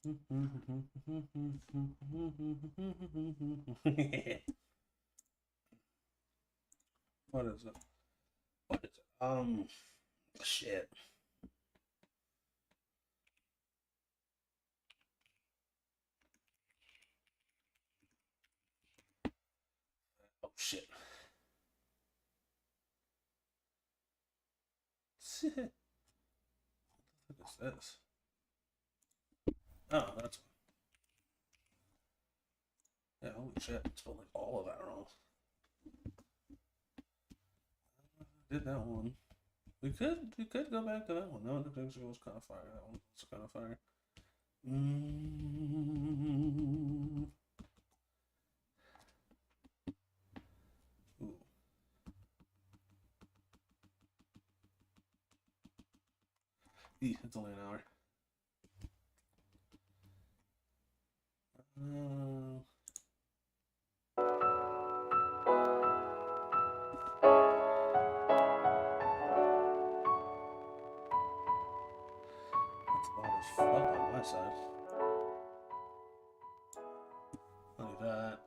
What is it? What is it? Shit. Oh shit. What is this? Oh, that's yeah. Holy shit! It's spelled like all of that wrong. Did that one? We could go back to that one. No, the picture was kind of fire. That one was kind of fire. Ooh. It's only an hour. That's loud as fuck on my side. Look at that.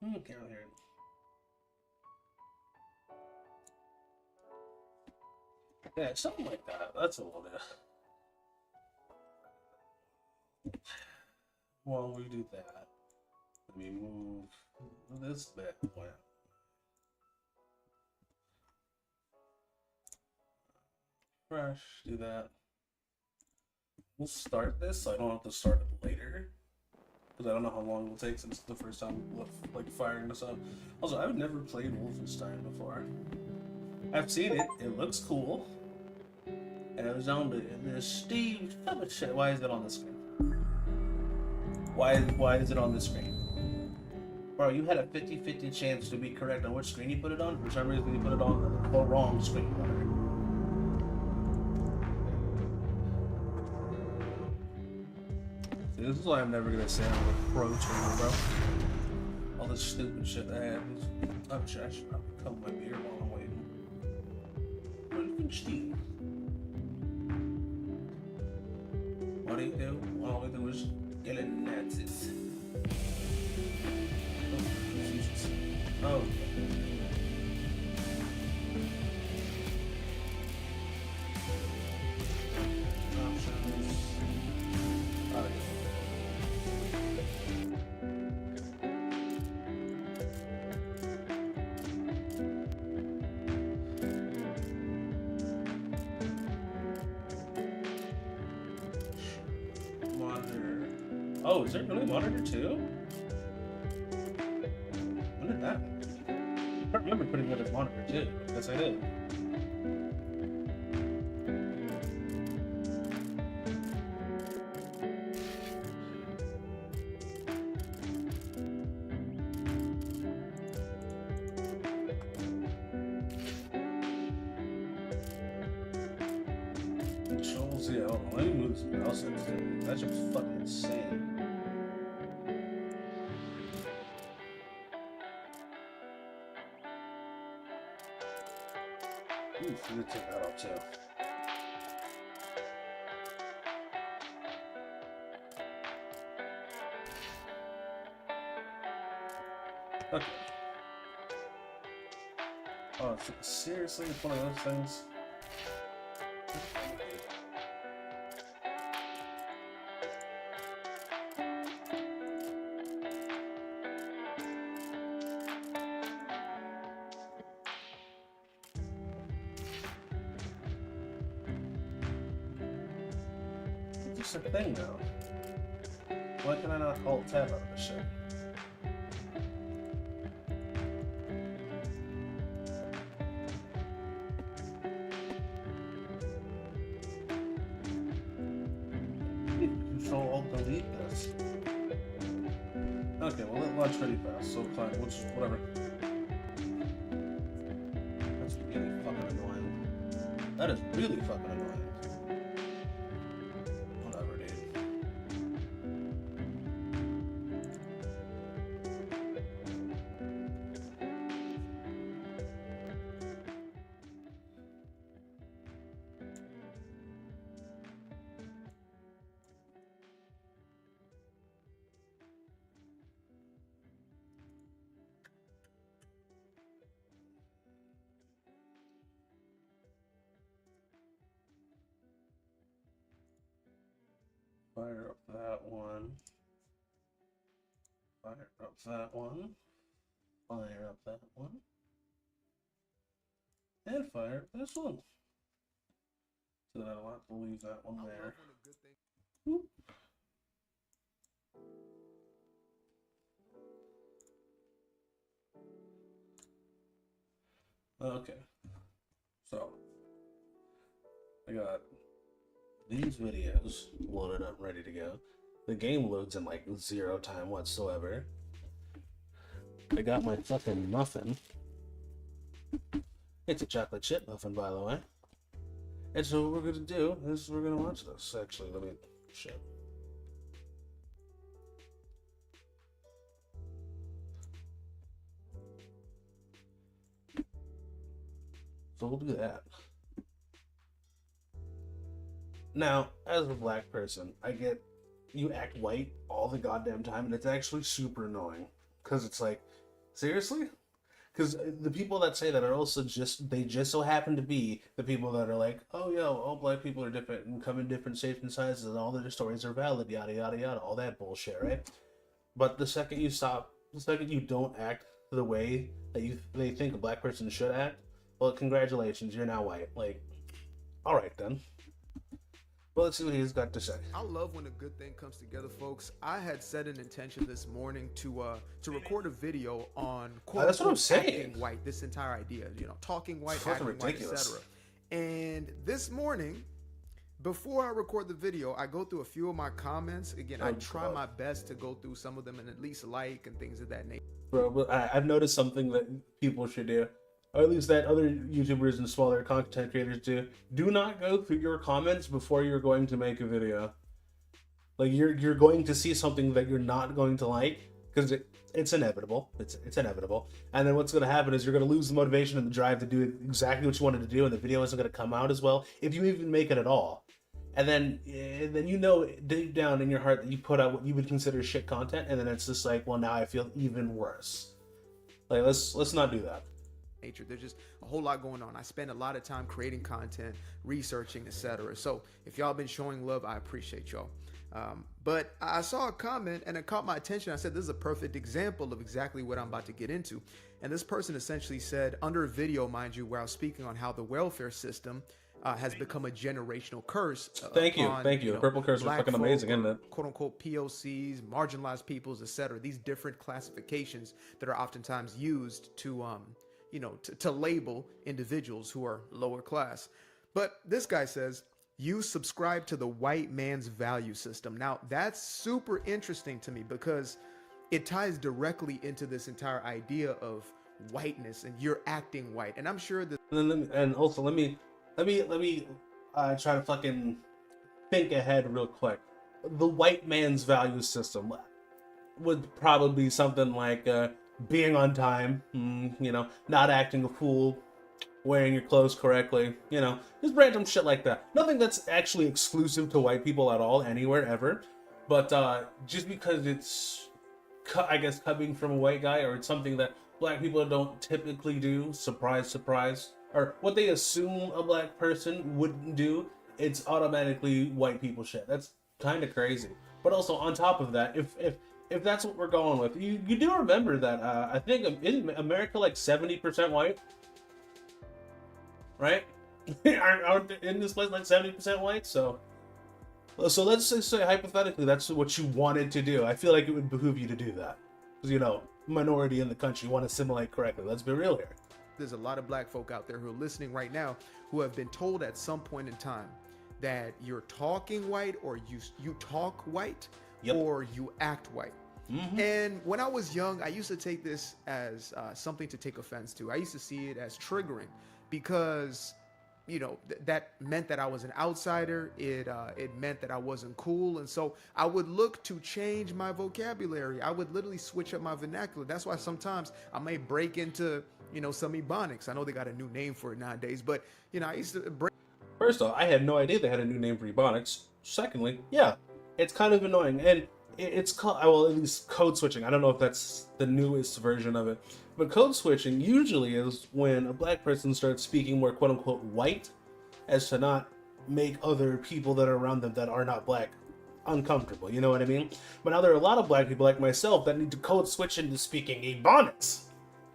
Can't hear it. Yeah, something like that. That's a little bit. While we do that, let me move this bit. Fresh, do that. We'll start this so I don't have to start it later. Because I don't know how long it will take since it's the first time like firing this up. Also, I've never played Wolfenstein before. I've seen it. It looks cool. And it was on the Steve. Shit. Why is it on the screen? Why is it on the screen? Bro, you had a 50-50 chance to be correct on which screen you put it on. For some reason, you put it on the wrong screen. See, this is why I'm never gonna say I'm a pro tuner, bro. All this stupid shit that happens. Oh shit, I should probably cover my beer while I'm waiting. Wolfenstein. What do you do? All we do is killing Nazis. Oh, Jesus. Oh. Options. Monitor. Oh, is there really monitor too? When did that happen? I don't remember putting it as monitor too. Yes, I did. Controls, yeah, hold on. Let me move this mouse instead. That shit was fucking insane. Ooh, I'm gonna take that off too. Okay. Oh, seriously? It's one of those things? It's just a thing now. Why can I not alt tab out of this shit? Control alt delete this. Okay, well it launch pretty fast, so fine, whatever. That's really fucking annoying. That is really fucking annoying. Whatever, dude. Fire up that one. Fire up that one. Fire up that one. And fire up this one. So then I'll have to leave that one there. Whoop. Okay. So I got these videos loaded up, ready to go. The game loads in like 0 time whatsoever. I got my fucking muffin. It's a chocolate chip muffin, by the way. And so what we're gonna do is we're gonna watch this. Actually, let me shit. So we'll do that. Now, as a black person, I get you act white all the goddamn time, and it's actually super annoying. Because it's like, seriously? Because the people that say that are also they just so happen to be the people that are like, oh, yo, all black people are different and come in different shapes and sizes, and all their stories are valid, yada, yada, yada, all that bullshit, right? But the second you don't act the way that they think a black person should act, well, congratulations, you're now white. Like, all right, then. Well, let's see what he's got to say. I love when a good thing comes together, folks. I had set an intention this morning to record a video on quote, that's what I'm saying. Acting white. This entire idea, talking white, Fucking acting ridiculous. white, etc. And this morning, before I record the video, I go through a few of my comments. Again, I try my best to go through some of them and at least like and things of that nature. Bro, I've noticed something that people should do, or at least that other YouTubers and smaller content creators do. Do not go through your comments before you're going to make a video. Like, you're going to see something that you're not going to like, because it's inevitable. It's inevitable. And then what's going to happen is you're going to lose the motivation and the drive to do exactly what you wanted to do, and the video isn't going to come out as well, if you even make it at all. And then deep down in your heart that you put out what you would consider shit content, and then it's just like, well, now I feel even worse. Like, let's not do that. Nature. There's just a whole lot going on. I spend a lot of time creating content, researching, etc. So if y'all been showing love, I appreciate y'all. But I saw a comment and it caught my attention. I said, this is a perfect example of exactly what I'm about to get into. And this person essentially said, under a video, mind you, where I was speaking on how the welfare system has become a generational curse. Thank you. The purple curse is fucking amazing, isn't it? Quote unquote POCs, marginalized peoples, etc. These different classifications that are oftentimes used to to label individuals who are lower class. But this guy says, you subscribe to the white man's value system. Now, that's super interesting to me because it ties directly into this entire idea of whiteness and you're acting white. And I'm sure that... And also, let me try to fucking think ahead real quick. The white man's value system would probably be something like being on time, not acting a fool, wearing your clothes correctly, just random shit like that. Nothing that's actually exclusive to white people at all, anywhere, ever. But just because it's, I guess, coming from a white guy, or it's something that black people don't typically do, surprise, surprise, or what they assume a black person wouldn't do, it's automatically white people shit. That's kind of crazy. But also, on top of that, if that's what we're going with, you do remember that I think isn't America like 70% white, right? Aren't in this place like 70% white? So let's just say hypothetically that's what you wanted to do. I feel like it would behoove you to do that because minority in the country want to assimilate correctly. Let's be real here. There's a lot of black folk out there who are listening right now who have been told at some point in time that you're talking white, or you talk white, yep, or you act white. Mm-hmm. And when I was young, I used to take this as something to take offense to. I used to see it as triggering because, that meant that I was an outsider. It meant that I wasn't cool. And so I would look to change my vocabulary. I would literally switch up my vernacular. That's why sometimes I may break into, some Ebonics. I know they got a new name for it nowadays, but, I used to break. First off, I had no idea they had a new name for Ebonics. Secondly, yeah, it's kind of annoying. And it's called, well, at least code switching. I don't know if that's the newest version of it. But code switching usually is when a black person starts speaking more quote-unquote white as to not make other people that are around them that are not black uncomfortable, you know what I mean? But now there are a lot of black people like myself that need to code switch into speaking Ebonics.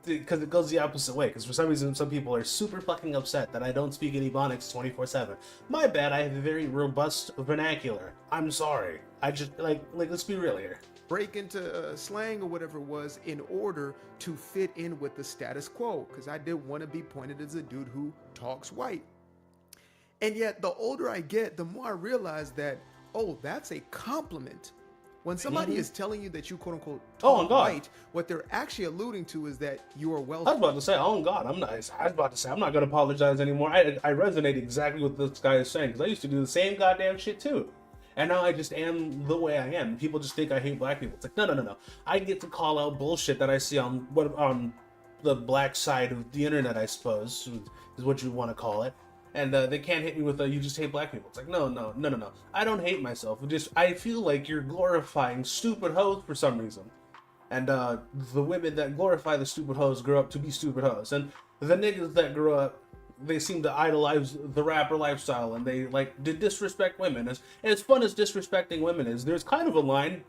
Because it goes the opposite way. Because for some reason, some people are super fucking upset that I don't speak in Ebonics 24/7. My bad, I have a very robust vernacular. I'm sorry. I just, like let's be real here. Break into slang or whatever it was in order to fit in with the status quo. Because I did want to be pointed as a dude who talks white. And yet, the older I get, the more I realize that, oh, that's a compliment. When somebody is telling you that you quote unquote talk white, what they're actually alluding to is that you are well. I was about to say, oh God, I'm not. I was about to say, I'm not gonna apologize anymore. I resonate exactly with this guy is saying because I used to do the same goddamn shit too, and now I just am the way I am. People just think I hate black people. It's like no. I get to call out bullshit that I see on the black side of the internet, I suppose is what you want to call it. And they can't hit me with you just hate black people. It's like, no. I don't hate myself. I feel like you're glorifying stupid hoes for some reason. And the women that glorify the stupid hoes grow up to be stupid hoes. And the niggas that grow up, they seem to idolize the rapper lifestyle. And they like to disrespect women. As fun as disrespecting women is, there's kind of a line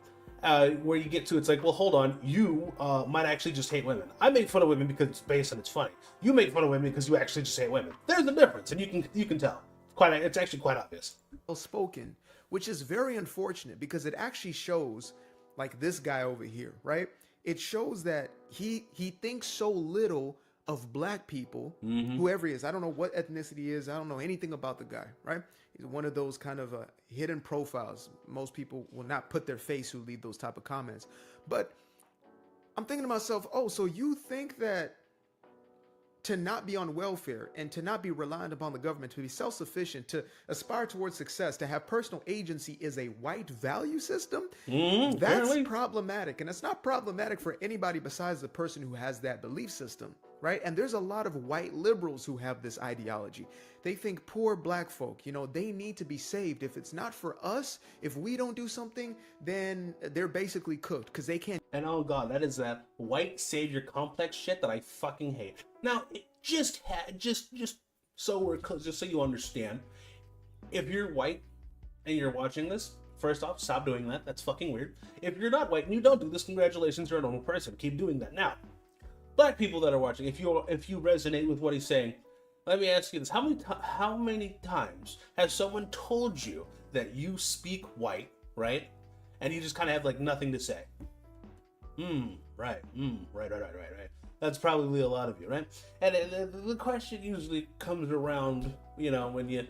where you get to, it's like, well, hold on, you might actually just hate women. I make fun of women because it's based and it's funny. You make fun of women because you actually just hate women. There's a difference, and you can tell. It's actually quite obvious. Well spoken, which is very unfortunate because it actually shows, like this guy over here, right? It shows that he thinks so little of black people, whoever he is. I don't know what ethnicity he is. I don't know anything about the guy, right? He's one of those kind of hidden profiles. Most people will not put their face who leave those type of comments. But I'm thinking to myself, oh, so you think that to not be on welfare and to not be reliant upon the government, to be self-sufficient, to aspire towards success, to have personal agency is a white value system? That's apparently problematic. And it's not problematic for anybody besides the person who has that belief system, right? And there's a lot of white liberals who have this ideology. They think poor black folk, they need to be saved. If it's not for us, if we don't do something, then they're basically cooked because they can't. And oh God, that is that white savior complex shit that I fucking hate. Now, just so you understand, if you're white and you're watching this, first off, stop doing that. That's fucking weird. If you're not white and you don't do this, congratulations, you're a normal person. Keep doing that. Now, black people that are watching, if you resonate with what he's saying, let me ask you this: how many times has someone told you that you speak white, right? And you just kind of have like nothing to say? Right. Right. That's probably a lot of you, right? And the question usually comes around, when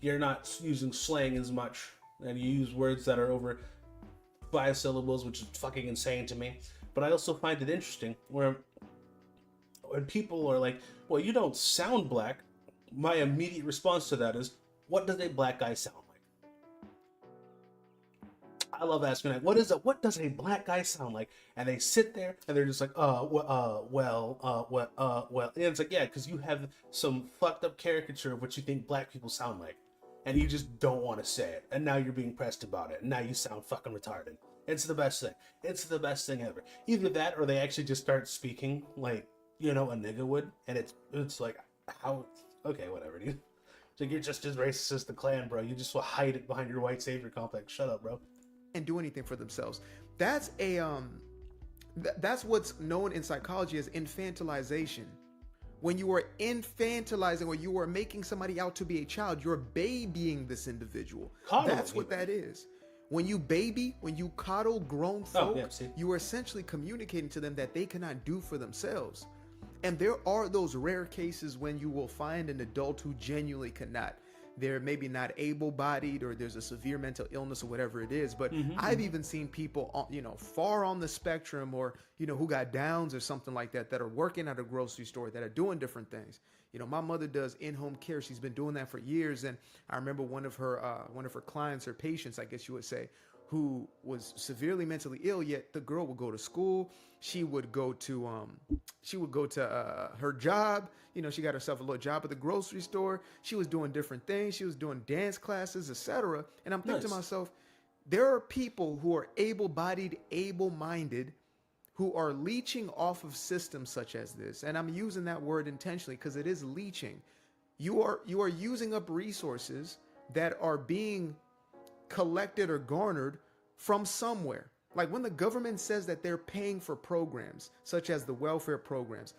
you're not using slang as much and you use words that are over 5 syllables, which is fucking insane to me. But I also find it interesting when people are like, well, you don't sound black. My immediate response to that is, what does a black guy sound like? I love asking that. What does a black guy sound like? And they sit there and they're just like, well. And it's like, yeah, because you have some fucked up caricature of what you think black people sound like. And you just don't want to say it. And now you're being pressed about it. And now you sound fucking retarded. It's the best thing. It's the best thing ever. Either that or they actually just start speaking like, a nigga would. And it's like, how? Okay, whatever, dude. It's like, you're just as racist as the Klan, bro. You just will hide it behind your white savior complex. Shut up, bro. And do anything for themselves. That's that's what's known in psychology as infantilization. When you are infantilizing or you are making somebody out to be a child, you're babying this individual. Coddling, that's what that is. When you coddle grown folk, you are essentially communicating to them that they cannot do for themselves. And there are those rare cases when you will find an adult who genuinely cannot. They're maybe not able-bodied, or there's a severe mental illness or whatever it is. But I've even seen people, far on the spectrum, or, who got Downs or something like that are working at a grocery store, that are doing different things. My mother does in-home care. She's been doing that for years. And I remember one of her clients or patients, I guess you would say, who was severely mentally ill, yet the girl would go to school. She would go to her job. She got herself a little job at the grocery store. She was doing different things. She was doing dance classes, etc. And I'm thinking to myself, there are people who are able-bodied, able-minded, who are leeching off of systems such as this. And I'm using that word intentionally because it is leeching. You are using up resources that are being collected or garnered from somewhere. Like when the government says that they're paying for programs such as the welfare programs,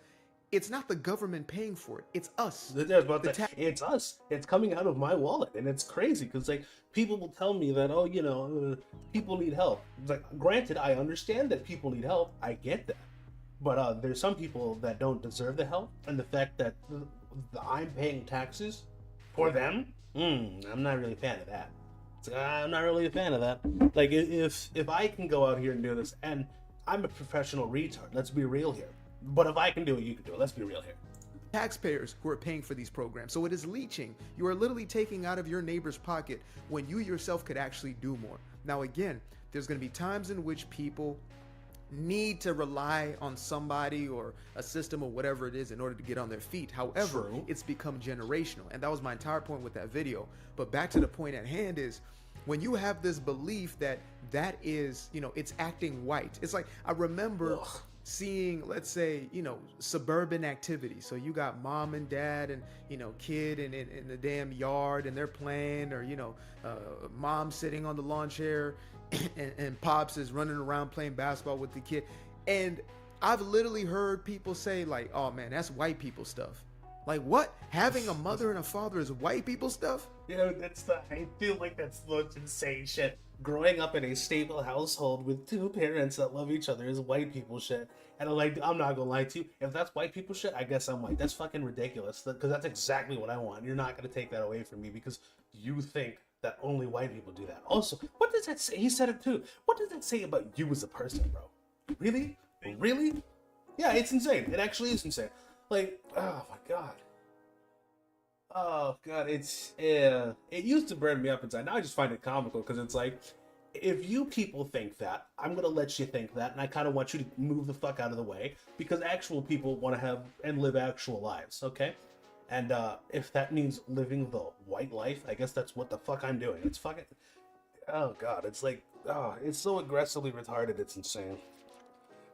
it's not the government paying for it. It's us. It's us. It's coming out of my wallet, and it's crazy because like people will tell me that, oh, people need help. It's like, granted, I understand that people need help. I get that, but there's some people that don't deserve the help, and the fact that I'm paying taxes for them, I'm not really a fan of that. I'm not really a fan of that. Like if I can go out here and do this, and I'm a professional retard. Let's be real here. But if I can do it, you can do it. Let's be real here. Taxpayers who are paying for these programs. So it is leeching. You are literally taking out of your neighbor's pocket when you yourself could actually do more. Now, again, there's going to be times in which people need to rely on somebody or a system or whatever it is in order to get on their feet. However, True. It's become generational. And that was my entire point with that video. But back to the point at hand is when you have this belief that is, it's acting white. It's like, I remember seeing, let's say, suburban activity. So you got mom and dad and, kid in the damn yard and they're playing, or, mom sitting on the lawn chair and pops is running around playing basketball with the kid. And I've literally heard people say like, oh man, that's white people stuff. Like what? Having a mother and a father is white people stuff? I feel like that's the most insane shit. Growing up in a stable household with two parents that love each other is white people shit. And I'm not gonna lie to you, if that's white people shit, I guess I'm white. That's fucking ridiculous, because that's exactly what I want. You're not gonna take that away from me because you think that only white people do that. Also, what does that say? He said it too. What does that say about you as a person, bro? Really? Really? Yeah, it's insane. It actually is insane. Like, oh my god. Oh god, it used to burn me up inside. Now I just find it comical because it's like, if you people think that, I'm gonna let you think that, and I kind of want you to move the fuck out of the way because actual people want to have and live actual lives, okay? And if that means living the white life, I guess that's what the fuck I'm doing. It's fucking, oh god, it's like, it's so aggressively retarded, it's insane.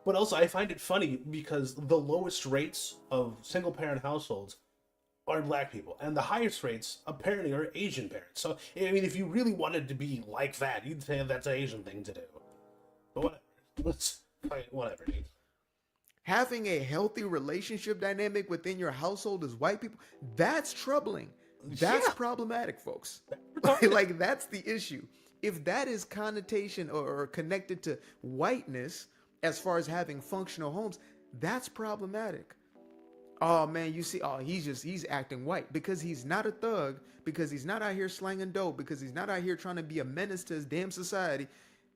But also, I find it funny because the lowest rates of single-parent households are black people, and the highest rates apparently are Asian parents. So, I mean, if you really wanted to be like that, you'd say that's an Asian thing to do. But whatever, dude. Having a healthy relationship dynamic within your household as white people, that's troubling. That's problematic, folks. Like, that's the issue. If that is connotation or connected to whiteness, as far as having functional homes, that's problematic. Oh man, you see, he's acting white because he's not a thug, because he's not out here slanging dope, because he's not out here trying to be a menace to his damn society.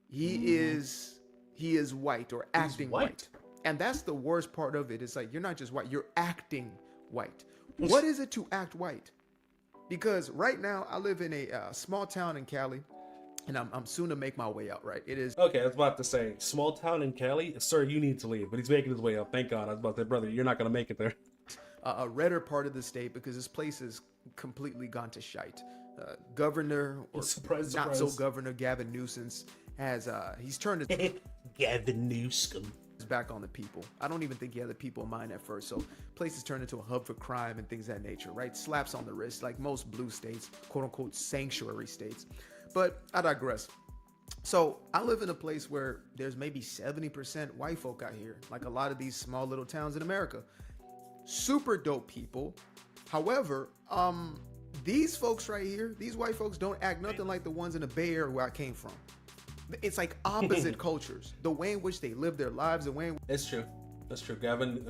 He is white or acting white. And that's the worst part of it. It's like, you're not just white, you're acting white. What is it to act white? Because right now I live in a small town in Cali. And I'm soon to make my way out, right? It is. Okay, I was about to say, small town in Cali? Sir, you need to leave. But he's making his way up. Thank God. I was about to say, brother, you're not going to make it there. A redder part of the state, because this place is completely gone to shite. Governor, or not so governor, Gavin Newsom, he's turned his Gavin Newsom back on the people. I don't even think he had the people in mind at first. So places turned into a hub for crime and things of that nature, right? Slaps on the wrist, like most blue states, quote unquote sanctuary states. But I digress. So I live in a place where there's maybe 70% white folk out here, like a lot of these small little towns in America. Super dope people. However, these folks right here, these white folks don't act nothing like the ones in the Bay Area where I came from. It's like opposite cultures. The way in which they live their lives, the way in It's true. That's true. Gavin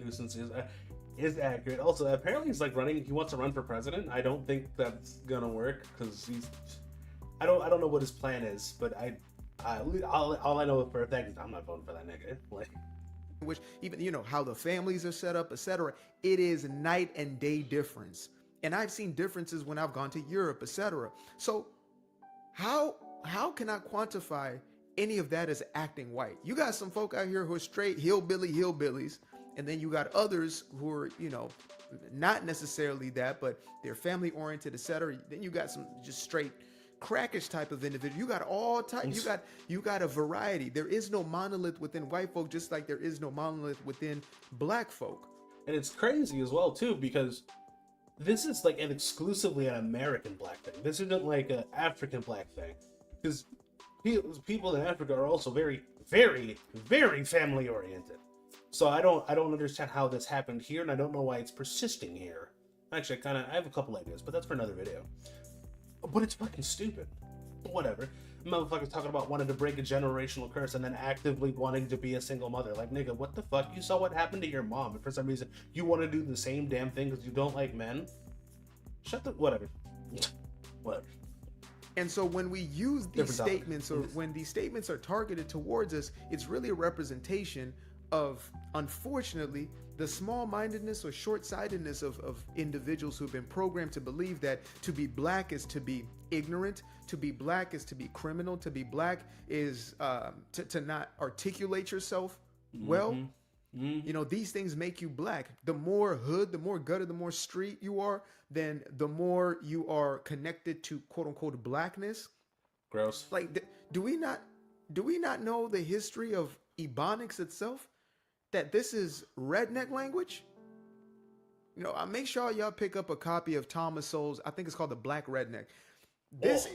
Newsom is accurate. Also, apparently he's like running. He wants to run for president. I don't think that's gonna work because I don't know what his plan is, but all I know for a fact is I'm not voting for that nigga. Like, which even how the families are set up, etc. It is night and day difference, and I've seen differences when I've gone to Europe, etc. So how can I quantify any of that as acting white? You got some folk out here who are straight hillbillies, and then you got others who are not necessarily that, but they're family oriented, etc. Then you got some just straight crackish type of individual. You got all types. You got a variety. There is no monolith within white folk, just like there is no monolith within black folk. And it's crazy as well too, because this is like an exclusively an American black thing. This isn't like an African black thing, because people in Africa are also very, very, very family oriented. So I don't understand how this happened here, and I don't know why it's persisting here. Actually, I have a couple ideas, but that's for another video. But it's fucking stupid. Whatever. Motherfuckers talking about wanting to break a generational curse and then actively wanting to be a single mother. Like, nigga, what the fuck? You saw what happened to your mom, and for some reason you want to do the same damn thing because you don't like men? Shut the... Whatever. Whatever. And so when we use these statements, or when these statements are targeted towards us, it's really a representation of, unfortunately, the small-mindedness or short-sightedness of individuals who've been programmed to believe that to be black is to be ignorant, to be black is to be criminal, to be black is to not articulate yourself well. You know, these things make you black. The more hood, the more gutter, the more street you are, then the more you are connected to quote-unquote blackness. Gross. Like, do we not know the history of Ebonics itself? That this is redneck language? You know, make sure y'all pick up a copy of Thomas Sowell's, I think it's called The Black Redneck. That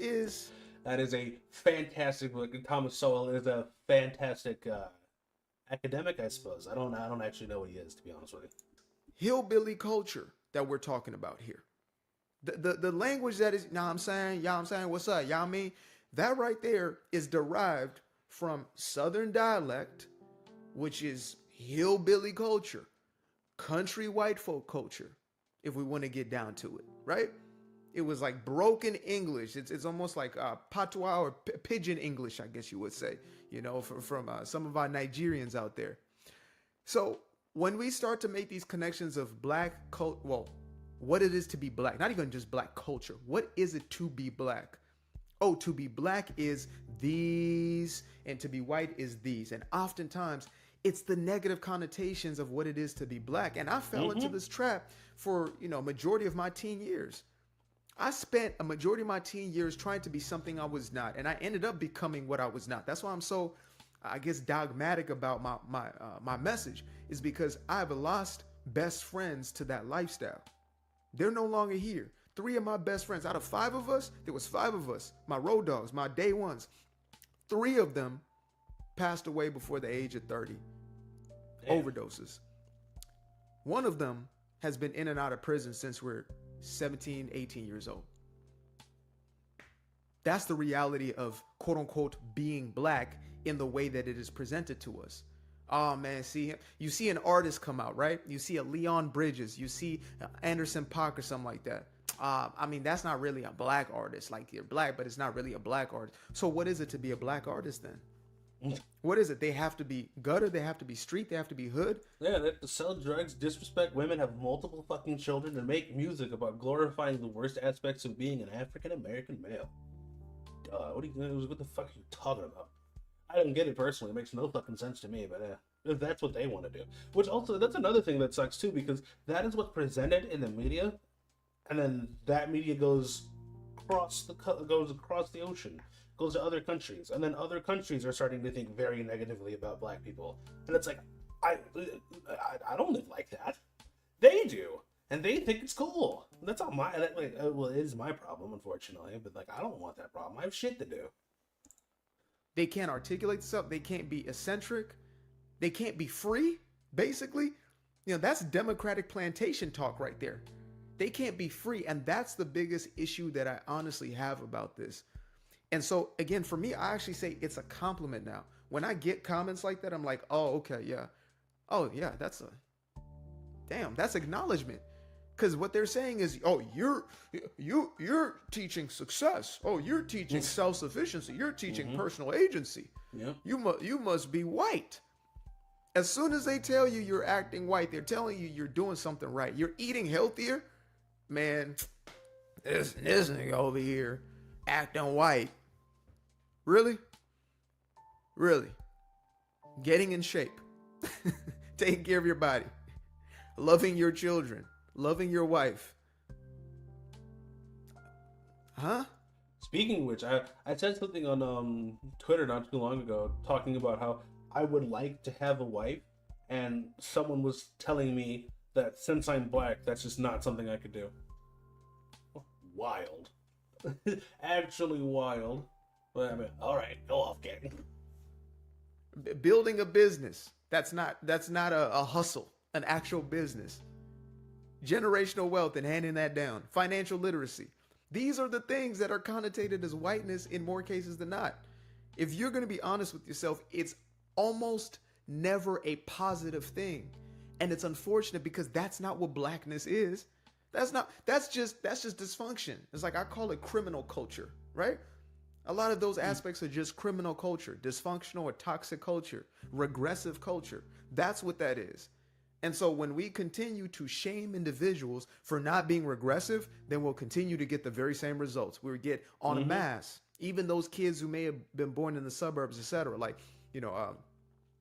is a fantastic book. Thomas Sowell is a fantastic academic, I suppose. I don't actually know what he is, to be honest with you. Hillbilly culture that we're talking about here. The language that is, I'm saying, what's up, y'all mean? That right there is derived from Southern dialect, which is hillbilly culture, country white folk culture, if we want to get down to it, right? It was like broken English. It's almost like patois or pidgin English, I guess you would say, you know, from some of our Nigerians out there. So when we start to make these connections of black what it is to be black, not even just black culture, what is it to be black? Oh, to be black is these, and to be white is these. And oftentimes it's the negative connotations of what it is to be black. And I fell into this trap for, majority of my teen years. I spent a majority of my teen years trying to be something I was not. And I ended up becoming what I was not. That's why I'm so, I guess, dogmatic about my message, is because I've lost best friends to that lifestyle. They're no longer here. 3 of my best friends, out of 5 of us, there was 5 of us, my road dogs, my day ones. 3 of them passed away before the age of 30. Damn. Overdoses. 1 of them has been in and out of prison since we're 17, 18 years old. That's the reality of quote unquote being black in the way that it is presented to us. Oh man, see him. You see an artist come out, right? You see a Leon Bridges, you see Anderson .Paak or something like that. I mean, that's not really a black artist. Like, you're black, but it's not really a black artist. So what is it to be a black artist then? What is it? They have to be gutter, they have to be street, they have to be hood. Yeah, they have to sell drugs, disrespect women, have multiple fucking children, and make music about glorifying the worst aspects of being an African American male. What the fuck are you talking about? I don't get it personally. It makes no fucking sense to me, but if that's what they want to do. Which also, that's another thing that sucks too, because that is what's presented in the media, and then that media goes across the ocean, goes to other countries, and then other countries are starting to think very negatively about black people. And it's like, I don't live like that. They do, and they think it's cool. That's not well, it is my problem, unfortunately, but like, I don't want that problem. I have shit to do. They can't articulate themselves. They can't be eccentric. They can't be free, basically. That's democratic plantation talk right there. They can't be free. And that's the biggest issue that I honestly have about this. And so, again, for me, I actually say it's a compliment now. When I get comments like that, I'm like, oh, okay, yeah. Oh, yeah, that's acknowledgement. Because what they're saying is, oh, you're teaching success. Oh, you're teaching self-sufficiency. You're teaching personal agency. Yep. You must be white. As soon as they tell you you're acting white, they're telling you you're doing something right. You're eating healthier. Man, this nigga over here acting white. Really? Really? Getting in shape. Taking care of your body. Loving your children. Loving your wife. Huh? Speaking of which, I said something on Twitter not too long ago talking about how I would like to have a wife, and someone was telling me that since I'm black, that's just not something I could do. wild. Actually wild. But I mean, all right, go off, gang. Building a business. That's not a hustle, an actual business. Generational wealth and handing that down. Financial literacy. These are the things that are connotated as whiteness in more cases than not. If you're going to be honest with yourself, it's almost never a positive thing. And it's unfortunate because that's not what blackness is. That's just dysfunction. It's like I call it criminal culture, right? A lot of those aspects are just criminal culture, dysfunctional or toxic culture, regressive culture. That's what that is. And so when we continue to shame individuals for not being regressive, then we'll continue to get the very same results. We get en masse, even those kids who may have been born in the suburbs, etc. Like, I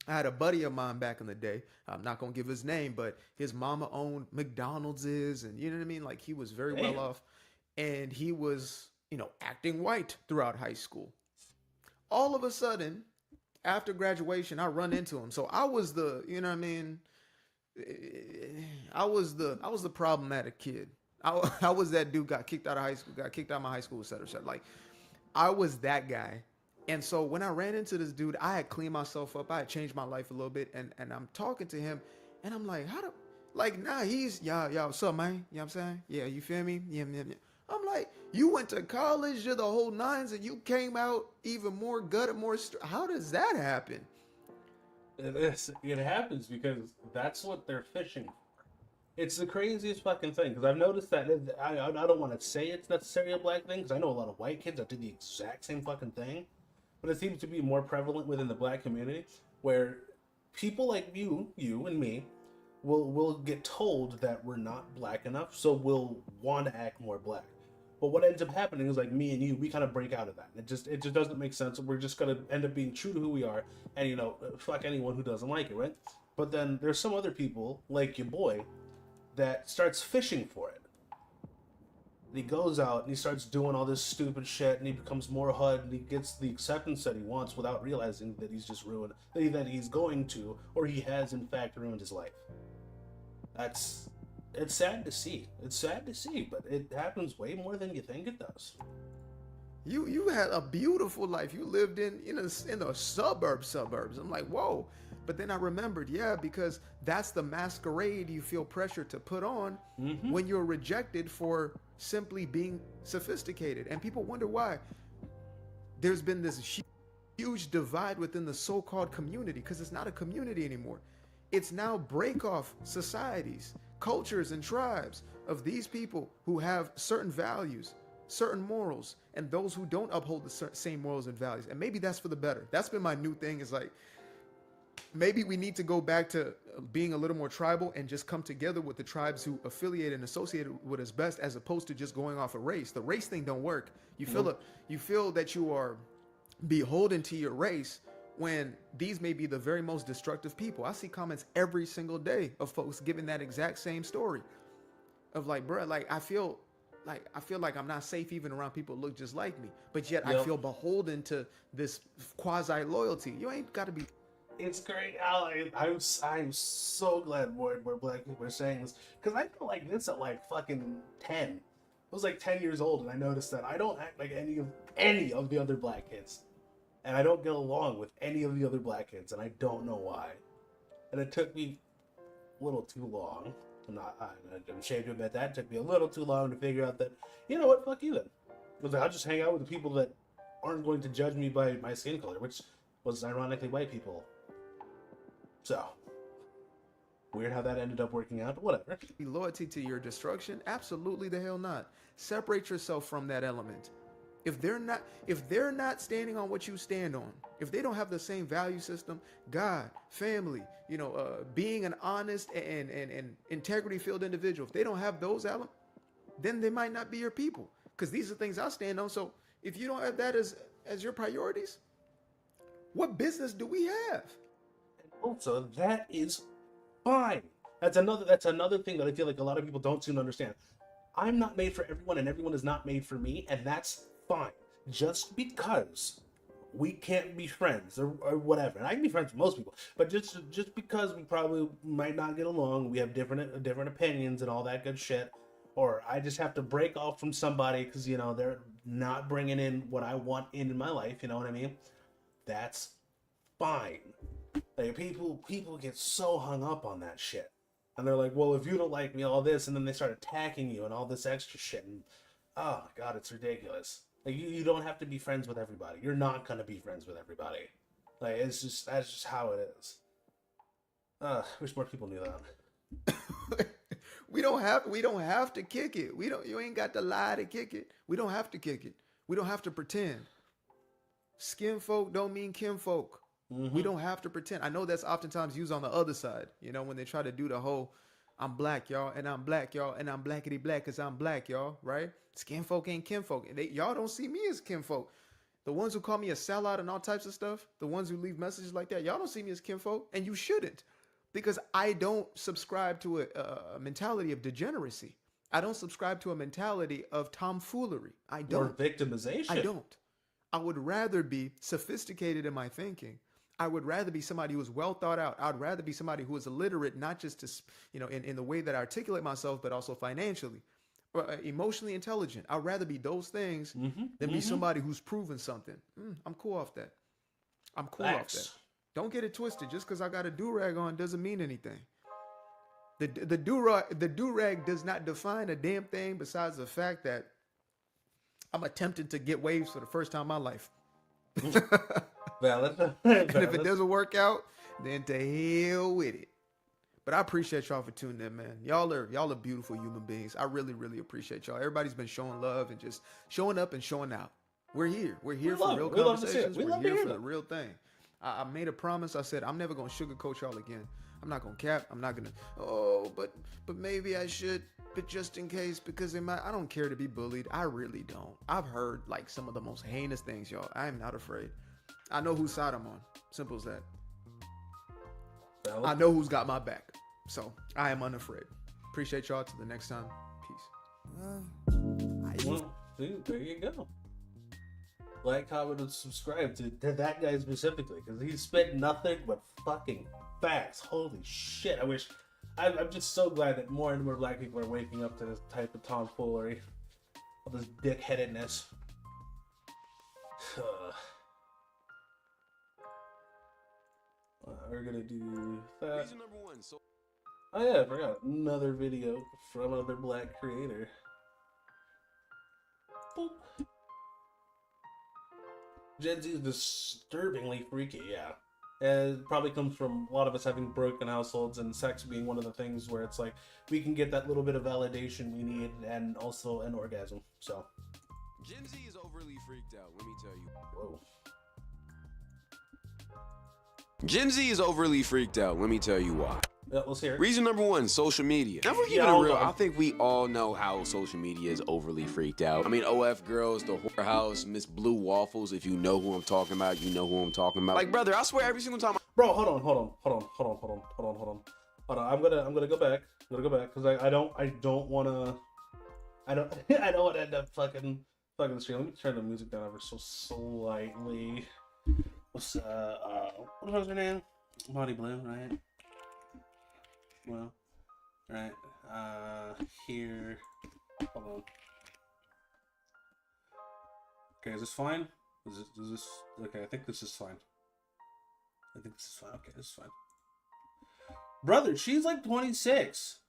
had a buddy of mine back in the day. I'm not going to give his name, but his mama owned McDonald's and you know what I mean? Like he was very well off and he was, acting white throughout high school. All of a sudden, after graduation, I run into him. So I was the, I was the problematic kid. I was that dude got kicked out of high school, got kicked out of my high school, et cetera, et cetera. Like I was that guy. And so when I ran into this dude, I had cleaned myself up. I had changed my life a little bit. And I'm talking to him and I'm like, he's, what's up, man? You know what I'm saying? Yeah, you feel me? Yeah. I'm like, you went to college, you're the whole nines, and you came out even more gutted, how does that happen? It happens because that's what they're fishing for. It's the craziest fucking thing, because I've noticed that, I don't want to say it's necessarily a black thing, because I know a lot of white kids that do the exact same fucking thing, but it seems to be more prevalent within the black community, where people like you and me, will get told that we're not black enough, so we'll want to act more black. But what ends up happening is like me and you, we kind of break out of that. It just doesn't make sense. We're just gonna end up being true to who we are, and fuck anyone who doesn't like it, right? But then there's some other people like your boy that starts fishing for it. And he goes out and he starts doing all this stupid shit, and he becomes more HUD, and he gets the acceptance that he wants without realizing that he's just ruined, that he's going to, or he has in fact ruined his life. It's sad to see. It's sad to see, but it happens way more than you think it does. You had a beautiful life. You lived in the suburbs. I'm like, whoa. But then I remembered, because that's the masquerade you feel pressure to put on when you're rejected for simply being sophisticated. And people wonder why. There's been this huge divide within the so-called community because it's not a community anymore. It's now break-off societies, cultures, and tribes of these people who have certain values, certain morals, and those who don't uphold the same morals and values. And maybe that's for the better. That's been my new thing, is like, maybe we need to go back to being a little more tribal and just come together with the tribes who affiliate and associate with us best, as opposed to just going off a race. The race thing don't work. You feel that you are beholden to your race when these may be the very most destructive people. I see comments every single day of folks giving that exact same story of like, bro, like I feel like I'm not safe even around people who look just like me, but yet I feel beholden to this quasi loyalty. You ain't got to be. It's great. I'm so glad more black people are saying this, because I feel like this at like fucking 10. I was like 10 years old, and I noticed that I don't act like any of the other black kids. And I don't get along with any of the other black kids, and I don't know why. And it took me a little too long. I'm ashamed to admit that. It took me a little too long to figure out that, you know what, fuck you then. Because I'll just hang out with the people that aren't going to judge me by my skin color, which was ironically white people. So, weird how that ended up working out, but whatever. Loyalty to your destruction? Absolutely the hell not. Separate yourself from that element. If they're not standing on what you stand on, if they don't have the same value system, God, family, being an honest and integrity-filled individual, if they don't have those elements, then they might not be your people. Because these are things I stand on. So if you don't have that as your priorities, what business do we have? Also, that is fine. That's another thing that I feel like a lot of people don't seem to understand. I'm not made for everyone, and everyone is not made for me, and that's fine. Just because we can't be friends or whatever, and I can be friends with most people, but just because we probably might not get along, we have different opinions and all that good shit, or I just have to break off from somebody because, you know, they're not bringing in what I want in my life, you know what I mean? That's fine. Like, people get so hung up on that shit. And they're like, well, if you don't like me, all this, and then they start attacking you and all this extra shit. And, oh, my God, it's ridiculous. Like, you don't have to be friends with everybody. You're not going to be friends with everybody. Like, that's just how it is. I wish more people knew that. We don't have to kick it. You ain't got to lie to kick it. We don't have to kick it. We don't have to pretend. Skin folk don't mean kinfolk. Mm-hmm. We don't have to pretend. I know that's oftentimes used on the other side, you know, when they try to do the whole, I'm black, y'all, and I'm black, y'all, and I'm blackity black because I'm black, y'all, right? Skin folk ain't kinfolk. And y'all don't see me as kinfolk. The ones who call me a sellout and all types of stuff, the ones who leave messages like that, y'all don't see me as kinfolk, and you shouldn't. Because I don't subscribe to a mentality of degeneracy. I don't subscribe to a mentality of tomfoolery. I don't. Or victimization. I don't. I would rather be sophisticated in my thinking. I would rather be somebody who is well thought out. I'd rather be somebody who is illiterate, not just to, you know, in the way that I articulate myself, but also financially, or emotionally intelligent. I'd rather be those things than be somebody who's proven something. I'm cool off that. I'm cool off that. Don't get it twisted. Just because I got a do-rag on doesn't mean anything. The do-rag does not define a damn thing besides the fact that I'm attempting to get waves for the first time in my life. Valid. And if it doesn't work out, then to hell with it. But I appreciate y'all for tuning in, man. Y'all are beautiful human beings. I really, really appreciate y'all. Everybody's been showing love and just showing up and showing out. We're here. We're here for real conversations. We're here for the real thing. I made a promise. I said I'm never gonna sugarcoat y'all again. I'm not gonna cap. I'm not gonna. But maybe I should. But just in case, because I don't care to be bullied. I really don't. I've heard like some of the most heinous things, y'all. I am not afraid. I know whose side I'm on. Simple as that. I know who's got my back. So I am unafraid. Appreciate y'all. Till the next time. Peace. Well, dude, there you go. Like, comment, and subscribe to that guy specifically, because he spit nothing but fucking facts. Holy shit! I'm just so glad that more and more black people are waking up to this type of tomfoolery, all this dickheadedness. We're gonna do that. Reason number one. Oh yeah, I forgot another video from another black creator. Boop. Gen Z is disturbingly freaky, yeah. And it probably comes from a lot of us having broken households and sex being one of the things where it's like we can get that little bit of validation we need and also an orgasm. So Gen Z is overly freaked out, let me tell you. whoa. Gen Z is overly freaked out, let me tell you why. Yeah, let's hear it. Reason number one, social media. Now, we're keeping it real. I think we all know how social media is overly freaked out. I mean, OF Girls, The Whorehouse, Miss Blue Waffles. If you know who I'm talking about, you know who I'm talking about. Like, brother, I swear every single time. Bro, hold on. I'm gonna go back. Because I don't wanna. I don't want to end up fucking the stream. Let me turn the music down ever so slightly. What was her name? Monty Blue, right? Well, right, here, hold on. Okay, is this fine? Is this, okay, I think this is fine. Okay, this is fine. Brother, she's like 26.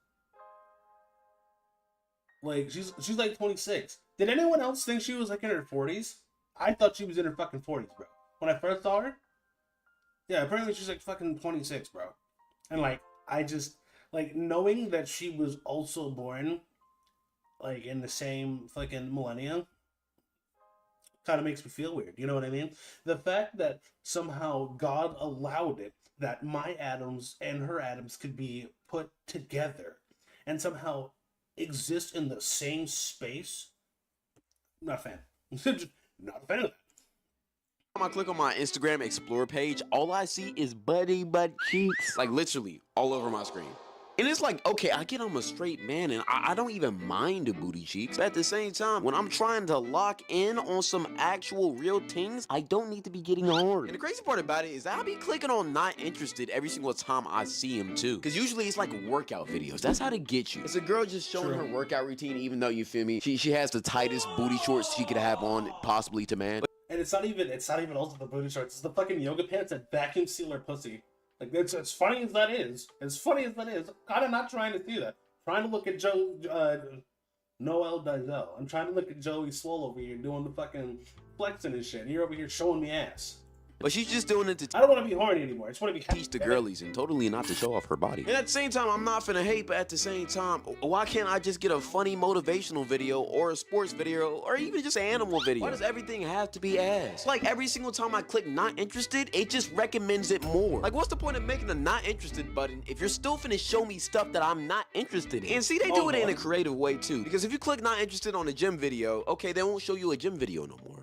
Like, she's like 26. Did anyone else think she was like in her 40s? I thought she was in her fucking 40s, bro. When I first saw her? Yeah, apparently she's like fucking 26, bro. And like, I just... like, knowing that she was also born, like, in the same fucking millennium kind of makes me feel weird. You know what I mean? The fact that somehow God allowed it, that my atoms and her atoms could be put together and somehow exist in the same space, not a fan. Not a fan of that. When I click on my Instagram Explore page, all I see is buddy butt cheeks. Like, literally, all over my screen. And it's like, okay, I get I'm a straight man and I don't even mind the booty cheeks. But at the same time, when I'm trying to lock in on some actual real things, I don't need to be getting hard. And the crazy part about it is that I be clicking on not interested every single time I see him too. Because usually it's like workout videos. That's how to get you. It's a girl just showing her workout routine, even though, you feel me, she has the tightest booty shorts she could have on possibly to man. And it's not even also the booty shorts. It's the fucking yoga pants that vacuum seal her pussy. Like, it's as funny as that is. I'm kind of not trying to see that. I'm trying to look at Noel Dizelle. I'm trying to look at Joey Swole over here doing the fucking flexing and shit. And you're over here showing me ass. But she's just doing it to I don't want to be horny anymore. I just want to be happy. teach the girlies and totally not to show off her body. And at the same time, I'm not finna hate, but at the same time, why can't I just get a funny motivational video or a sports video or even just an animal video? Why does everything have to be ass? Like every single time I click not interested, it just recommends it more. Like what's the point of making a not interested button if you're still finna show me stuff that I'm not interested in? And see, they do it in a creative way too. Because if you click not interested on a gym video, okay, they won't show you a gym video no more.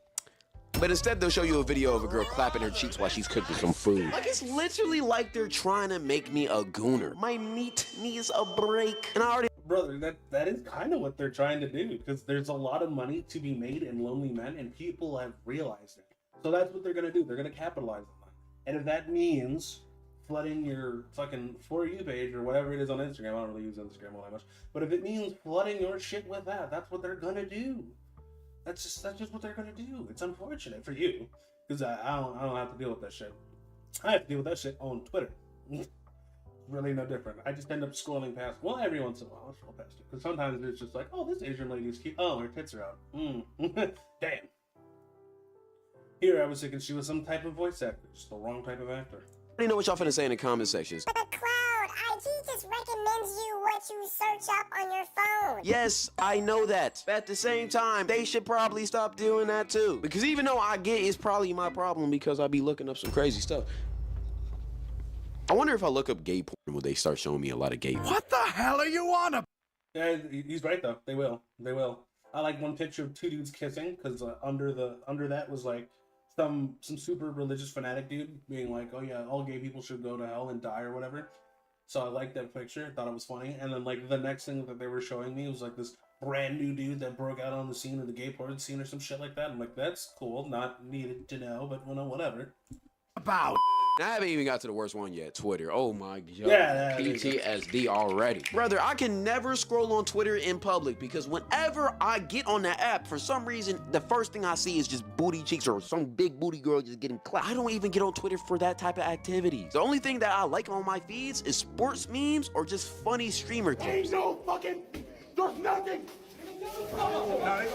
But instead, they'll show you a video of a girl clapping her cheeks while she's cooking some food. Like, it's literally like they're trying to make me a gooner. My meat needs a break. And I already... Brother, that is kind of what they're trying to do. Because there's a lot of money to be made in lonely men, and people have realized it. So that's what they're going to do. They're going to capitalize on that. And if that means flooding your fucking For You page or whatever it is on Instagram, I don't really use Instagram all that much. But if it means flooding your shit with that, that's what they're going to do. That's just what they're gonna do. It's unfortunate for you, because I don't have to deal with that shit. I have to deal with that shit on Twitter. Really no different. I just end up scrolling past. Well, every once in a while I'll scroll past it, because sometimes it's just like, oh, this Asian lady's cute. Oh, her tits are out. Damn. Here I was thinking she was some type of voice actor, just the wrong type of actor. I know what y'all finna say in the comment sections. But the cloud, IG just recommends you what you search up on your phone. Yes, I know that. But at the same time, they should probably stop doing that too. Because even though I get it's probably my problem because I be looking up some crazy stuff. I wonder if I look up gay porn, will they start showing me a lot of gay porn? What the hell are you on about? Yeah, he's right though. They will. I like one picture of two dudes kissing, because under that was like some super religious fanatic dude being like, oh yeah, all gay people should go to hell and die or whatever. So I liked that picture, thought it was funny. And then like the next thing that they were showing me was like this brand new dude that broke out on the scene of the gay porn scene or some shit like that. I'm like, that's cool, not needed to know, but well, no, whatever. About. I haven't even got to the worst one yet, Twitter. Oh my god. Yeah, PTSD already. Brother, I can never scroll on Twitter in public because whenever I get on that app, for some reason, the first thing I see is just booty cheeks or some big booty girl just getting clapped. I don't even get on Twitter for that type of activity. The only thing that I like on my feeds is sports memes or just funny streamer clips. There's nothing.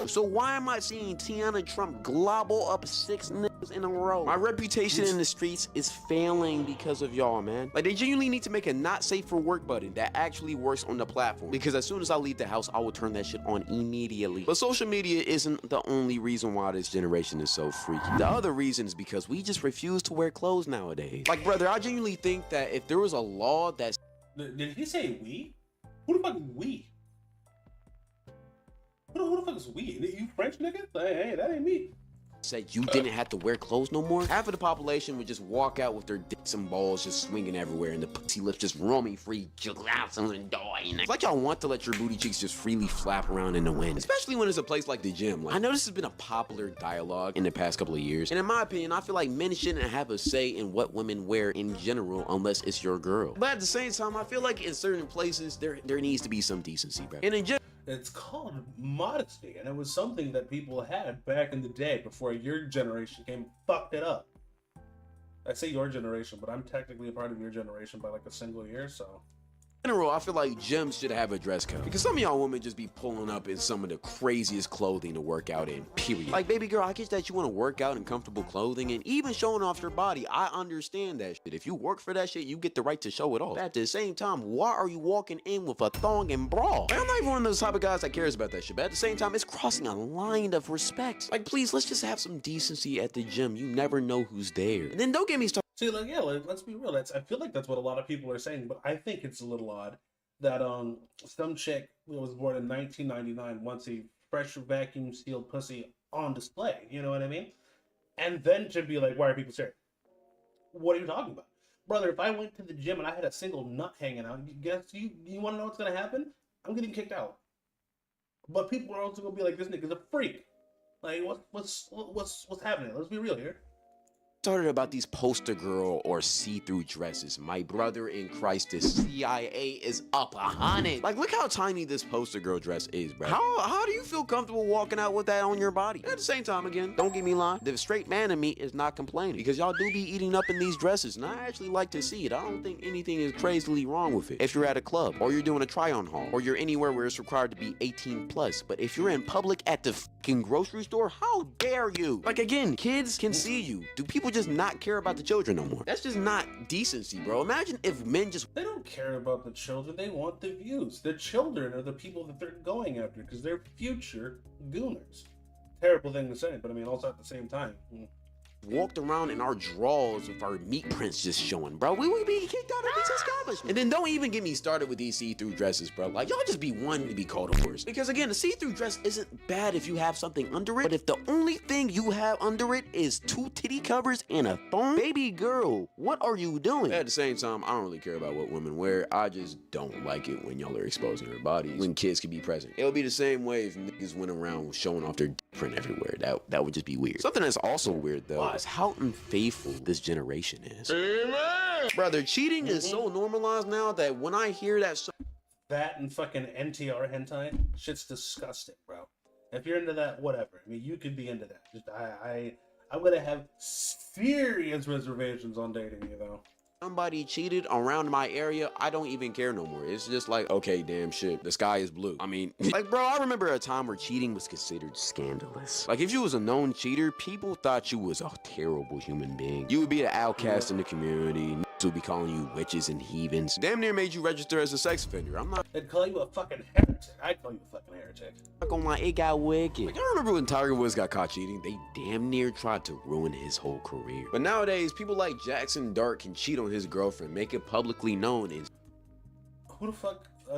So why am I seeing Tiana Trump globble up 6 niggas in a row? My reputation in the streets is failing because of y'all, man. Like, they genuinely need to make a not safe for work button that actually works on the platform. Because as soon as I leave the house, I will turn that shit on immediately. But social media isn't the only reason why this generation is so freaky. The other reason is because we just refuse to wear clothes nowadays. Like, brother, I genuinely think that if there was a law that... Did he say we? Who the fuck is we? Who the fuck is we? You French nigga? Hey, that ain't me. Said you didn't have to wear clothes no more, half of the population would just walk out with their dicks and balls just swinging everywhere and the pussy lips just roaming free. It's like y'all want to let your booty cheeks just freely flap around in the wind, especially when it's a place like the gym. Like, I know this has been a popular dialogue in the past couple of years, and in my opinion, I feel like men shouldn't have a say in what women wear in general unless it's your girl. But at the same time, I feel like in certain places, there needs to be some decency, bro. And in general, it's called modesty, and it was something that people had back in the day before your generation came and fucked it up. I say your generation, but I'm technically a part of your generation by like a single year, so... In general, I feel like gyms should have a dress code because some of y'all women just be pulling up in some of the craziest clothing to work out in, period. Like, baby girl, I get that you want to work out in comfortable clothing and even showing off your body. I understand that shit. If you work for that shit, you get the right to show it off. But at the same time, why are you walking in with a thong and bra? Like, I'm not even one of those type of guys that cares about that shit, but at the same time, it's crossing a line of respect. Like, please, let's just have some decency at the gym. You never know who's there. And then don't get me started. See, like, yeah, let's be real. I feel like that's what a lot of people are saying, but I think it's a little odd that some chick who was born in 1999 wants a fresh vacuum sealed pussy on display. You know what I mean? And then to be like, why are people staring? What are you talking about? Brother, if I went to the gym and I had a single nut hanging out, you want to know what's gonna happen? I'm getting kicked out. But people are also gonna be like, this nigga's a freak. Like, what's happening? Let's be real here. Started about these poster girl or see-through dresses. My brother in Christ, the CIA is up 100. Like, look how tiny this poster girl dress is, bro. How do you feel comfortable walking out with that on your body? At the same time, again, don't get me lying, the straight man in me is not complaining because y'all do be eating up in these dresses, and I actually like to see it. I don't think anything is crazily wrong with it. If you're at a club, or you're doing a try-on haul, or you're anywhere where it's required to be 18 plus, but if you're in public at the fucking grocery store, how dare you? Like, again, kids can see you. Do people just not care about the children no more? That's just not decency, bro. Imagine if men just... They don't care about the children. They want the views. The children are the people that they're going after because they're future gooners. Terrible thing to say, but I mean, also at the same time. walked around in our drawers with our meat prints just showing, bro. We would be kicked out of this establishment. And then don't even get me started with these see-through dresses, bro. Like, y'all just be wanting to be called a horse. Because again, the see-through dress isn't bad if you have something under it, but if the only thing you have under it is 2 titty covers and a thong, baby girl, what are you doing? At the same time, I don't really care about what women wear. I just don't like it when y'all are exposing their bodies when kids can be present. It'll be the same way if niggas went around showing off their print everywhere. That would just be weird. Something that's also weird though is how unfaithful this generation is. Amen. Brother, cheating is so normalized now that when I hear that and fucking NTR hentai, shit's disgusting, bro. If you're into that, whatever. I mean, you could be into that. Just I'm gonna have serious reservations on dating you, though. Somebody cheated around my area, I don't even care no more. It's just like, okay, damn shit, the sky is blue. I mean, like, bro, I remember a time where cheating was considered scandalous. Like, if you was a known cheater, people thought you was a terrible human being. You would be an outcast in the community. Would be calling you witches and heathens. Damn near made you register as a sex offender. I'm not. They'd call you a fucking heretic. I'd call you a fucking heretic. Not gonna lie, it got wicked. Like, I remember when Tiger Woods got caught cheating, they damn near tried to ruin his whole career. But nowadays, people like Jackson Dart can cheat on his girlfriend, make it publicly known, and who the fuck? I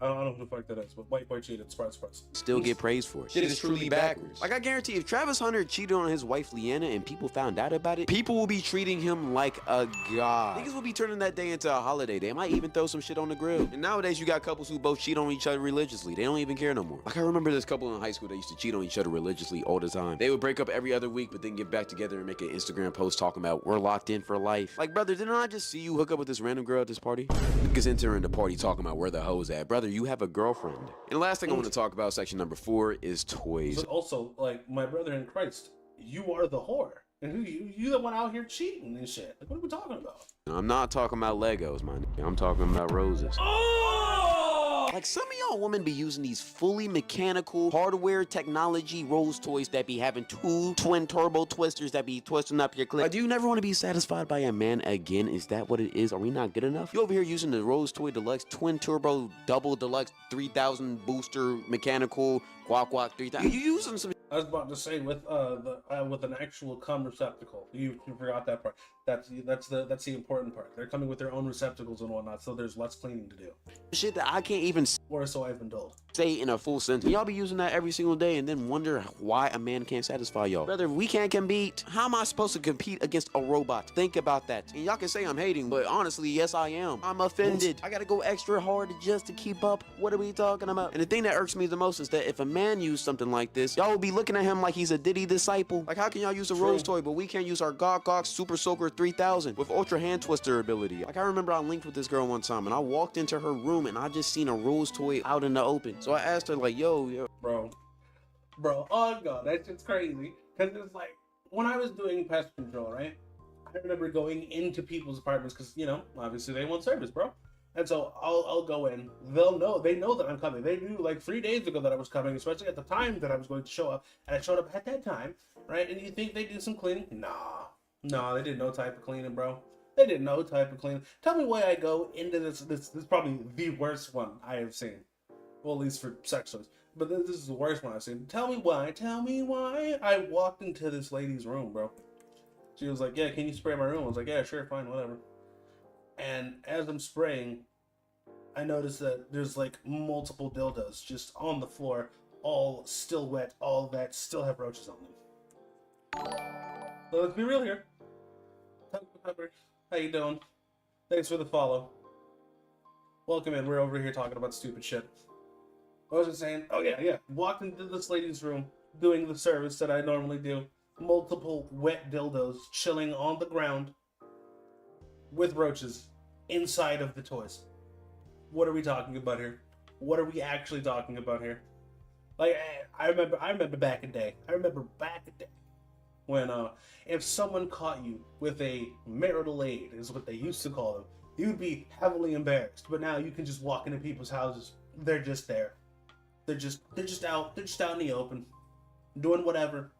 don't know who the fuck that is, but white boy cheated, surprise. still get praised for it. Shit is truly backwards. Like, I guarantee if Travis Hunter cheated on his wife Leanna and people found out about it, people will be treating him like a god. Niggas will be turning that day into a holiday. They might even throw some shit on the grill. And nowadays you got couples who both cheat on each other religiously. They don't even care no more. Like, I remember this couple in high school that used to cheat on each other religiously all the time. They would break up every other week, but then get back together and make an Instagram post talking about we're locked in for life. Like, brother, didn't I just see you hook up with this random girl at this party? Niggas entering the party talking about where the hoes at. Brother, you have a girlfriend. And the last thing I want to talk about, section number 4, is toys. But also, like, my brother in Christ, you are the whore. And who you the one out here cheating and shit. Like, what are we talking about? I'm not talking about Legos, my nigga. I'm talking about roses. Like, some of y'all women be using these fully mechanical hardware technology rose toys that be having 2 twin turbo twisters that be twisting up your clit. Like, do you never want to be satisfied by a man again? Is that what it is? Are we not good enough? You over here using the Rose Toy Deluxe twin turbo double deluxe 3000 booster mechanical quack 3000. You using some. I was about to say with an actual cum receptacle. You forgot that part. That's the important part. They're coming with their own receptacles and whatnot, so there's less cleaning to do. Shit that I can't even Or so I've been told. say in a full sentence. Y'all be using that every single day and then wonder why a man can't satisfy y'all. Brother, we can't compete. How am I supposed to compete against a robot? Think about that. And y'all can say I'm hating, but honestly, yes I am. I'm offended. I gotta go extra hard just to keep up. What are we talking about? And the thing that irks me the most is that if a man used something like this, y'all will be looking at him like he's a Diddy disciple. Like, how can y'all use a Rose toy, but we can't use our Gawk Super Soaker 3000 with ultra hand twister ability? Like, I remember I linked with this girl one time and I walked into her room and I just seen a Rose toy out in the open. So I asked her, like, yo. Bro, oh god, that's just crazy. Because it's like, when I was doing pest control, right? I remember going into people's apartments because, you know, obviously they want service, bro. And so I'll go in. They know that I'm coming. They knew like 3 days ago that I was coming, especially at the time that I was going to show up. And I showed up at that time, right? And you think they did some cleaning? Nah, they did no type of cleaning, bro. They did no type of cleaning. Tell me why I go into this is probably the worst one I have seen. Well, at least for sex toys. But this is the worst one I've seen. Tell me why I walked into this lady's room, bro. She was like, yeah, can you spray my room? I was like, yeah, sure, fine, whatever. And as I'm spraying, I noticed that there's like multiple dildos just on the floor, all still wet, all that still have roaches on them. So let's be real here. How you doing? Thanks for the follow. Welcome in. We're over here talking about stupid shit. What was I saying? Oh yeah. Walked into this lady's room, doing the service that I normally do. Multiple wet dildos chilling on the ground with roaches inside of the toys. What are we talking about here? What are we actually talking about here? Like, I remember back in the day. When if someone caught you with a marital aid, is what they used to call them, you'd be heavily embarrassed. But now you can just walk into people's houses. They're just there. They're just out in the open, doing whatever.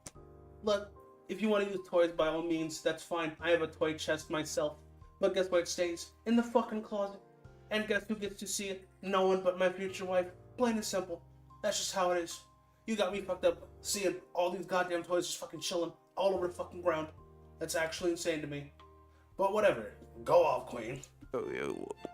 Look, if you want to use toys, by all means, that's fine. I have a toy chest myself. But guess what? It stays in the fucking closet. And guess who gets to see it? No one but my future wife. Plain and simple. That's just how it is. You got me fucked up seeing all these goddamn toys just fucking chilling all over the fucking ground. That's actually insane to me. But whatever. Go off, queen.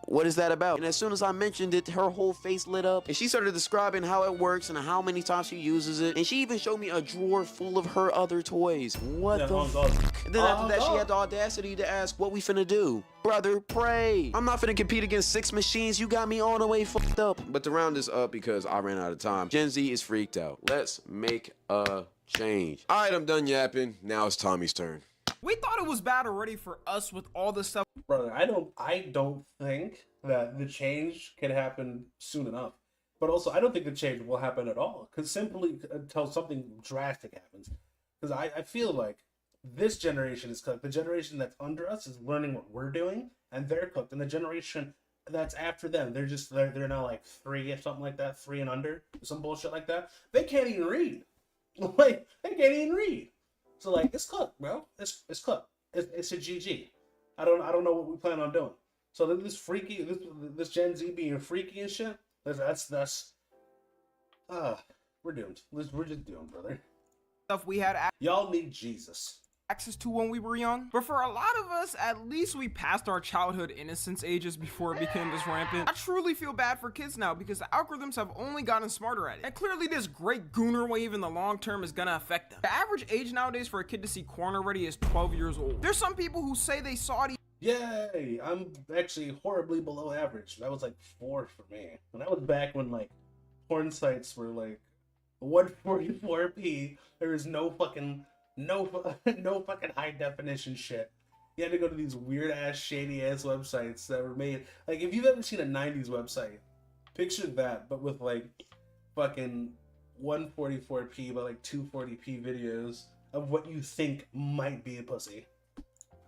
What is that about? And as soon as I mentioned it, her whole face lit up, and she started describing how it works and how many times she uses it, and she even showed me a drawer full of her other toys. What the fuck? And then after that, she had the audacity to ask, what we finna do? Brother, pray. I'm not finna compete against 6 machines. You got me all the way fucked up. But to round this up, because I ran out of time, Gen Z is freaked out. Let's make a change. All right, I'm done yapping. Now it's Tommy's turn. We thought it was bad already for us with all this stuff. Brother, I don't think that the change can happen soon enough. But also, I don't think the change will happen at all. Because simply until something drastic happens. Because I feel like this generation is cooked. The generation that's under us is learning what we're doing, and they're cooked. And the generation that's after them, they're now like 3 or something like that, 3 and under, some bullshit like that. They can't even read. Like, they can't even read. So like, it's cooked, bro. It's cooked. It's a GG. I don't know what we plan on doing. So this Gen Z being freaky and shit. That's we're doomed. We're just doomed, brother. Stuff we had Y'all need Jesus. access to when we were young. But for a lot of us, at least we passed our childhood innocence ages before it became this rampant. I truly feel bad for kids now because the algorithms have only gotten smarter at it. And clearly this great gooner wave in the long term is gonna affect them. The average age nowadays for a kid to see corn already is 12 years old. There's some people who say they saw it. Yay! I'm actually horribly below average. That was like 4 for me. And that was back when like porn sites were like 144p. There was no fucking high definition shit. You had to go to these weird ass shady ass websites that were made. Like if you've ever seen a 90s website, picture that, but with like fucking 144p but like 240p videos of what you think might be a pussy.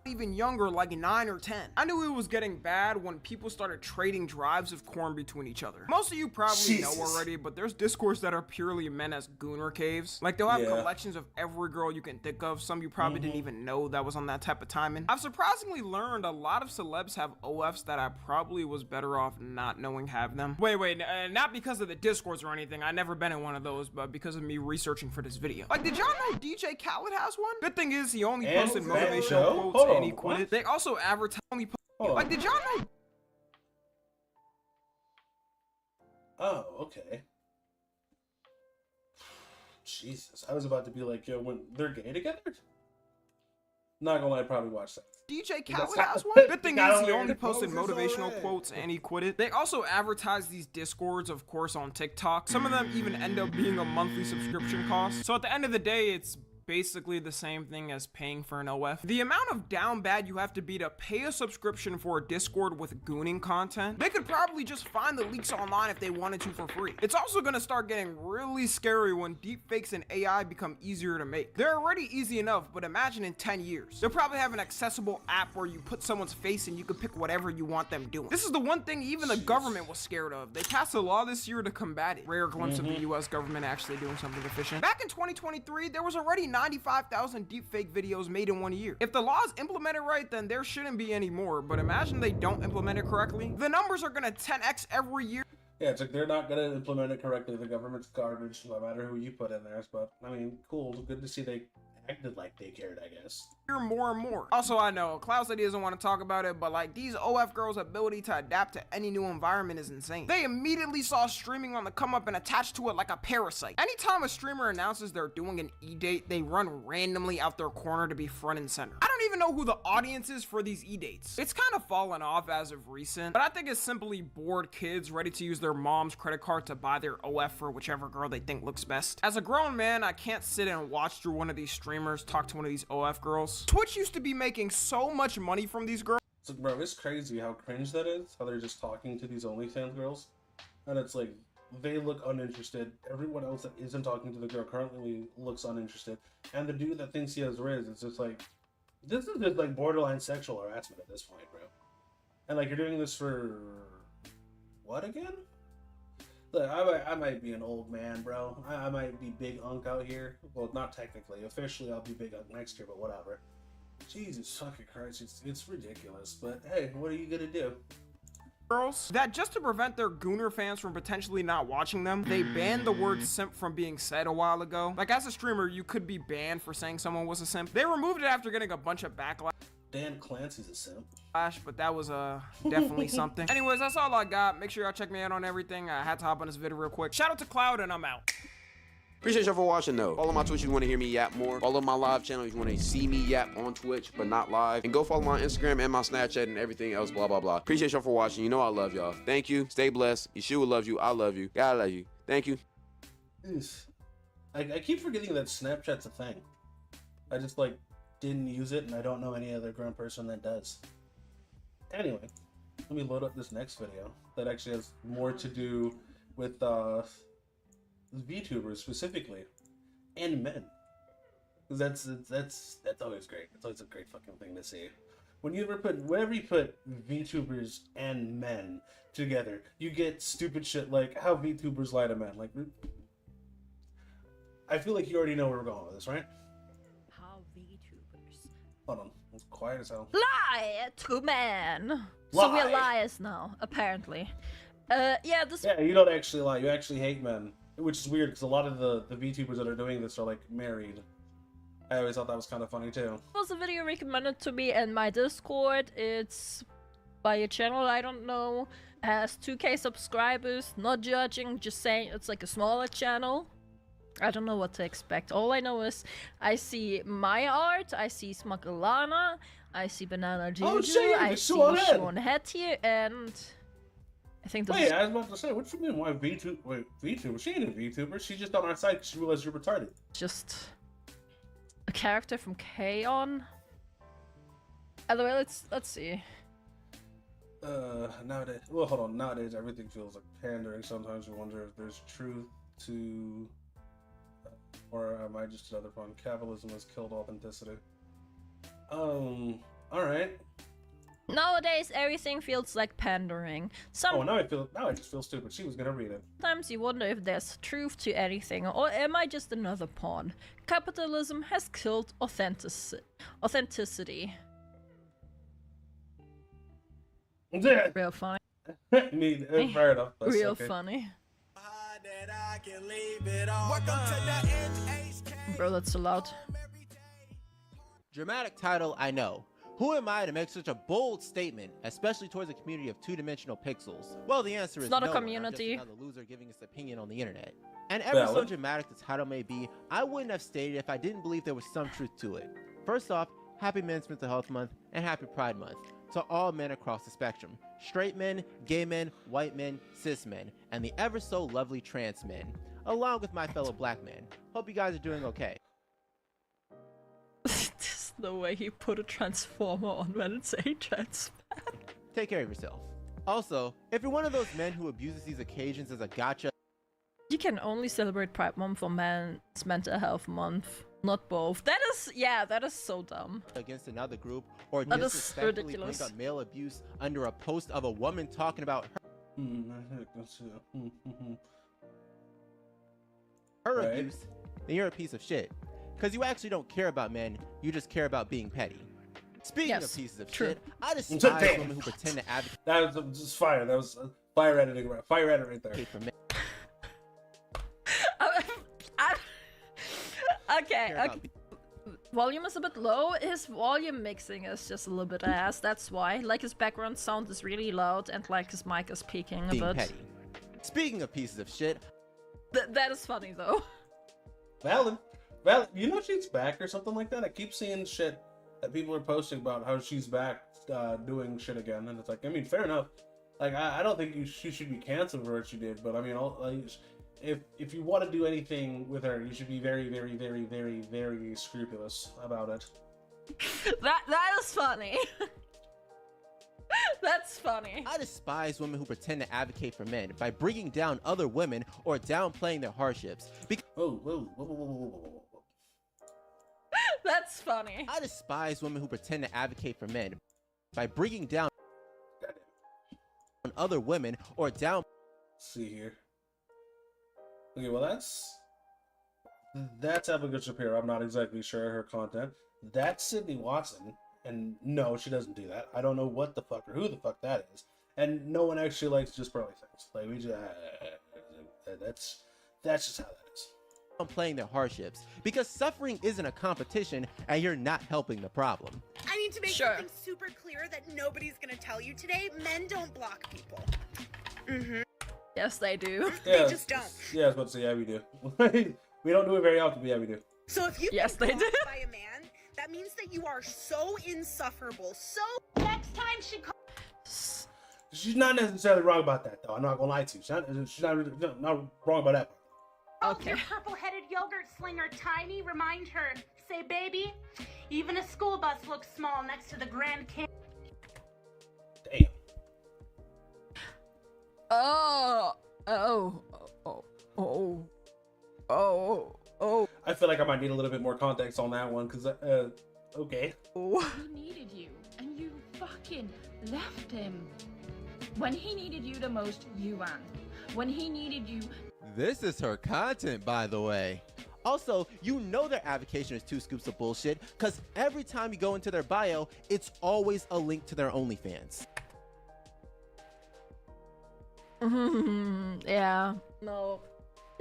Even younger, like 9 or 10. I knew it was getting bad when people started trading drives of corn between each other. Most of you probably know already, but there's discourse that are purely meant as gooner caves. Like they'll have collections of every girl you can think of. Some you probably didn't even know that was on that type of timing. I've surprisingly learned a lot of celebs have OFs that I probably was better off not knowing have them. Wait, not because of the discourse or anything. I never been in one of those, but because of me reaching for this video. Like, did y'all know DJ Khaled has one? Good thing is he only posted motivational quotes and he quit it. They also advertise like, did y'all know? Oh, okay. Jesus, I was about to be like, yo, when they're gay together? Not gonna lie, I probably watched that. DJ Khaled has one. Good thing is he only posted motivational quotes and he quit it. They also advertise these discords, of course, on TikTok. Some of them even end up being a monthly subscription cost. So at the end of the day, it's basically the same thing as paying for an OF. The amount of down bad you have to be to pay a subscription for a Discord with gooning content, they could probably just find the leaks online if they wanted to for free. It's also gonna start getting really scary when deepfakes and AI become easier to make. They're already easy enough, but imagine in 10 years. They'll probably have an accessible app where you put someone's face and you can pick whatever you want them doing. This is the one thing even the government was scared of. They passed a law this year to combat it. Rare glimpse of the US government actually doing something efficient. Back in 2023, there was already 95,000 deepfake videos made in 1 year. If the law is implemented right, then there shouldn't be any more, but imagine they don't implement it correctly. The numbers are gonna 10x every year. Yeah, it's like they're not gonna implement it correctly. The government's garbage, no matter who you put in there. But I mean, cool. Good to see they acted like they cared, I guess. More and more. Also, I know Cloud said he doesn't want to talk about it, but like these OF girls' ability to adapt to any new environment is insane. They immediately saw streaming on the come up and attached to it like a parasite. Anytime a streamer announces they're doing an e-date, they run randomly out their corner to be front and center. I don't even know who the audience is for these e-dates. It's kind of fallen off as of recent, but I think it's simply bored kids ready to use their mom's credit card to buy their OF for whichever girl they think looks best. As a grown man, I can't sit and watch through one of these streamers talk to one of these OF girls. Twitch used to be making so much money from these girls. So, bro, it's crazy how cringe that is. How they're just talking to these OnlyFans girls, and it's like they look uninterested. Everyone else that isn't talking to the girl currently looks uninterested, and the dude that thinks he has Riz, it's just like, this is just like borderline sexual harassment at this point, bro. And like, you're doing this for what again? Look, I might be an old man, bro. I might be big unk out here. Well, not technically. Officially, I'll be big unk next year, but whatever. Jesus fucking Christ, it's ridiculous. But hey, what are you gonna do? Girls that just to prevent their Gooner fans from potentially not watching them, they banned the word simp from being said a while ago. Like, as a streamer, you could be banned for saying someone was a simp. They removed it after getting a bunch of backlash. Dan Clancy's a simp. But that was definitely something. Anyways, that's all I got. Make sure y'all check me out on everything. I had to hop on this video real quick. Shout out to Cloud, and I'm out. Appreciate y'all for watching though. Follow my Twitch if you want to hear me yap more. Follow my live channel if you want to see me yap on Twitch but not live. And go follow my Instagram and my Snapchat and everything else, blah, blah, blah. Appreciate y'all for watching. You know I love y'all. Thank you. Stay blessed. Yeshua loves you. I love you. God love you. Thank you. I keep forgetting that Snapchat's a thing. I just like didn't use it, and I don't know any other grown person that does. Anyway, let me load up this next video that actually has more to do with VTubers specifically, and men. That's always great. It's always a great fucking thing to see. Whenever you put VTubers and men together, you get stupid shit like how VTubers lie to men. Like, I feel like you already know where we're going with this, right? How VTubers Hold on, it's quiet as hell. lie to men. So Lie. we're liars now, apparently. Yeah, this Yeah, you don't actually lie. You actually hate men, which is weird because a lot of the VTubers that are doing this are like married. I always thought that was kind of funny too. was a video recommended to me in my Discord. It's by a channel I don't know. Has 2K subscribers. Not judging, just saying it's like a smaller channel. I don't know what to expect. All I know is I see my art, I see Smuckalana, I see Banana Juju, Oh, shit, I it's see Sean Head. Sean Head here, and I think that's Wait, I was about to say, what you mean? Why VTuber? She ain't a VTuber. She's just on our side because she realized you're retarded. just a character from K-On! Either way, let's see. Nowadays, well, hold on. Nowadays, everything feels like pandering. Sometimes we wonder if there's truth to, or am I just another one? Capitalism has killed authenticity. All right. Nowadays, everything feels like pandering. Oh, now I just feel stupid. She was gonna read it. Sometimes you wonder if there's truth to anything, or am I just another pawn? Capitalism has killed authenticity. Yeah. Real funny. I mean, fair enough. That's Real okay. funny. Bro, that's so loud. Dramatic title, I know. Who am I to make such a bold statement, especially towards a community of two-dimensional pixels? Well, the answer is not a no one. I'm community. just another loser giving his opinion on the internet. And ever so Valid. dramatic the title may be, I wouldn't have stated if I didn't believe there was some truth to it. First off, happy Men's Mental Health Month and happy Pride Month to all men across the spectrum. Straight men, gay men, white men, cis men, and the ever so lovely trans men, along with my fellow black men. Hope you guys are doing okay. There's no way he put a transformer on when it's a trans. Take care of yourself. Also, if you're one of those men who abuses these occasions as a gotcha, You can only celebrate Pride Month or Men's Mental Health Month, not both. That is so dumb. against another group, or That is disrespectfully bring ridiculous. up male abuse under a post of a woman talking about her Right. abuse, then you're a piece of shit. Because you actually don't care about men, you just care about being petty. Speaking Yes, of pieces of true. shit, I despise Damn. women who pretend to advocate That was just fire. That was fire editing. Fire edit right there. for men. Okay, care about okay. Volume is a bit low. His volume mixing is just a little bit ass. That's why. Like, his background sound is really loud, and like his mic is peaking a being bit. petty. Speaking of pieces of shit, That is funny though. Valid. You know she's back or something like that. I keep seeing shit that people are posting about how she's back doing shit again, and it's like, I mean, fair enough. Like, I don't think she should be canceled for what she did, but I mean, if you want to do anything with her, you should be very, very, very, very, very scrupulous about it. That is funny. That's funny. I despise women who pretend to advocate for men by bringing down other women or downplaying their hardships. Whoa. That's funny. I despise women who pretend to advocate for men by bringing down other women or down. Let's see here. Okay, well that's Abigail Shapiro. I'm not exactly sure of her content. That's Sydney Watson, and no, she doesn't do that. I don't know what the fuck or who the fuck that is. And no one actually likes Just Burly Things. Like, we just that's just how that is. Playing their hardships, because suffering isn't a competition and you're not helping the problem. I need to make Sure. something super clear that nobody's gonna tell you today. Men don't block people. Mm-hmm. Yes, they do. They just don't. Yeah, I was about to say, yeah, we do. We don't do it very often, but yeah, we do. So if you Yes, get they do. blocked by a man, that means that you are so insufferable. So next time she calls. She's not necessarily wrong about that, though. I'm not gonna lie to you. She's not wrong about that. Okay. Your purple-headed yogurt slinger Tiny, remind her, say, baby, even a school bus looks small next to the Grand Canyon. Damn. Oh. I feel like I might need a little bit more context on that one, because, okay. Oh. He needed you, and you fucking left him. When he needed you the most, you ran. When he needed you... This is her content, by the way. Also, you know their avocation is 2 scoops of bullshit, because every time you go into their bio, it's always a link to their OnlyFans. Yeah. No.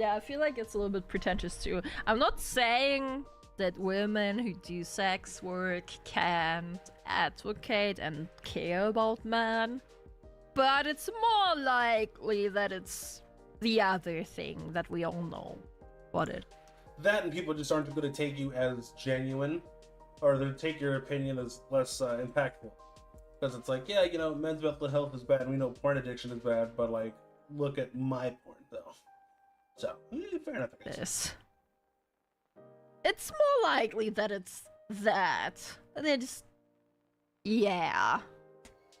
Yeah, I feel like it's a little bit pretentious too. I'm not saying that women who do sex work can't advocate and care about men, but it's more likely that it's the other thing that we all know what it. That and people just aren't going to take you as genuine, or they'll take your opinion as less impactful. Because it's like, yeah, you know, men's mental health is bad, and we know porn addiction is bad, but like, look at my porn though. So, fair enough, I guess. Yes. It's more likely that it's that. They just... Yeah.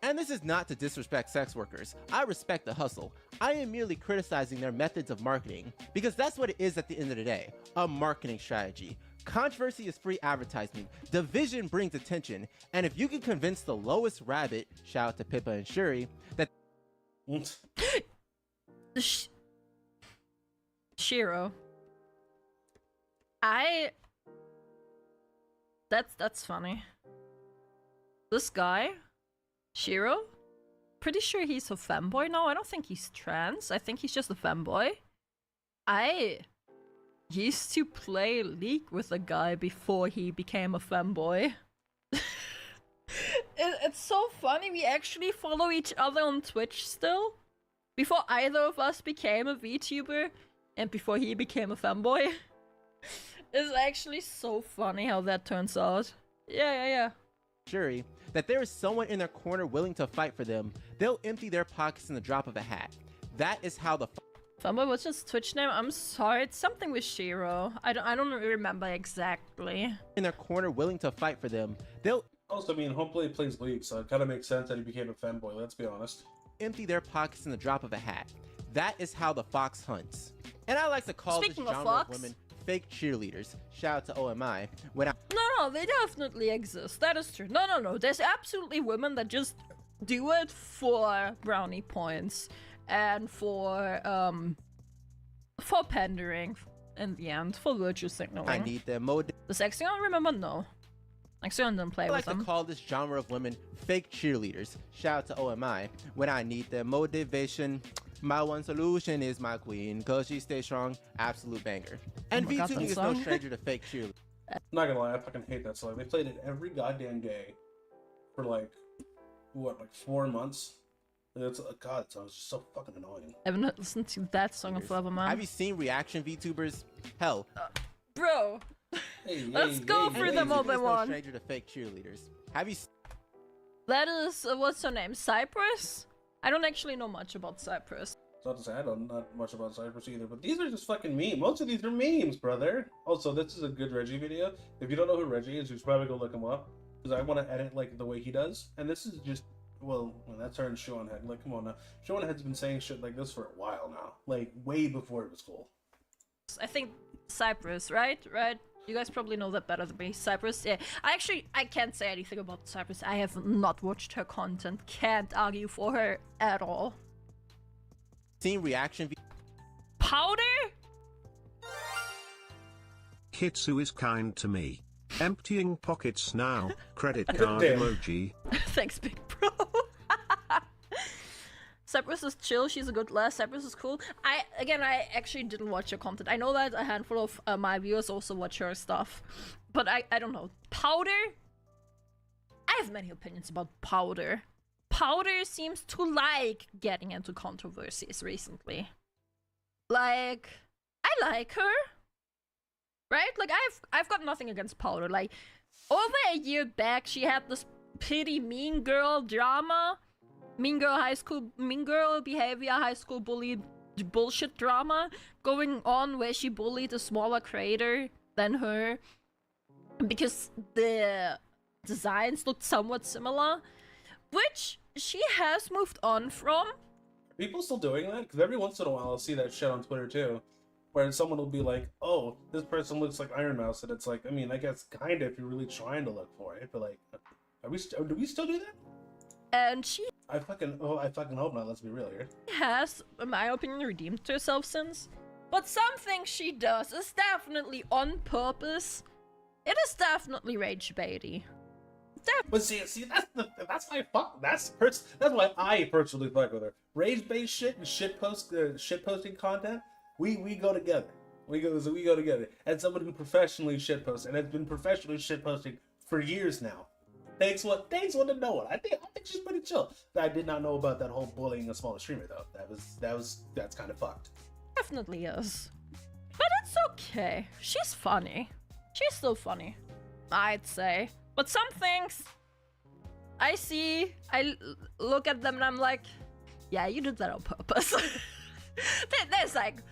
And this is not to disrespect sex workers. I respect the hustle. I am merely criticizing their methods of marketing, because that's what it is at the end of the day, a marketing strategy. Controversy is free advertisement, division brings attention, and if you can convince the lowest rabbit, shout out to Pippa and Shuri, that Shiro. That's funny. This guy, Shiro, pretty sure he's a femboy now. I don't think he's trans. I think he's just a femboy. I used to play League with a guy before he became a femboy. It's so funny. We actually follow each other on Twitch still. Before either of us became a VTuber and before he became a femboy. It's actually so funny how that turns out. Yeah. Shuri, that there is someone in their corner willing to fight for them, they'll empty their pockets in the drop of a hat. That is how the Femboy, what's his Twitch name? I'm sorry, it's something with Shiro. I don't remember exactly. In their corner willing to fight for them, they'll Also, I mean, Homeplay plays League, so it kind of makes sense that he became a femboy, let's be honest. empty their pockets in the drop of a hat. That is how the fox hunts. And I like to call Speaking this of genre of fox. women fake cheerleaders. Shout out to OMI. When I No, they definitely exist. That is true. No. There's absolutely women that just do it for brownie points and for pandering in the end, for virtue signaling. I need them mode. The sexy one, remember? No. Sexy one didn't play I with like to them. call this genre of women fake cheerleaders. Shout out to OMI. When I need their motivation, my one solution is my queen, cause she stays strong, absolute banger. And my God, VTubing that is no song. stranger to fake cheerleaders. Not gonna lie, I fucking hate that song. They played it every goddamn day for like, what, like 4 months? And it's God, that song's just so fucking annoying. I haven't listened to that song in forever, man. Have you seen reaction VTubers? Hell, Bro, Let's go for the more than no one. stranger to fake cheerleaders. Have you? That is, what's her name? Cypress? I don't actually know much about Cypress. So to say, I don't not much about Cypress either, but these are just fucking memes. Most of these are memes, brother. Also, this is a good Reggie video. If you don't know who Reggie is, you should probably go look him up, because I want to edit like the way he does. And this is just, well, that's her and Seanhead. Like, come on now. Seanhead's been saying shit like this for a while now, like way before it was cool. I think Cypress, right? You guys probably know that better than me. Cypress, yeah. I can't say anything about Cypress. I have not watched her content. Can't argue for her at all. Seen reaction. Powder? Kitsu is kind to me. Emptying pockets now. Credit card emoji. Thanks, big bro. Cypress is chill, she's a good lass, Cypress is cool. I actually didn't watch her content. I know that a handful of my viewers also watch her stuff. But I don't know. Powder? I have many opinions about Powder. Powder seems to like getting into controversies recently. Like, I like her. Right? Like, I've got nothing against Powder. Like, over a year back, she had this pretty mean girl drama. Mean girl behavior, high school bully bullshit drama going on where she bullied a smaller creator than her because the designs looked somewhat similar, which she has moved on from. Are people still doing that? Because every once in a while I'll see that shit on Twitter too, where someone will be like, oh, this person looks like Iron Mouse, and it's like, I mean, I guess kind of if you're really trying to look for it, but like, do we still do that? And she I fucking hope not, let's be real here. has, in my opinion, redeemed herself since. But something she does is definitely on purpose. It is definitely rage baity. But see, that's why I personally fuck with her. Rage based shit and shit posting content. We go together. We go together. And someone who professionally shit posts and has been professionally shit posting for years now. Thanks one to know it. I think she's pretty chill. I did not know about that whole bullying a smaller streamer though. That's kind of fucked. Definitely is. But it's okay. She's funny. She's still funny, I'd say. But some things I see, I look at them and I'm like, yeah, you did that on purpose. There's like,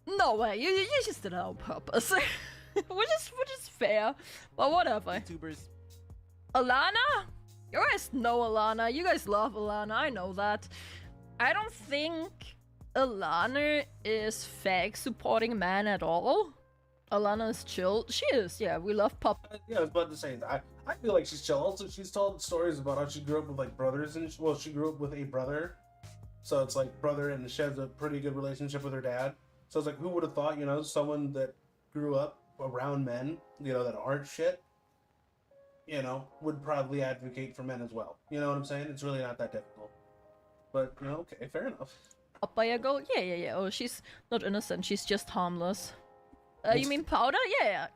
no way, you just did it on purpose. which is fair, but whatever. YouTubers. Alana? You guys know Alana. You guys love Alana. I know that. I don't think Alana is fake supporting man at all. Alana is chill. She is, yeah. We love Pop. Yeah, I was about to say that. I feel like she's chill. Also, she's told stories about how she grew up with like brothers and she grew up with a brother, so it's like brother, and she has a pretty good relationship with her dad. So it's like, who would have thought, someone that grew up around men, that aren't shit, would probably advocate for men as well. You know what I'm saying? It's really not that difficult. But, okay, fair enough. Papaya go? Yeah. Oh, she's not innocent. She's just harmless. You mean Powder? Yeah.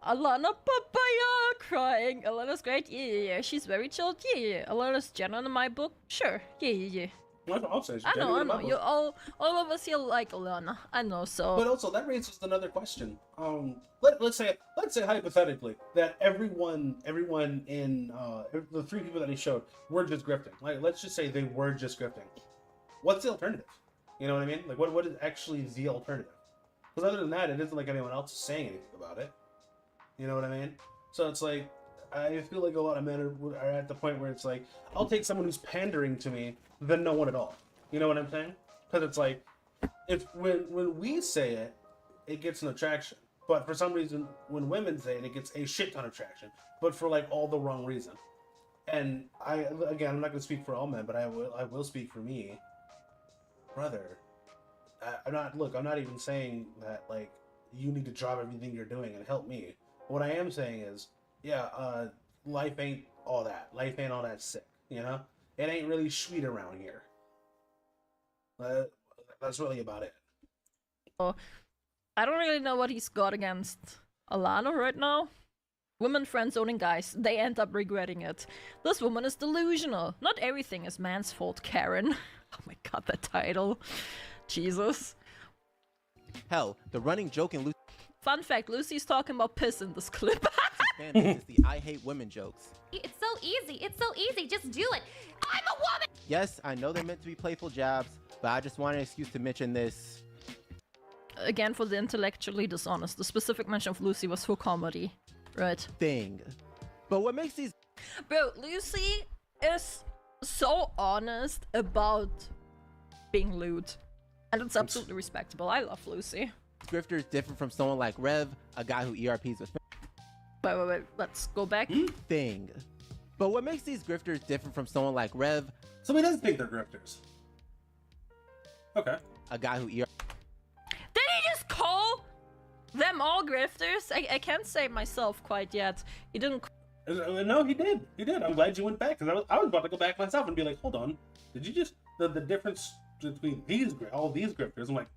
Alana Papaya crying. Alana's great. Yeah. She's very chilled. Yeah. Alana's genuine in my book. Sure. Yeah. I'll say I know. You all of us here like Alana. I know. So. But also that raises another question. Let's say hypothetically that everyone in the three people that he showed were just grifting. Like, let's just say they were just grifting. What's the alternative? You know what I mean? Like, what is actually the alternative? Because other than that, it isn't like anyone else is saying anything about it. You know what I mean? So it's like, I feel like a lot of men are at the point where it's like, I'll take someone who's pandering to me than no one at all. You know what I'm saying? Because it's like, when we say it, it gets an attraction. But for some reason, when women say it, it gets a shit ton of traction. But for like all the wrong reason. And I'm not going to speak for all men, but I will speak for me. Brother, I'm not even saying that like you need to drop everything you're doing and help me. What I am saying is, life ain't all that. Life ain't all that sick, It ain't really sweet around here. That's really about it. Oh, I don't really know what he's got against Alana right now. Women friend-zoning guys, they end up regretting it. This woman is delusional. Not everything is man's fault, Karen. Oh my god, that title. Jesus. Hell, the running joke in Fun fact, Lucy's talking about piss in this clip. fan base is the I hate women jokes. It's so easy. It's so easy. Just do it. I'm a woman. Yes, I know they're meant to be playful jabs, but I just want an excuse to mention this. Again, for the intellectually dishonest, the specific mention of Lucy was for comedy. Right. Thing. But what makes these... Bro, Lucy is so honest about being lewd. And it's absolutely respectable. I love Lucy. grifters different from someone like Rev, a guy who ERPs with... Wait. Let's go back. Thing. But what makes these grifters different from someone like Rev... Somebody doesn't think they're grifters. Okay. A guy who ERPs... Did he just call them all grifters? I can't say myself quite yet. He didn't... No, he did. He did. I'm glad you went back, because I was about to go back myself and be like, hold on. Did you just... The difference between all these grifters, I'm like...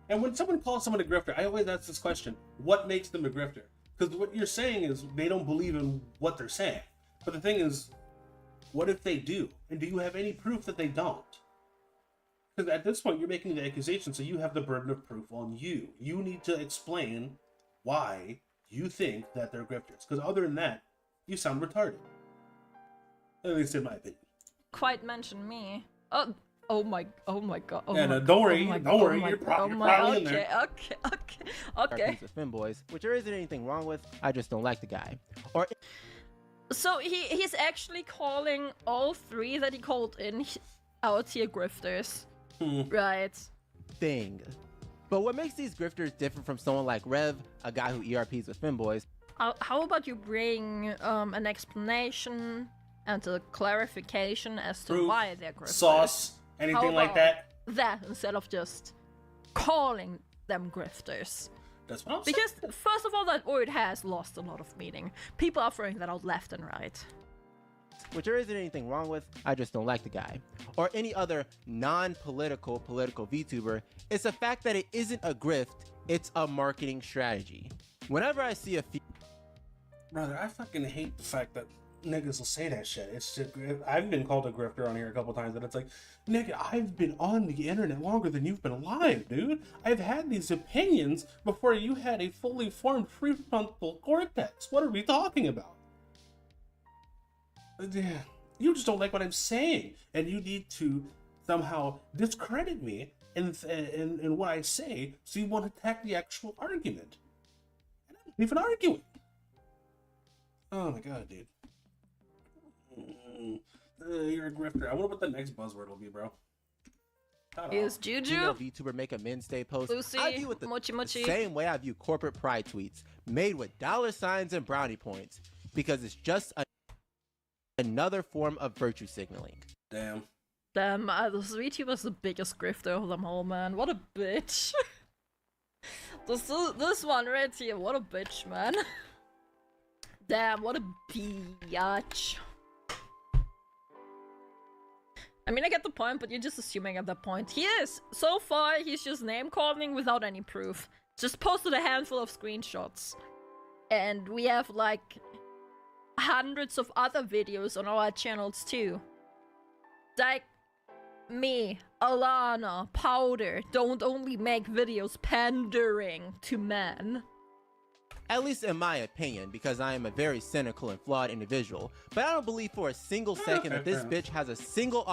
And when someone calls someone a grifter, I always ask this question. What makes them a grifter? Because what you're saying is they don't believe in what they're saying. But the thing is, what if they do? And do you have any proof that they don't? Because at this point, you're making the accusation, so you have the burden of proof on you. You need to explain why you think that they're grifters. Because other than that, you sound retarded. At least in my opinion. Quite mention me. Oh my god. Yeah, no, don't worry. Don't worry. You're probably in there. Okay. With femboys, which there isn't anything wrong with. I just don't like the guy. Or so he's actually calling all three that he called in out here grifters. Right. Thing. But what makes these grifters different from someone like Rev, a guy who ERPs with femboys? How about you bring an explanation and a clarification as to Proof, why they're grifters? Sauce, anything like that? That instead of just calling them grifters. That's what I'm Because first of all, that word has lost a lot of meaning. People are throwing that out left and right. Which there isn't anything wrong with. I just don't like the guy. Or any other non-political VTuber. It's the fact that it isn't a grift. It's a marketing strategy. Whenever I see a Brother, I fucking hate the fact that niggas will say that shit. It's just, I've been called a grifter on here a couple times, and it's like, nigga, I've been on the internet longer than you've been alive, dude. I've had these opinions before you had a fully formed prefrontal cortex. What are we talking about? You just don't like what I'm saying, and you need to somehow discredit me in what I say, so you want to attack the actual argument. And I'm not even arguing. Oh my god, dude. You're a grifter. I wonder what the next buzzword will be, bro. Is Juju? Female VTuber make a men's day post. Lucy, I view it the same way I view corporate pride tweets, made with $ and brownie points, because it's just another form of virtue signaling. Damn. Damn, this VTuber's the biggest grifter of them all, man. What a bitch. This one right here, what a bitch, man. Damn, what a biatch. I mean, I get the point, but you're just assuming at that point. He is. So far, he's just name-calling without any proof. Just posted a handful of screenshots. And we have, like, hundreds of other videos on our channels, too. Like, me, Alana, Powder, don't only make videos pandering to men. At least in my opinion, because I am a very cynical and flawed individual. But I don't believe for a single second that this bitch has a single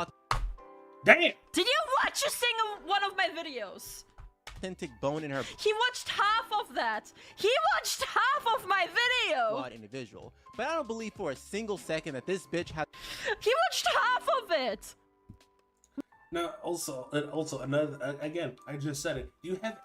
Damn! Did you watch a single one of my videos? Authentic bone in her He watched half of that! He watched half of my video! flawed individual. But I don't believe for a single second that this bitch has... He watched half of it! Now, also another, again, I just said it. Do you have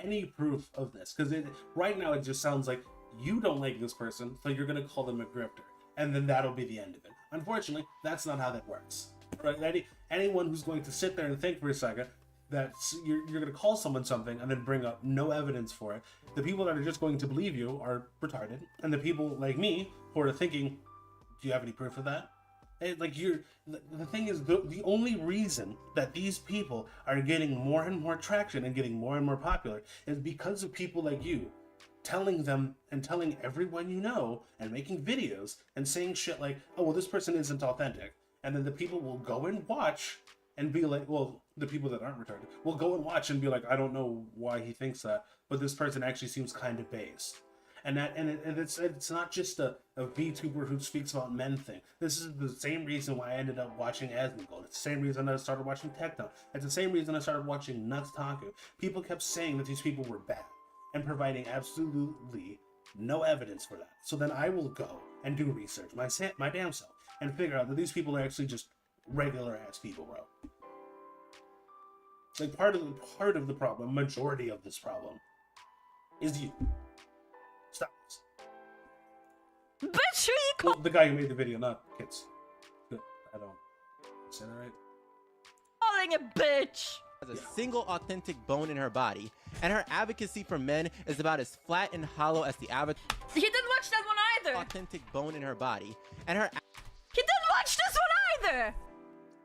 any proof of this? Because right now it just sounds like you don't like this person, so you're gonna call them a grifter, and then that'll be the end of it. Unfortunately, that's not how that works. Right? Anyone who's going to sit there and think for a second that you're gonna call someone something and then bring up no evidence for it, the people that are just going to believe you are retarded, and the people like me who are thinking, do you have any proof of that? Like the thing is, the only reason that these people are getting more and more traction and getting more and more popular is because of people like you telling them and telling everyone you know and making videos and saying shit like, oh, well, this person isn't authentic. And then the people will go and watch and be like, well, the people that aren't retarded will go and watch and be like, I don't know why he thinks that, but this person actually seems kind of based. And it's not just a VTuber who speaks about men thing. This is the same reason why I ended up watching Asmongold. It's the same reason I started watching Techno. It's the same reason I started watching Nuts Taku. People kept saying that these people were bad and providing absolutely no evidence for that. So then I will go and do research my damn self and figure out that these people are actually just regular ass people, bro. Like part of the problem, majority of this problem, is you. Stop this. Bitch, who you Well, the guy who made the video, not kids. I don't say that right. calling a bitch? Has a single authentic bone in her body, and her advocacy for men is about as flat and hollow as the avatar. He didn't watch that one either. Authentic bone in her body, and her. He didn't watch this one either.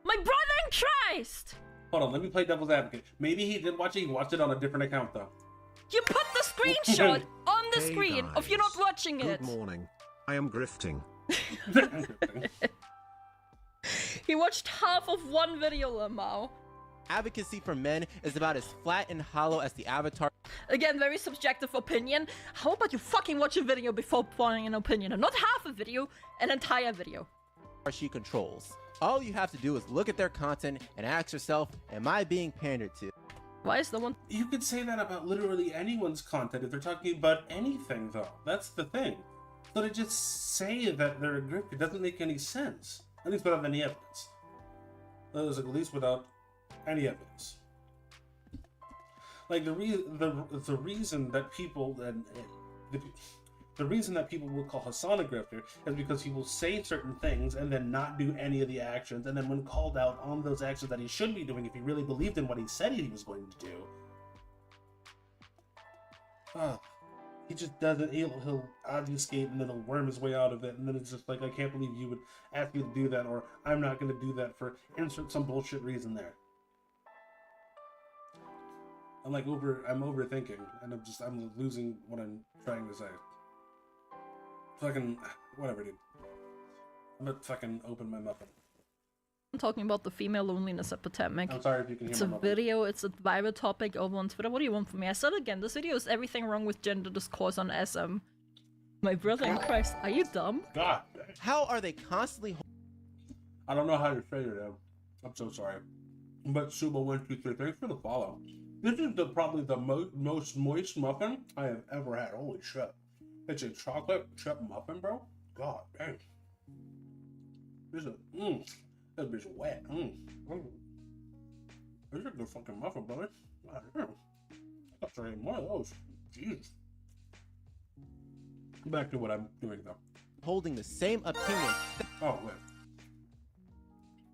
My brother in Christ. Hold on, let me play devil's advocate. Maybe he did watch it. He watched it on a different account though. You put the screenshot on the screen of you not watching it. Good morning. I am grifting. He watched half of one video, Lamau. Advocacy for men is about as flat and hollow as the avatar. Again, very subjective opinion. How about you fucking watch a video before forming an opinion? And not half a video, an entire video. She controls. All you have to do is look at their content and ask yourself, am I being pandered to? Why is the one? You could say that about literally anyone's content if they're talking about anything, though. That's the thing. So to just say that they're a grip, it doesn't make any sense. At least without any evidence. At least without any evidence. Like the reason that people the reason that people will call Hassan a grifter is because he will say certain things and then not do any of the actions, and then when called out on those actions that he should be doing if he really believed in what he said he was going to do, he just doesn't. He'll obfuscate and then he'll worm his way out of it, and then it's just like, I can't believe you would ask me to do that, or I'm not going to do that for insert some bullshit reason there. I'm overthinking, and I'm losing what I'm trying to say. Fucking whatever, dude. I'm gonna fucking open my muffin. I'm talking about the female loneliness epidemic. I'm sorry if you can hear It's my a muffin. video, it's a viral topic over on Twitter. What do you want from me? I said again, this video is everything wrong with gender discourse on SM. My brother in Christ, are you dumb? God. How are they constantly? I don't know how to say it. I'm so sorry. But Suba123, thanks for the follow. This is probably the most moist muffin I have ever had. Holy shit. It's a chocolate chip muffin, bro. God dang. This is that bitch wet. This is a good fucking muffin, brother. God damn. I'll try more of those. Jeez. Back to what I'm doing though. Holding the same opinion. Oh wait.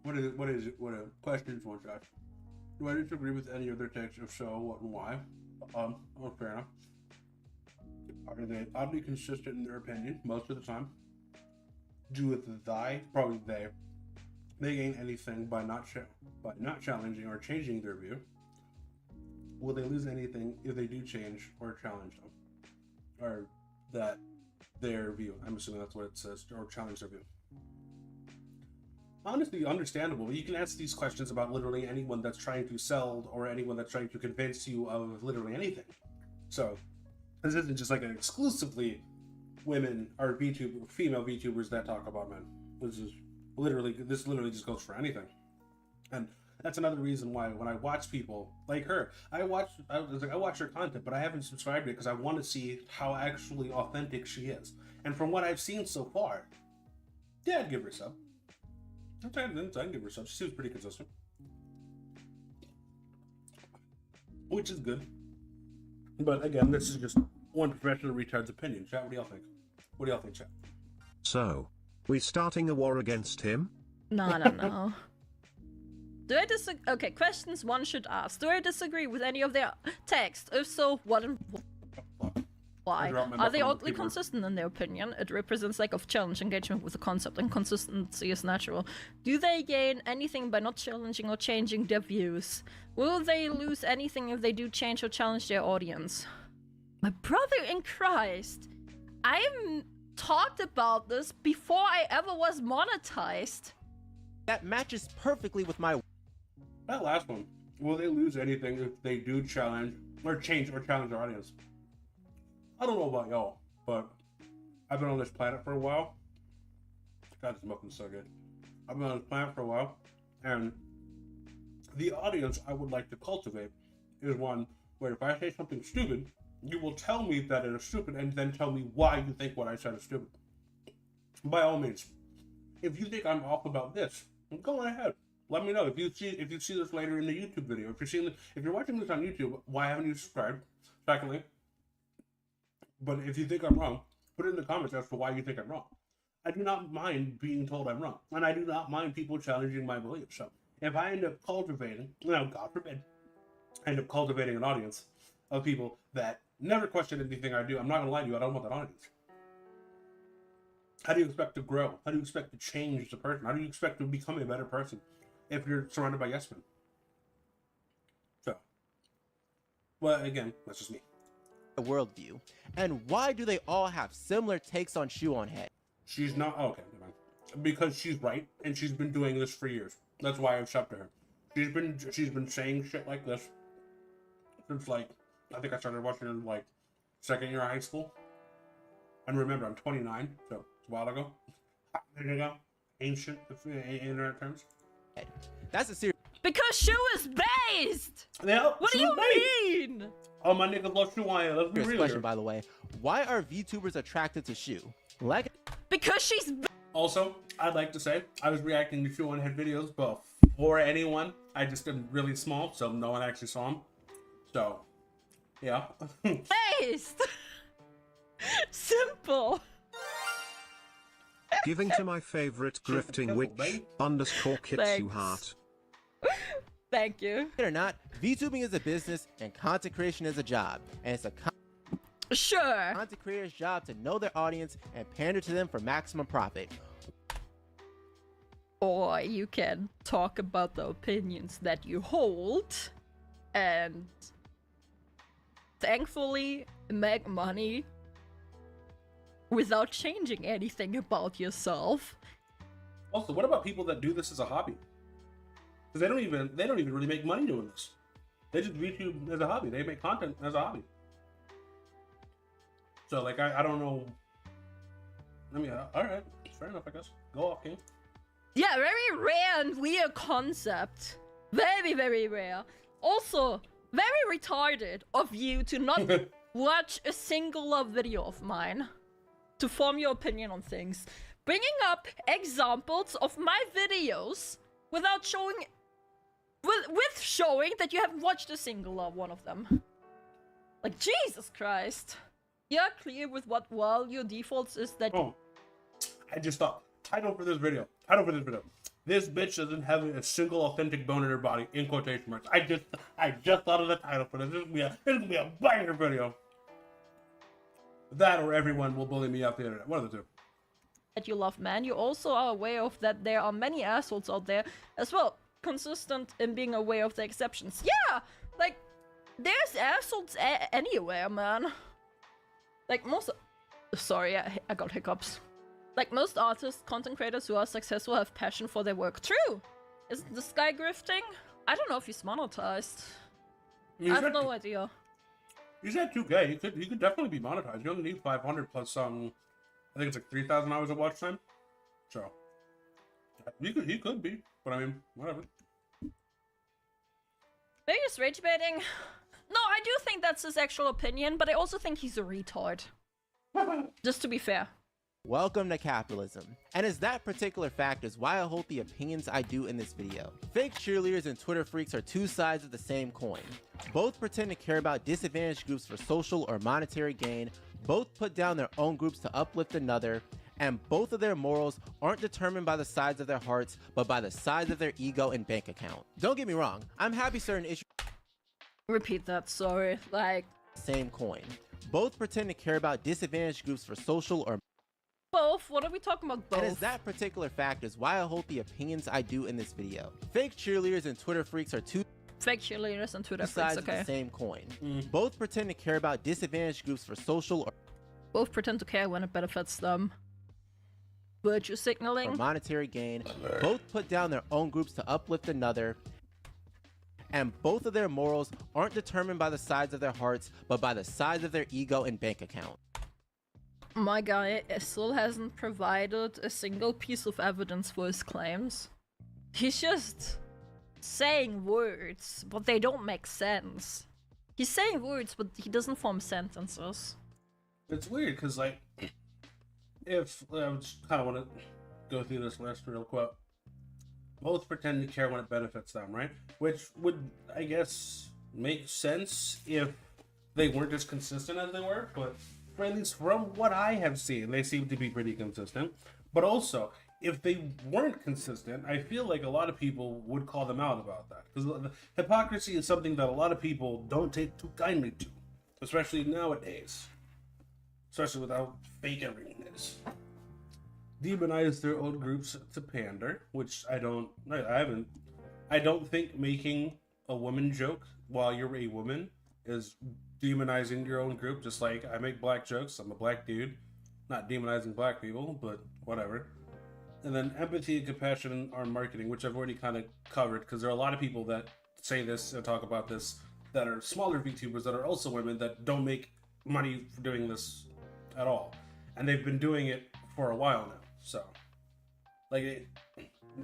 What is it? What a questions one shot. Do I disagree with any of their takes? If so, what and why? Well, fair enough. Are they oddly consistent in their opinion most of the time? Do with probably they gain anything by not challenging or changing their view? Will they lose anything if they do change or challenge them, or that their view? I'm assuming that's what it says, or challenge their view. Honestly, understandable. You can ask these questions about literally anyone that's trying to sell or anyone that's trying to convince you of literally anything. So this isn't just like an exclusively women or female VTubers that talk about men. This literally just goes for anything. And that's another reason why when I watch people like her, I watch her content, but I haven't subscribed to it because I want to see how actually authentic she is. And from what I've seen so far, yeah, I'd give her a sub. I'd give her a sub. She seems pretty consistent, which is good. But again, this is just one professional retard's opinion. Chat, what do y'all think? What do y'all think, chat? So, we starting a war against him? No. Do I disagree? Okay, questions one should ask. Do I disagree with any of their text? If so, what and why? Are they oddly consistent in their opinion? It represents lack of challenge, engagement with the concept, and consistency is natural. Do they gain anything by not challenging or changing their views? Will they lose anything if they do change or challenge their audience? My brother in Christ, I talked about this before I ever was monetized. That matches perfectly with my... That last one will they lose anything if they do challenge or challenge their audience? I don't know about y'all, but I've been on this planet for a while. God, this muffin is so good. I've been on this planet for a while, and the audience I would like to cultivate is one where if I say something stupid, you will tell me that it is stupid and then tell me why you think what I said is stupid. By all means, if you think I'm off about this, go on ahead. Let me know. If you see this later in the YouTube video, if you're watching this on YouTube, why haven't you subscribed? Secondly, but if you think I'm wrong, put it in the comments as to why you think I'm wrong. I do not mind being told I'm wrong, and I do not mind people challenging my beliefs. So if I end up cultivating, God forbid, I end up cultivating an audience of people that never question anything I do, I'm not gonna lie to you, I don't want that audience. How do you expect to grow? How do you expect to change as a person? How do you expect to become a better person if you're surrounded by yes men? So, well, again, that's just me. Worldview, and why do they all have similar takes on shoe on head? She's not okay. Never mind. Because she's right, and she's been doing this for years. That's why I've shoved to her. She's been saying shit like this since I think I started watching her in second year of high school. And remember, I'm 29, so it's a while ago. There you go. Ancient in internet terms. That's a serious. Because shoe is based. Yeah. What do you mean? Oh, my niggas love shoe on. Let's be real question, here. by the way. Why are VTubers attracted to shoe? Because she's. Also, I'd like to say I was reacting to shoe on head videos before anyone. I just did really small, so no one actually saw them. So, yeah. Based. Simple. Giving to my favorite grifting witch _kitsu Thanks. heart. Thank you. Or not, VTubing is a business and content creation is a job, and it's a content creator's job to know their audience and pander to them for maximum profit. Or you can talk about the opinions that you hold and thankfully make money without changing anything about yourself. Also, what about people that do this as a hobby? Because they don't even really make money doing this. They just YouTube as a hobby. They make content as a hobby. So I don't know. I mean, all right, fair enough, I guess. Go off, King. Yeah, very rare and weird concept. Very, very rare. Also, very retarded of you to not watch a single video of mine to form your opinion on things. Bringing up examples of my videos without showing, with showing that you haven't watched a single one of them. Like, Jesus Christ. You're clear with what your defaults is that. Oh, I just thought title for this video. This bitch doesn't have a single authentic bone in her body. In quotation marks. I just thought of the title for this. This is gonna be a banger video. That or everyone will bully me off the internet. One of the two. That you love men, you also are aware of that there are many assholes out there as well. Consistent in being aware of the exceptions. Yeah, like there's assholes anywhere, man. Like most. Sorry, I got hiccups. Like most artists, content creators who are successful have passion for their work. True. Isn't this guy grifting? I don't know if he's monetized. I have no idea. He's at 2K. He could definitely be monetized. You only need 500 plus I think it's like 3,000 hours of watch time. So he could be, but I mean, whatever. Maybe he's rage baiting. No, I do think that's his actual opinion, but I also think he's a retard. Just to be fair. Welcome to capitalism. And as that particular fact is why I hold the opinions I do in this video. Fake cheerleaders and Twitter freaks are two sides of the same coin. Both pretend to care about disadvantaged groups for social or monetary gain, both put down their own groups to uplift another, and both of their morals aren't determined by the size of their hearts, but by the size of their ego and bank account. Don't get me wrong, I'm happy certain issues. Repeat that, sorry. Like. Same coin. Both pretend to care about disadvantaged groups for social or both? What are we talking about, both? And as that particular fact is why I hold the opinions I do in this video. Fake cheerleaders and Twitter freaks are two fake cheerleaders and Twitter freaks, sides okay. of the same coin. Both pretend to care about disadvantaged groups for social or both pretend to care when it benefits them. Virtue signaling. Or monetary gain. Both put down their own groups to uplift another. and both of their morals aren't determined by the size of their hearts, but by the size of their ego and bank account. My guy still hasn't provided a single piece of evidence for his claims. He's just saying words, but they don't make sense. He's saying words, but he doesn't form sentences. It's weird, because, like, if I just kind of want to go through this list real quick. Both pretend to care when it benefits them, right? Which would, I guess, make sense if they weren't as consistent as they were, but at least from what I have seen, they seem to be pretty consistent. But also, if they weren't consistent, I feel like a lot of people would call them out about that. Because hypocrisy is something that a lot of people don't take too kindly to, especially nowadays. Especially with how fake everything is. Demonize their own groups to pander, which I don't think making a woman joke while you're a woman is demonizing your own group, just like I make black jokes, I'm a black dude. Not demonizing black people, but whatever. And then empathy and compassion are marketing, which I've already kind of covered, because there are a lot of people that say this and talk about this that are smaller VTubers that are also women that don't make money for doing this at all. And they've been doing it for a while now. So, like,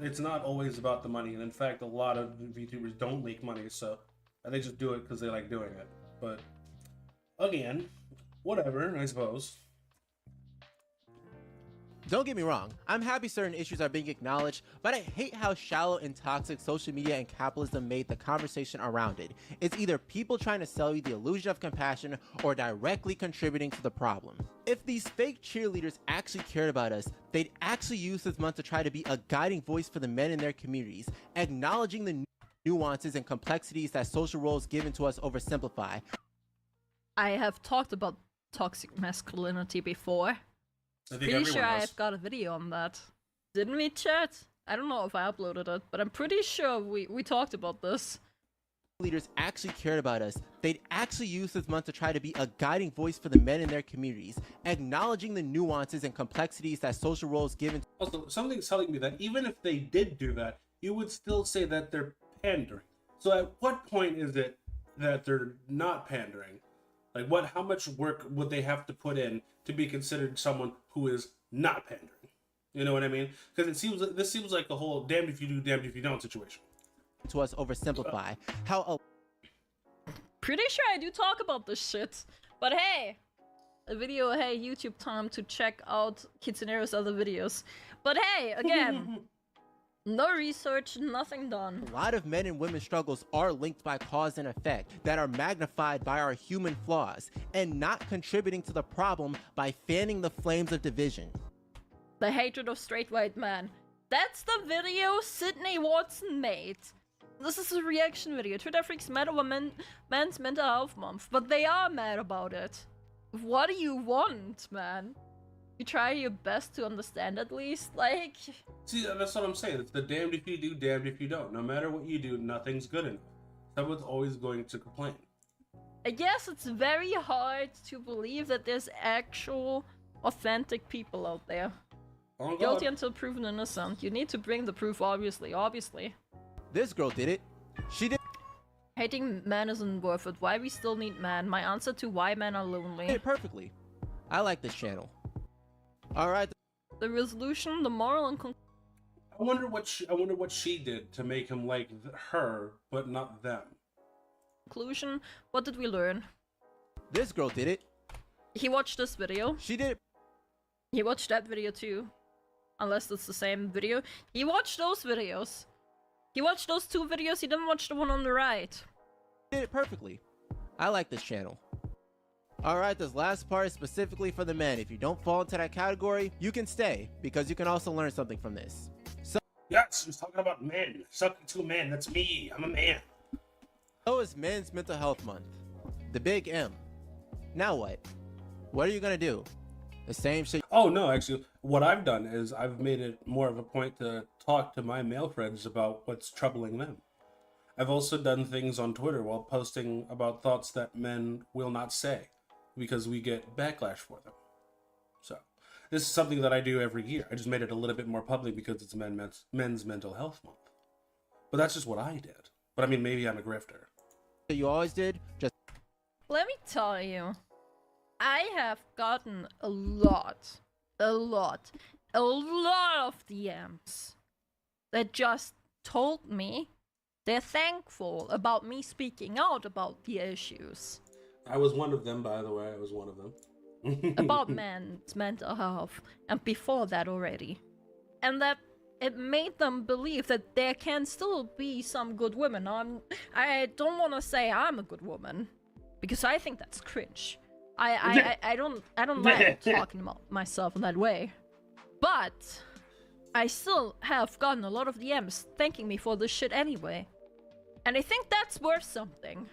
it's not always about the money. And in fact, a lot of VTubers don't make money, so they just do it because they like doing it. But, again, whatever, I suppose. Don't get me wrong, I'm happy certain issues are being acknowledged, but I hate how shallow and toxic social media and capitalism made the conversation around it. It's either people trying to sell you the illusion of compassion or directly contributing to the problem. If these fake cheerleaders actually cared about us, they'd actually use this month to try to be a guiding voice for the men in their communities, acknowledging the nuances and complexities that social roles given to us oversimplify. I have talked about toxic masculinity before. Pretty sure I've got a video on that. Didn't we, chat? I don't know if I uploaded it, but I'm pretty sure we talked about this. Leaders actually cared about us, they'd actually use this month to try to be a guiding voice for the men in their communities, acknowledging the nuances and complexities that social roles given. Also, something's telling me that even if they did do that, you would still say that they're pandering. So at what point is it that they're not pandering? Like, how much work would they have to put in to be considered someone who is not pandering? You know what I mean? Because this seems like the whole damned if you do, damned if you don't situation. To us oversimplify how. Pretty sure I do talk about this shit. But hey, hey, YouTube time to check out Kitsunero's other videos. But hey, again, no research, nothing done. A lot of men and women's struggles are linked by cause and effect that are magnified by our human flaws and not contributing to the problem by fanning the flames of division. The hatred of straight white men. That's the video Sydney Watson made. This is a reaction video. Twitter freaks mad over men's mental health month, but they are mad about it. What do you want, man? You try your best to understand at least, like... See, that's what I'm saying. It's the damned if you do, damned if you don't. No matter what you do, nothing's good enough. Someone's always going to complain. I guess it's very hard to believe that there's actual, authentic people out there. Oh, guilty until proven innocent. You need to bring the proof, obviously. This girl did it. She did. Hating men isn't worth it. Why we still need men? My answer to why men are lonely. Did it perfectly. I like this channel. Alright. The resolution, the moral and I wonder what she did to make him like her, but not them. Conclusion, what did we learn? This girl did it. He watched this video. She did it. He watched that video too. Unless it's the same video. He watched those videos. He watched those two videos, he didn't watch the one on the right. Did it perfectly. I like this channel. Alright, this last part is specifically for the men. If you don't fall into that category, you can stay, because you can also learn something from this. So yes, he's talking about men. Sucking to men, that's me. I'm a man. So is Men's Mental Health Month. The big M. Now what? What are you gonna do? The same shit. Oh no, actually, what I've done is I've made it more of a point to talk to my male friends about what's troubling them. I've also done things on Twitter while posting about thoughts that men will not say because we get backlash for them. So this is something that I do every year. I just made it a little bit more public because it's Men's Mental Health Month. But that's just what I did. But I mean, maybe I'm a grifter. You always did? Just Let me tell you, I have gotten a lot of DMs that just told me they're thankful about me speaking out about the issues. I was one of them, by the way. I was one of them. About men's mental health, and before that already. And that it made them believe that there can still be some good women. I don't want to say I'm a good woman, because I think that's cringe. I don't like talking about myself in that way. But I still have gotten a lot of DMs thanking me for this shit anyway. And I think that's worth something.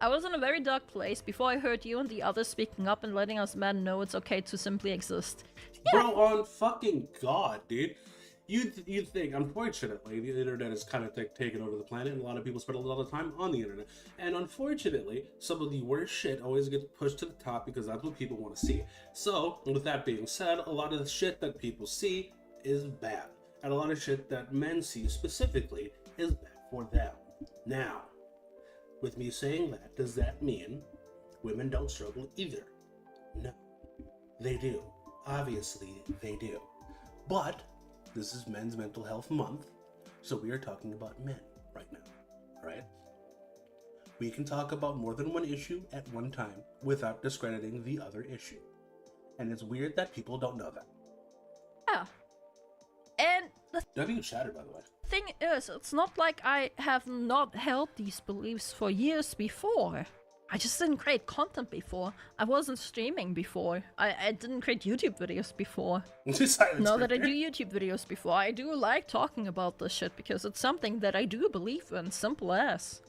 I was in a very dark place before I heard you and the others speaking up and letting us men know it's okay to simply exist. Yeah. Bro, on fucking God, dude. You'd think, unfortunately, the internet is kind of taken over the planet, and a lot of people spend a lot of time on the internet. And unfortunately, some of the worst shit always gets pushed to the top because that's what people want to see. So, with that being said, a lot of the shit that people see is bad. And a lot of shit that men see specifically is bad for them. Now, with me saying that, does that mean women don't struggle either? No, they do. Obviously, they do. But this is Men's Mental Health Month, so we are talking about men right now, right? We can talk about more than one issue at one time without discrediting the other issue. And it's weird that people don't know that. Yeah. And Don't even shatter, by the way. thing is, it's not like I have not held these beliefs for years before. I just didn't create content before. I wasn't streaming before. I didn't create YouTube videos before. Now that I do YouTube videos before, I do like talking about this shit because it's something that I do believe in, simple as.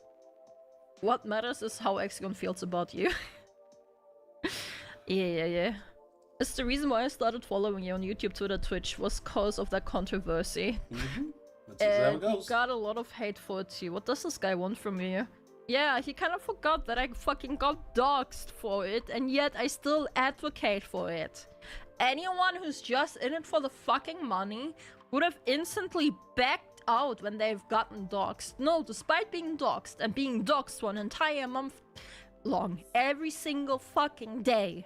What matters is how Hexagon feels about you. Yeah. It's the reason why I started following you on YouTube, Twitter, Twitch, was cause of that controversy. That's exactly how it And goes. he got a lot of hate for it too. What does this guy want from me? Yeah, he kind of forgot that I fucking got doxxed for it, and yet I still advocate for it. Anyone who's just in it for the fucking money would have instantly backed out when they've gotten doxxed. No, despite being doxxed and being doxxed for an entire month long, every single fucking day,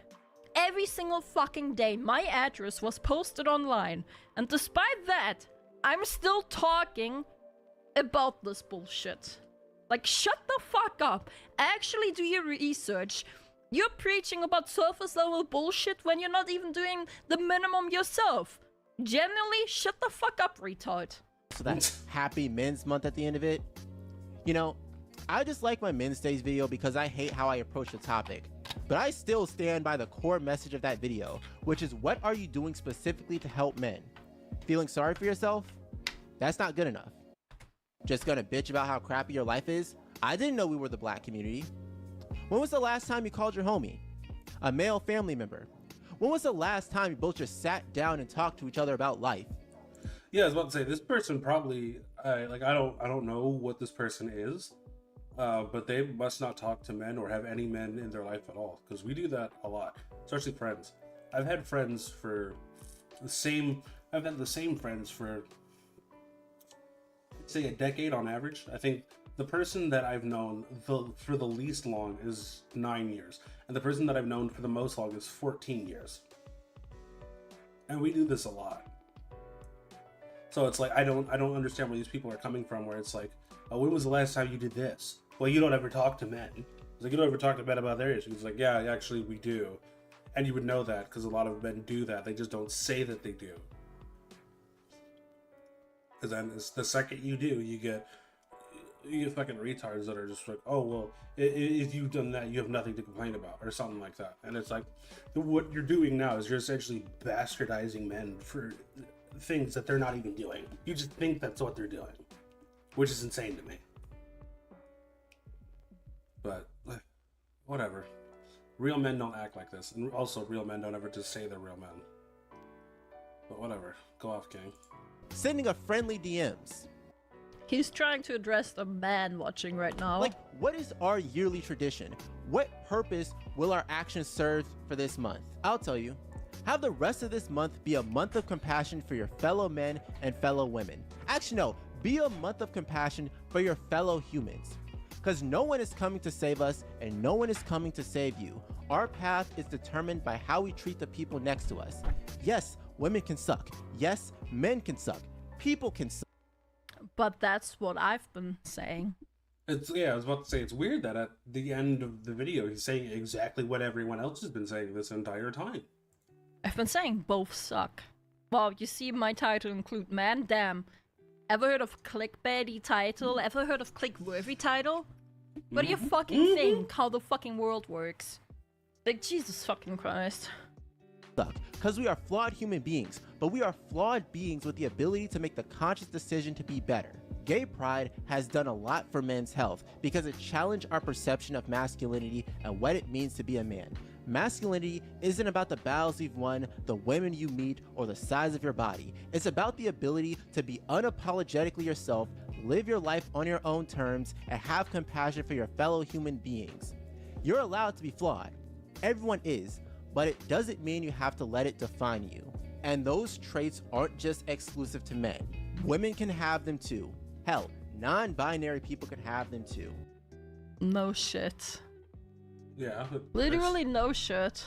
my address was posted online, and despite that, I'm still talking about this bullshit. Like, shut the fuck up. Actually do your research. You're preaching about surface level bullshit when you're not even doing the minimum yourself. Generally, shut the fuck up, retard. So that's Happy Men's Month at the end of it. You know, I just like my Men's Days video because I hate how I approach the topic. But I still stand by the core message of that video, which is what are you doing specifically to help men? Feeling sorry for yourself? That's not good enough. Just gonna bitch about how crappy your life is? I didn't know we were the black community. When was the last time you called your homie? A male family member? When was the last time you both just sat down and talked to each other about life? Yeah, I was about to say, this person probably, I don't know what this person is, but they must not talk to men or have any men in their life at all, because we do that a lot, especially friends. I've had friends for I've had the same friends for, say, a decade on average. I think the person that I've known for the least long is 9 years, and the person that I've known for the most long is 14 years. And we do this a lot. So it's like, I don't understand where these people are coming from, where it's like, oh, when was the last time you did this? Well, you don't ever talk to men. It's like, you don't ever talk to men about their issues. It's like, yeah, actually we do. And you would know that because a lot of men do that. They just don't say that they do. Because then it's the second you do, you get fucking retards that are just like, oh, well, if you've done that, you have nothing to complain about, or something like that. And it's like, what you're doing now is you're essentially bastardizing men for things that they're not even doing. You just think that's what they're doing, which is insane to me. But whatever. Real men don't act like this, and also real men don't ever just say they're real men. But whatever. Go off, King. Sending a friendly DMs. He's trying to address the man watching right now. Like, what is our yearly tradition? What purpose will our actions serve for this month? I'll tell you. Have the rest of this month be a month of compassion for your fellow men and fellow women. Actually, no. Be a month of compassion for your fellow humans. Because no one is coming to save us and no one is coming to save you. Our path is determined by how we treat the people next to us. Yes, women can suck. Yes, men can suck. People can suck. But that's what I've been saying. Yeah, I was about to say, it's weird that at the end of the video, he's saying exactly what everyone else has been saying this entire time. I've been saying both suck. Wow, you see my title include man, damn. Ever heard of clickbaity title? Ever heard of click-worthy title? What do you fucking think how the fucking world works? Like, Jesus fucking Christ. Because we are flawed human beings, but we are flawed beings with the ability to make the conscious decision to be better. Gay pride has done a lot for men's health because it challenged our perception of masculinity and what it means to be a man. Masculinity isn't about the battles you've won, the women you meet, or the size of your body. It's about the ability to be unapologetically yourself, live your life on your own terms, and have compassion for your fellow human beings. You're allowed to be flawed. Everyone is, but it doesn't mean you have to let it define you. And those traits aren't just exclusive to men. Women can have them too. Hell, non-binary people can have them too. No shit. Yeah. Literally no shit.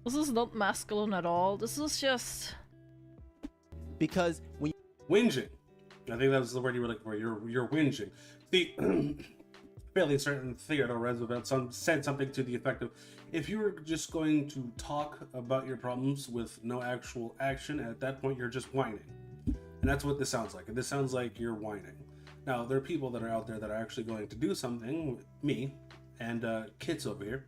This is not masculine at all. This is just... Because when whinging. I think that was the word you were looking for. You're whinging. See, fairly certain Theodore Roosevelt said something to the effect of, if you were just going to talk about your problems with no actual action, at that point you're just whining. And that's what this sounds like. This sounds like you're whining. Now, there are people that are out there that are actually going to do something. Me and Kits over here,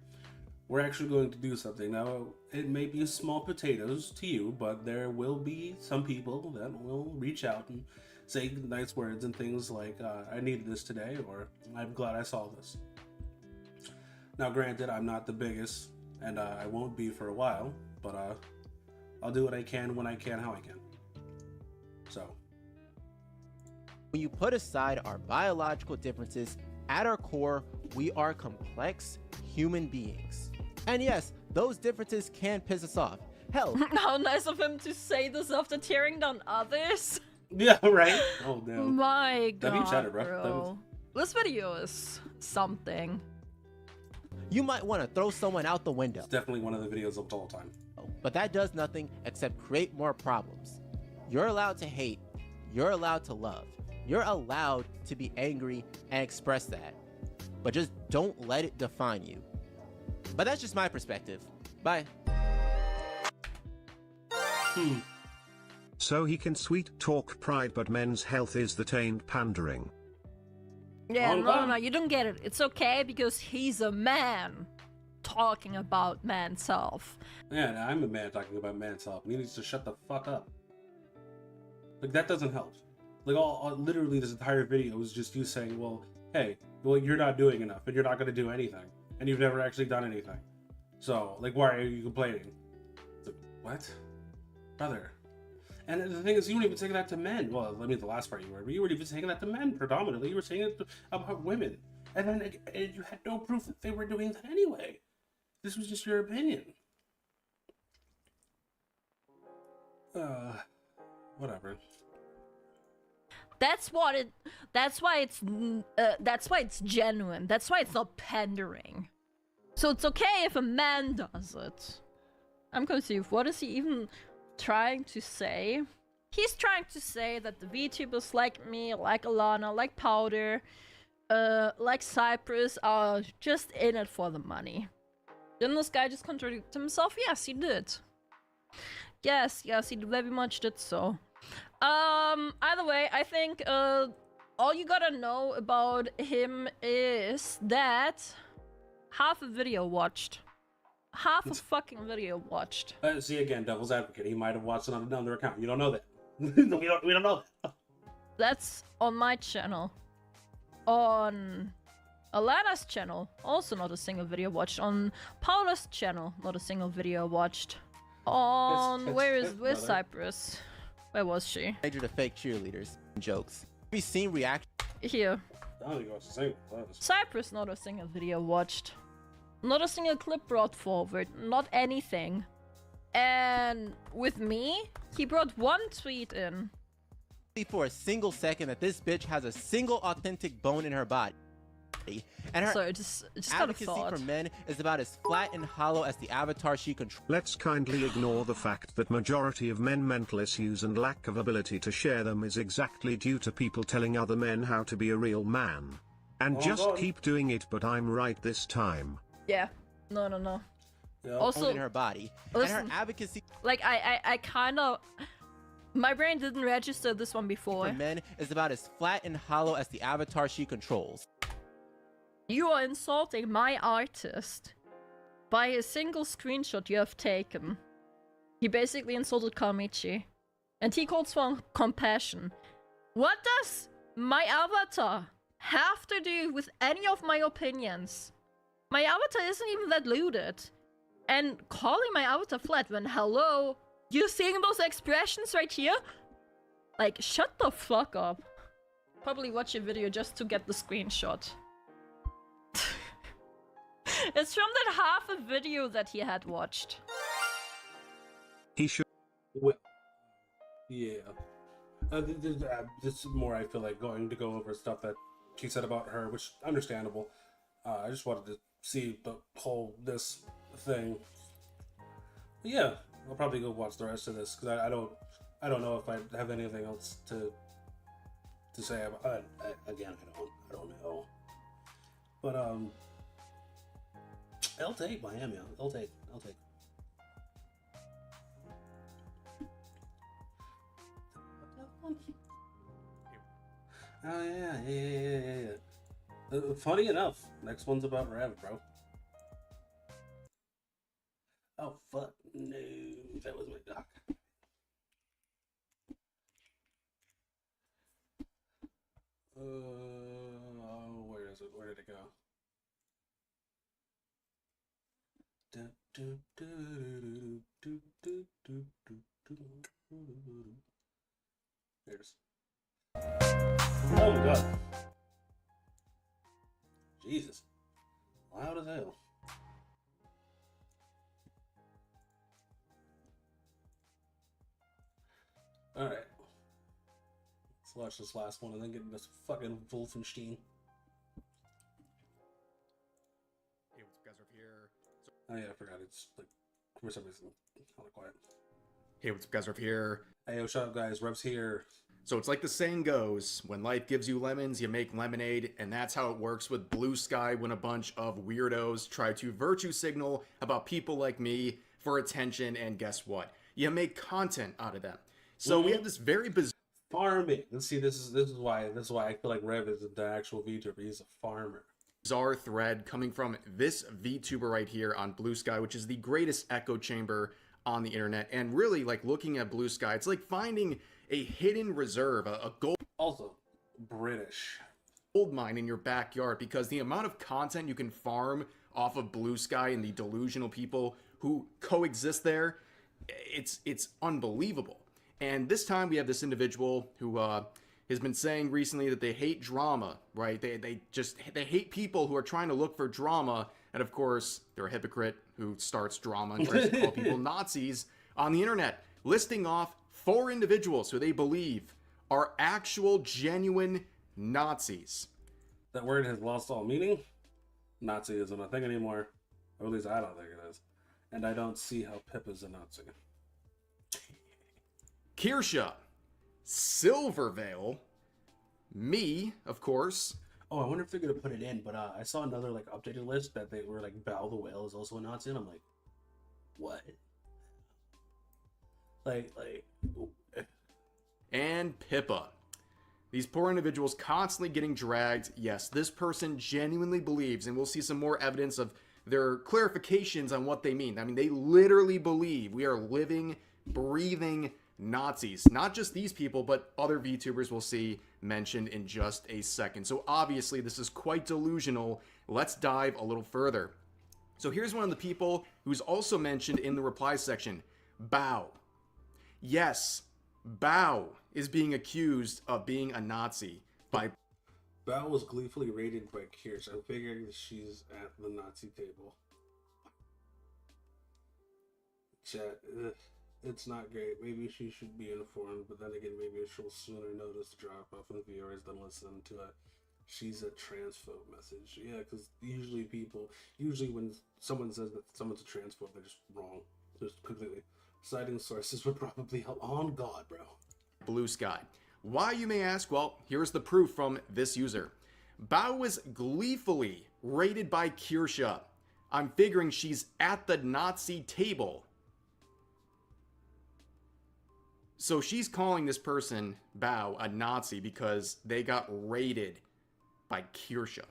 we're actually going to do something. Now, it may be small potatoes to you, but there will be some people that will reach out and say nice words and things like, I needed this today, or I'm glad I saw this. Now, granted, I'm not the biggest, and I won't be for a while, but I'll do what I can, when I can, how I can. So, when you put aside our biological differences, at our core, we are complex human beings. And yes, those differences can piss us off. Hell, how nice of him to say this after tearing down others. Yeah, right? Oh, no. My God, That'd be chatter, bro. This video is something. You might want to throw someone out the window. It's definitely one of the videos of all time. But that does nothing except create more problems. You're allowed to hate. You're allowed to love. You're allowed to be angry and express that. But just don't let it define you. But that's just my perspective. Bye. So he can sweet talk pride, but men's health is the tamed pandering. Yeah, no, you don't get it. It's okay because he's a man talking about man's health. Yeah, I'm a man talking about man's health. He needs to shut the fuck up. Like, that doesn't help. Like, literally this entire video is just you saying, well, hey, well, you're not doing enough, and you're not going to do anything, and you've never actually done anything. So, like, why are you complaining? Like, what? Brother. And the thing is, you weren't even saying that to men. Well, I mean, the last part you were, but you weren't even saying that to men predominantly. You were saying it about women. And then you had no proof that they were doing that anyway. This was just your opinion. Whatever. That's why it's genuine. That's why it's not pandering. So it's okay if a man does it. I'm confused. What is he even trying to say? He's trying to say that the VTubers like me, like Alana, like Powder, like Cypress are just in it for the money. Didn't this guy just contradict himself? Yes, he did. Yes, he very much did so. Either way, I think all you gotta know about him is that half a video watched. Half a fucking video watched. See, again, devil's advocate. He might have watched it on another account. You don't know that. we don't know that. That's on my channel. On Alana's channel, also not a single video watched. On Paula's channel, not a single video watched. On where's Cypress? Where was she? Major to fake cheerleaders jokes. Have you seen reaction? Here. I don't think I was saying Cypress, not a single video watched. Not a single clip brought forward. Not anything. And with me, he brought one tweet in. for a single second that this bitch has a single authentic bone in her body. And her just kind of advocacy thought. for men is about as flat and hollow as the avatar she controls. Let's kindly ignore the fact that majority of men mental issues and lack of ability to share them is exactly due to people telling other men how to be a real man. And just keep doing it, but I'm right this time. Yeah. No. Yeah. Also, in her body. listen, and her advocacy like I kind of, my brain didn't register this one before. for men is about as flat and hollow as the avatar she controls. You are insulting my artist by a single screenshot you have taken. He basically insulted Kamichi. And he calls for compassion. What does my avatar have to do with any of my opinions? My avatar isn't even that looted. And calling my avatar flat when, hello, you seeing those expressions right here? Like, shut the fuck up. Probably watch a video just to get the screenshot. It's from that half a video that he had watched. He should. Well, yeah. This is more, I feel like, going to go over stuff that she said about her, which understandable. I just wanted to see the whole this thing. But yeah, I'll probably go watch the rest of this because I don't know if I have anything else to say about. Again, I don't know. But I'll take Miami. I'll take. Oh yeah. Funny enough, next one's about Rev, bro. Oh fuck, no, that was my doc. Where is it? Where did it go? There it is. Oh my god. Jesus. Loud as hell. Alright. Let's watch this last one and then get into this fucking Wolfenstein. Hey, what's up, guys? Over here. Oh yeah, I forgot. It's like, for some reason, kind of quiet. Hey, what's up, guys? Over here. Hey, yo, shut up, guys. Rev's here. So it's like the saying goes, when life gives you lemons, you make lemonade, and that's how it works with Blue Sky when a bunch of weirdos try to virtue signal about people like me for attention, and guess what? You make content out of them. So we have this very bizarre farming. Let's see, this is why I feel like Rev isn't the actual VTuber. He's a farmer. Bizarre thread coming from this VTuber right here on Blue Sky, which is the greatest echo chamber on the internet. And really, like, looking at Blue Sky, it's like finding a hidden reserve, a gold, also British gold mine in your backyard, because the amount of content you can farm off of Blue Sky and the delusional people who coexist there, it's unbelievable. And this time we have this individual who has been saying recently that they hate drama, right? They hate people who are trying to look for drama, and of course they're a hypocrite who starts drama and tries to call people Nazis on the internet, listing off 4 individuals who they believe are actual genuine Nazis. That word has lost all meaning. Nazi isn't a thing anymore, or at least I don't think it is, and I don't see how Pip is a Nazi. Kirsha, Silvervale, me, of course. Oh, I wonder if they're gonna put it in, but I saw another like updated list that they were like Bao the Whale is also a Nazi, and I'm like, what? Like, and Pippa. These poor individuals constantly getting dragged. Yes, this person genuinely believes, and we'll see some more evidence of their clarifications on what they mean. I mean, they literally believe we are living, breathing Nazis. Not just these people, but other VTubers we'll see mentioned in just a second. So obviously this is quite delusional. Let's dive a little further. So here's one of the people who's also mentioned in the reply section, Bao. Yes, Bao is being accused of being a Nazi by... Bao was gleefully rated by Kirsch. I'm figuring she's at the Nazi table. Chat. it's not great. Maybe she should be informed, but then again, maybe she'll sooner notice drop off in viewers than listen to a she's a transphobe message. Yeah, because usually when someone says that someone's a transphobe, they're just wrong. Just completely. Citing sources would probably help. On God, bro. Blue Sky. Why, you may ask? Well, here's the proof from this user. Bao was gleefully rated by Kirsha. I'm figuring she's at the Nazi table. So she's calling this person, Bao, a Nazi because they got raided by Kirsha.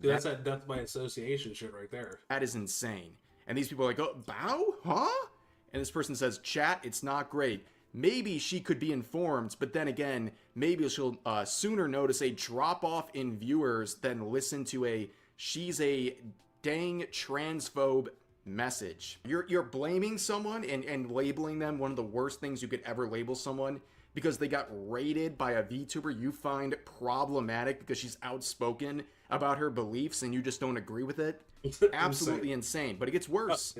Dude, that's that death by association shit right there. That is insane. And these people are like, oh, Bao? Huh? And this person says, chat, it's not great. Maybe she could be informed, but then again, maybe she'll sooner notice a drop-off in viewers than listen to a she's a dang transphobe message. You're blaming someone and labeling them one of the worst things you could ever label someone because they got raided by a VTuber you find problematic because she's outspoken about her beliefs and you just don't agree with it. Absolutely insane. But it gets worse.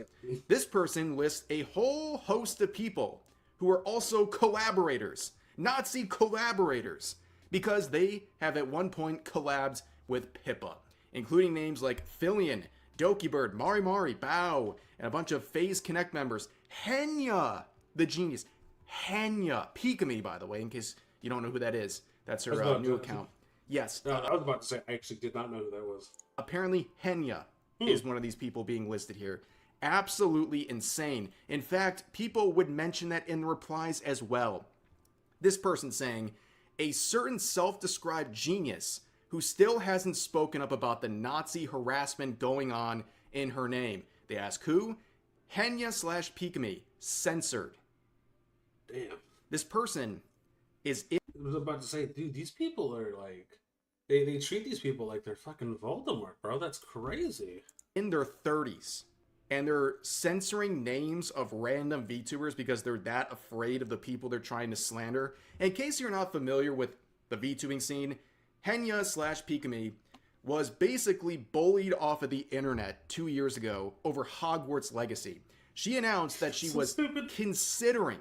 This person lists a whole host of people who are also collaborators, Nazi collaborators, because they have at one point collabed with Pippa, including names like Fillion, Dokibird, Mari Mari, Bao, and a bunch of FaZe Connect members. Henya, the genius. Henya, Pikami, by the way, in case you don't know who that is. That's her new account. Yes. I was about to say, I actually did not know who that was. Apparently, Henya is one of these people being listed here. Absolutely insane. In fact, people would mention that in the replies as well. This person saying, a certain self-described genius who still hasn't spoken up about the Nazi harassment going on in her name. They ask who? Henya/Pikami. Censored. Damn. This person is... I was about to say, dude, these people are like... They treat these people like they're fucking Voldemort, bro. That's crazy. In their 30s. And they're censoring names of random VTubers because they're that afraid of the people they're trying to slander. In case you're not familiar with the VTubing scene, Henya/Pikami was basically bullied off of the internet 2 years ago over Hogwarts Legacy. She announced that she was considering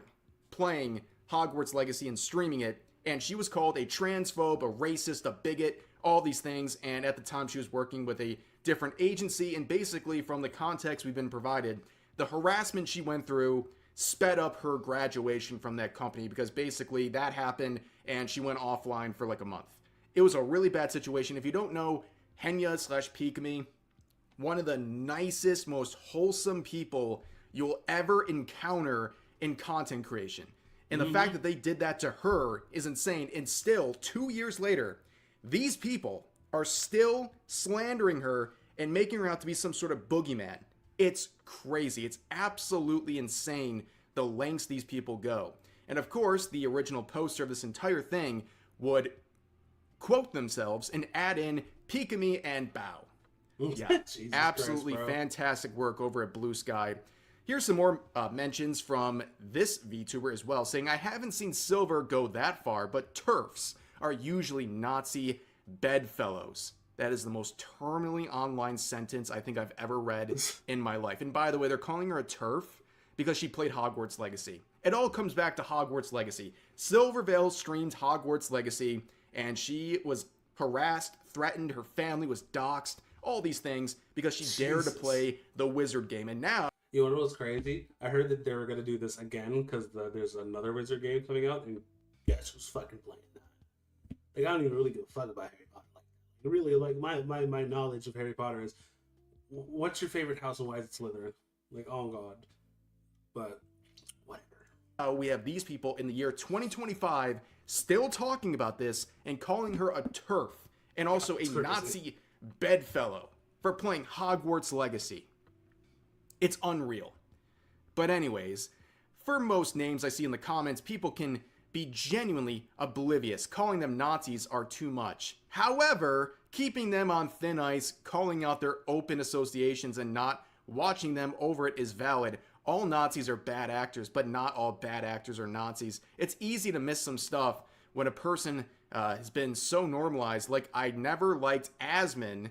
playing Hogwarts Legacy and streaming it, and she was called a transphobe, a racist, a bigot, all these things, and at the time she was working with a different agency, and basically from the context we've been provided, the harassment she went through sped up her graduation from that company because basically that happened and she went offline for like a month. It was a really bad situation. If you don't know Henya/Pikami, one of the nicest, most wholesome people you'll ever encounter in content creation. And the fact that they did that to her is insane. And still, 2 years later, these people are still slandering her and making her out to be some sort of boogeyman. It's crazy. It's absolutely insane the lengths these people go. And of course, the original poster of this entire thing would quote themselves and add in Pikami and Bao. Yeah, absolutely Christ, fantastic work over at Blue Sky. Here's some more mentions from this VTuber as well, saying, I haven't seen Silver go that far, but TERFs are usually Nazi bedfellows. That is the most terminally online sentence I think I've ever read in my life. And by the way, they're calling her a TERF because she played Hogwarts Legacy. It all comes back to Hogwarts Legacy. Silverveil streamed Hogwarts Legacy, and she was harassed, threatened, her family was doxxed, all these things because she dared to play the wizard game. And now... You know what's crazy? I heard that they were going to do this again because there's another wizard game coming out, and guess who's fucking playing that? Like, I don't even really give a fuck about Harry Potter. Like, really, like, my knowledge of Harry Potter is, what's your favorite house and why is it Slytherin? Like, oh god. But, whatever. We have these people in the year 2025 still talking about this and calling her a TERF and also a Nazi bedfellow for playing Hogwarts Legacy. It's unreal. But anyways, for most names I see in the comments, people can be genuinely oblivious. Calling them Nazis are too much. However, keeping them on thin ice, calling out their open associations and not watching them over it is valid. All Nazis are bad actors, but not all bad actors are Nazis. It's easy to miss some stuff when a person has been so normalized. Like, I never liked Asmin,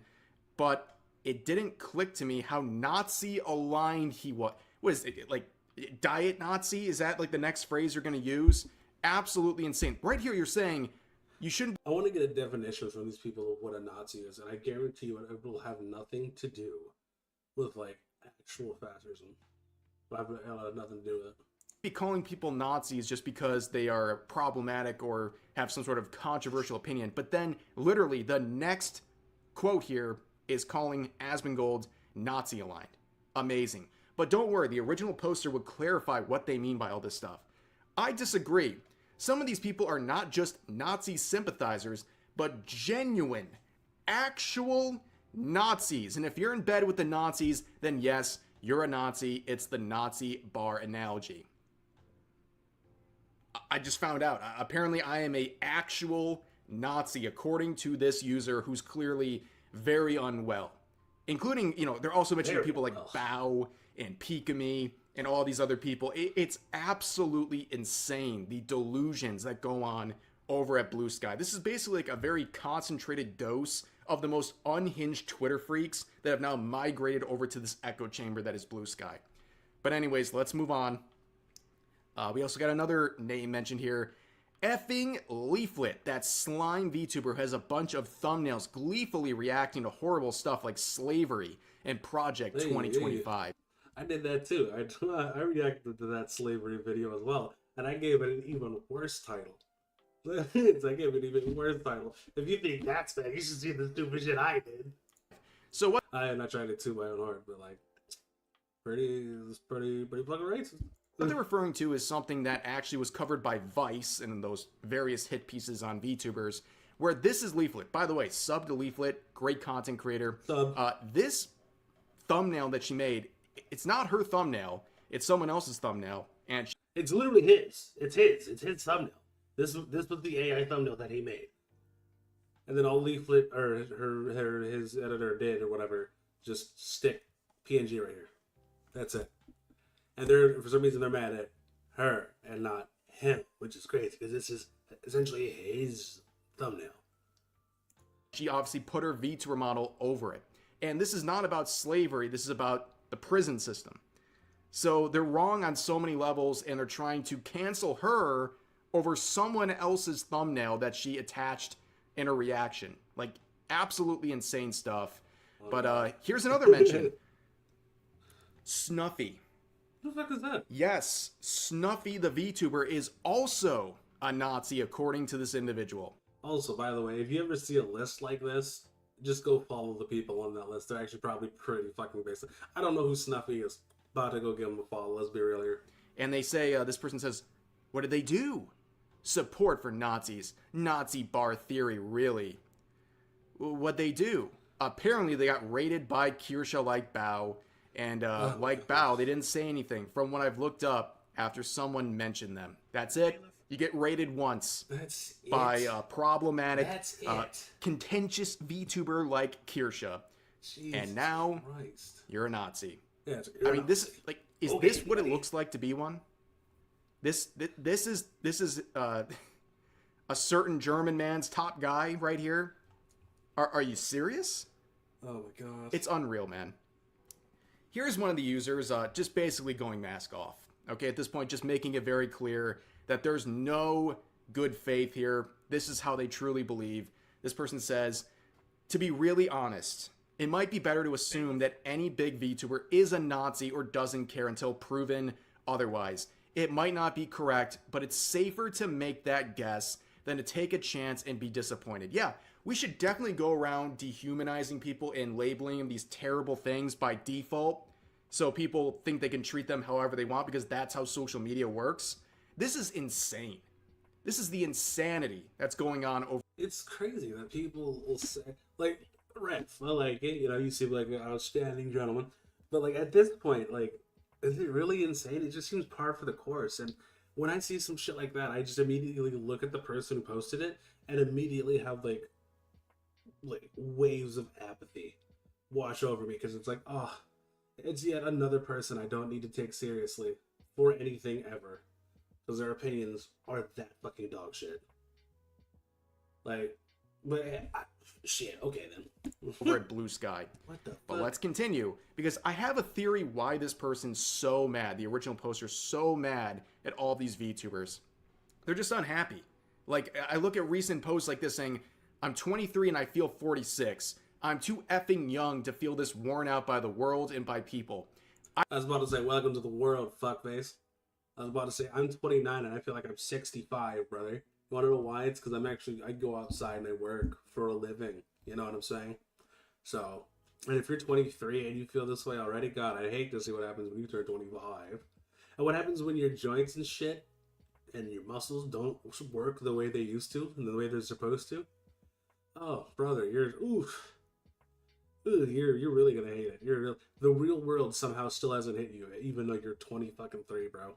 but it didn't click to me how Nazi aligned he was. What is it? Like, Diet Nazi? Is that like the next phrase you're going to use? Absolutely insane. Right here, you're saying you shouldn't. I want to get a definition from these people of what a Nazi is, and I guarantee you it will have nothing to do with like actual fascism. It'll have nothing to do with it. Be calling people Nazis just because they are problematic or have some sort of controversial opinion. But then, literally, the next quote here is calling Asmongold Nazi aligned. Amazing. But don't worry, the original poster would clarify what they mean by all this stuff. I disagree. Some of these people are not just Nazi sympathizers, but genuine, actual Nazis. And if you're in bed with the Nazis, then yes, you're a Nazi. It's the Nazi bar analogy. I just found out. Apparently, I am a actual Nazi, according to this user who's clearly very unwell. Including, you know, they're also mentioning people like Bao and Pikami and all these other people. It's absolutely insane, the delusions that go on over at Blue Sky. This is basically like a very concentrated dose of the most unhinged Twitter freaks that have now migrated over to this echo chamber that is Blue Sky. But anyways, let's move on. We also got another name mentioned here. Effing Leaflet. That slime VTuber has a bunch of thumbnails gleefully reacting to horrible stuff like slavery and Project 2025. I did that too. I reacted to that slavery video as well, and I gave it an even worse title. I gave it an even worse title. If you think that's bad, you should see the stupid shit I did. So what? I am not trying to toot my own horn, but like, pretty fucking racist. What they're referring to is something that actually was covered by Vice and those various hit pieces on VTubers, where this is Leaflet. By the way, sub to Leaflet, great content creator. This thumbnail that she made, it's not her thumbnail, it's someone else's thumbnail, and it's literally his. It's his thumbnail. This was the AI thumbnail that he made, and then all Leaflet or his editor did or whatever, just stick PNG right here. That's it. And for some reason, they're mad at her and not him, which is crazy because this is essentially his thumbnail. She obviously put her VTuber model over it. And this is not about slavery. This is about the prison system. So they're wrong on so many levels, and they're trying to cancel her over someone else's thumbnail that she attached in a reaction. Like, absolutely insane stuff. But here's another mention. Snuffy. What the fuck is that? Yes, Snuffy the VTuber is also a Nazi according to this individual. Also, by the way, if you ever see a list like this, just go follow the people on that list. They're actually probably pretty fucking basic. I don't know who Snuffy is. About to go give him a follow. Let's be real here. And they say, this person says, what did they do? Support for Nazis. Nazi bar theory, really. What'd they do? Apparently they got raided by Kirsha like Bao. And like Bao, they didn't say anything from what I've looked up after someone mentioned them. That's it. You get raided once by a problematic, contentious VTuber like Kirsha. And now you're a Nazi. Yeah, I mean, this is this what it looks like to be one? This is a certain German man's top guy right here. Are you serious? Oh my god. It's unreal, man. Here's one of the users just basically going mask off. Okay, at this point, just making it very clear that there's no good faith here. This is how they truly believe. This person says, to be really honest, it might be better to assume that any big VTuber is a Nazi or doesn't care until proven otherwise. It might not be correct, but it's safer to make that guess than to take a chance and be disappointed. Yeah, we should definitely go around dehumanizing people and labeling them these terrible things by default, so people think they can treat them however they want because that's how social media works. This is insane. This is the insanity that's going on over. It's crazy that people will say, like, Rex, I like it, you know, you seem like an outstanding gentleman, but like at this point, like, is it really insane? It just seems par for the course. And when I see some shit like that, I just immediately look at the person who posted it and immediately have like waves of apathy wash over me because it's like, oh, it's yet another person I don't need to take seriously for anything ever because their opinions are that fucking dog shit. Like, But shit, okay then. Over at Blue Sky. What the fuck? But let's continue, because I have a theory why this person's so mad, the original poster's so mad at all these VTubers. They're just unhappy. Like, I look at recent posts like this saying, I'm 23 and I feel 46. I'm too effing young to feel this worn out by the world and by people. I was about to say, welcome to the world, fuckface. I was about to say, I'm 29 and I feel like I'm 65, brother. You want to know why? It's because I go outside and I work for a living. You know what I'm saying? So, and if you're 23 and you feel this way already, God, I hate to see what happens when you turn 25. And what happens when your joints and shit and your muscles don't work the way they used to and the way they're supposed to. Oh, brother, you're really gonna hate it. The real world somehow still hasn't hit you, even though you're 20 fucking 3, bro.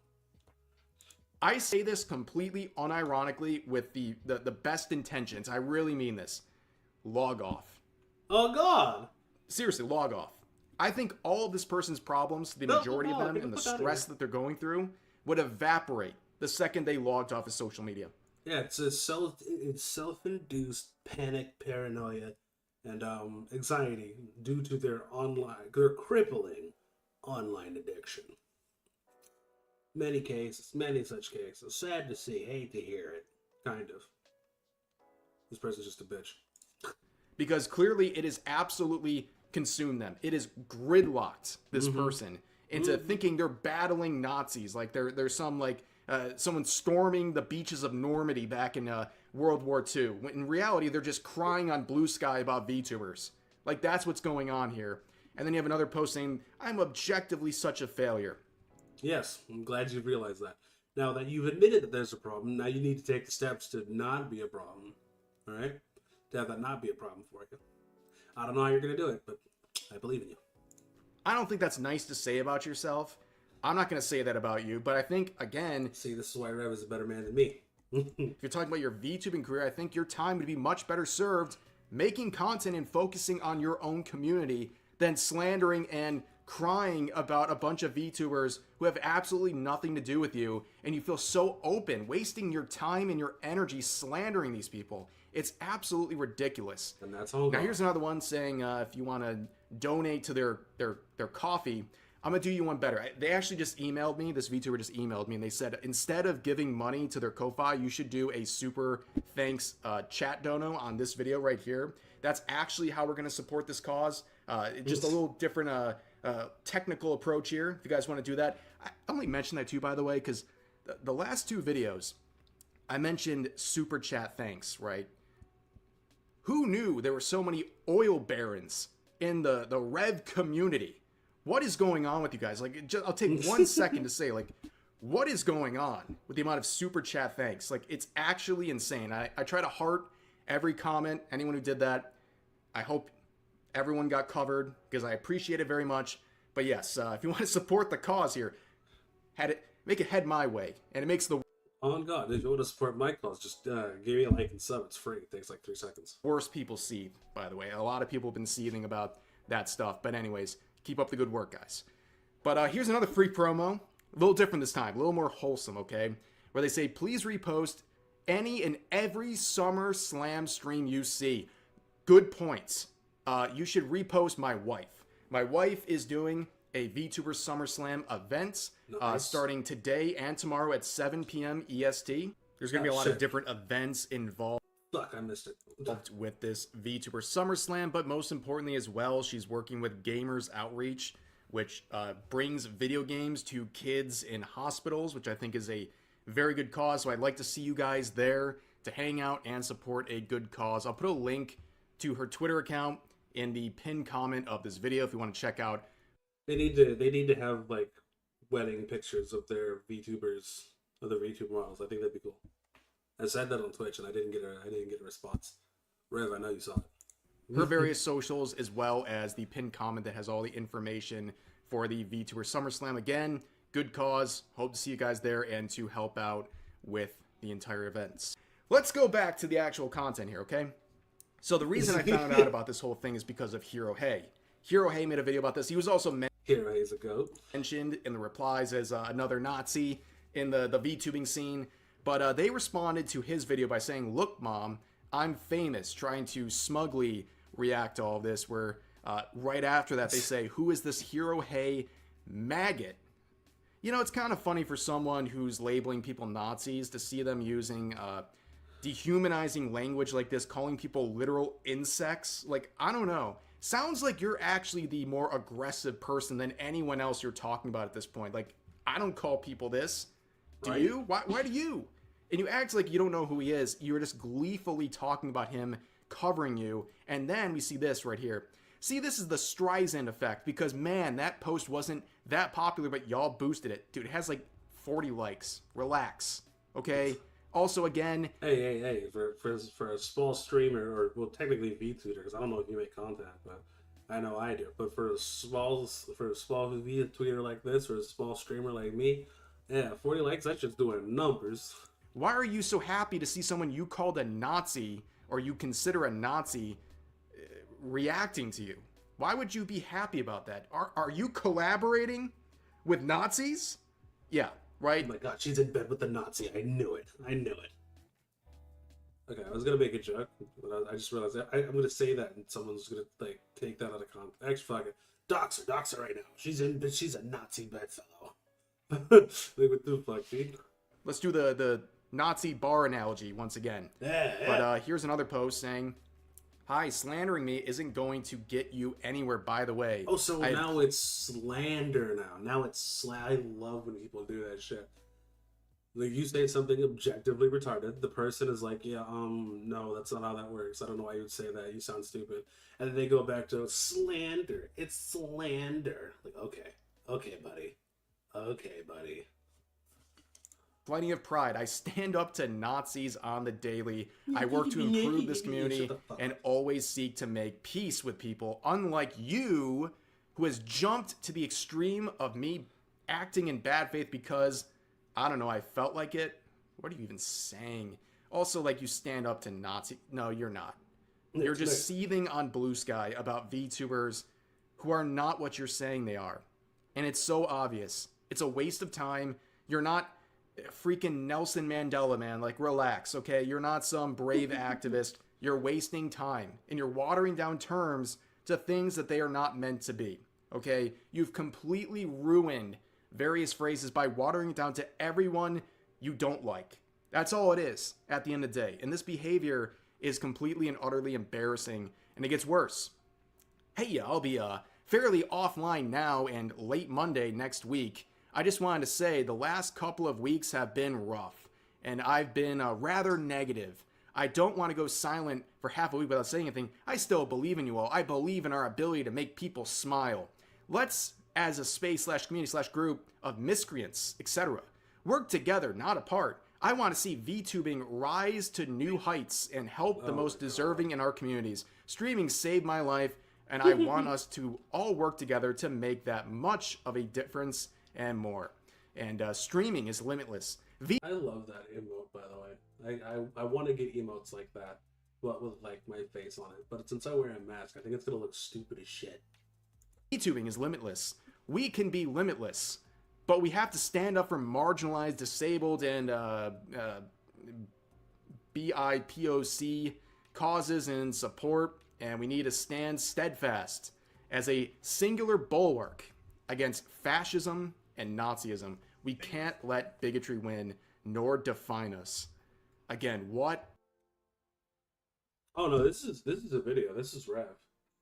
I say this completely unironically with the best intentions. I really mean this. Log off. Oh, God. Seriously, log off. I think all of this person's problems, the majority of them, and the stress that they're going through, would evaporate the second they logged off of social media. Yeah, it's self-induced panic, paranoia, and anxiety due to their crippling online addiction. Many such cases. Sad to see, hate to hear it. Kind of. This person's just a bitch. Because clearly it has absolutely consumed them. It has gridlocked this person into thinking they're battling Nazis. Like they're some like someone storming the beaches of Normandy back in World War II. When in reality, they're just crying on Blue Sky about VTubers. Like that's what's going on here. And then you have another post saying, I'm objectively such a failure. Yes, I'm glad you realized that. Now that you've admitted that there's a problem, now you need to take the steps to not be a problem. All right? To have that not be a problem for you. I don't know how you're going to do it, but I believe in you. I don't think that's nice to say about yourself. I'm not going to say that about you, but I think, again... See, this is why Rev is a better man than me. If you're talking about your VTubing career, I think your time would be much better served making content and focusing on your own community than slandering and crying about a bunch of VTubers who have absolutely nothing to do with you, and you feel so open, wasting your time and your energy slandering these people. It's absolutely ridiculous. And that's all. Now here's another one saying if you want to donate to their coffee, I'm gonna do you one better. They actually just emailed me. This VTuber just emailed me, and they said instead of giving money to their Ko-Fi, you should do a super thanks chat dono on this video right here. That's actually how we're gonna support this cause. Just a little different technical approach here. If you guys want to do that, I only mentioned that too, by the way, because the last two videos I mentioned super chat thanks, right? Who knew there were so many oil barons in the Rev community? What is going on with you guys? Like, I'll take 1 second to say, like, what is going on with the amount of super chat thanks? Like, it's actually insane. I try to heart every comment, anyone who did that. I hope everyone got covered because I appreciate it very much. But yes, if you want to support the cause here, make it head my way, and it makes the on God, if you want to support my cause, just give me a like and sub. It's free. It takes like 3 seconds. Worst people seethe, by the way. A lot of people have been seething about that stuff. But anyways, keep up the good work, guys. But here's another free promo. A little different this time. A little more wholesome, okay? Where they say, please repost any and every Summer Slam stream you see. Good points. You should repost my wife. My wife is doing a VTuber SummerSlam event starting today and tomorrow at 7 p.m. EST. There's going to be a lot of different events involved. Fuck, I missed it. With this VTuber SummerSlam, but most importantly as well, she's working with Gamers Outreach, which brings video games to kids in hospitals, which I think is a very good cause. So I'd like to see you guys there to hang out and support a good cause. I'll put a link to her Twitter account in the pinned comment of this video if you want to check out. They need to have like wedding pictures of their VTubers, of the VTuber models. I think that'd be cool. I said that on Twitch and I didn't get a response. Rev, I know you saw it. Her various socials, as well as the pinned comment that has all the information for the VTuber SummerSlam. Again, good cause. Hope to see you guys there and to help out with the entire events. Let's go back to the actual content here, okay? So the reason I found out about this whole thing is because of Hero Hey. Hero Hey made a video about this. He was also Hero Hey's a goat. Mentioned in the replies as another Nazi in the VTubing scene. But they responded to his video by saying, look, Mom, I'm famous, trying to smugly react to all this, where right after that they say, who is this hero hey maggot? You know, it's kind of funny for someone who's labeling people Nazis to see them using dehumanizing language like this, calling people literal insects. Like, I don't know. Sounds like you're actually the more aggressive person than anyone else you're talking about at this point. Like, I don't call people this. Do you? Why do you? And you act like you don't know who he is. You're just gleefully talking about him covering you. And then we see this right here. See, this is the Streisand effect, because, man, that post wasn't that popular, but y'all boosted it. Dude, it has like 40 likes. Relax. Okay? Also, again... Hey, for a small streamer, or, well, technically VTuber, because I don't know if you make content, but I know I do. But for a small VTuber like this, or a small streamer like me, yeah, 40 likes, that's just doing numbers. Why are you so happy to see someone you called a Nazi, or you consider a Nazi, reacting to you? Why would you be happy about that? Are you collaborating with Nazis? Yeah, right? Oh my god, she's in bed with the Nazi. I knew it. Okay, I was gonna make a joke, but I just realized I'm gonna say that and someone's gonna like take that out of context. Actually, fuck it. Dox her right now. She's a Nazi bedfellow. Like, what the fuck, dude? Let's do the Nazi bar analogy once again. Yeah. But here's another post saying, hi, slandering me isn't going to get you anywhere, by the way. Oh, so now it's slander now. Now it's I love when people do that shit. Like, you say something objectively retarded, the person is like, yeah, no, that's not how that works. I don't know why you would say that. You sound stupid. And then they go back to slander. It's slander. Like, okay, buddy. Plenty of pride. I stand up to Nazis on the daily. I work to improve this community and always seek to make peace with people, unlike you, who has jumped to the extreme of me acting in bad faith because, I don't know, I felt like it. What are you even saying? Also, like, you stand up to Nazi. No, you're not. You're just seething on Blue Sky about VTubers who are not what you're saying they are. And it's so obvious. It's a waste of time. You're not freaking Nelson Mandela, man. Like, relax, okay? You're not some brave activist. You're wasting time. And you're watering down terms to things that they are not meant to be, okay? You've completely ruined various phrases by watering it down to everyone you don't like. That's all it is at the end of the day. And this behavior is completely and utterly embarrassing, and it gets worse. Hey, I'll be fairly offline now and late Monday next week. I just wanted to say the last couple of weeks have been rough, and I've been rather negative. I don't want to go silent for half a week without saying anything. I still believe in you all. I believe in our ability to make people smile. Let's, as a space/community/group of miscreants, etc., work together, not apart. I want to see VTubing rise to new heights and help the most deserving in our communities. Streaming saved my life, and I want us to all work together to make that much of a difference and more. And streaming is limitless. I love that emote, by the way. I want to get emotes like that, but with like my face on it. But since I wear a mask, I think it's gonna look stupid as shit. VTubing is limitless. We can be limitless, but we have to stand up for marginalized, disabled, and BIPOC causes and support, and we need to stand steadfast as a singular bulwark against fascism and Nazism. We can't let bigotry win nor define us. Again, what? Oh no, this is a video. This is Rev.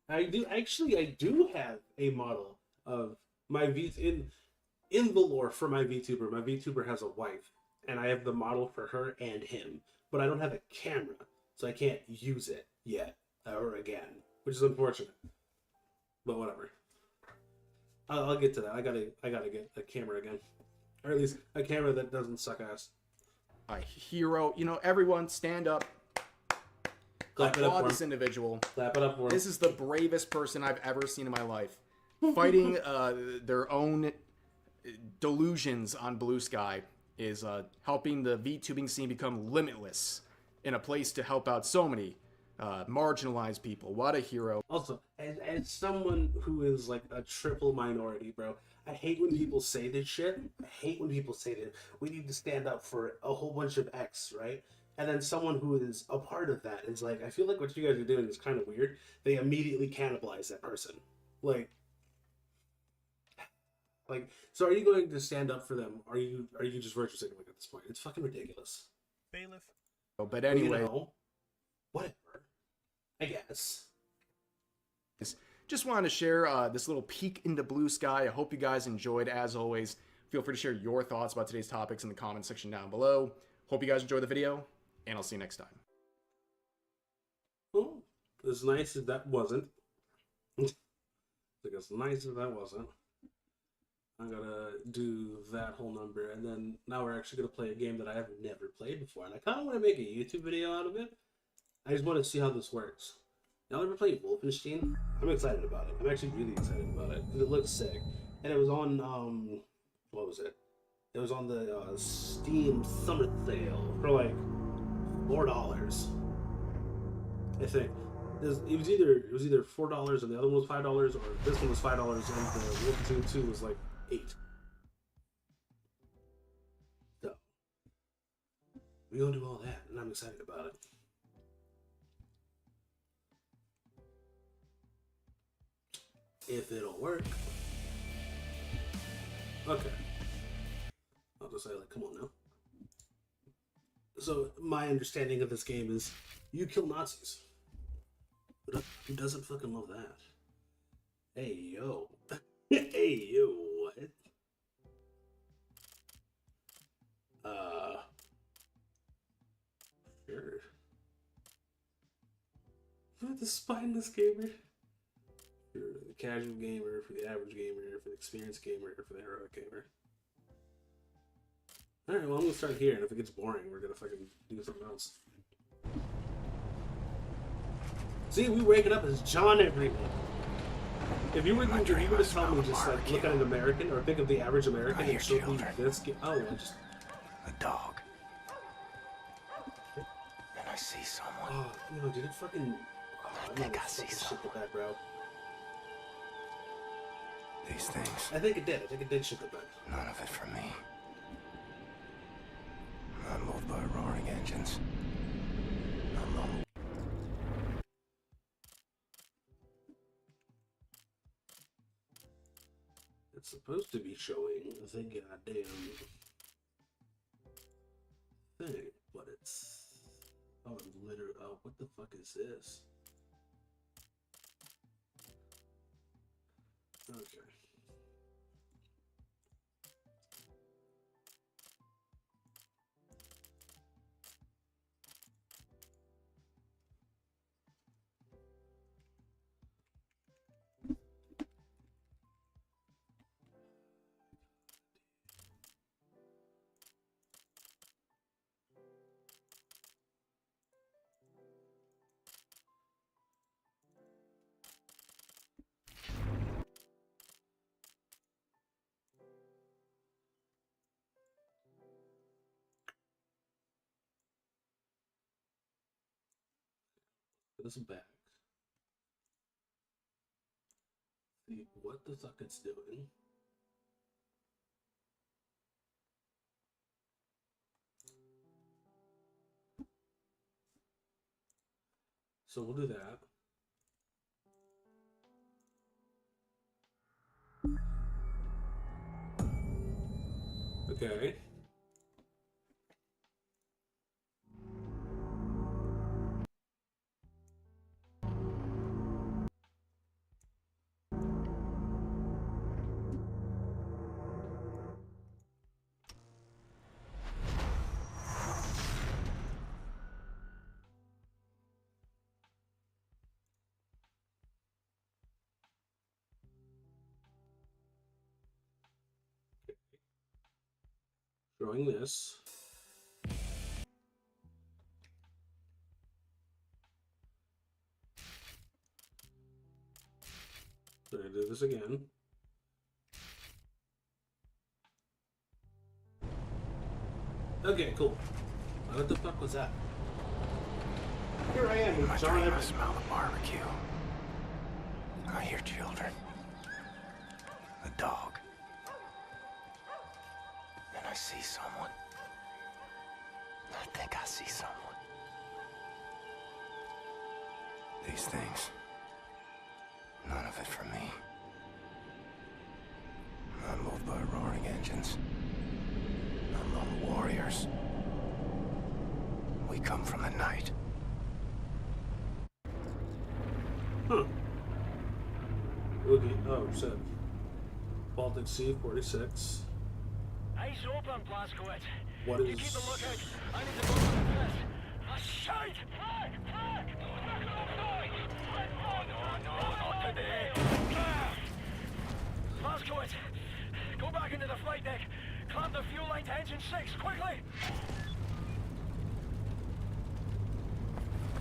I do have a model of my in the lore for my VTuber. My VTuber has a wife, and I have the model for her and him, but I don't have a camera, so I can't use it yet or again, which is unfortunate. But whatever. I'll get to that. I gotta get a camera again, or at least a camera that doesn't suck ass. A hero. You know, everyone stand up. Applaud this individual. Clap it up for him. This is the bravest person I've ever seen in my life. Fighting their own delusions on Blue Sky is helping the VTubing scene become limitless in a place to help out so many marginalized people. What a hero. Also, as someone who is like a triple minority, bro, I hate when people say this shit. I hate when people say that we need to stand up for a whole bunch of X, right? and then someone who is a part of that is like, I feel like what you guys are doing is kind of weird. They immediately cannibalize that person. Like, so are you going to stand up for them? Are you just virtue signaling at this point? It's fucking ridiculous. Bailiff. Oh, but anyway, whatever. I guess. Just wanted to share this little peek into blue sky. I hope you guys enjoyed. As always, feel free to share your thoughts about today's topics in the comment section down below. Hope you guys enjoyed the video, and I'll see you next time. Well, as nice as that wasn't. Like, as nice as that wasn't. I'm gonna do that whole number, and then now we're actually gonna play a game that I have never played before, and I kind of want to make a YouTube video out of it. I just want to see how this works. Y'all ever played Wolfenstein? I'm excited about it. I'm actually really excited about it because it looks sick, and it was on what was it? It was on the Steam Summer Sale for like $4. I think it was either $4 and the other one was $5, or this one was $5 and the Wolfenstein 2 was like $8. So we're gonna do all that, and I'm excited about it. If it'll work. Okay. I'll just say, like, come on now. So my understanding of this game is you kill Nazis. Who doesn't fucking love that? Hey yo. Hey yo, what? Sure. For the spineless gamer. For the casual gamer, for the average gamer, for the experienced gamer, for the heroic gamer. Alright, well I'm gonna start here, and if it gets boring, we're gonna fucking do something else. See, we wake it up as John everyone. If you were to tell me just like look at an American or think of the average American and show me this game, oh, I just A dog. And I see someone. oh, you know, did it fucking? Oh, I think I see someone. Shit the bed, bro. These things. I think it did. I think it did shit the bed. None of it for me. I'm moved by roaring engines. I'm not. It's supposed to be showing the goddamn thing, but it's literally. Oh, what the fuck is this? Okay. This back. See what the fuck it's doing. So we'll do that. Okay. Drawing this. So I do this again. Okay, cool. What the fuck was that? Here I am with John Evans. I smell the barbecue. I hear children. A dog. And I see someone. I think I see someone. these things. None of it for me. I'm not moved by roaring engines. Not lone warriors. We come from the night. Huh. Okay. Oh, shit. Baltic Sea 46. Eyes open, Blazkowicz. What is... You keep a lookout. I need to go to the press. Shout! Flag! Flag! No, not today. Blazkowicz, go back into the flight deck. Clamp the fuel line to engine 6, quickly!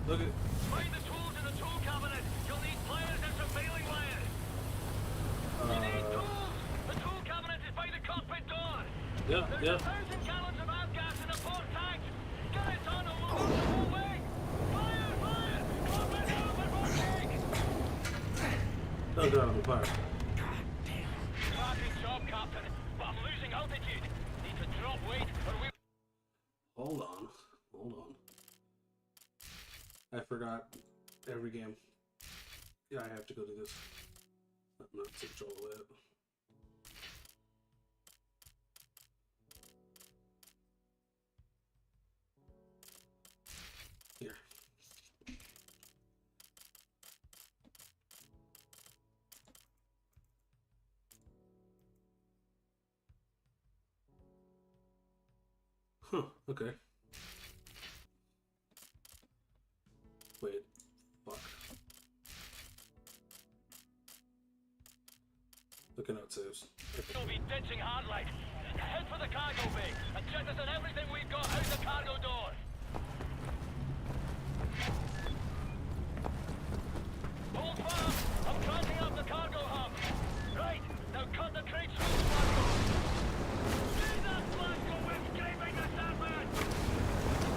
Look at... Find the tools in the tool cabinet. You'll need pliers and some bailing wires. You need tools. The tool cabinet is by the cockpit door. Yeah, There's 1,000 gallons of avgas in the port tank. Get it done or we'll lose the whole way. Fire! Fire! Cockpit open, Roderick! Don't go on the fire. Cracking job, Captain. But I'm losing altitude. Need to drop weight or we... Hold on. Hold on. I forgot every game. Yeah, I have to go do this. I'm not switch all the way up. Here. Huh, okay. Wait, fuck. Looking at saves. We'll be ditching Hardlight. Head for the cargo bay and check us on everything we've got out the cargo door. Hold fast. I'm cranking up the cargo hub. Right, now cut the crate switch, Blazko. See that Blazko with scraping the sandbag.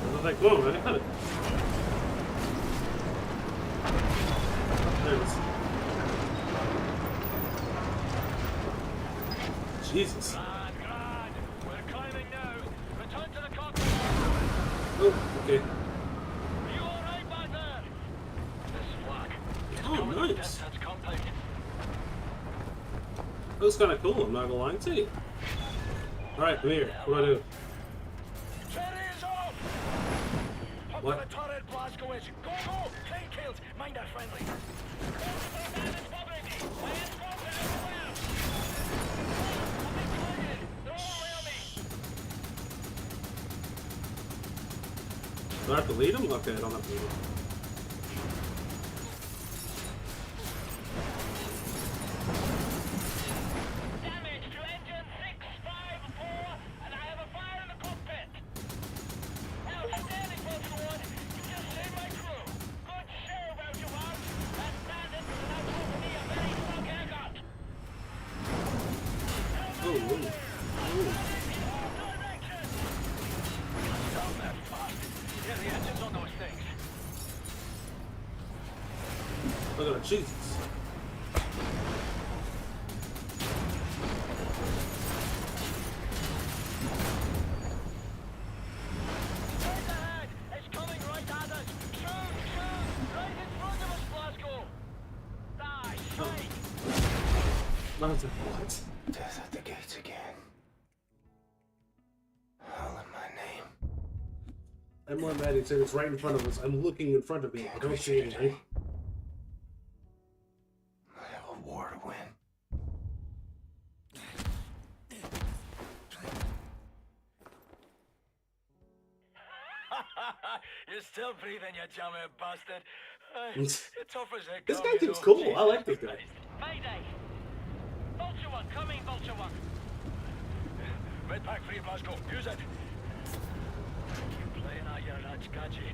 I was like, whoa, I got it. There it is. Jesus. Grand. We're climbing now. Return to the cockpit. Oh, okay. Are you alright back there? This flak is Oh, coming nice. distance compound. That was kind of cool, I'm not gonna lie to you. Alright, come here. What do I do? Cherries off! Up What? to the turret, Blazkowicz. Go, go! Crane kills. Mind our friendly. Do I have to lead him? Okay, I don't have to lead him. Damage to engine 654, and I have a fire in the cockpit. Outstanding, Volkswagen. You just saved my crew. Good show, Volkswagen. That bandit was now talking me a very strong haircut. Oh, whoa. Oh. Down that fast. Get the engines on those things. Look at that, Jesus. Right ahead. It's coming right at us. Shoot, shoot. Right in front of us, Blazko. Die, straight. What? Death at the gates again. Howl in my name. I'm more mad he said it's right in front of us. I'm looking in front of me. I don't see anything. I have a war to win. You're still breathing, you jammy bastard. You're tough as it This comes, guy you seems know. cool. I like this guy. Mayday. Vulture One, come in, Vulture One. Red pack free, Blazko. Use it. Keep playing out your nuts, can't you?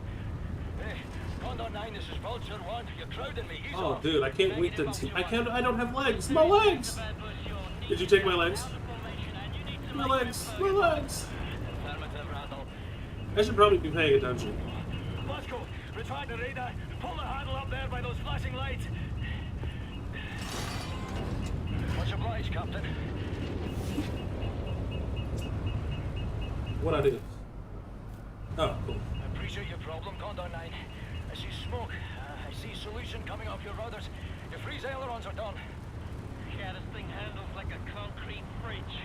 Hey, Condor 9, this is Vulture One. You're crowding me. He's Oh, off. dude, I can't wait to. I don't have legs. My legs. Did you take my legs? My legs. My legs. Affirmative, Randall. I should probably be paying attention. Blazko, retract the radar. Pull the handle up there by those flashing lights. Much obliged, Captain. What I do? Oh, cool. I appreciate your problem, Condor 9. see smoke. I see solution coming off your rudders. Your freeze ailerons are done. Yeah, this thing handles like a concrete fridge.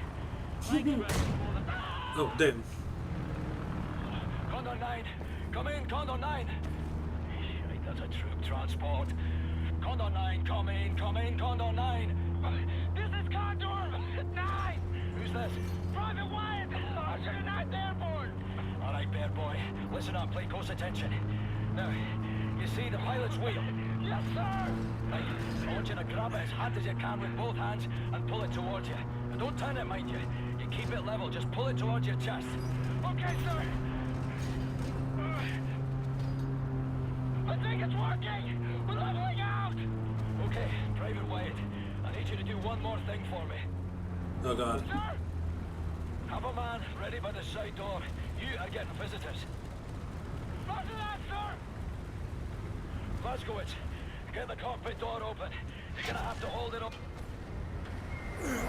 Oh, damn. Condor 9, come in, Condor 9. Right, that's a troop transport. Condor 9, come in, Condor 9. This is Condor 9. Who's this? Private Wyatt, Officer 9th Airborne. All right, bear boy, listen up, pay close attention. Now, you see the pilot's wheel? Yes, sir. Right, I want you to grab it as hard as you can with both hands and pull it towards you. And don't turn it, mind you. You keep it level, just pull it towards your chest. Okay, sir. I think it's working! We're leveling out! Okay, Private Wyatt, I need you to do one more thing for me. Oh, God. Sir! Have a man ready by the side door. You are getting visitors. Roger that, sir! Glasgowitz, get the cockpit door open. You're gonna have to hold it up. Ready?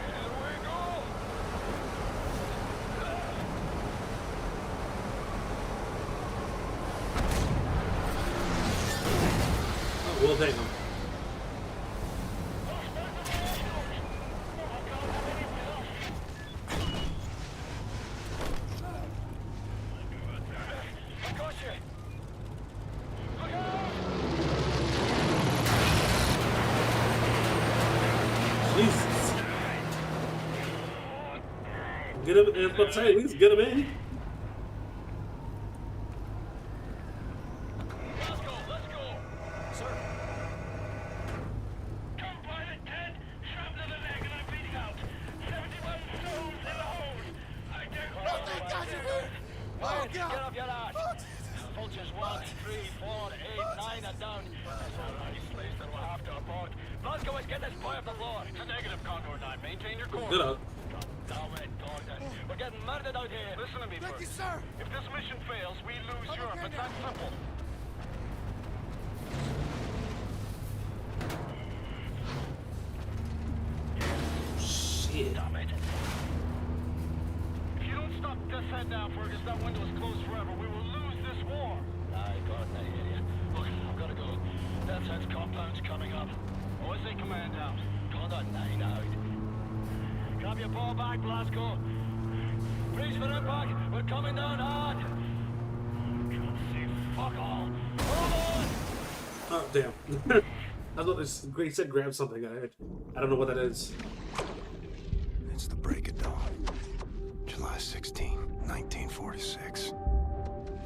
Here we go! Well, damn. Jesus. Get him, I was about to say, at least get him in. Get up. We're getting murdered out here. Listen to me first. Thank you, sir. If this mission fails, we lose Europe. It's that simple. Shit. Damn it. If you don't stop this head now, Fergus, that window is closed forever. We will lose this war. Aye, God, I hear you. Look, I've got to go. Death's Head's compound's coming up. OSA command out. Condor 9 out. Grab your ball back, Glasgow. Brace for impact. We're coming down hard. Can't see fuck all. Hold on! Oh, damn. I thought this great said grab something. I don't know what that is. It's the break of dawn. July 16, 1946.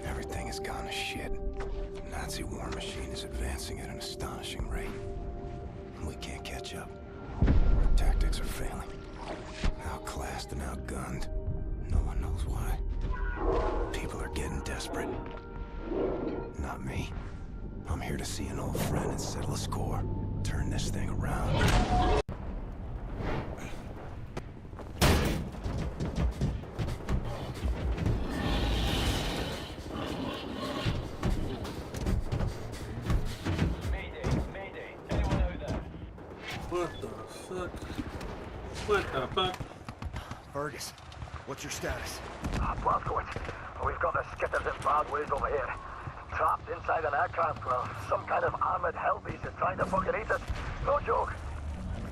Everything has gone to shit. The Nazi war machine is advancing at an astonishing rate. And we can't catch up. Our tactics are failing. Outclassed and outgunned. No one knows why. People are getting desperate. Not me. I'm here to see an old friend and settle a score. Turn this thing around. What the fuck? What the fuck? Fergus, what's your status? Blazkowicz, we've got the skitters in bad ways over here. Trapped inside an aircraft. Well, some kind of armored hellbeast is trying to fucking eat us. No joke.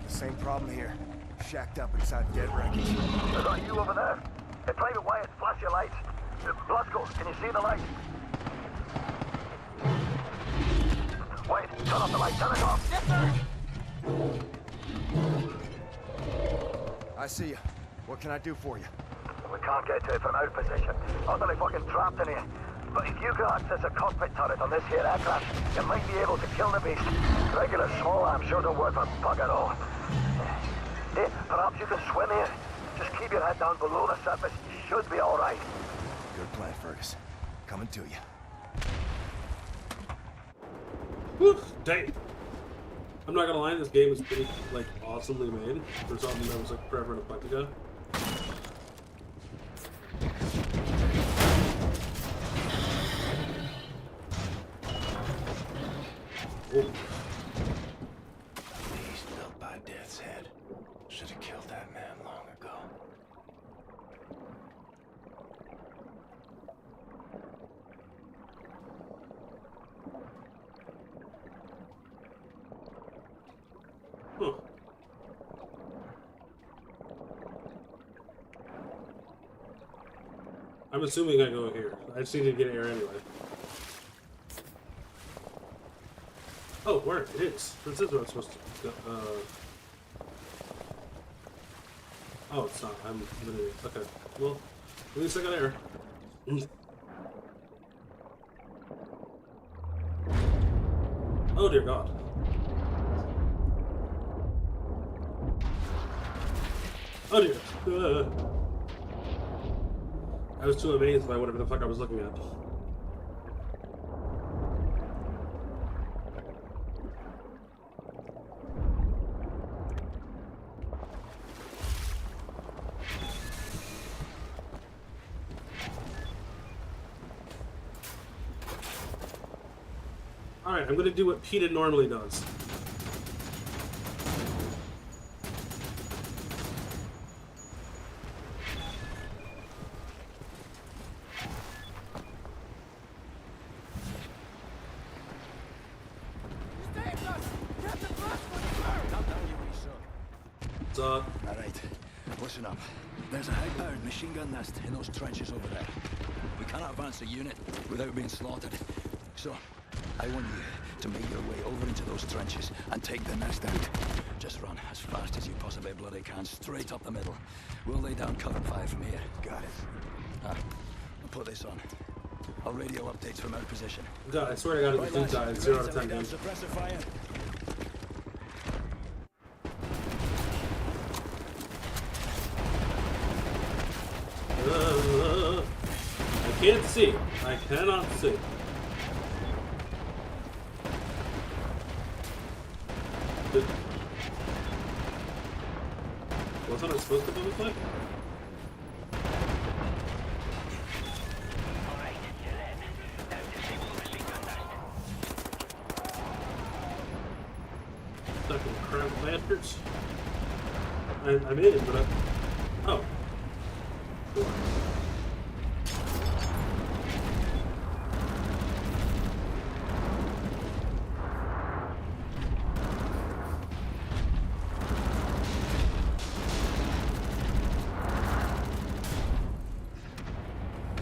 The same problem here. Shacked up inside dead wreckage. Is that you over there? Hey, Private Wyatt, flash your lights. Blazko, can you see the light? Wait, turn off the light, turn it off. Yes, sir. I see you. What can I do for you? We can't get to it from our position. Utterly fucking trapped in here. But if you can access a cockpit turret on this here aircraft, you might be able to kill the beast. Regular small arms sure don't work for bug at all. Hey, perhaps you can swim here. Just keep your head down below the surface. You should be all right. Good plan, Fergus. Coming to you. Whew, dang. I'm not gonna lie, this game was pretty, like, awesomely made for something that was, like, forever and a buck ago. Oh. Beast built by Death's Head. Should have killed that man long ago. I'm assuming I go here. I just need to get air anyway. Oh, where it is. This is where I'm supposed to go. Oh, it's not. I'm literally... Okay. Well, at least I got air. Oh, dear God. Oh, dear. I was too amazed by whatever the fuck I was looking at. Alright, I'm gonna do what Peter normally does. Alright, listen up. There's a high-powered machine gun nest in those trenches over there. We cannot advance a unit without being slaughtered. So, I want you to make your way over into those trenches and take the nest out. Just run as fast as you possibly bloody can, straight up the middle. We'll lay down cover fire from here. Got it. I'll put this on. I'll radio updates from our position. God, I swear to God, it was died 0 out of 10 games. Suppressive fire. I can't see. I cannot see. Wasn't it supposed to be this way? Fucking crap bastards. I'm in, but I... Oh. Cool.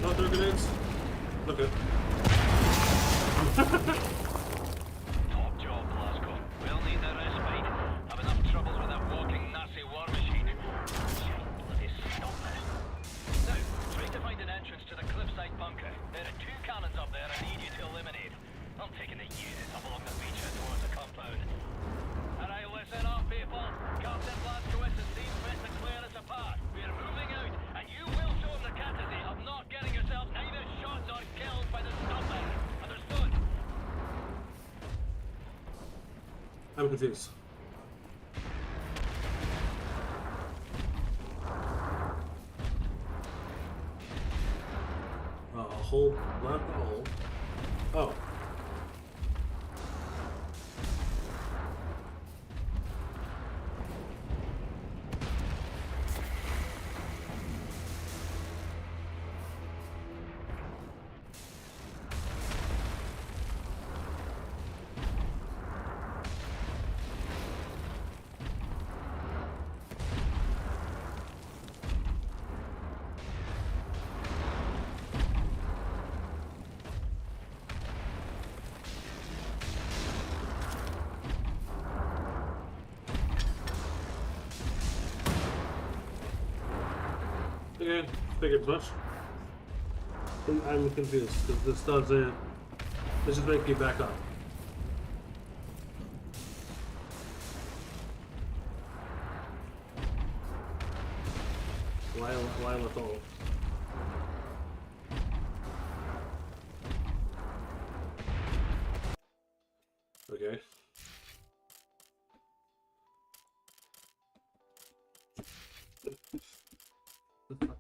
No throw grenades? Okay. Top job, Glasgow. We'll need the respite. Have enough troubles with that walking Nazi war machine. Shite, bloody stop it. Now, try to find an entrance to the cliffside bunker. There are 2 cannons up there I need you to eliminate. I'm taking the unit up along the beach and towards the compound. Alright, listen up, people. Captain Blazkowicz has seen fit to clear us apart. We're moving out, and you will show him the courtesy of not getting yourself either shot or killed by the stopper. Understood? I'm confused. A whole black hole. Oh. Okay, figured as much. I'm confused because this doesn't. This just makes me back up. Why let all? Okay.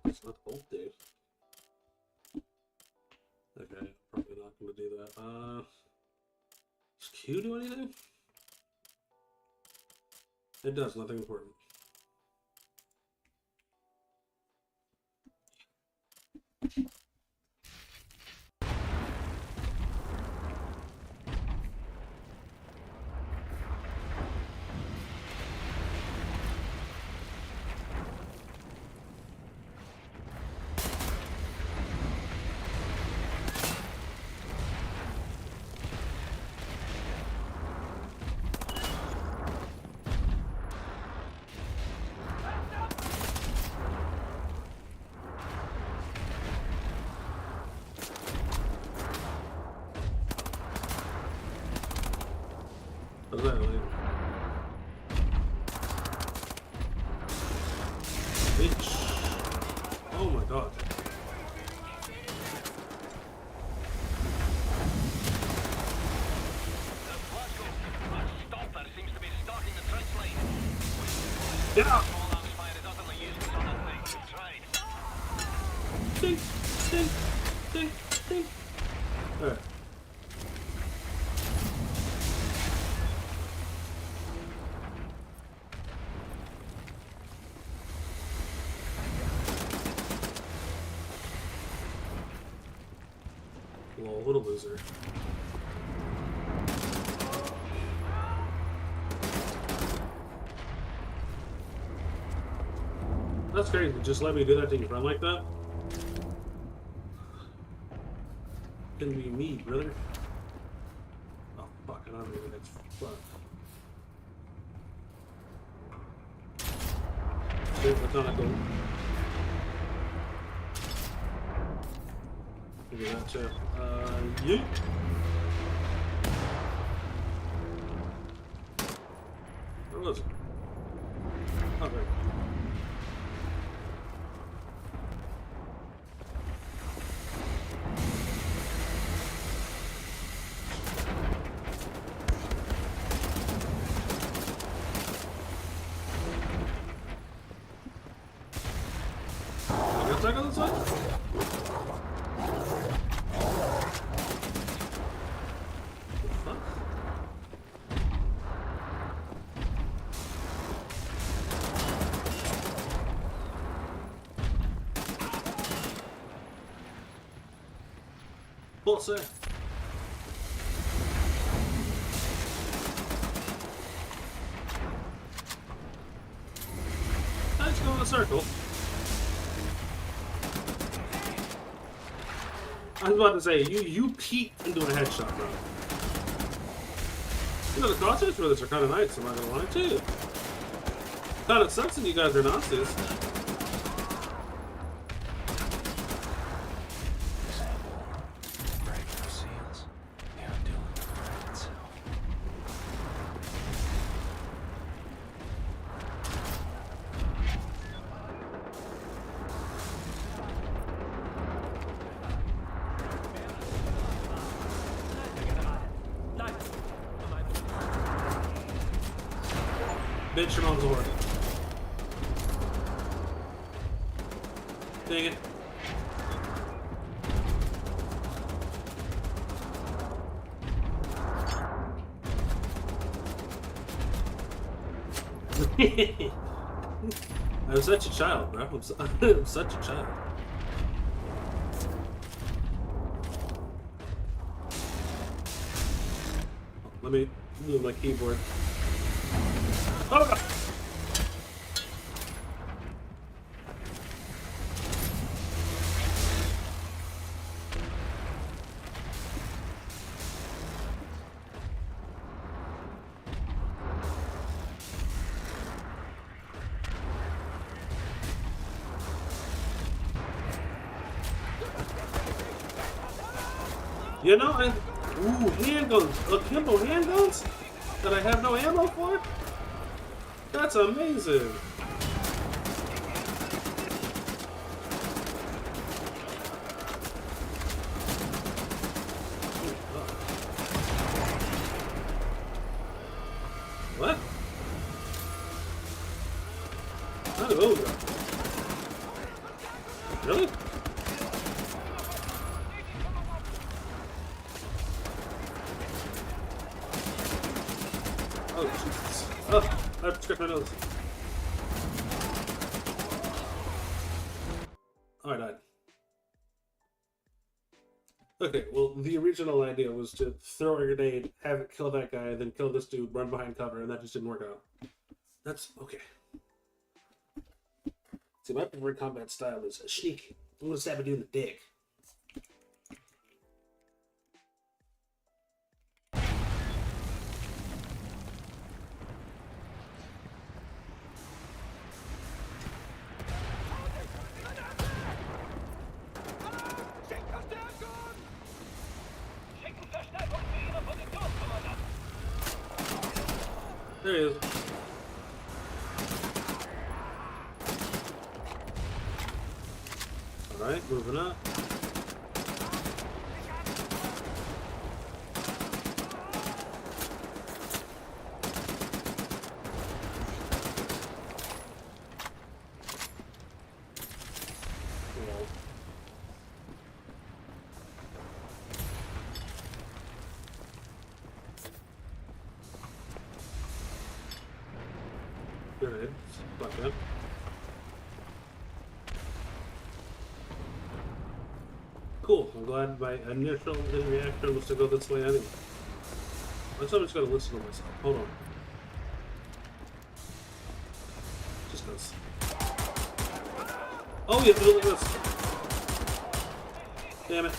It's not bolt, dude. Okay, probably not gonna do that. Does Q do anything? It does, nothing important. Exactly. Bitch. Oh my god. Get out! Ding, ding, ding, ding. Alright. Well, what a loser. That's crazy. Just let me do that to your friend like that? Couldn't be me, brother. Oh, fuck. I don't know. That's fuck. Shit, that's not cool. Look at that too. Yeet. Where was it? Oh, there. Attack on the side? What's that? Let's go in a circle. I was about to say, you peeked into a headshot, bro. You know, the crosshairs for this are kind of nice, I'm not gonna lie, too. Kind of sucks that you guys are Nazis. Bitch, your mom's a whore. Dang it. I'm such a child, bro. I'm such a child. Let me move my keyboard. Oh god! You know, ooh, handguns, akimbo handguns that I have no ammo for? That's amazing. What? How did those go? Really? Oh, Jesus. Oh, I have to scratch my nose. Oh, I died. Okay, well, the original idea was to throw a grenade, have it kill that guy, then kill this dude, run behind cover, and that just didn't work out. That's okay. See, my preferred combat style is sneak. I'm gonna stab a dude in the dick. There he is. Alright, moving up. Grenade. Fuck that. Cool. I'm glad my initial reaction was to go this way anyway. I guess I'm just gonna listen to myself. Hold on. Just goes. Oh yeah, look at this. Damn it.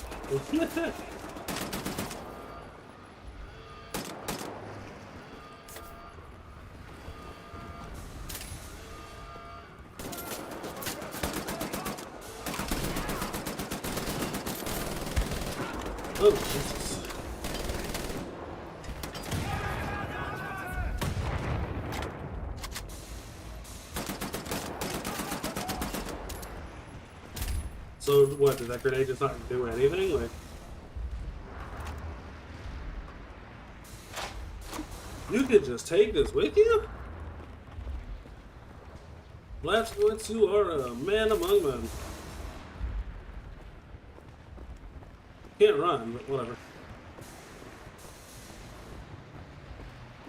Oh, Jesus. So what, did that grenade just not do anything? Like, you could just take this with you? Let's you are a man among men. Can't run, but whatever.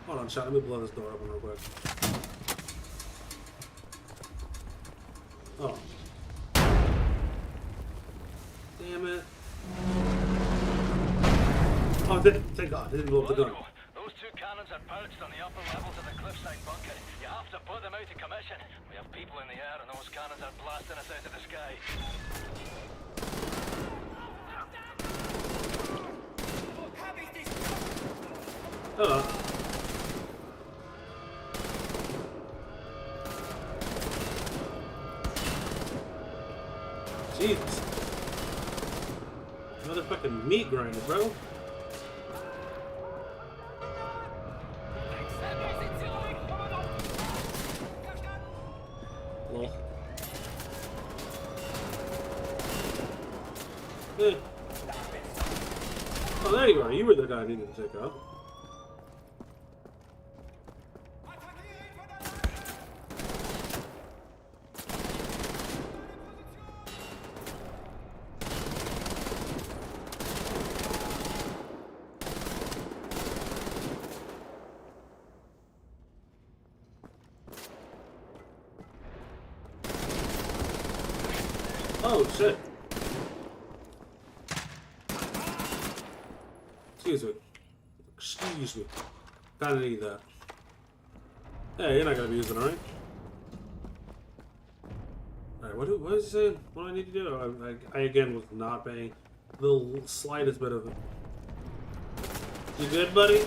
Hold on, chat. Let me blow this door open real quick. Oh. Damn it. Oh, thank God. I didn't blow up the gun. Those two cannons are perched on the upper levels of the cliffside bunker. You have to put them out of commission. We have people in the air and those cannons are blasting us out of the sky. Hello. Jesus. Motherfucking meat grinder, bro. Lol. Eh. Oh, there you are. You were the guy I needed to take out. Oh, shit. Excuse me. Excuse me. Kinda need that. Hey, you're not gonna be using it, right? Alright, what is he saying? What do I need to do? I again was not paying the slightest bit of it. You good, buddy?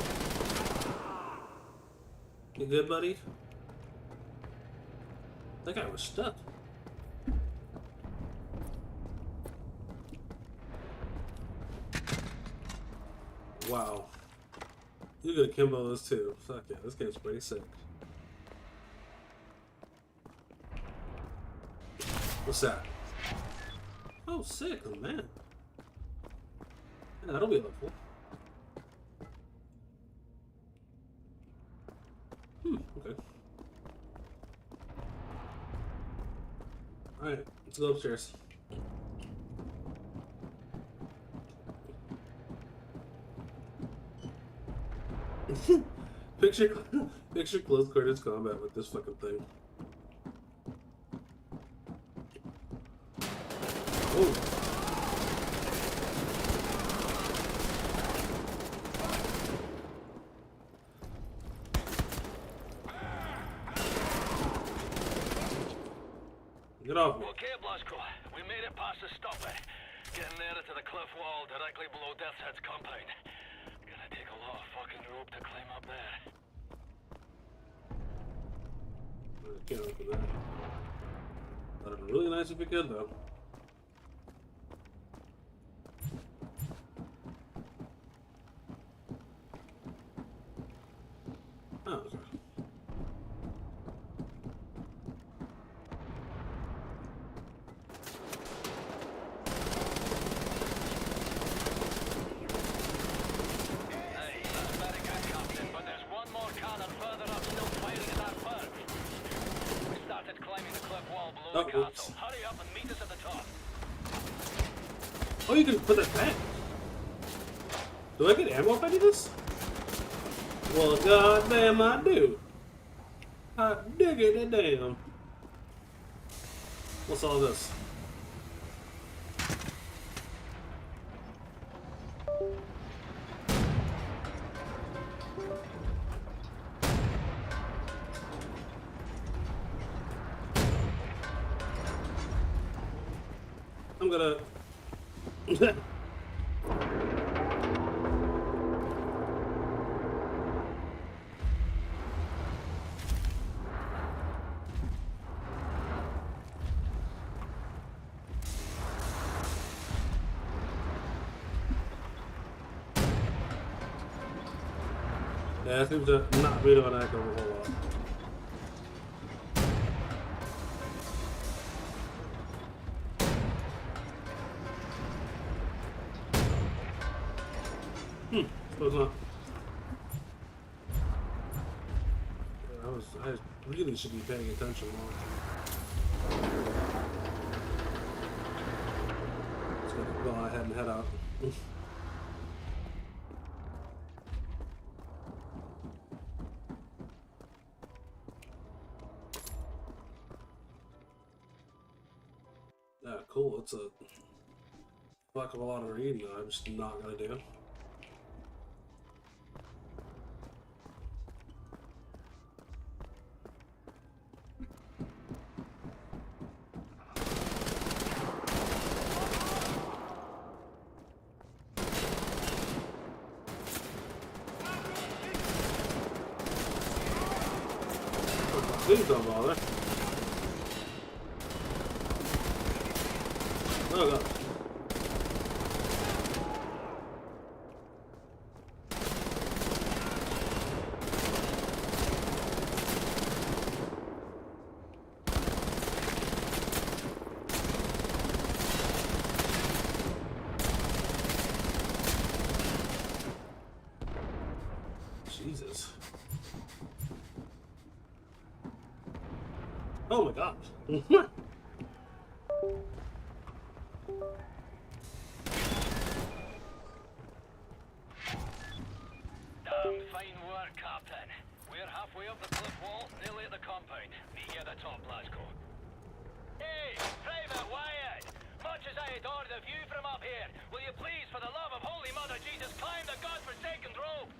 You good, buddy? That guy was stuck. Wow. You could kimbo this too. Fuck yeah, this game's pretty sick. What's that? Oh, sick, oh man. Yeah, that'll be helpful. Okay. Alright, let's go upstairs. Picture close quarters combat with this fucking thing. Oh. Get off me. Okay, Blasco. We made it past the stopper. Getting nearer to the cliff wall directly below Death's Head's compound. Gonna take a lot of fucking rope to climb up there. I can't open that. That'd be really nice if we could, though. Oh, okay. the castle. Hurry up and meet us at the top. Oh, you can put that back. Do I get ammo if I do this? Well, goddamn, I do. I dig it, damn. What's all this? I'm gonna... Yeah, it seems to not be doing that a whole lot. Suppose not. I really should be paying attention more. Just gonna go ahead and head out. Yeah, cool. It's a fuck of a lot of reading that I'm just not gonna do. Please don't bother. Oh god. Jesus. Oh my god. Damn fine work, Captain. We're halfway up the cliff wall, nearly at the compound. Meet you at the top, Glasgow. Hey, Private Wyatt! Much as I adore the view from up here, will you please, for the love of Holy Mother Jesus, climb the godforsaken rope?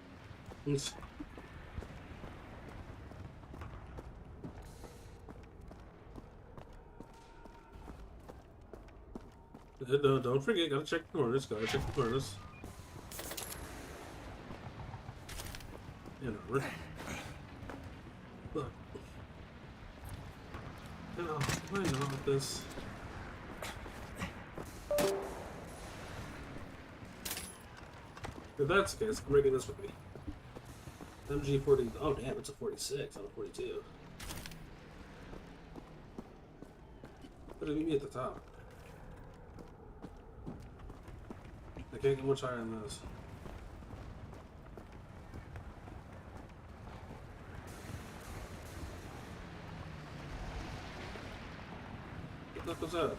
No, don't forget, gotta check the corners, In order. Look. No, why not with this? If that's the case, I'm bringing this with me. MG40. Oh, damn, it's a 46, not a 42. But it'll meet me at the top. I can't get much higher than this. What the fuck was that?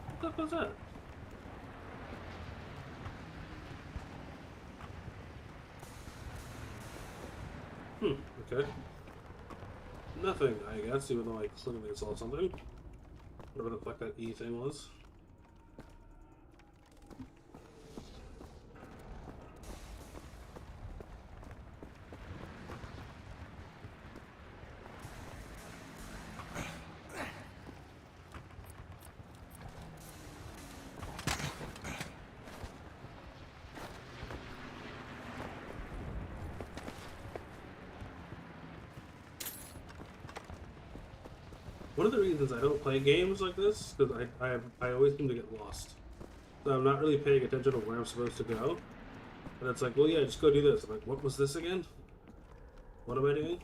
What the fuck was that? Okay. Nothing, I guess, even though I clearly saw something. Whatever the fuck that E thing was. One of the reasons I don't play games like this, because I always seem to get lost. So I'm not really paying attention to where I'm supposed to go. And it's like, well, yeah, just go do this. I'm like, what was this again? What am I doing?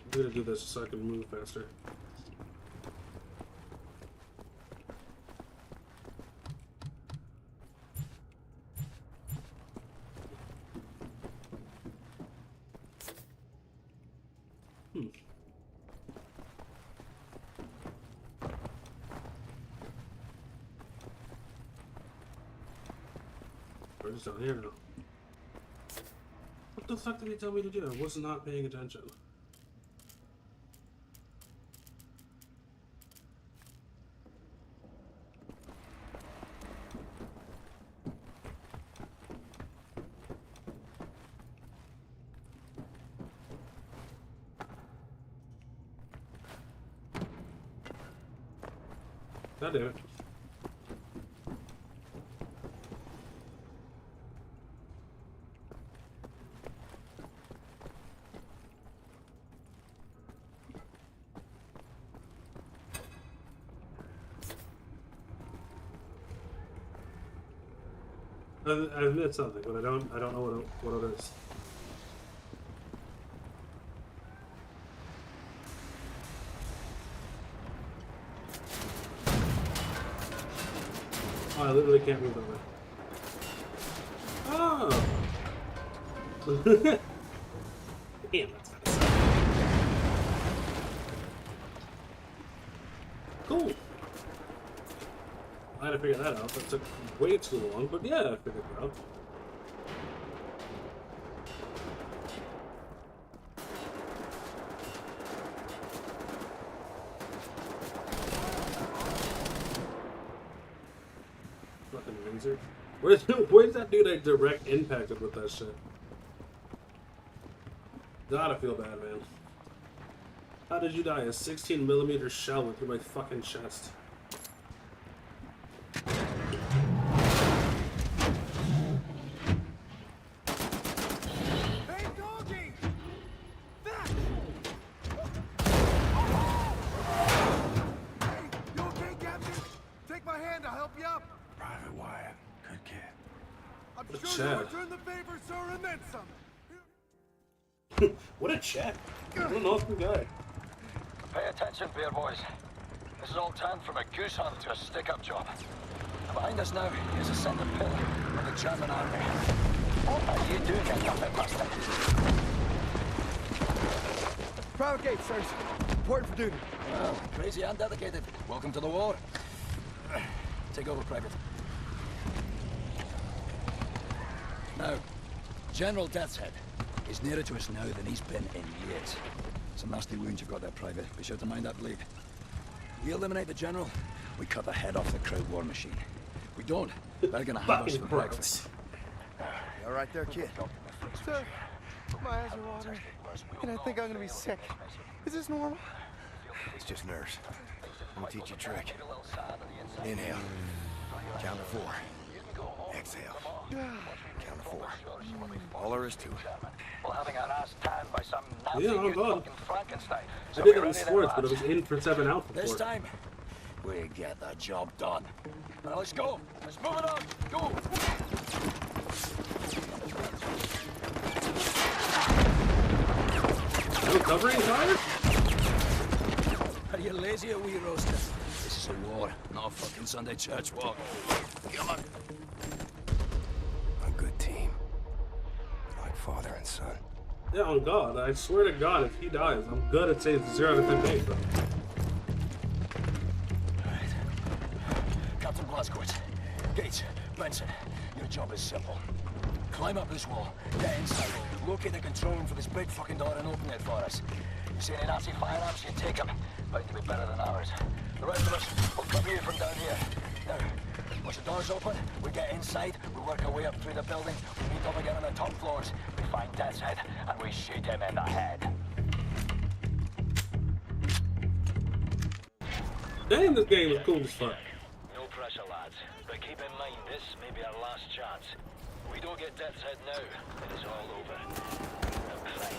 I'm gonna do this so I can move faster. it's down here now. What the fuck did he tell me to do? I was not paying attention. God damn it. I admit something, but I don't know what it is. Oh, I literally can't move that way. Oh! Damn, that's kind of sad. Cool. I had to figure that out. That took way too long, but yeah, I figured it out. Fucking laser. Where's that dude that direct impacted with that shit? Gotta feel bad, man. How did you die? A 16mm shell went through my fucking chest. What a check. What an awesome guy. Pay attention, bear boys. This is all turned from a goose hunt to a stick-up job. And behind us now is a center pillar of the German army. What are you doing at nothing, bastard? Private gate, sirs. Important for duty. Well, crazy and dedicated. Welcome to the war. Take over, Private. Now, General Death's Head. He's nearer to us now than he's been in years. Some nasty wounds you've got there, Private. Be sure to mind that bleed. We eliminate the General, we cut the head off the crowd war machine. We don't, they're gonna have us for breakfast. You all right there, kid? Sir, my eyes are watering, and I think I'm gonna be sick. Is this normal? It's just nerves. I'm gonna teach you a trick. Inhale. Count to 4. Exhale. Count to 4. All there is to it. Well, having our ass tanned by some Yeah, oh god. Frankenstein. I did that in sports, but it was in for 7 out before. This time, we get the job done. Now let's go. Let's move it on. Go. No covering fire? Are you lazy or wee roaster? This is a war, not a fucking Sunday church walk. Come on. A good team. Like father and son. Yeah, on God. I swear to God, if he dies, I'm gonna say 0 out of 10 days, bro. Alright. Captain Blazkowicz. Gates. Benson. Your job is simple. Climb up this wall, get inside, locate the control room for this big fucking door and open it for us. You see any Nazi firearms, you take them. Bound to be better than ours. The rest of us will cover you from down here. Now, once the door's open, we get inside, we work our way up through the building, we meet up again on the top floors, we find Death's Head, and we shoot him in the head. Damn, this game is cool as fuck. No pressure, lads, but keep in mind this may be our last chance. We don't get Death's Head now, it is all over. No crime.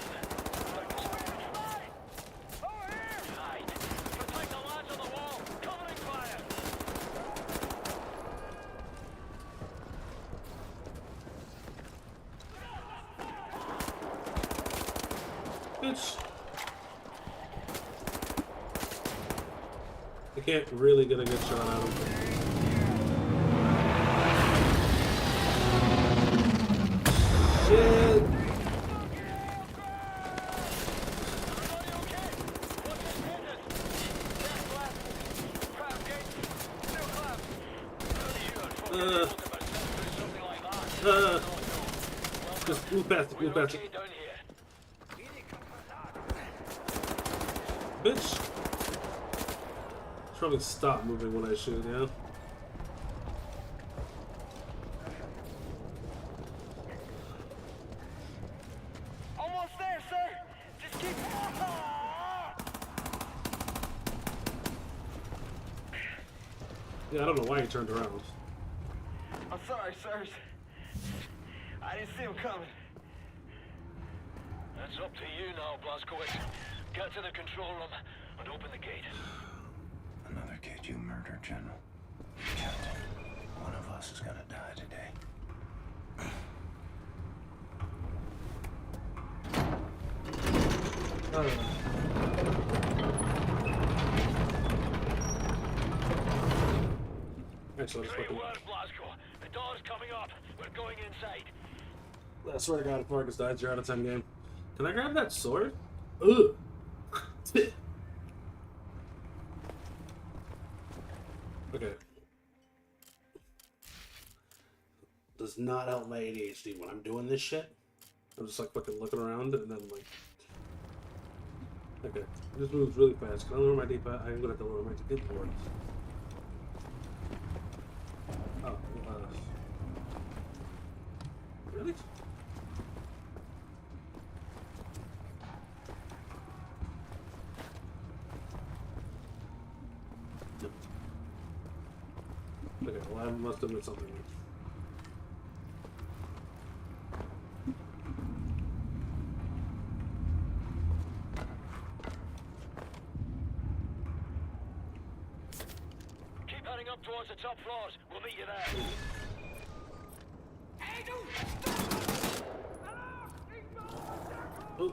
Hide. Protect the lads on the wall. Covering fire. Bitch. I can't really get a good shot out of him. Shit. Just move past it, move past it. Bitch! Should probably stop moving when I shoot, yeah? Almost there, sir. Just keep. Yeah, I don't know why he turned around. I'm sorry, sirs. I didn't see him coming. That's up to you now, Blazkowicz. Get to the control room and open the gate. Another kid you murdered, General. Captain, one of us is gonna die today. Great work, Blazko. The door's coming up. We're going inside. I swear to God, if Marcus dies, you're out of 10 game. Can I grab that sword? Ugh. Okay. Does not help my ADHD when I'm doing this shit. I'm just like fucking looking around and then like. Okay. It just moves really fast. Can I lower my D-pad? I'm gonna have to lower my D-pad. Good lord. Oh, really? No. Okay, well I must have missed something. Keep heading up towards the top floors. We'll meet you there. Oh.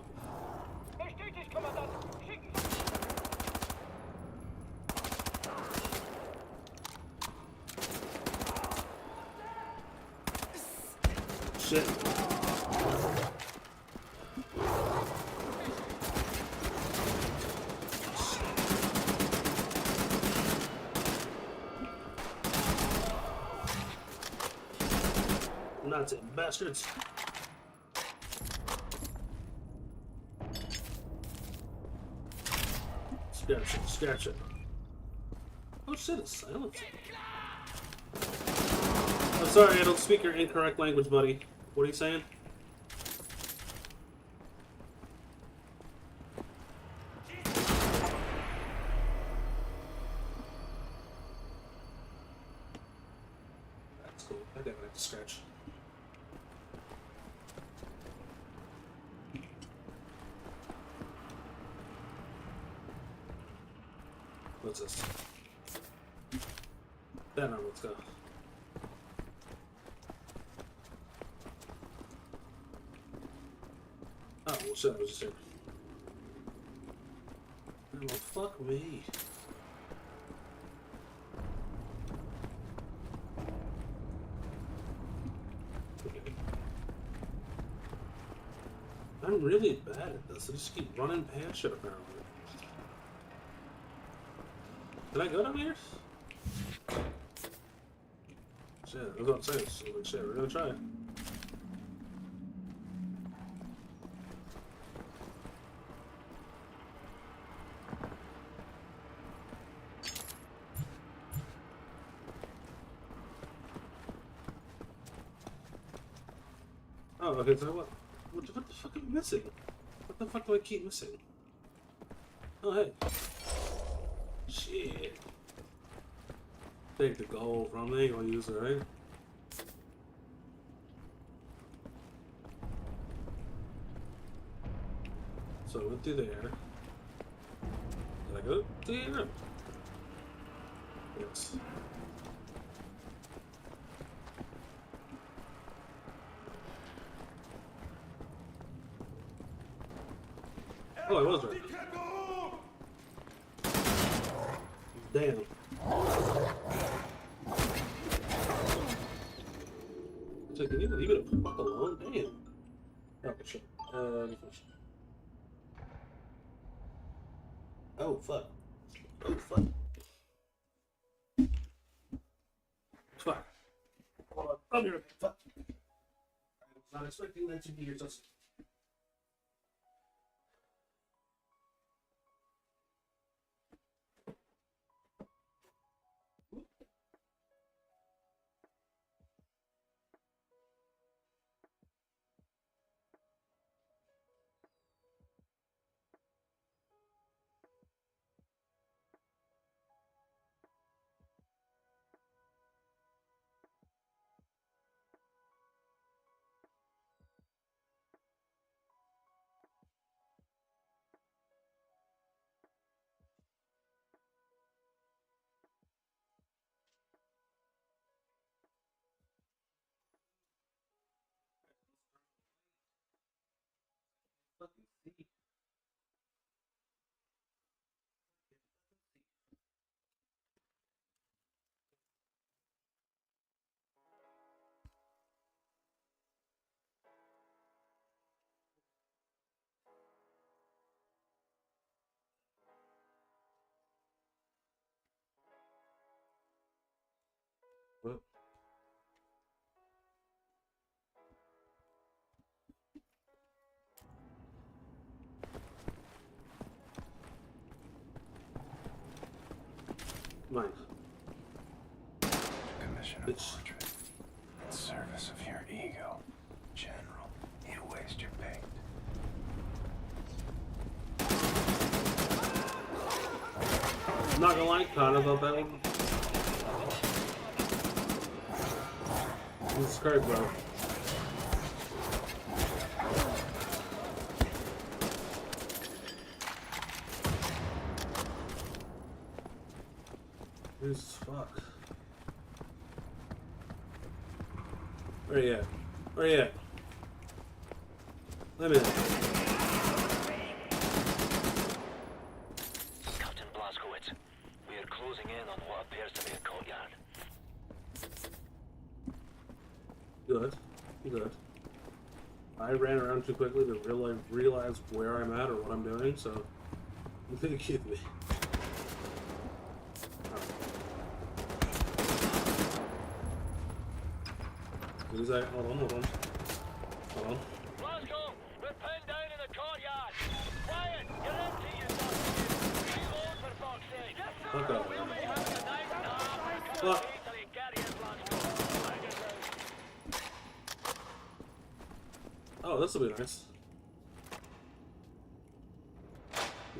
Shit. Nazi bastards. Scratch it, scratch it. Oh shit, it's silent. I'm sorry, I don't speak your incorrect language, buddy. What are you saying? That's cool. I definitely have to scratch. What's this? That arm, let's go. Oh, well shit, I was just here. Oh, well, fuck me. Okay. I'm really bad at this. I just keep running past shit apparently. Did I go down here? Shit, I was about to say this. Like, shit, we're gonna try. Oh, okay, so what the fuck am I missing? What the fuck do I keep missing? Oh, hey. Shit. Take the gold from me, I'll use it, right? So I went through there. Did I go to here? Yes. Oh, I was right. Damn. So can you leave it a fuck alone? Damn. Oh, shit. Oh, fuck. Oh, fuck. Fuck. Hold on. I'm here. Fuck. Not expecting that to be your just. Fucking see. What? Mine. Commission a portrait in service of your ego. General, you waste your paint. I'm not gonna lie, kind of a better. This is great, bro. Jesus fuck. Where you at? Where you at? Let me know. Captain Blazkowicz, we are closing in on what appears to be a courtyard. Good. Good. I ran around too quickly to realize where I'm at or what I'm doing, so give me. What is that? Hold on. Hold on. Glasgow, we're pinned down in the courtyard. Quiet, you're empty, you dog. Reload for fuck's sake. Fuck up. We'll be having a night nap. Fuck. Oh, this will be nice.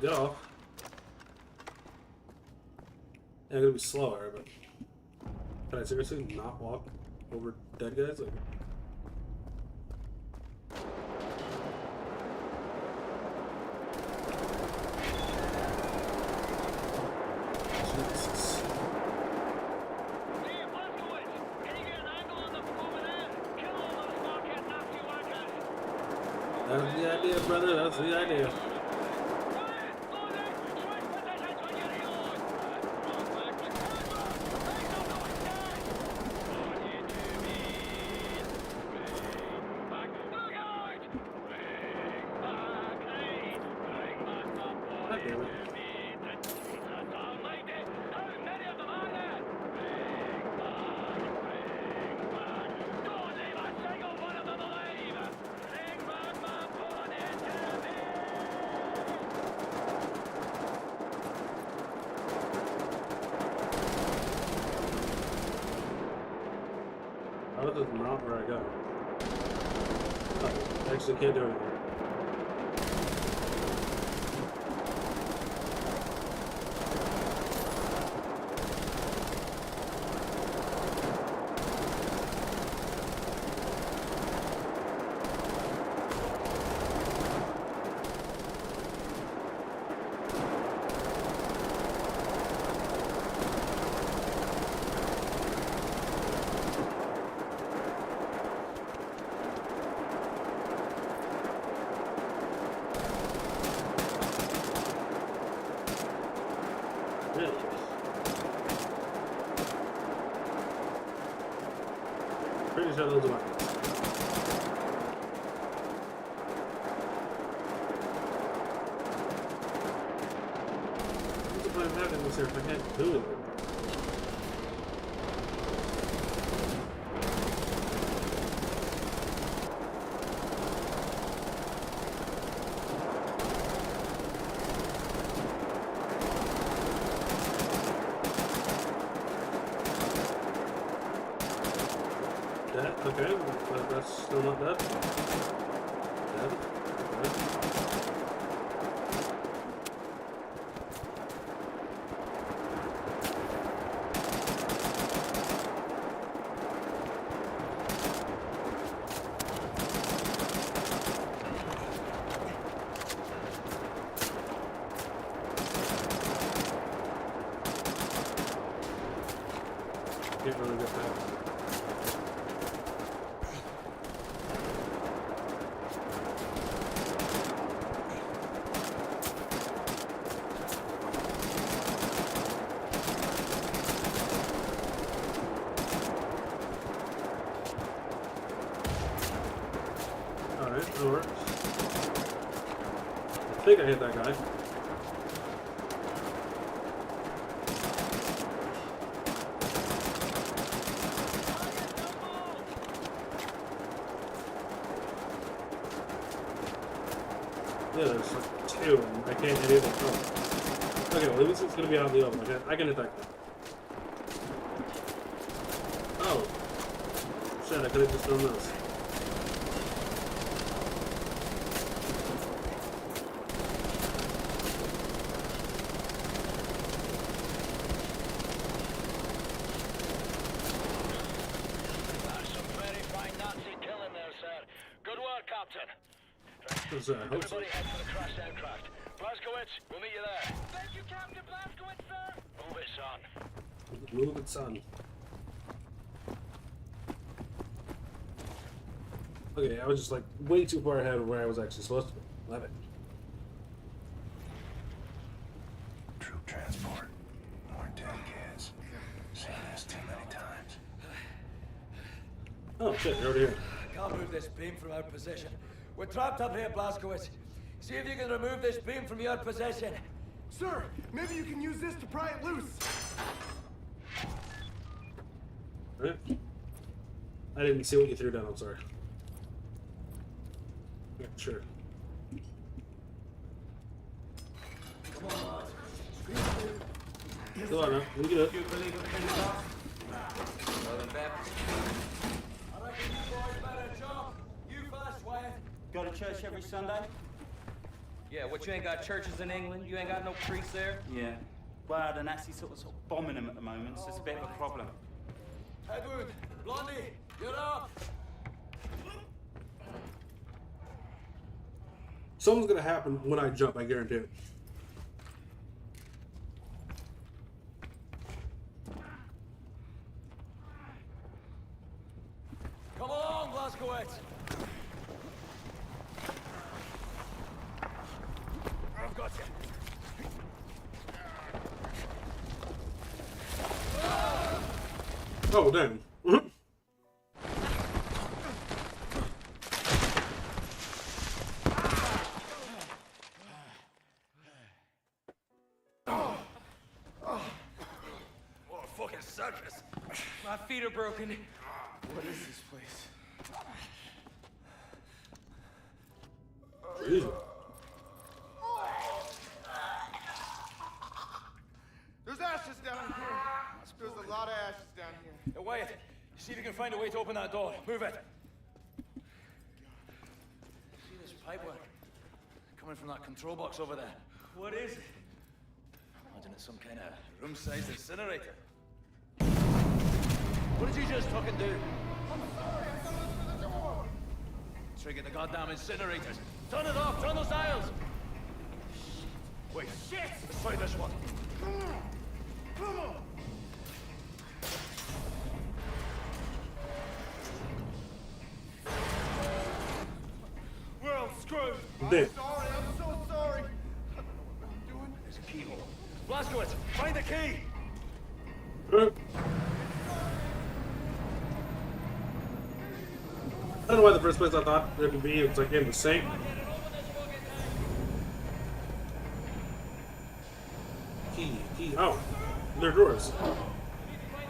Get off. Yeah, I'm gonna be slower, but can I seriously not walk over dead guys? Like, Jesus. That's the idea, brother. That's the idea. Oh, this is not where I go. Oh, I actually can't do anything. Really? Pretty sure those are mine. What's the point of having this here if I can't do it? Okay, that's still not dead. Dead. Okay. Can't really get that. Alright, that works. I think I hit that guy. Yeah, there's like two, and I can't hit either. Oh. Okay, well, at least it's gonna be out in the open. I can hit that guy. Oh. Shit, I could have just done this. That's some very fine Nazi killing there, sir. Good work, Captain. Hopefully. Everybody head for the crashed aircraft. Blazkowicz, we'll meet you there. Thank you, Captain Blazkowicz, sir. Move it, son. Move it, son. Okay, I was just like way too far ahead of where I was actually supposed to be. Love it. Troop transport. More dead kids. Seen this too many times. Oh shit, you're over here. Can't move this beam from our position. We're trapped up here, Blazkowicz. See if you can remove this beam from your possession. Sir, maybe you can use this to pry it loose. Alright. I didn't see what you threw down, I'm sorry. Yeah, sure. Come on, lads. Go on now, we get up. You believe in Pentecost? Southern Baptist. I reckon you boys better jump. You first, Wyatt. Go to church every Sunday? Yeah, what, you ain't got churches in England? You ain't got no priests there? Yeah. Well, the Nazis sort of bombing them at the moment, so it's a bit of a problem. Edward, Blondie, get up! Something's gonna happen when I jump, I guarantee it. Come along, Blazkowicz. I've got you. Oh, damn. What a fucking circus. My feet are broken. What is this place? Jesus. There's ashes down here. There's a lot of ashes down here. Hey, Wyatt, see if you can find a way to open that door. Move it. See this pipework? Coming from that control box over there. What is it? Imagine it's some kind of room-sized incinerator. What did you just fucking do? I'm sorry, I got open the door. Trigger the goddamn incinerators. Turn it off, turn those dials. Wait, shit! Let's try this one. Come on. Come on. Well, screwed. Dude. I'm sorry, I'm so sorry. I don't know what I'm doing. There's a keyhole. Blazkowicz, find the key! I don't know why the first place I thought it would be, it's like in the sink. Key. Oh, they're drawers.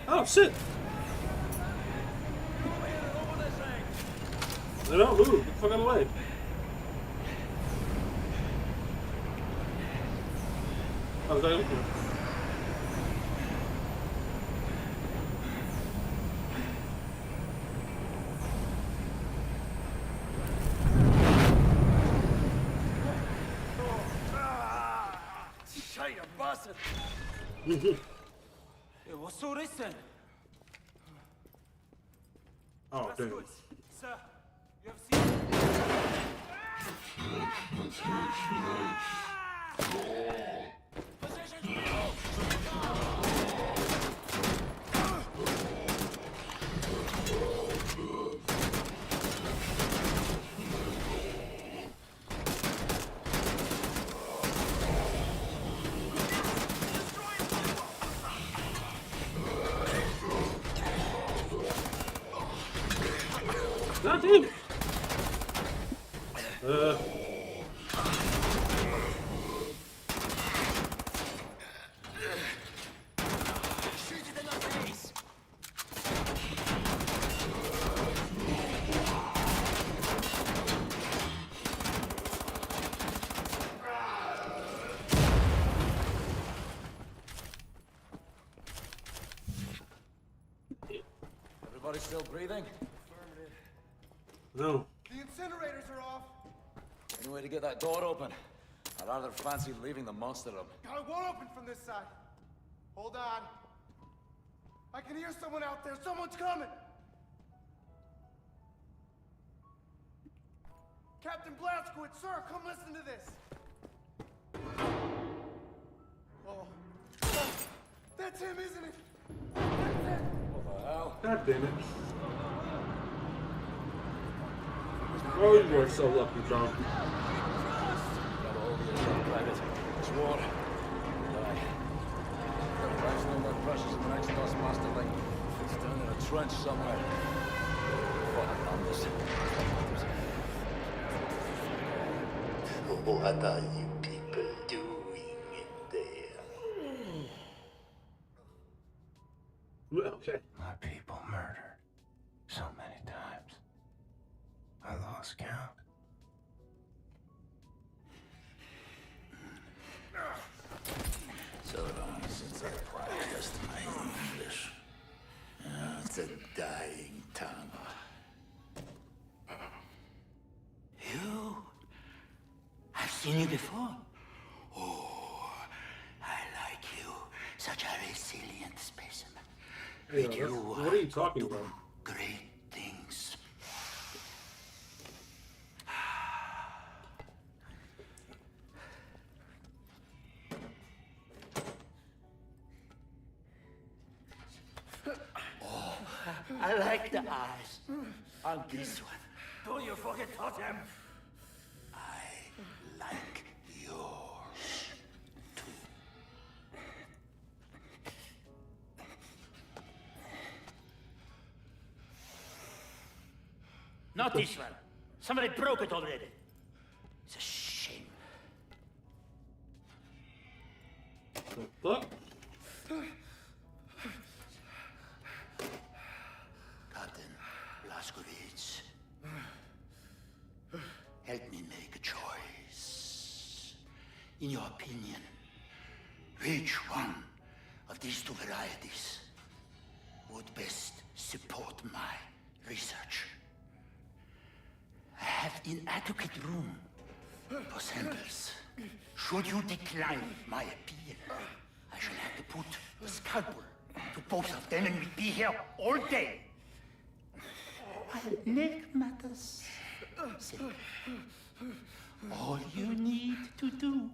Oh, shit. They don't move. Get the fuck out of the way. Okay. bastard! Hey, what's all this then? Oh, dude. Sir, you have seen... God damn it! Everybody still breathing? No. The incinerators are off. Any way to get that door open? I rather fancy leaving the monster room. I won't open from this side. Hold on. I can hear someone out there. Someone's coming. Captain Blazkowicz, sir, come listen to this. Oh. That's him, isn't it? That's it. What the hell? God damn it. Oh, you are so lucky, John. Grab a hold of yourself, Private. It's war. Die. The price no more precious than the next Toastmaster link. It's down in a trench somewhere. Fuck on this. What are you people doing in there? Okay. My people murdered so many times. I lost count. So long since I practiced my English. It's a dying tongue. You? I've seen you before. Oh, I like you. Such a resilient specimen. Hey, With you, what are you talking about? great things. Oh, I like the eyes on this one. Don't you fucking touch him. I like yours too. Not this one. Somebody broke it already. It's a shame. The fuck? Captain Blazkowicz, help me make a choice. In your opinion, which one of these two varieties would best support my research? I have inadequate room for samples. Should you decline my appeal, I shall have to put a scalpel to both of them and we'll be here all day. I'll make matters simple. All you need to do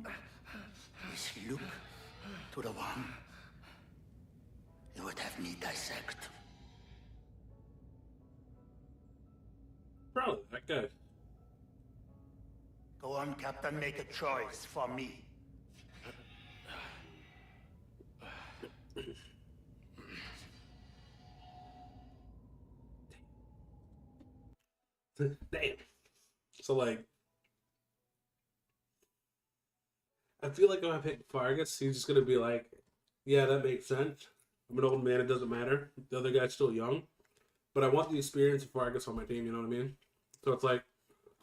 is look to the one you would have me dissect. Probably that good. Go on, Captain, make a choice for me. Damn. So, like, I feel like if I pick Fargus, he's just gonna be like, yeah, that makes sense. I'm an old man, it doesn't matter. The other guy's still young. But I want the experience of Fargus on my team, you know what I mean? So it's like,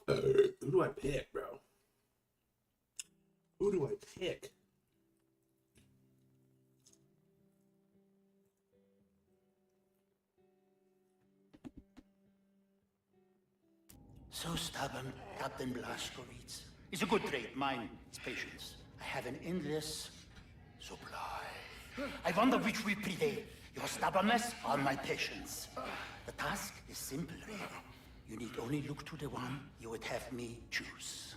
who do I pick, bro? Who do I pick? So stubborn, Captain Blazkowicz. It's a good trait. Mine is patience. I have an endless Supply. I wonder which will prevail, your stubbornness or my patience. The task is simple, really. You need only look to the one you would have me choose.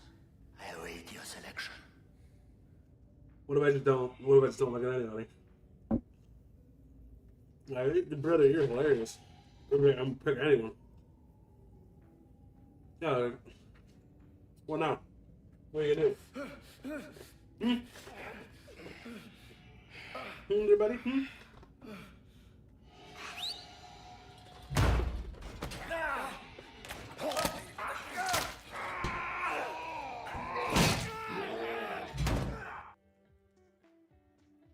I await your selection. What if I just don't look at anybody? Brother, you're hilarious. I'm pick anyone. Yeah. What now? What are you gonna do? Everybody?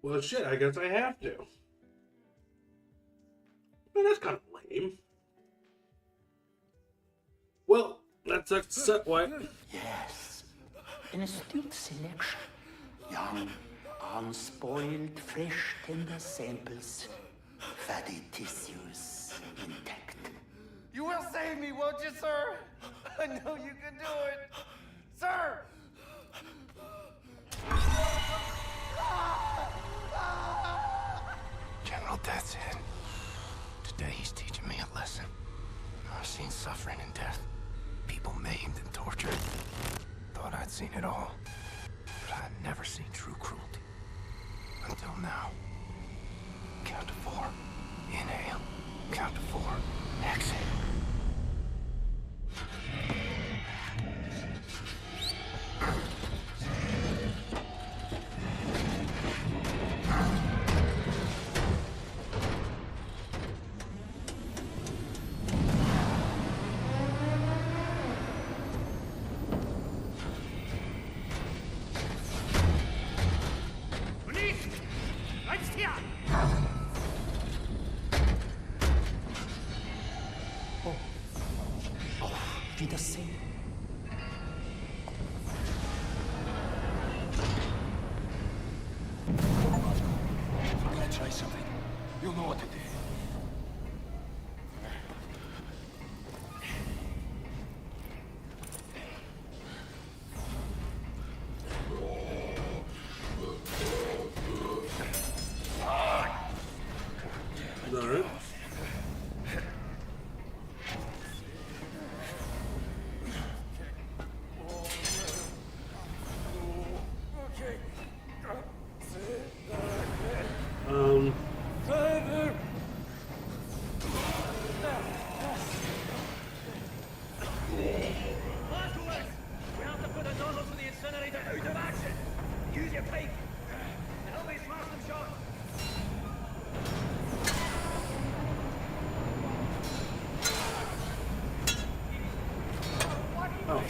Well, shit, I guess I have to. Man, that's kind of lame. Well, that sucks to suck, White. Yes. An astute selection. Young, unspoiled, fresh, tender samples. Fatty tissues intact. You will save me, won't you, sir? I know you can do it. Sir! General Death's Head. Today he's teaching me a lesson. I've seen suffering and death. People maimed and tortured. Thought I'd seen it all. But I'd never seen true cruelty. Until now. Count to 4. Inhale. Count to 4. Exhale. Wiedersehen. I'm gonna try something. You'll know what to do. Alright. We have to put a nozzle to the incinerator out of action. Use your pipe. And help me smash them shut. Oh.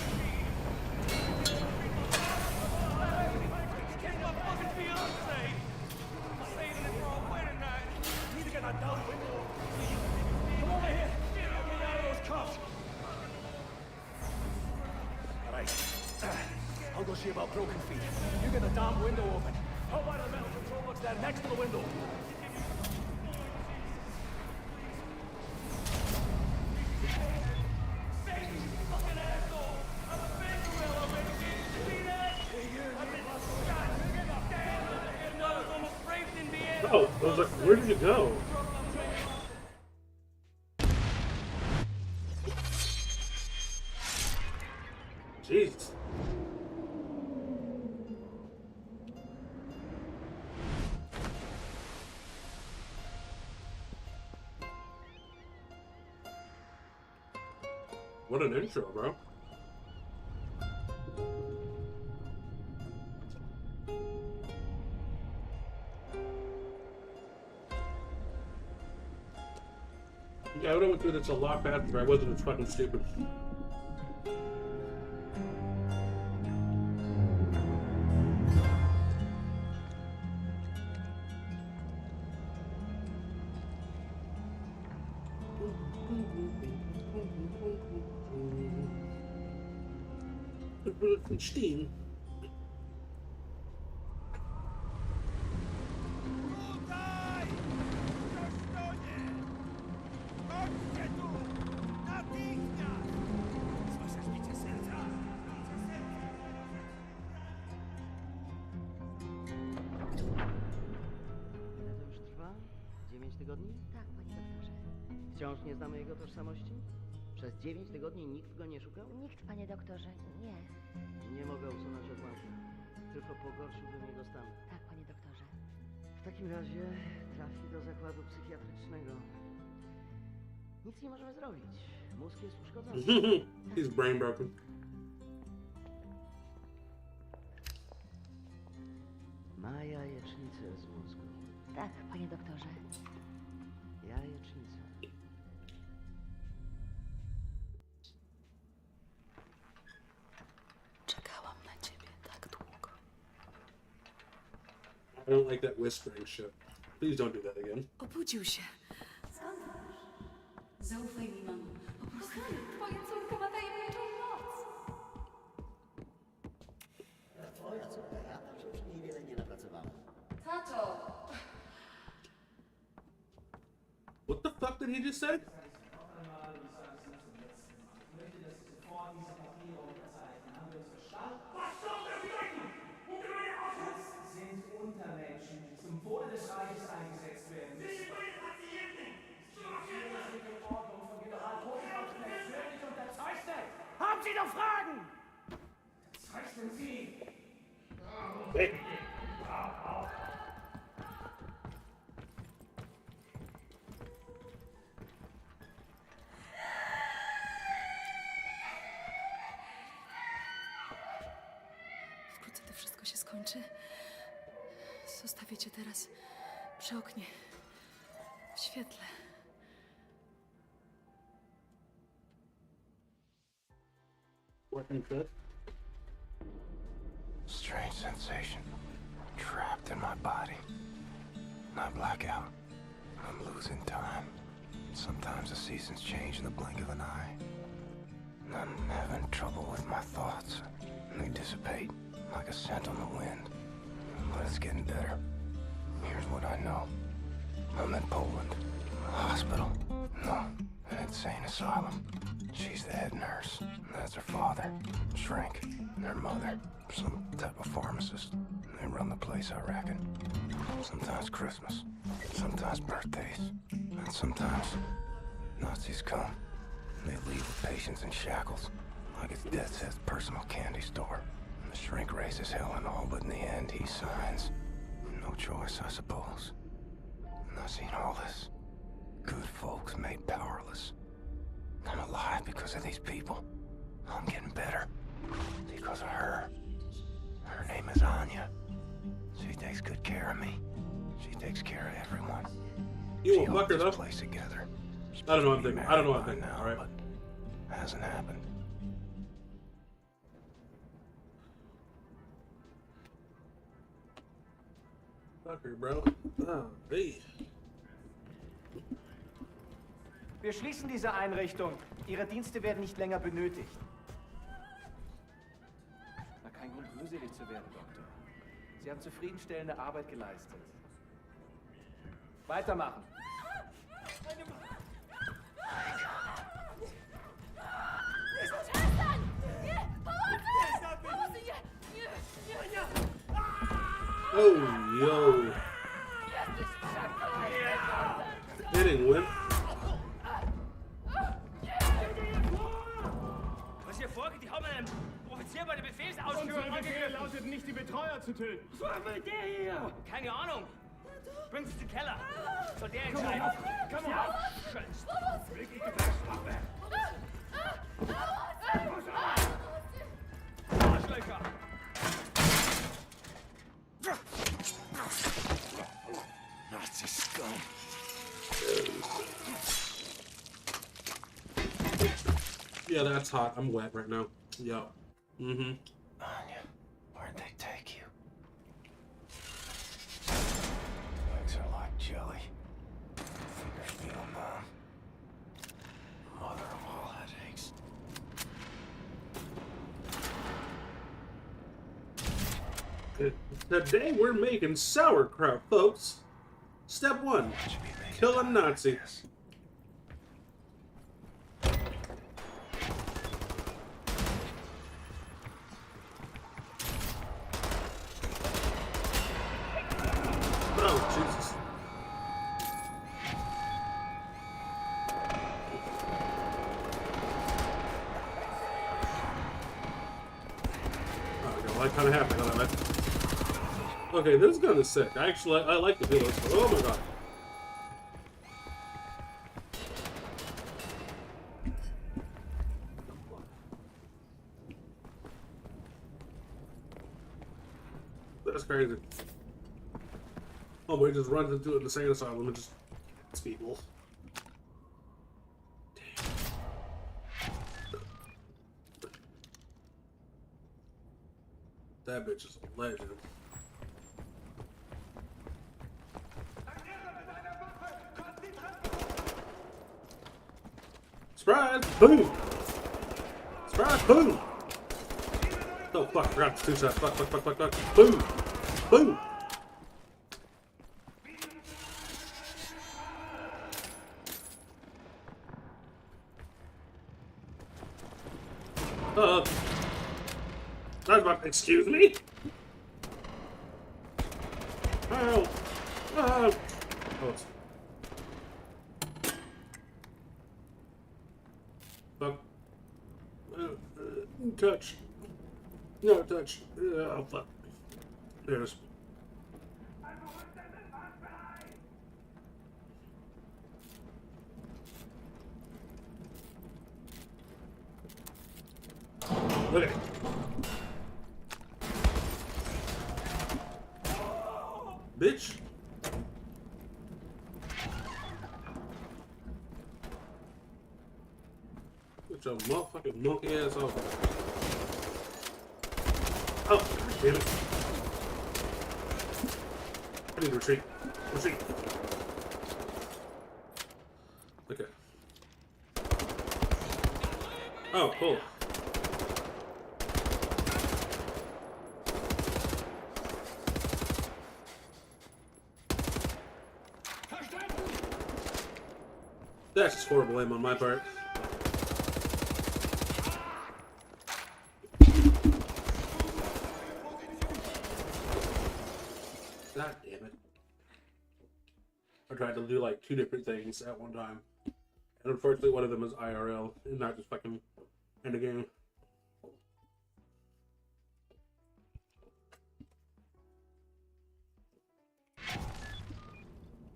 I'll go see about broken feet. You get the damn window open. How about the metal control box there next to the window? Oh, I was like, where did you go? Jeez. What an intro, bro. Yeah, I would have went through this a lot faster if I wasn't as fucking stupid. Wolfenstine. 9 tygodni? Tak, panie doktorze. Wciąż nie znamy jego tożsamości? Przez 9 tygodni nikt go nie szukał? Nikt, panie doktorze, nie. Nie mogę usunąć odłamka. Tylko pogorszyłbym jego stan. Tak, panie doktorze. W takim razie trafi do zakładu psychiatrycznego. Nic nie możemy zrobić. Mózg jest uszkodzony. He's brain broken. Ma jajecznicę z mózgu. Tak, panie doktorze. Jajecznicę. Czekałam na ciebie tak długo. I don't like that whispering shit. Please don't do that again. Obudził się. Zaufaj mi, mamo. Po prostu twoja córka ma tajemniczą moc. Twoja córka, ja tam się przy niej wiele nie napracowałem. Tato! What the fuck did he just say? Sind Untermenschen, die zum Wohle des Reiches eingesetzt werden müssen. Die Ordnung von General Totenhausen persönlich unterzeichnet. Haben Sie noch Fragen? Zeichnen Sie. Wkrótce to wszystko się skończy. Zostawię cię teraz przy oknie, w świetle. Strange sensation. Trapped in my body. I black out. I'm losing time. Sometimes the seasons change in the blink of an eye. I'm having trouble with my thoughts. They dissipate like a scent on the wind. But it's getting better. Here's what I know. I'm in Poland. A hospital. No, an insane asylum. She's the head nurse. That's her father. Shrink. And her mother. Some type of pharmacist. They run the place, I reckon. Sometimes Christmas. Sometimes birthdays. And sometimes Nazis come. They leave with patients in shackles. Like it's Death's Head's personal candy store. And the shrink raises hell and all, but in the end he signs. No choice, I suppose. And I've seen all this. Good folks made powerless. I'm alive because of these people. I'm getting better. Because of her. Her name is Anya. She takes good care of me. She takes care of everyone. You won't fuck her this up. place together. I don't know what I'm thinking. I don't know what I'm thinking. Now, All right. but hasn't happened. Fuck her, bro. Oh, hey. Wir schließen diese Einrichtung. Ihre Dienste werden nicht länger benötigt. Na, kein Grund, mühselig zu werden, Doktor. Sie haben zufriedenstellende Arbeit geleistet. Weitermachen. Oh, yo. Hitting whip. Was hier vorgeht, die haben einen Offizier bei der Befehlsausführung Unser Befehl angegriffen. lautet nicht, die Betreuer zu töten. Was will der hier? Keine Ahnung. Bringt sie in den Keller. Soll der Komm entscheiden. auf, komm Ja, auf. schön. Wirklich Gefechtswaffe. Arschlöcher. Nazi scum. Yeah, that's hot. I'm wet right now. Yeah. Mm-hmm. Anya, where'd they take you? Legs are like jelly. Fingers feel numb. Mother of all headaches. Today we're making sauerkraut, folks. Step 1. Kill a Nazi. Oh, Jesus. like kind of happy on that. Okay, this gun is sick. I like the feel. Oh my god. That's crazy. Oh, but he just runs into it in the sand asylum and just hits people. That bitch is a legend. Surprise! Boom! Surprise! Boom! Oh fuck, I forgot the two shots. Fuck. Boom! Boom! I was about to, excuse me? Oh! Oh! Fuck. Touch. No, touch. Oh, fuck. There it is. Okay. Bitch. Get your motherfucking monkey ass over. Oh, god damn it. I need to retreat. Retreat. Okay. Oh, cool. That's just horrible aim on my part. God damn it. I tried to do like 2 different things at one time. And unfortunately one of them is IRL and not just fucking end the game.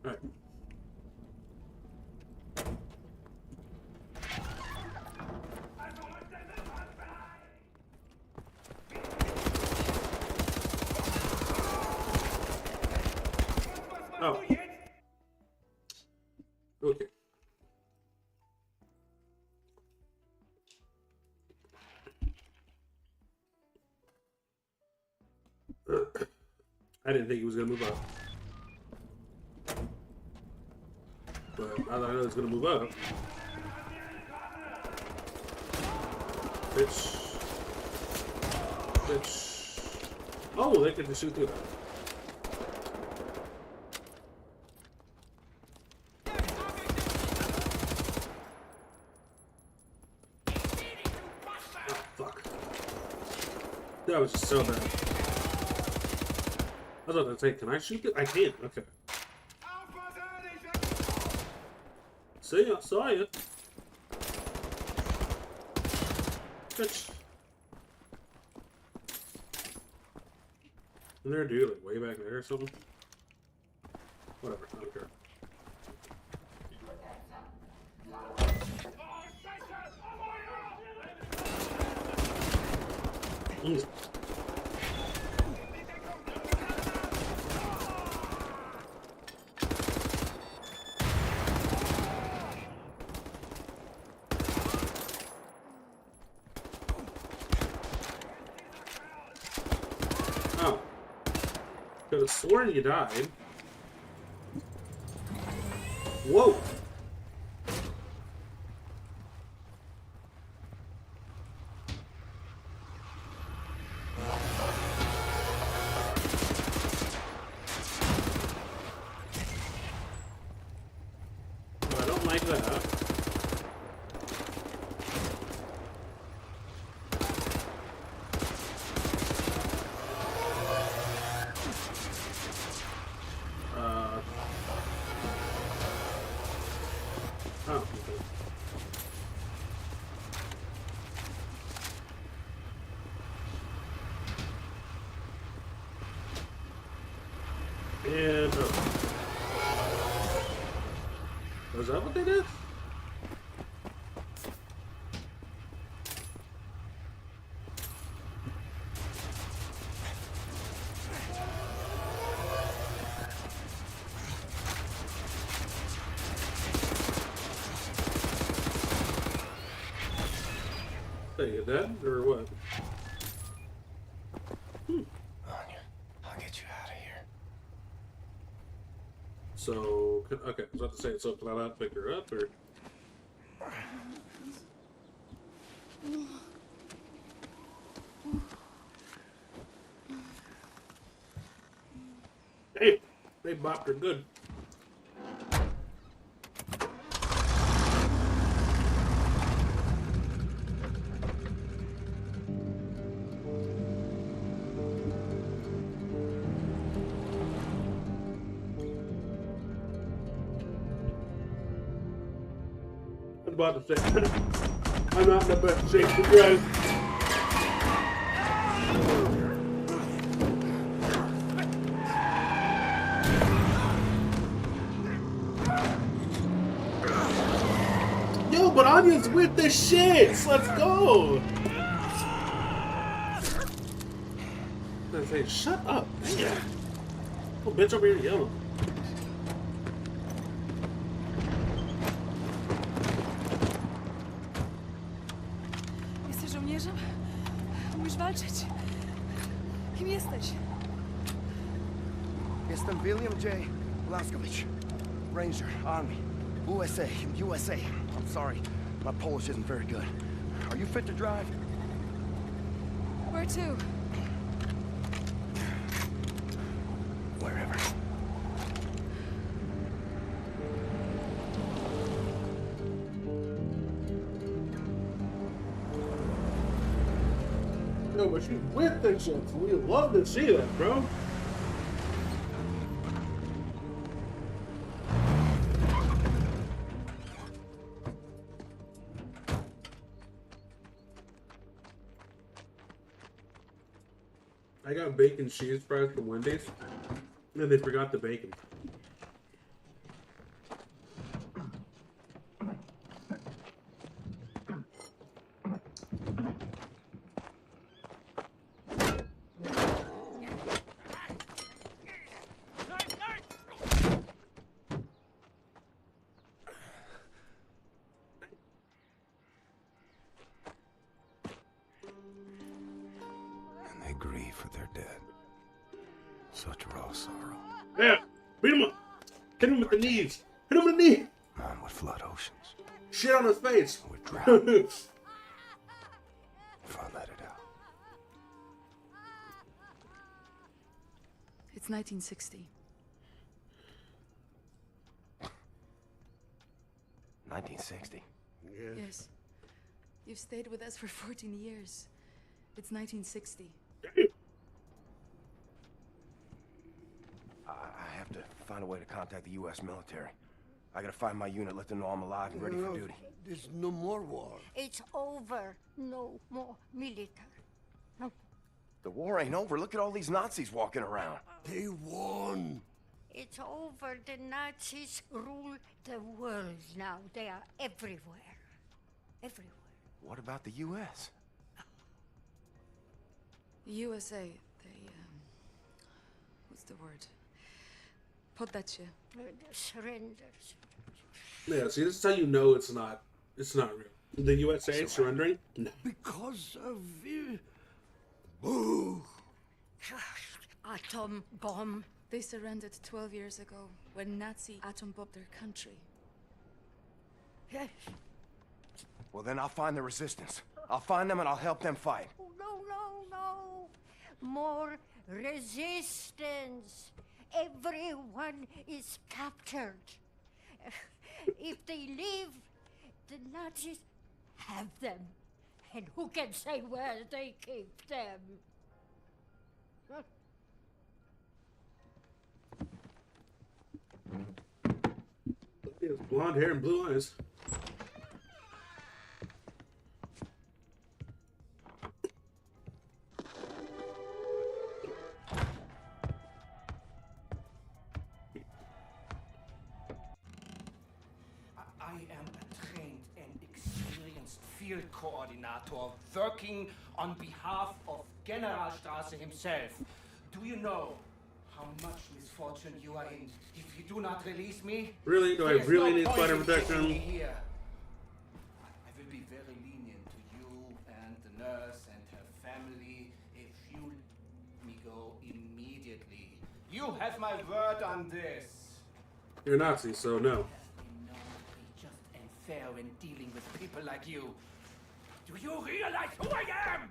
Alright. Oh. Okay. I didn't think he was gonna move up. But now that I know he's gonna move up. Bitch. Bitch. Oh, they can just shoot through that. That was just so bad. I was about to say, can I shoot it? I can't. Okay. See, I saw you. Bitch. Isn't there a dude like way back there or something? Whatever, I don't care. Easy. Oh. Could have sworn you died. Whoa! I don't like that. Oh, okay. Was that what they did? Hey, you dead or what? Anya, I'll get you out of here. So, okay, I was about to say, so can I not pick her up or? Hey, they bopped her good. I was about to say, I'm not in the best shape to drive. Yo, but Anya's with the shits. Let's go. I say, shut up. Yeah. Oh, bitch over here yelling. Jesteś żołnierzem? Umiesz walczyć? Kim jesteś? Jestem William J. Blaskovich, Ranger, Army, USA. I'm sorry, my Polish isn't very good. Are you fit to drive? Where to? Wherever. Yo, but she's with the shits. We love to see that, bro. I got bacon cheese fries from Wendy's, and they forgot the bacon. And they grieve for their dead. Such raw sorrow. Yeah, beat him up. Hit him with the knees. Hit him with the knee. Mine would flood oceans. Shit on his face. Would drown if I let it out. It's 1960. 1960. Yes. You've stayed with us for 14 years. It's 1960. I have to find a way to contact the U.S. military. I gotta find my unit, let them know I'm alive and ready for duty. There's no more war. It's over. No more military. No. The war ain't over. Look at all these Nazis walking around. They won. It's over. The Nazis rule the world now. They are everywhere. Everywhere. What about the U.S.? The USA, they, what's the word? Poddacie. Surrenders. Yeah, see, this is how you know it's not real. The USA is surrendering? No. Because of boo. Atom bomb. They surrendered 12 years ago when Nazi atom bombed their country. Yes. Well, then I'll find the resistance. I'll find them and I'll help them fight. Oh, no. More resistance. Everyone is captured. If they leave, the Nazis have them. And who can say where they keep them? He has blonde hair and blue eyes. field coordinator working on behalf of Generalstraße himself. Do you know how much misfortune you are in if you do not release me? Really? Do I There's really no need point spider in keeping protection? me here. I will be very lenient to you and the nurse and her family if you let me go immediately. You have my word on this. You're a Nazi, so no. Just and fair when dealing with people like you. Do you realize who I am?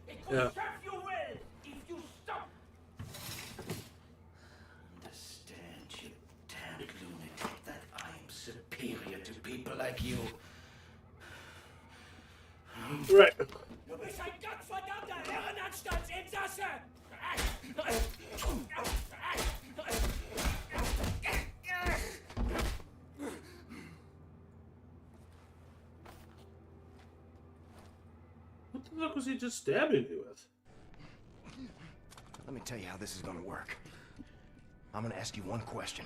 It could Yeah. serve you well if you stop. Understand, you damned lunatic, that I am superior to people like you. Right. Du bist ein gottverdammter Irrenanstalt-Insasse! What the fuck was he just stabbing me with? Let me tell you how this is gonna work. I'm gonna ask you one question.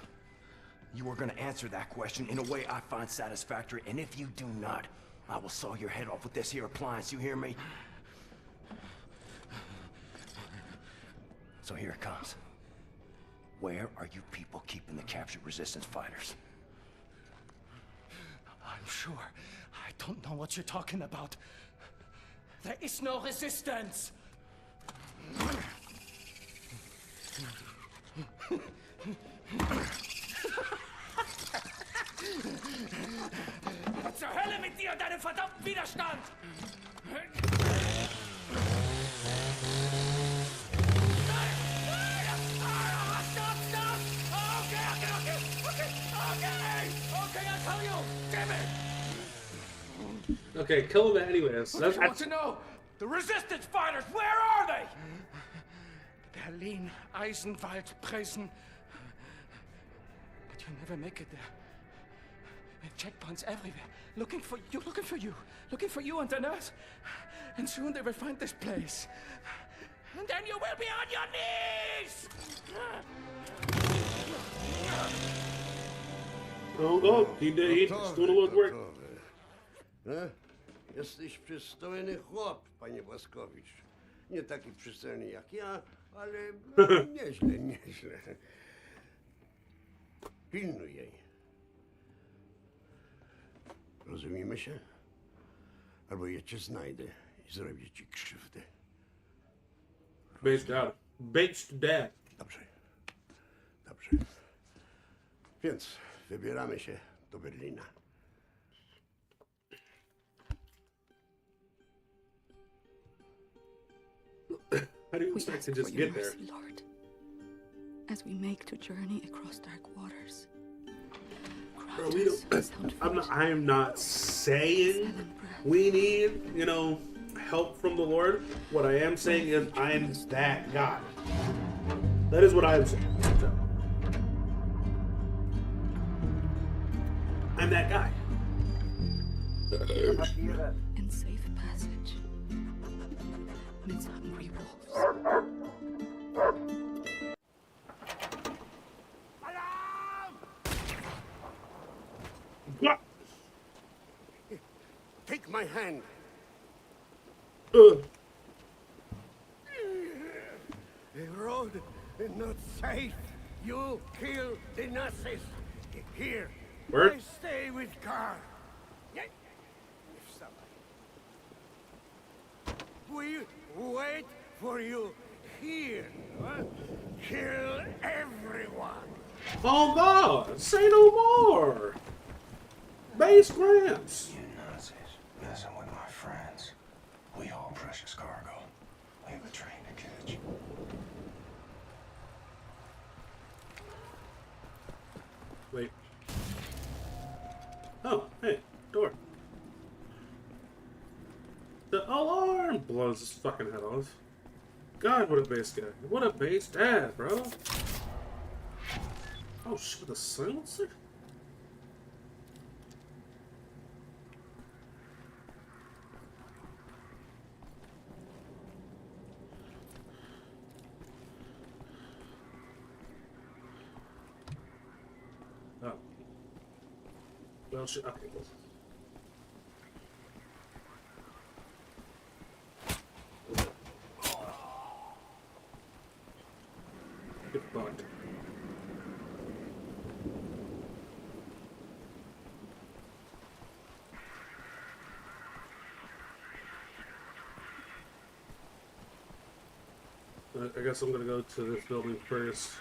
You are gonna answer that question in a way I find satisfactory, and if you do not, I will saw your head off with this here appliance, you hear me? So here it comes. Where are you people keeping the captured resistance fighters? I'm sure. I don't know what you're talking about. There is no resistance. Zur Hölle mit dir und deinem verdammten Widerstand! Okay, I'll tell you! Damn it! Okay, kill him anyways. What do you want to know? The resistance fighters, where are they? Berlin, Eisenwald, Presen. But you'll never make it there. Checkpoints everywhere. Looking for you and the nurse. And soon they will find this place. And then you will be on your knees! Oh, oh, he did. He's doing a little work. Jesteś przystojny chłop, panie Błaskowicz. Nie taki przystojny jak ja, ale nieźle, nieźle. Pilnuj jej. Rozumiemy się? Albo ja cię znajdę i zrobię ci krzywdę. Based out. Based dad. Dobrze. Dobrze. Więc wybieramy się do Berlina. How do you expect to just get there? Mercy, Lord, as we make the journey across dark waters. Bro, we don't, I am not saying we need, you know, help from the Lord. What I am saying is I am that guy. That is what I am saying. So, I'm that guy. And safe passage amidst hungry wolves. Take my hand. The road is not safe. You kill the Nazis. Here. Word? I stay with Carl. If somebody. We wait for you here. Huh? Kill everyone. Oh God! Say no more! Base Gramps! You Nazis messing with my friends. We haul precious cargo. We have a train to catch. Wait. Oh, hey, door. The alarm blows his fucking head off. God, what a base guy. What a base dad, bro. Oh shit, the silencer? Oh. Well, shit, okay, cool. I guess I'm gonna go to this building first.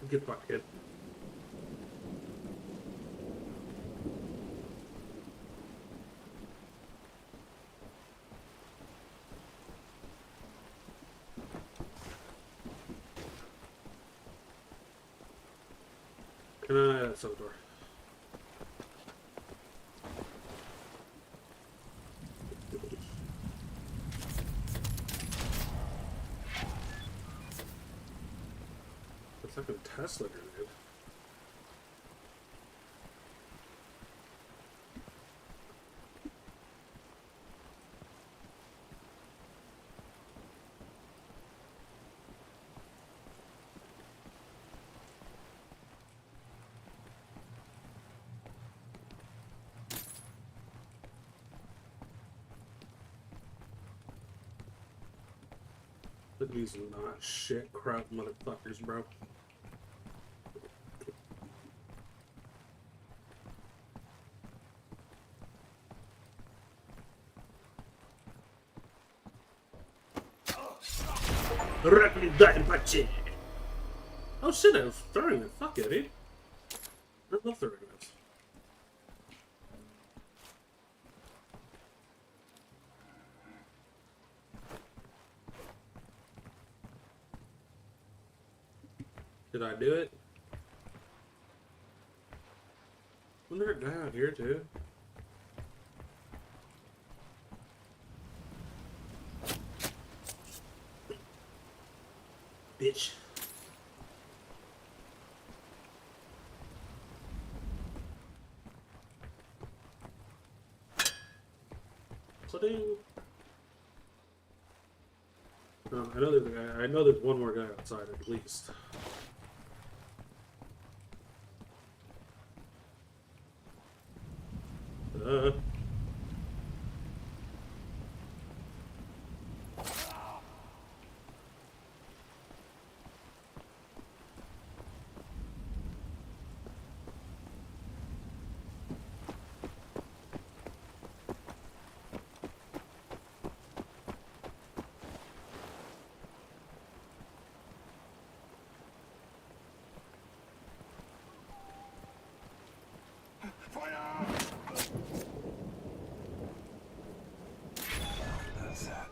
Get fucked, kid. Can I? That's the door. It's like a Tesla grenade. These are not shit crap motherfuckers, bro. Oh shit, I was throwing it. Fuck it, dude. I love throwing it. Did I do it? Wasn't there a guy out here too? Bitch. Pudding. I know there's a guy. I know there's one more guy outside at least. That's that.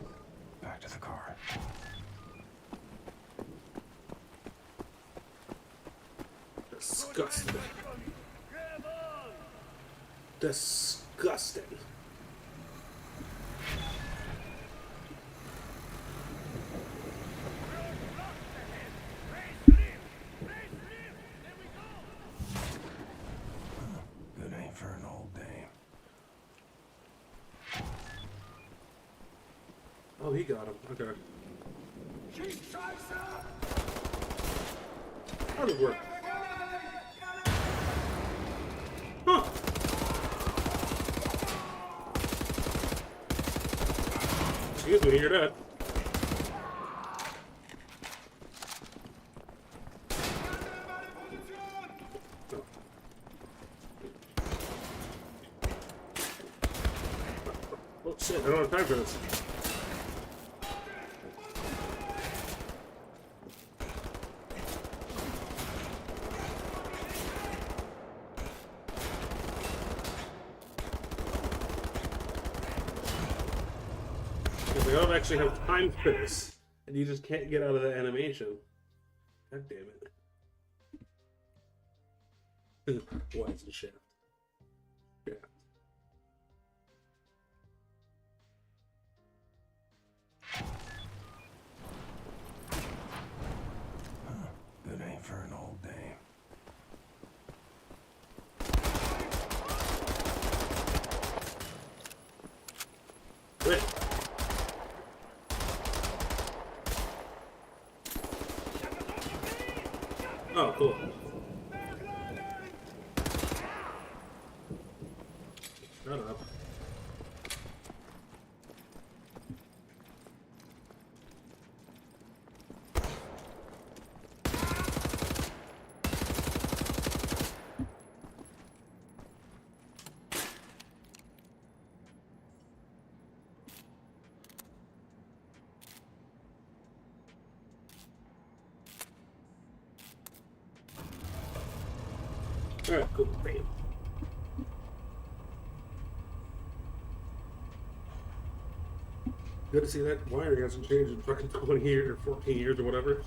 Back to the car. Disgusting. Disgusting. Good aim for an old dame. Oh, he got him. Okay. How did it work? Huh. Excuse me, you're dead. Oh shit, I don't have time for this. I don't actually have time for this, and you just can't get out of the animation. God damn it. Why is it shaft? Shaft. Good aim for an old dame. Wait. Oh, cool. Shut up. Alright, cool. Bam. Good to see that wiring hasn't changed in fucking 20 years or 14 years or whatever.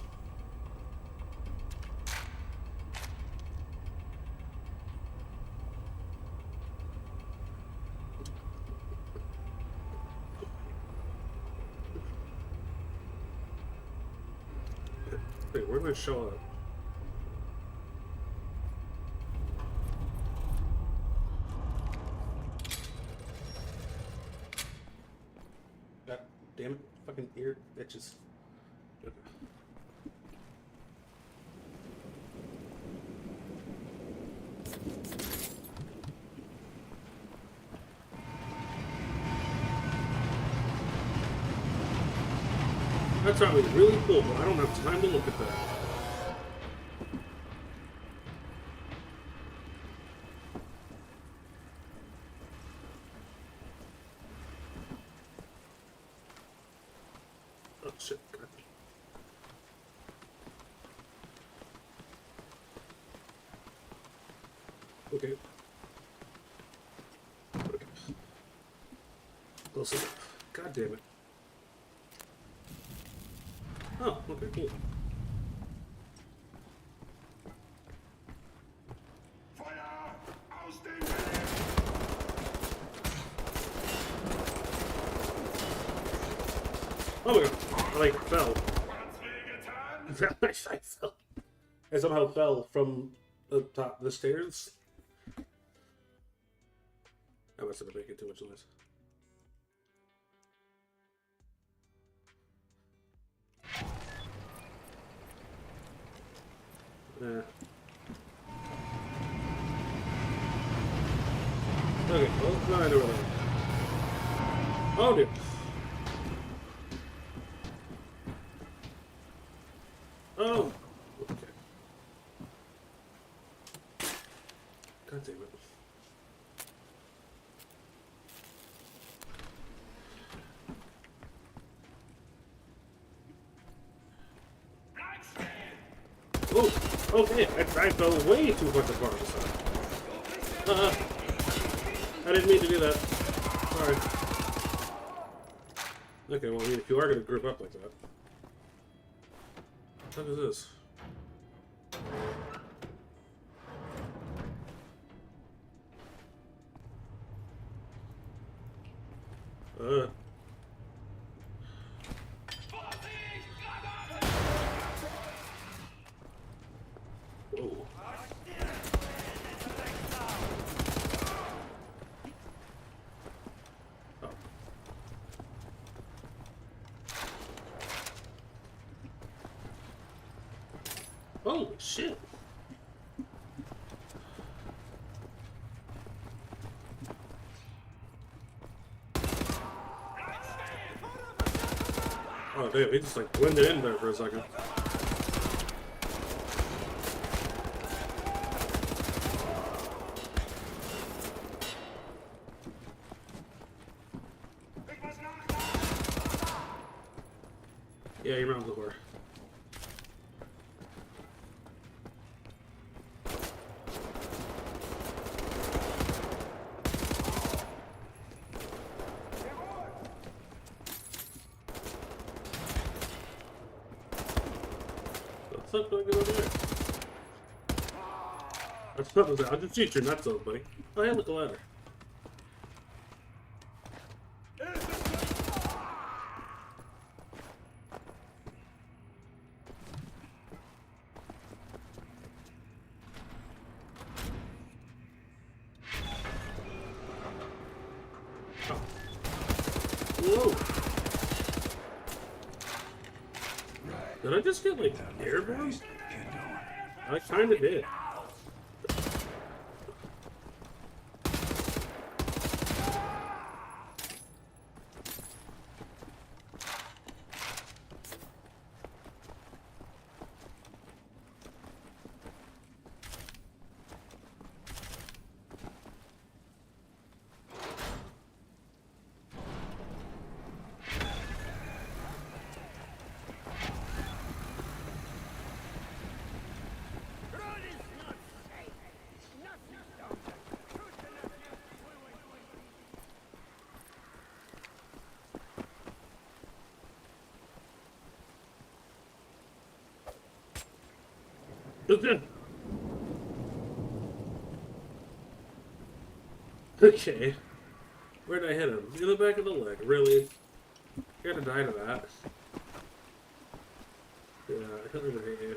Wait, where did it show up? God damn it. Fucking ear itches. Okay. That's probably really cool, but I don't have time to look at that. Oh shit, God. Okay. Okay. Close enough. God damn it. Oh, okay, cool. Oh my god, I like fell. I fell. I somehow fell from the top of the stairs. I must have been making too much noise. Okay, well, no, I know where that is. Oh dear. Oh! Okay. God damn it. Oh! Okay, I fell way too much apart this time. I didn't mean to do that. Sorry. Okay, well, I mean, if you are going to group up like that. What is this? Whoa. Holy shit. Oh damn, he just like blended in there for a second. Yeah, your mom's a whore. What's up, going on over there? That's not the I'll just shoot your nuts off, buddy. Oh, hey, look, a ladder. Whoa! Did I just get like airborne? I kinda did. Okay. Where did I hit him? In the back of the leg. Really? You gotta die to that. Yeah, he'll never hit you.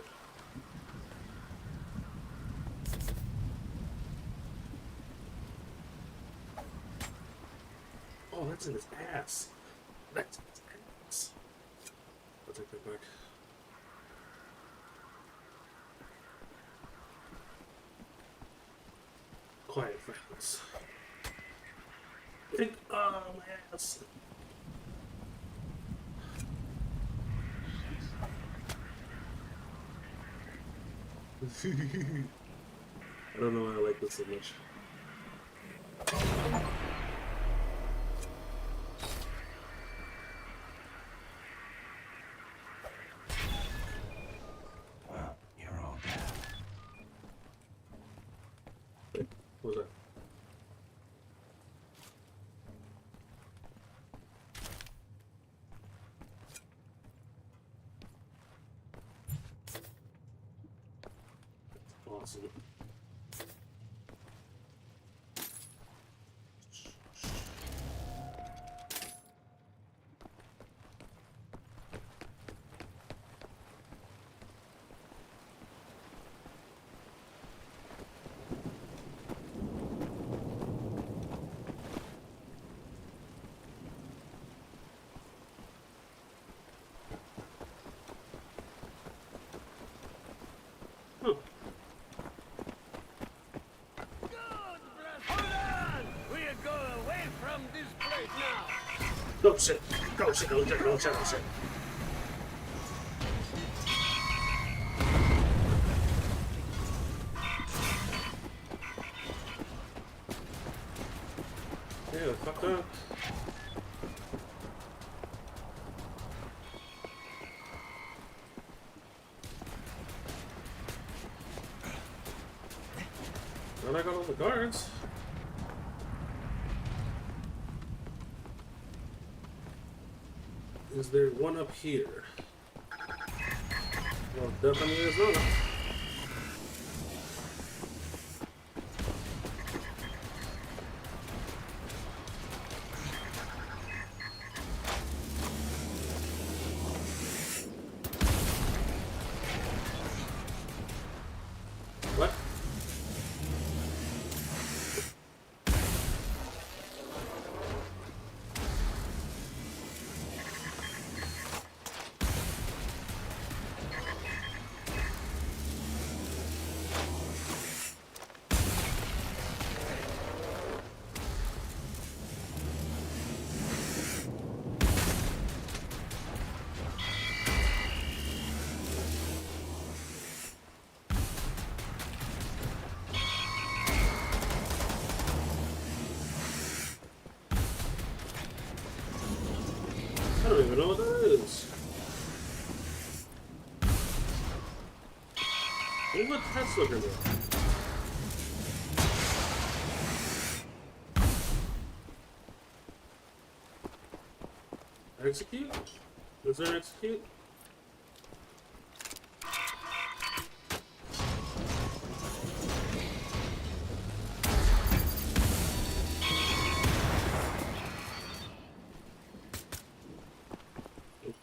Oh, that's in his ass. That's in his ass. I'll take that back. Quiet violence. Oh, my ass. I don't know why I like this so much. Well, you're all dead. What was that? Awesome. Go sit. Go sit. Go sit. Go sit. Go sit. Yeah, fuck up. Then I got all the guards. Is there one up here? Well, definitely is not. What? I don't even know what that is. What was that looking at? Execute? Is there execute?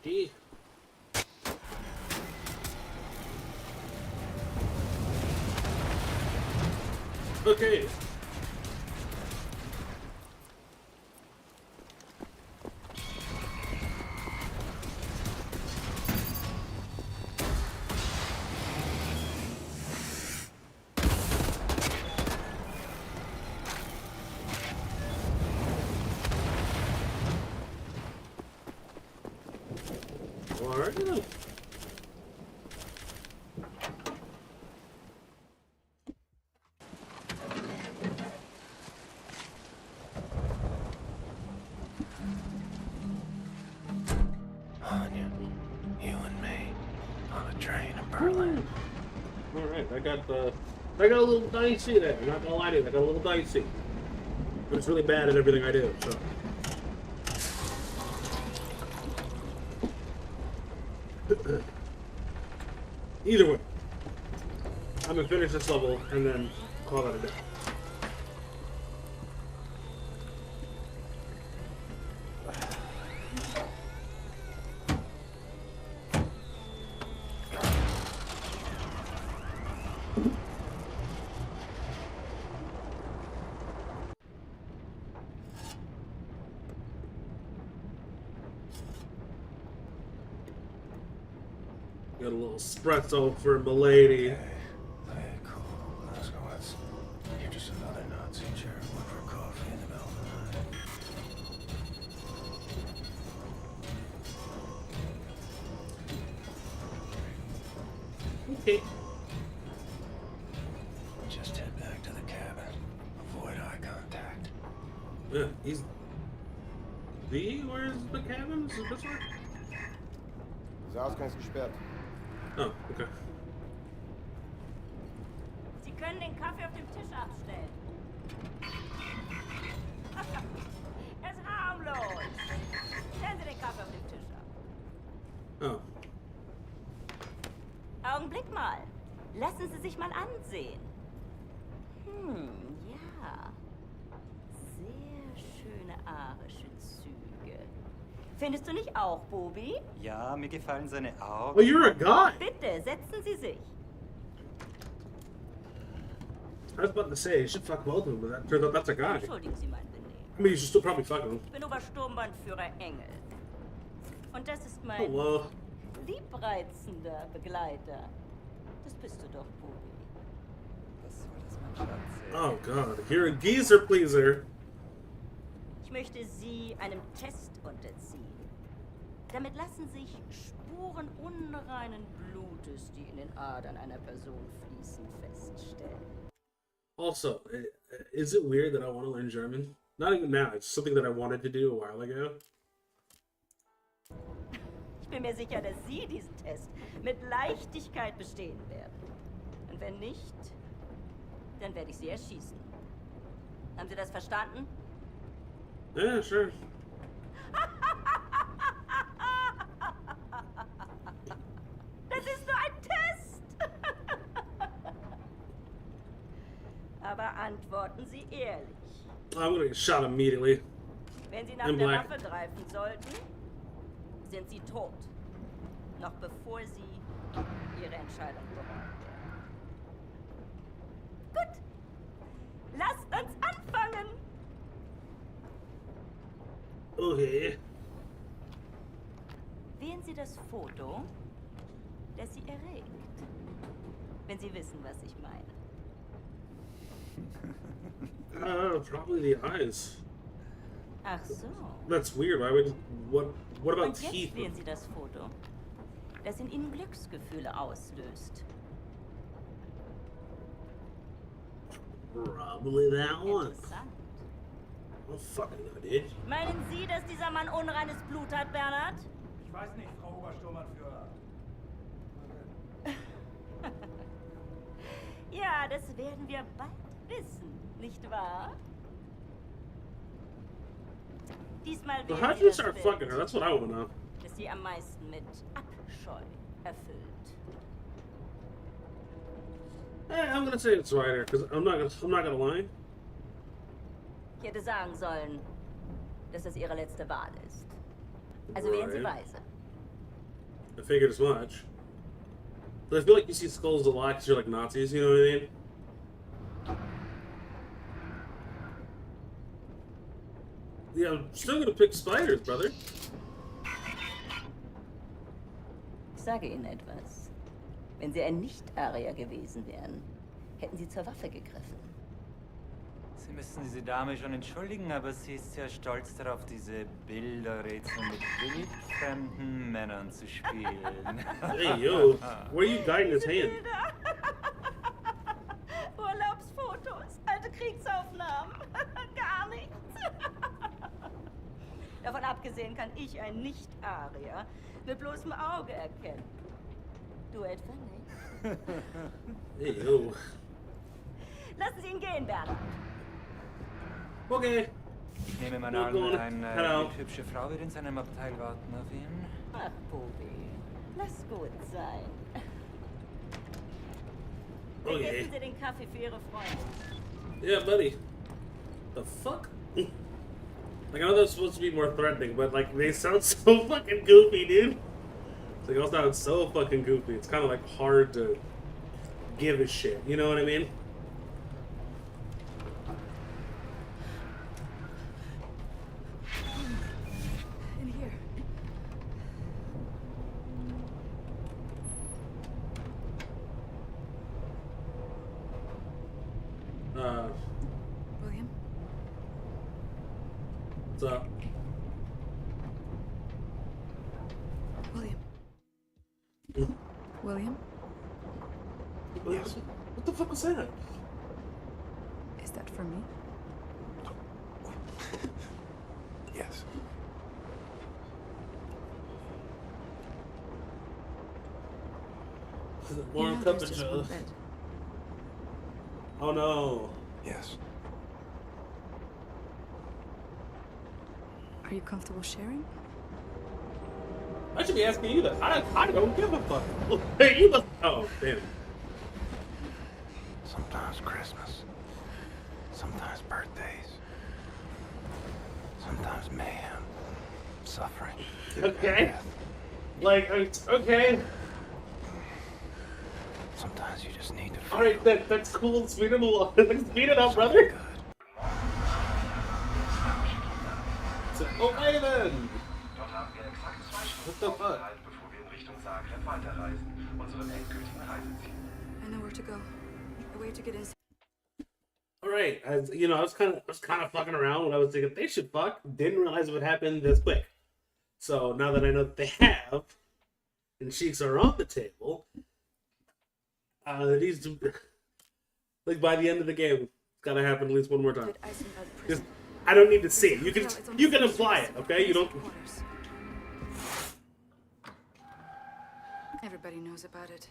Okay. Okay. Alright, then. Anya, you and me on a train in Berlin. Alright, I got a little dicey there. I'm not gonna lie to you, I got a little dicey. But it's really bad at everything I do, so. Either way. I'm gonna finish this level and then call that a day. Got a little espresso for milady. Hey, cool. Let's go. You're just another Nazi jerk looking for coffee in the middle of the night. Okay. Just head back to the cabin. Avoid eye contact. Yeah, he's... Where's the cabin? Is it this one? Der Ausgang ist gesperrt. Oh, okay. Sie können den Kaffee auf dem Tisch abstellen. Er ist harmlos. Stellen Sie den Kaffee auf dem Tisch ab. Oh. Augenblick mal. Lassen Sie sich mal ansehen. Ja. Sehr schöne arische Züge. Findest du nicht auch, Bobi? Ja, mir gefallen seine Augen. Oh, you're a guy. Bitte, setzen Sie sich. I was about to say, you should fuck both of them, but that turns out that's a guy. Entschuldigen Sie mein Benehmen. I mean, you should still probably fuck him. Ich bin Obersturmbannführer Engel. Und das ist mein Hello. liebreizender Begleiter. Das bist du doch, Bobi. Was soll das, mein Schatz? Oh god, you're a geezer pleaser. Ich möchte Sie einem Test unterziehen. Damit lassen sich Spuren unreinen Blutes, die in den Adern einer Person fließen, feststellen. Also, is it weird that I want to learn German? Not even now, it's something that I wanted to do a while ago. Ich bin mir sicher, dass Sie diesen Test mit Leichtigkeit bestehen werden. Und wenn nicht, dann werde ich Sie erschießen. Haben Sie das verstanden? Yeah, sure. Das ist nur ein Test! Aber antworten Sie ehrlich. I'm gonna get shot immediately. Wenn Sie nach I'm der black. Waffe greifen sollten, sind Sie tot. Noch bevor Sie Ihre Entscheidung bereuen werden. Gut. Lasst uns anfangen! Okay. Wählen Sie das Foto, das Sie erregt. Wenn Sie wissen, was ich meine. Probably the eyes. Ach so. That's weird. Why would... What about Und jetzt teeth? wählen Sie das Foto, das in Ihnen Glücksgefühle auslöst. Probably that one. Interessant. Oh, fucking no, dude. Meinen Sie, dass dieser Mann unreines Blut hat, Bernhard? Ich weiß nicht, Frau Obersturmbannführer. Ja, das werden wir bald wissen, nicht wahr? Diesmal So wählen how Sie do you das start Bild, fucking her? That's what I want to know. das Sie am meisten mit Abscheu erfüllt. I'm gonna say it's right here, because I'm not gonna lie. Ich hätte sagen sollen, dass das Ihre letzte Wahl ist. Also wählen Sie Right. weise. I figured as much. But I feel like you see skulls a lot because you're like Nazis, you know what I mean? Yeah, I'm still gonna pick spiders, brother. Ich sage Ihnen etwas. Wenn Sie ein Nicht-Arier gewesen wären, hätten Sie zur Waffe gegriffen. Sie müssen diese Dame schon entschuldigen, aber sie ist sehr stolz darauf, diese Bilderrätsel mit wildfremden Männern zu spielen. Hey, yo, where are you guiding his hand? Urlaubsfotos, alte Kriegsaufnahmen, gar nichts. Davon abgesehen kann ich ein Nicht-Arier mit bloßem Auge erkennen. Du etwa nicht? Hey, yo. Lassen Sie ihn gehen, Bernhard. Okay. Ich nehme mal Not going. an, Hello. eine hübsche Frau wird in seinem Abteil warten auf ihn. Ach, Bobi, lass gut sein. Oh, yeah. Vergessen Sie den Kaffee für Ihre Freunde. Yeah, buddy. The fuck? Like, I know that's supposed to be more threatening, but, like, they sound so fucking goofy, dude. They all sound so fucking goofy. It's kind of, like, hard to give a shit. You know what I mean? In here. William? What's up? William? William? Yes. What the fuck was that? Is that for me? Yes. Warm there's temperature. just one bed. Oh no. Yes. Are you comfortable sharing? I should be asking you that. I don't give a fuck. Hey, you must. Oh, damn. Sometimes Christmas. Sometimes birthdays. Sometimes mayhem. Suffering. Okay. Death. Like, okay. Sometimes you just need to. Alright, that's cool. Speed it along. Speed it up, brother. So, okay then. What the fuck? I know where to go. A way to get in. Alright, I was kind of fucking around when I was thinking they should fuck. Didn't realize it would happen this quick. So now that I know that they have, and cheeks are on the table, these like by the end of the game, it's gotta happen at least one more time. Just, I don't need to see it. You can imply it, okay? You don't. Everybody knows about it.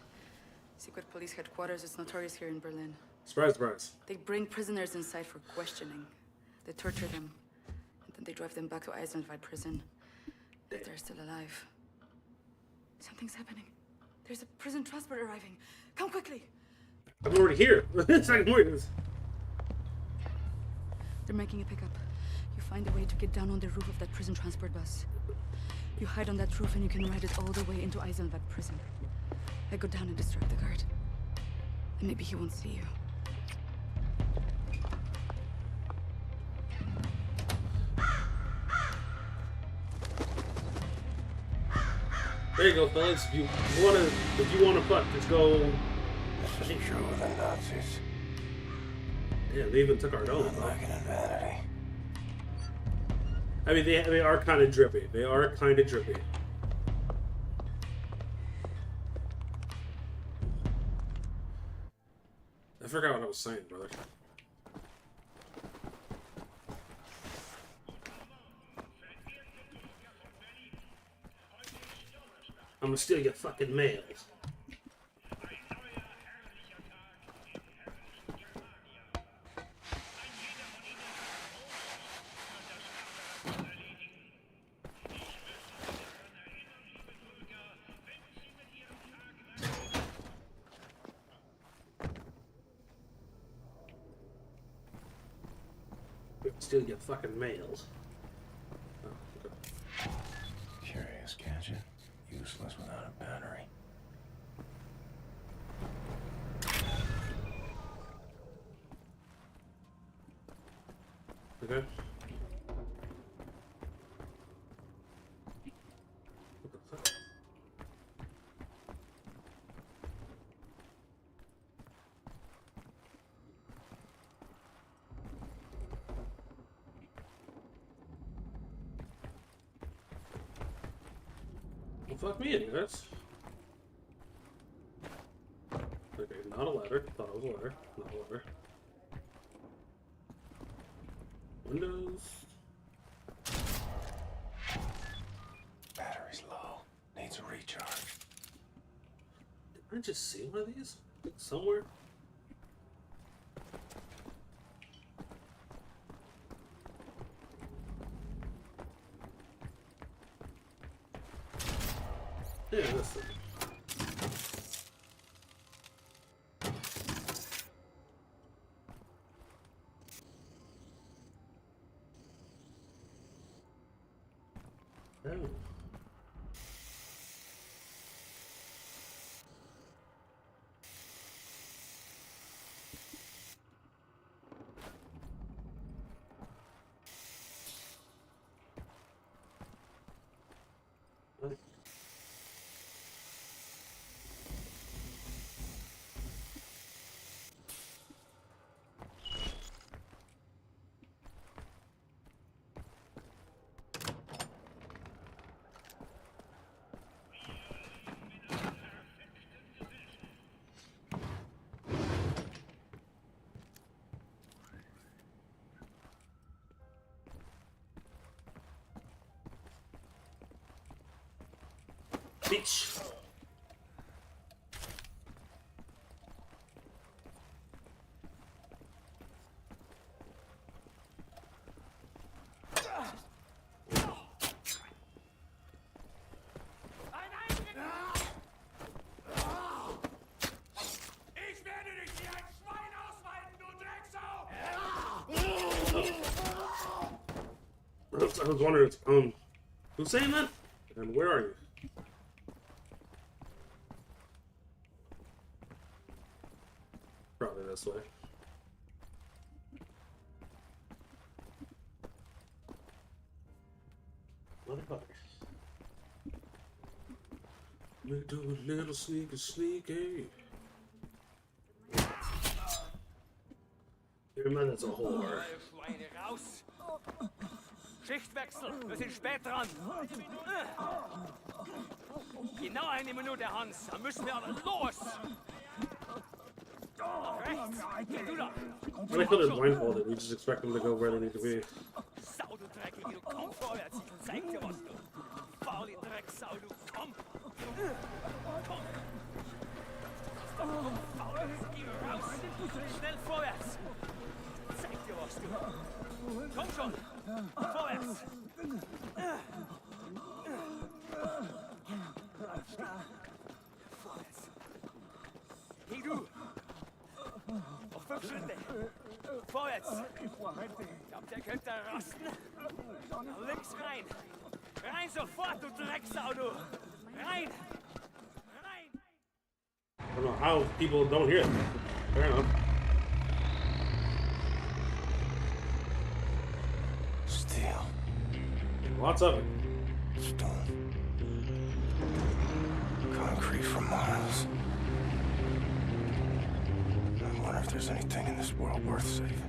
Secret police headquarters is notorious here in Berlin. Surprise, surprise. They bring prisoners inside for questioning. They torture them. And then they drive them back to Eisenwald prison. If they're still alive. Something's happening. There's a prison transport arriving. Come quickly. I'm already here. It's like more. They're making a pickup. You find a way to get down on the roof of that prison transport bus. You hide on that roof and you can ride it all the way into Eisenwald prison. I go down and distract the guard. And maybe he won't see you. There you go, fellas. If you wanna fuck, just go. This is true of the Nazis. Yeah, they even took our dome. Unlike an vanity. I mean, they are kind of drippy. They are kind of drippy. I forgot what I was saying, brother. I'm gonna steal your fucking mails. Steal your fucking mails. Oh, okay. Curious gadget. Useless without a battery. Okay. What the fuck? Well, fuck me, I guess. Okay, not a ladder. Thought it was a ladder. Not a ladder. Windows. Battery's low. Needs a recharge. Did I just see one of these? Like somewhere? Yeah, this thing. Oh. Bitch. Ich werde dich wie ein Schwein ausweiden, du Drecksau! I was wondering, who's saying that? And where are you? Probably this way. Motherfucker. We do a little sneaky. Your mother's a whore. Schweine, raus! Schichtwechsel, wir sind spät dran. Genau eine Minute, Hans. Dann müssen wir aber los. Rechts. Geh du da. When I thought it blindfolded, you just expect them to go where they need to be. Sau, du Dreckige, du komm vorwärts. Ich zeig dir was, du. Faule Drecksau, du komm. Komm. Vorwärts, geh raus. Schnell vorwärts. Ich zeig dir was, du. Komm schon. Vorwärts. Vorwärts. Hey, du. Auf 5 Schritte. Vorwärts. Ich glaub, der könnte rasten. Nach links rein. Rein sofort, du Drecksau, du. Rein. I don't know how people don't hear it. Fair enough. Steel. Lots of it. Stone. Concrete for miles. I wonder if there's anything in this world worth saving.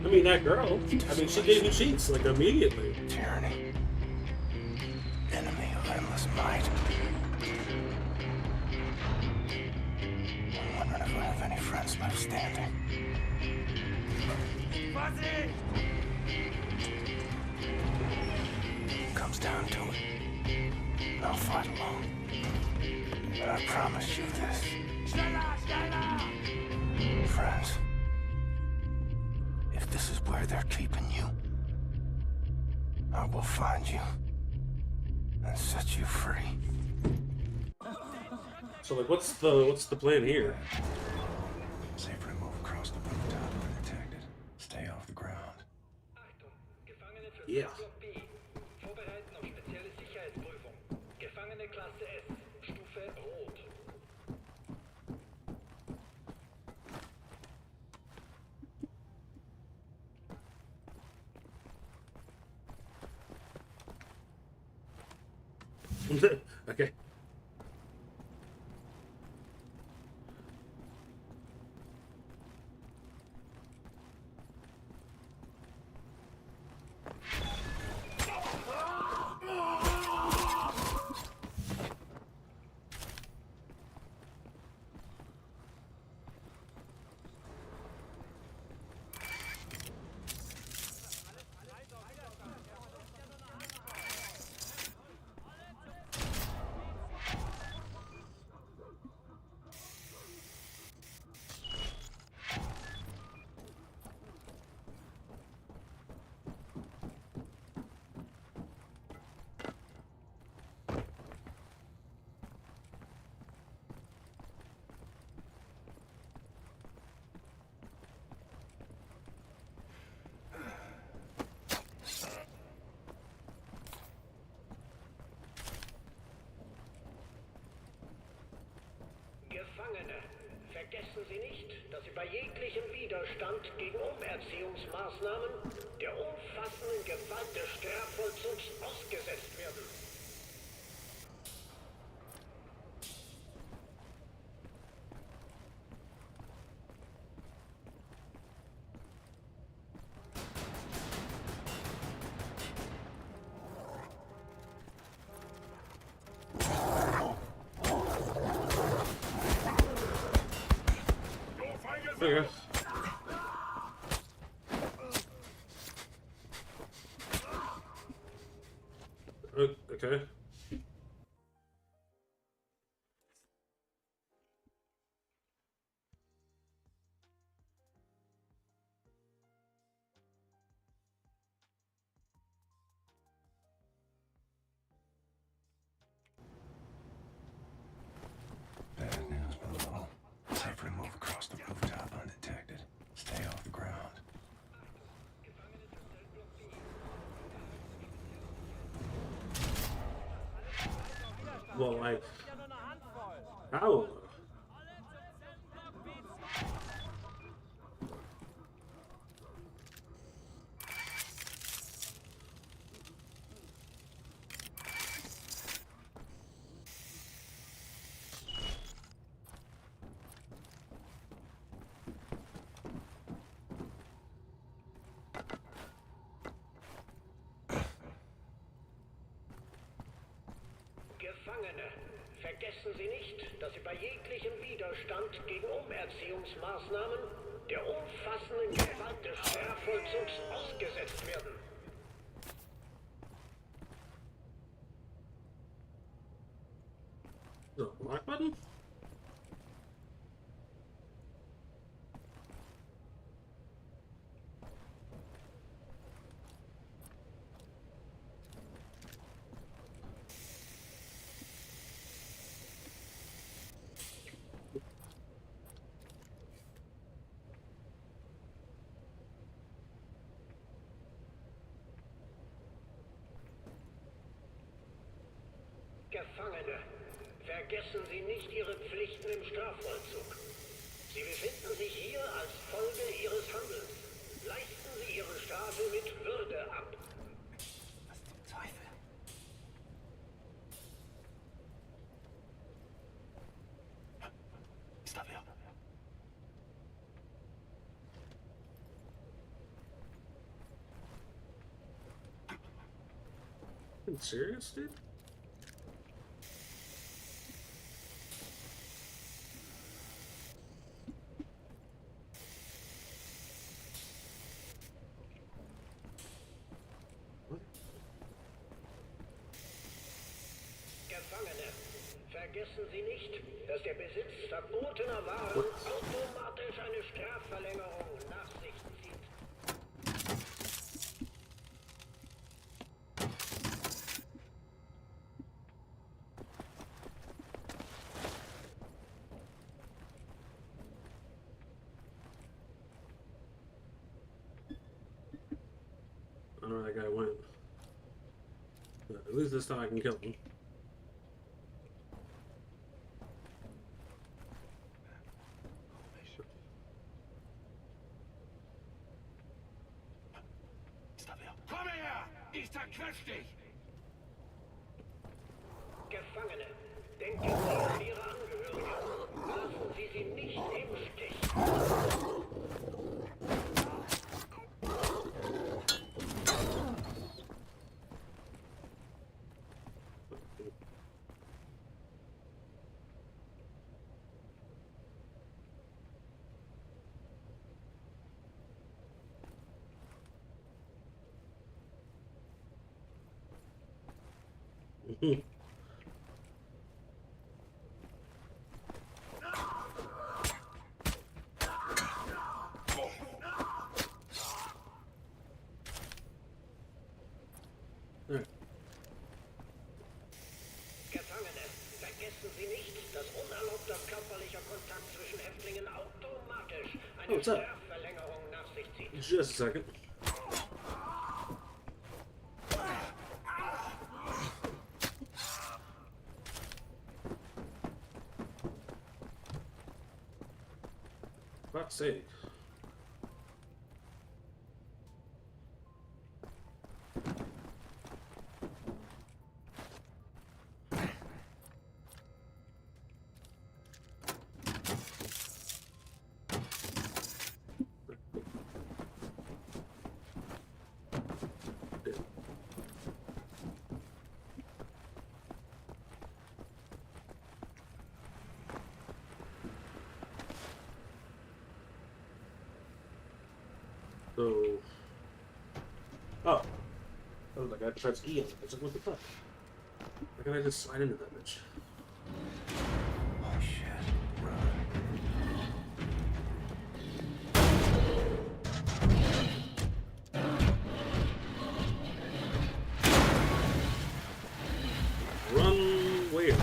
I mean, that girl. I mean, she gave me cheeks, like, immediately. Tyranny. Enemy of endless might. I'm wondering if I have any friends left standing. Comes down to it. I'll fight alone. But I promise you this. Friends, if this is where they're keeping you, I will find you and set you free. So, like, what's the plan here? Safely move across the rooftop undetected. Stay off the ground. Yeah. Vorbereiten auf spezielle Sicherheitsprüfung. Gefangene Klasse S. Stufe Rot. Okay. Gefangene, vergessen Sie nicht, dass Sie bei jeglichem Widerstand gegen Umerziehungsmaßnahmen der umfassenden Gewalt des Strafvollzugs ausgesetzt werden. Okay. Okay. Bad news below. Safely move across the rooftop undetected. Stay off the ground. Well, like, how? Gefangene, vergessen Sie nicht, dass Sie bei jeglichem Widerstand gegen Umerziehungsmaßnahmen der umfassenden Gewalt des Strafvollzugs ausgesetzt werden. So, Mark button? Gefangene, vergessen Sie nicht Ihre Pflichten im Strafvollzug. Sie befinden sich hier als Folge Ihres Handelns. Leisten Sie Ihre Strafe mit Würde ab. Was zum Teufel? Stop here. Are you serious, dude? Gefangene, vergessen Sie nicht, dass der Besitz verbotener Waren automatisch eine Strafverlängerung nach sich zieht. I don't know where that guy went. But at least this time I can kill him. Komm her! Ich zerquetsch dich! Gefangene, denken Sie an Ihre Angehörigen. Lassen Sie sie nicht im Stich. Gefangene, vergessen Sie nicht, dass unerlaubter körperlicher Kontakt zwischen Häftlingen automatisch eine Strafverlängerung nach sich zieht. Just a second. fuck's sake. So, oh, I was like, I had to press E on it. I was like, what the fuck? Why can't I just slide into that bitch? Oh shit. Run where?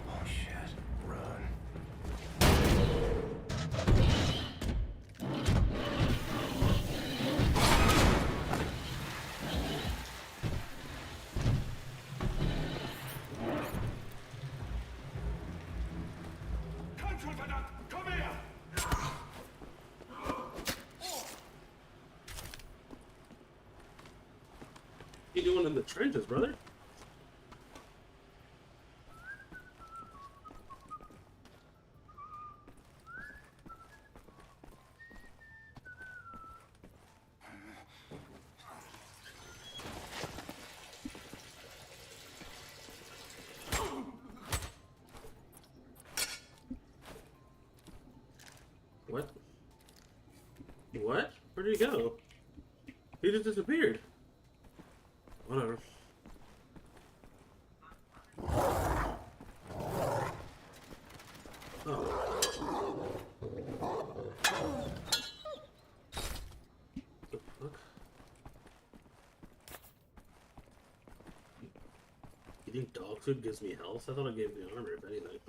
Oh shit. Run. Komm schon, verdammt! Komm her! What are you doing in the trenches, brother? What? What? Where did he go? He just disappeared. Whatever. Oh. The fuck? You think dog food gives me health? I thought it gave me armor, if anything.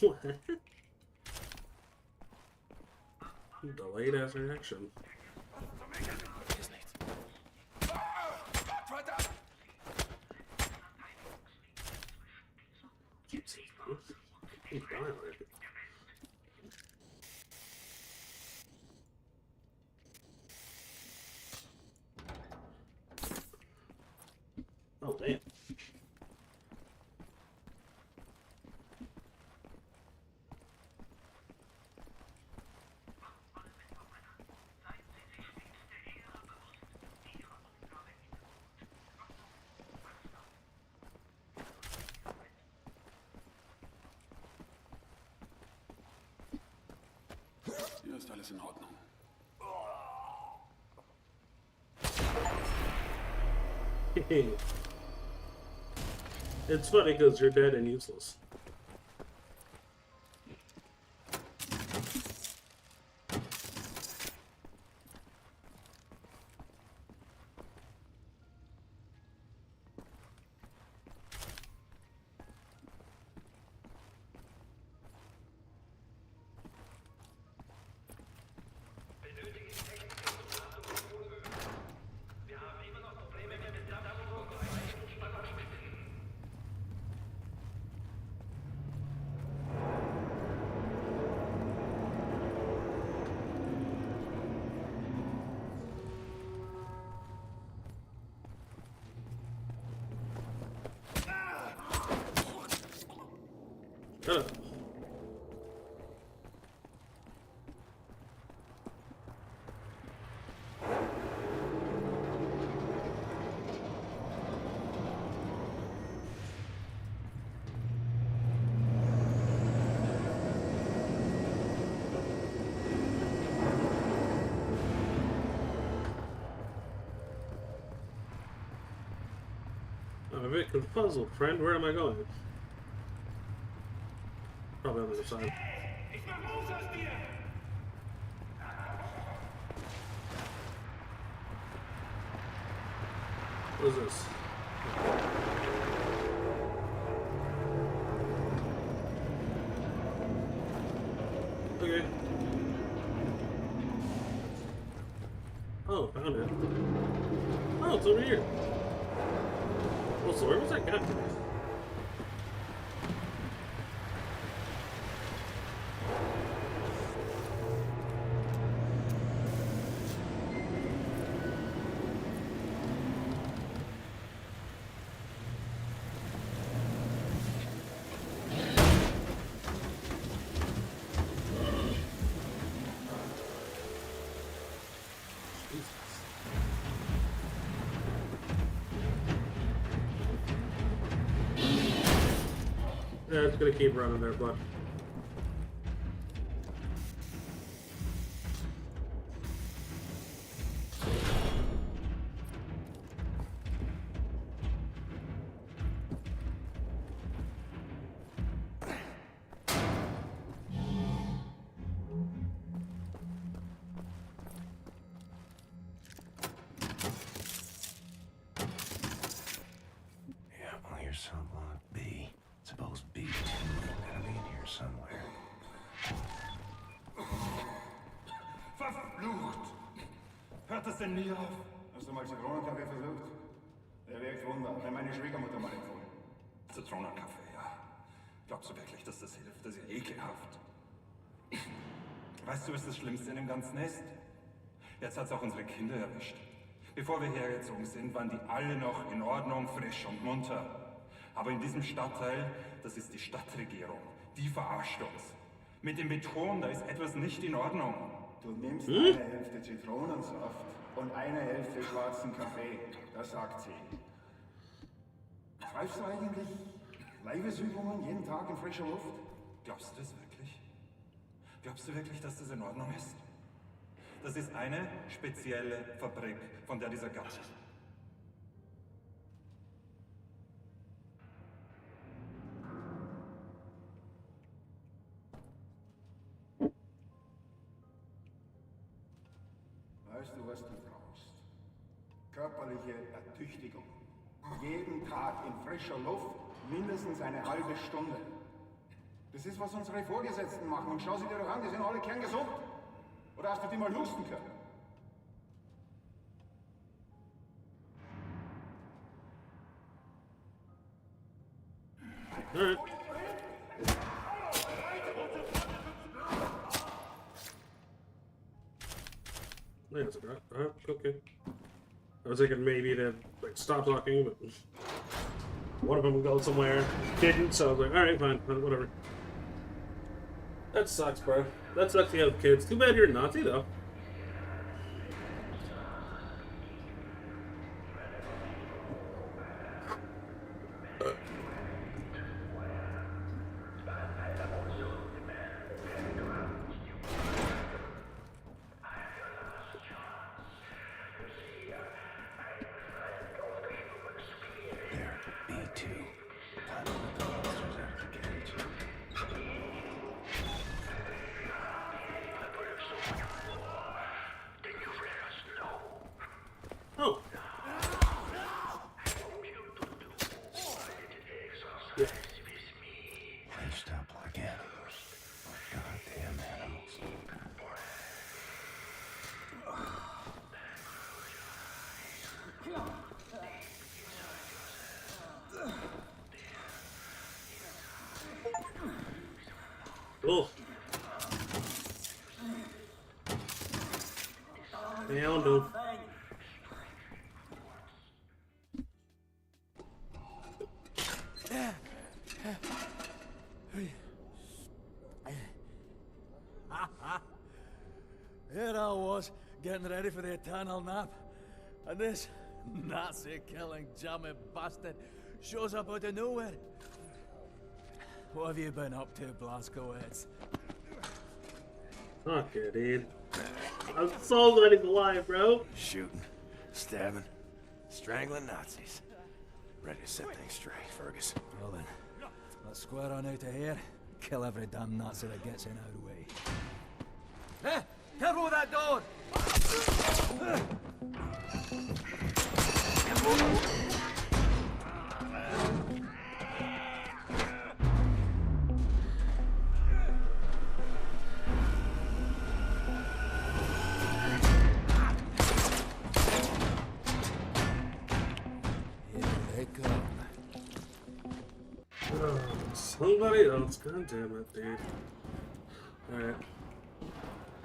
What? Delayed ass reaction. Jesus, bro. He's violent. Oh, damn. Hier ist alles in Ordnung. It's funny because you're dead and useless. I'm a bit confuzzled, friend. Where am I going? Probably on the other side. What is this? Okay. Oh, found it. Oh, it's over here. Well, so where was that guy? Yeah, it's gonna keep running there, but Yeah, well, here's some block B. Suppose B2 gotta be in here somewhere. Verflucht! Hört das denn nie auf? Hast du mal Zitronenkaffee versucht? Der wirkt Wunder. Hat mir meine Schwiegermutter mal empfohlen. Zitronenkaffee, ja. Glaubst du wirklich, dass das hilft? Das ist ja ekelhaft. Weißt du, was das Schlimmste in dem Ganzen ist? Jetzt hat's auch unsere Kinder erwischt. Bevor wir hergezogen sind, waren die alle noch in Ordnung, frisch und munter. Aber in diesem Stadtteil, das ist die Stadtregierung, die verarscht uns. Mit dem Beton, da ist etwas nicht in Ordnung. Du nimmst eine Hälfte Zitronensaft und eine Hälfte schwarzen Kaffee. Das sagt sie. Treibst du eigentlich Leibesübungen jeden Tag in frischer Luft? Glaubst du das wirklich? Glaubst du wirklich, dass das in Ordnung ist? Das ist eine spezielle Fabrik, von der dieser Gas ist. Weißt du, was du brauchst? Körperliche Ertüchtigung. Jeden Tag in frischer Luft mindestens eine halbe Stunde. Das ist, was unsere Vorgesetzten machen. Und schau sie dir doch an, die sind alle kerngesund. Oder hast du die mal husten können? Alright. Yeah, it's okay. I was thinking maybe they'd like stop talking, but one of them would go somewhere. Didn't, so I was like, alright, fine, whatever. That sucks, bro. That sucks to have kids. Too bad you're a Nazi, though. Oh. Yeah. Please stop again. Goddamn animals. Oh. Hell no. Here I was, getting ready for the eternal nap, and this Nazi-killing jammy bastard shows up out of nowhere. What have you been up to, Blazkowicz? Fuck it, dude. I'm so ready to lie, bro. Shooting, stabbing, strangling Nazis. Ready to set things straight, Fergus. Well then, let's square on out of here. Kill every damn Nazi that gets in our way. Hey! Careful with that door! Somebody else, god damn it, dude.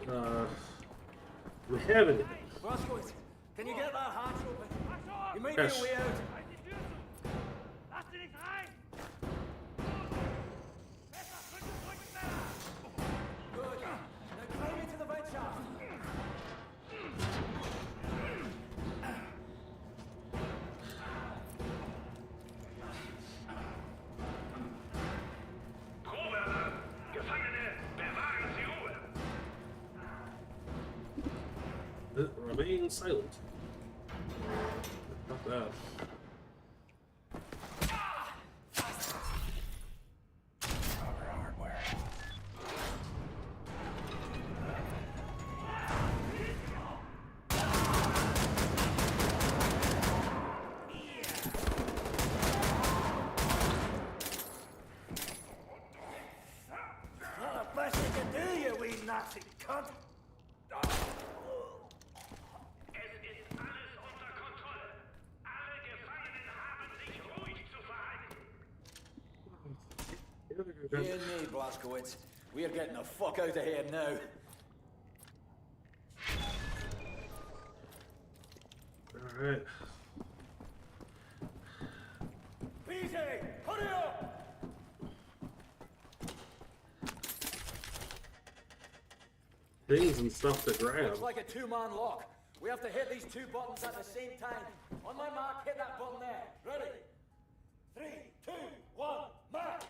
Alright. We have it. Roscoe, can you get that hatch open? You might Yes. be a way out. Good. Now climb into the vent shaft. Probealarm! Gefangene, bewahren Sie Ruhe! Remain silent. Fuck that. Not the best you can do, you wee Nazi cunt! Es ist alles unter Kontrolle. Alle Gefangenen haben sich ruhig zu verhalten. You and me, Blazkowicz. We're getting the fuck out of here now. Alright. Easy! Hurry up! Things and stuff to grab. Looks like a two-man lock. We have to hit these two buttons at the same time. On my mark, hit that button there. Ready? 3, 2, 1, mark!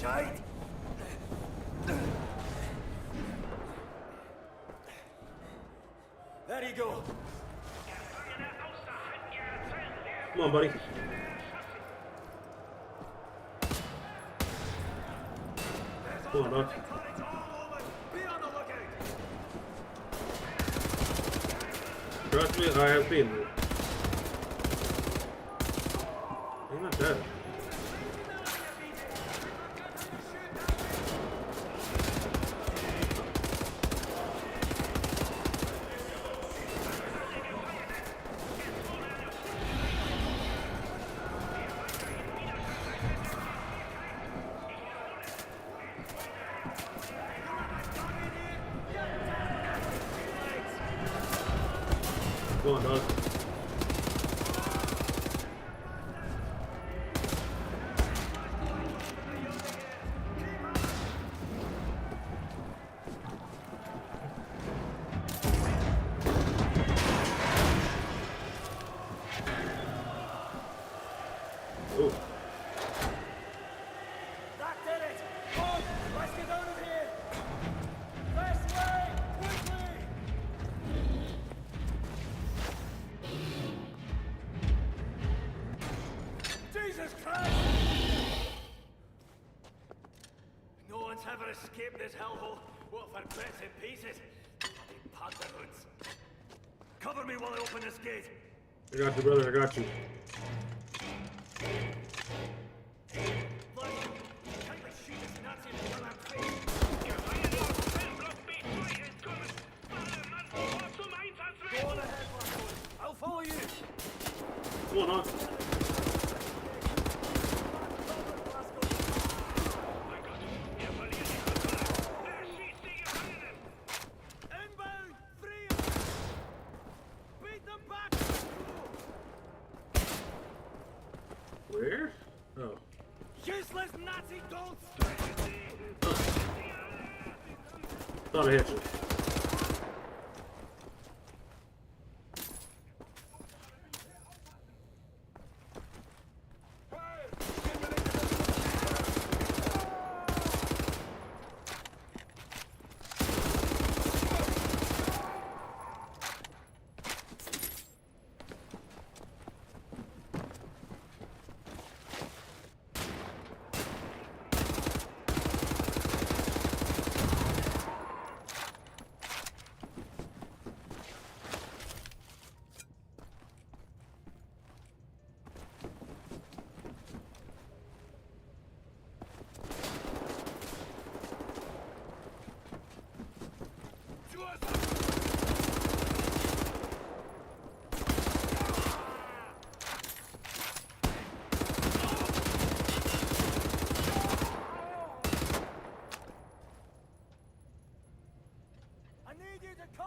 Shite! There you go. Come on, buddy. Come on, dog. Trust me, I have been there. You're not dead. Come on, dog. Oh. That did it! Come, let's get out of here! This way! Quickly! Jesus Christ! No one's ever escaped this hellhole. What for bits and pieces? Bloody panther hoods. Cover me while I open this gate. I got you, brother. I got you. I'll follow you. Come on, dog. Inbound! Free! Beat them back! Where? Oh. Useless Nazi dolts! Thought I hit you.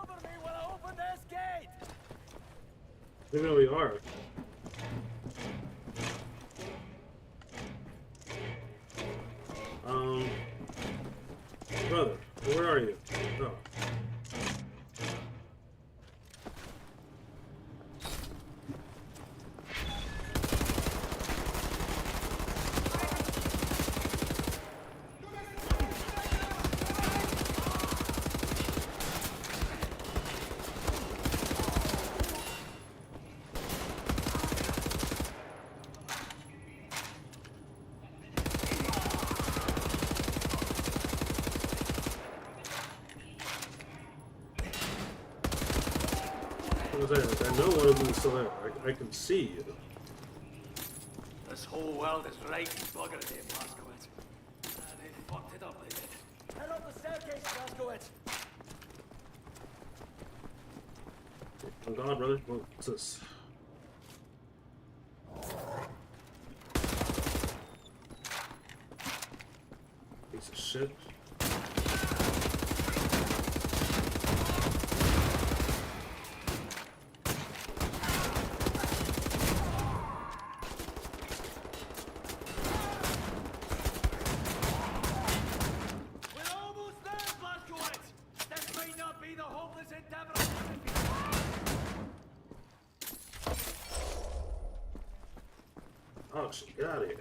over me when I open this gate! Maybe we are. Brother, where are you? Oh. I know one of them is still there. I can see you. This whole world is right buggered, Dave Blazkowicz. They fucked it up, they did. Head up the staircase, Blazkowicz! Oh god, brother. What's this? Piece of shit. Oh, she got it.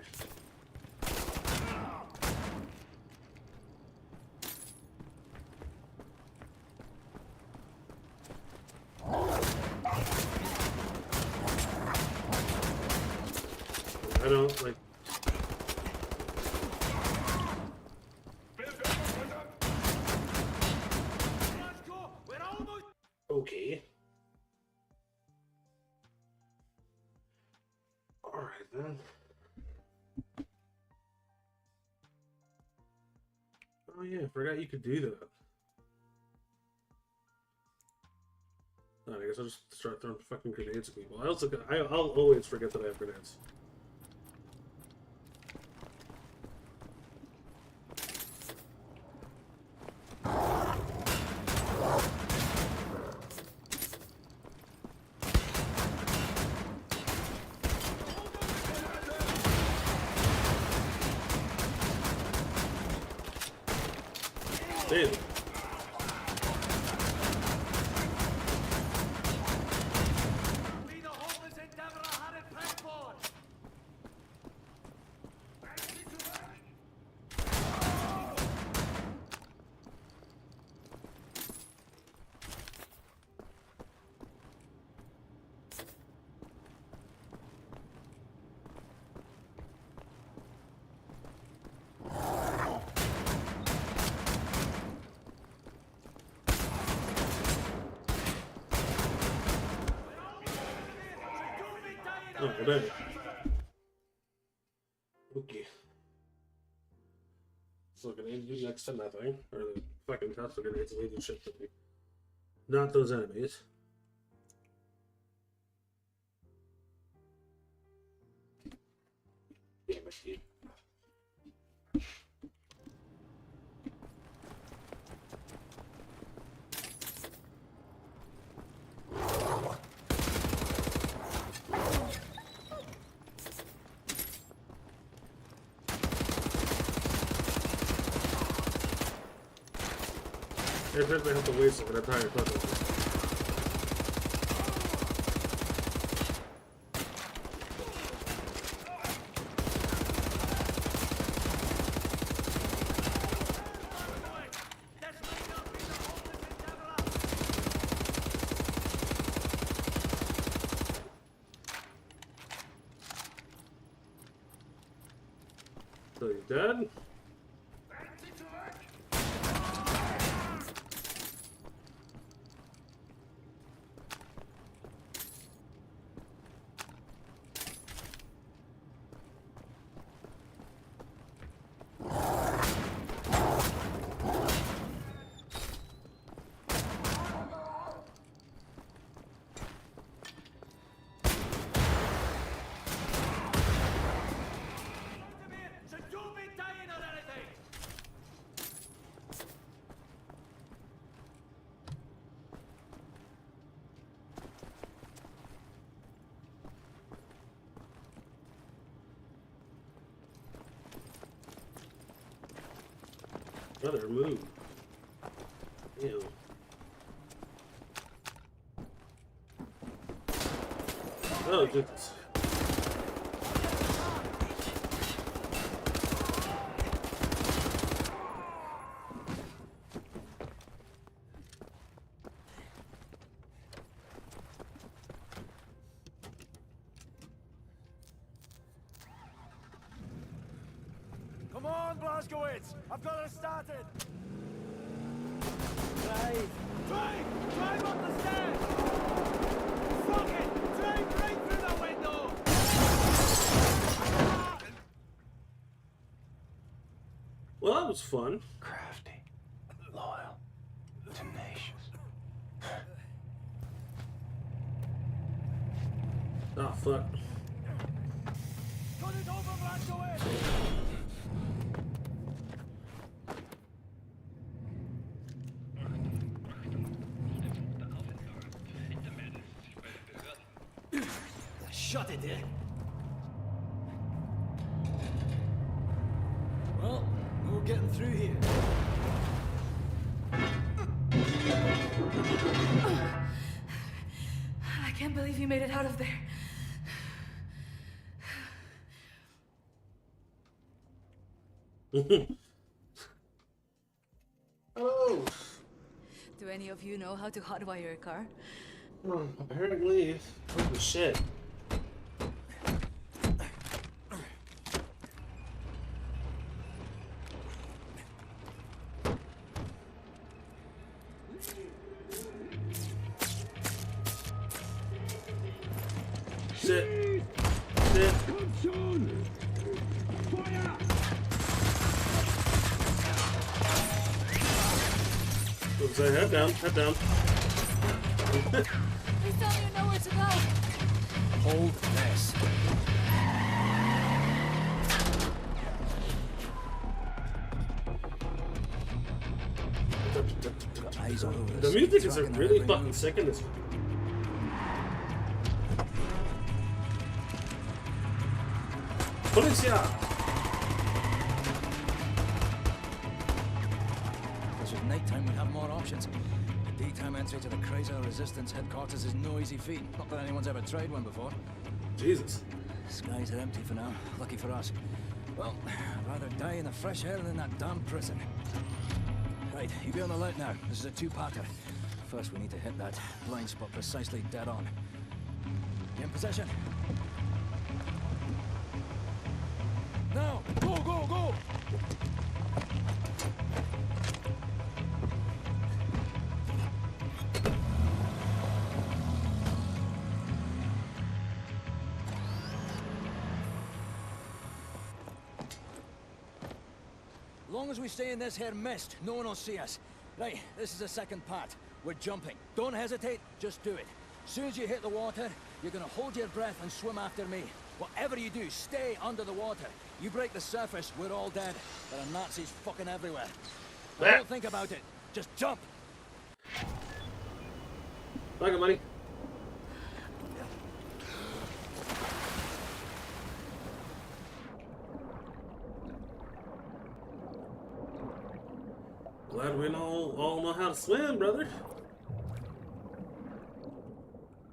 I don't like. Okay. All right then. Oh yeah, I forgot you could do that. Oh, I guess I'll just start throwing fucking grenades at people. I'll always forget that I have grenades. Damn. Oh, well then. Okay. So grenades do next to nothing. Or the fucking Tesla grenades they do shit to me. Not those enemies. Damn it, dude. I definitely have to waste an entire clip. So he's dead? Brother, move. Ew. Oh, just... Come on, Blazkowicz! I've got it started! Drive up the stairs! Fuck it! Drive right through the window! Well, that was fun. Crafty, loyal, tenacious. Oh, fuck. Cut it over, Blazkowicz! Shut it, eh? Well, we're getting through here. I can't believe you made it out of there. Oh. Do any of you know how to hotwire a car? Apparently. Holy shit. Shit. Shit. What was that? Head down, head down. Please tell me you know where to go. Hold this. The music is really fucking sick in this. Policia! Because with nighttime we have more options. The daytime entry to the Chrysler Resistance headquarters is no easy feat. Not that anyone's ever tried one before. Jesus. Skies are empty for now. Lucky for us. Well, I'd rather die in the fresh air than in that damn prison. Right, you be on the alert now. This is a two-parter. First, we need to hit that blind spot precisely dead on. You in position? Now! Go, go, go! As long as we stay in this here mist, no one will see us. Right, this is the second part. We're jumping. Don't hesitate, just do it. As soon as you hit the water, you're gonna hold your breath and swim after me. Whatever you do, stay under the water. You break the surface, we're all dead. There are Nazis fucking everywhere. Now, don't think about it. Just jump. Bye, money. Glad we all know how to swim, brother.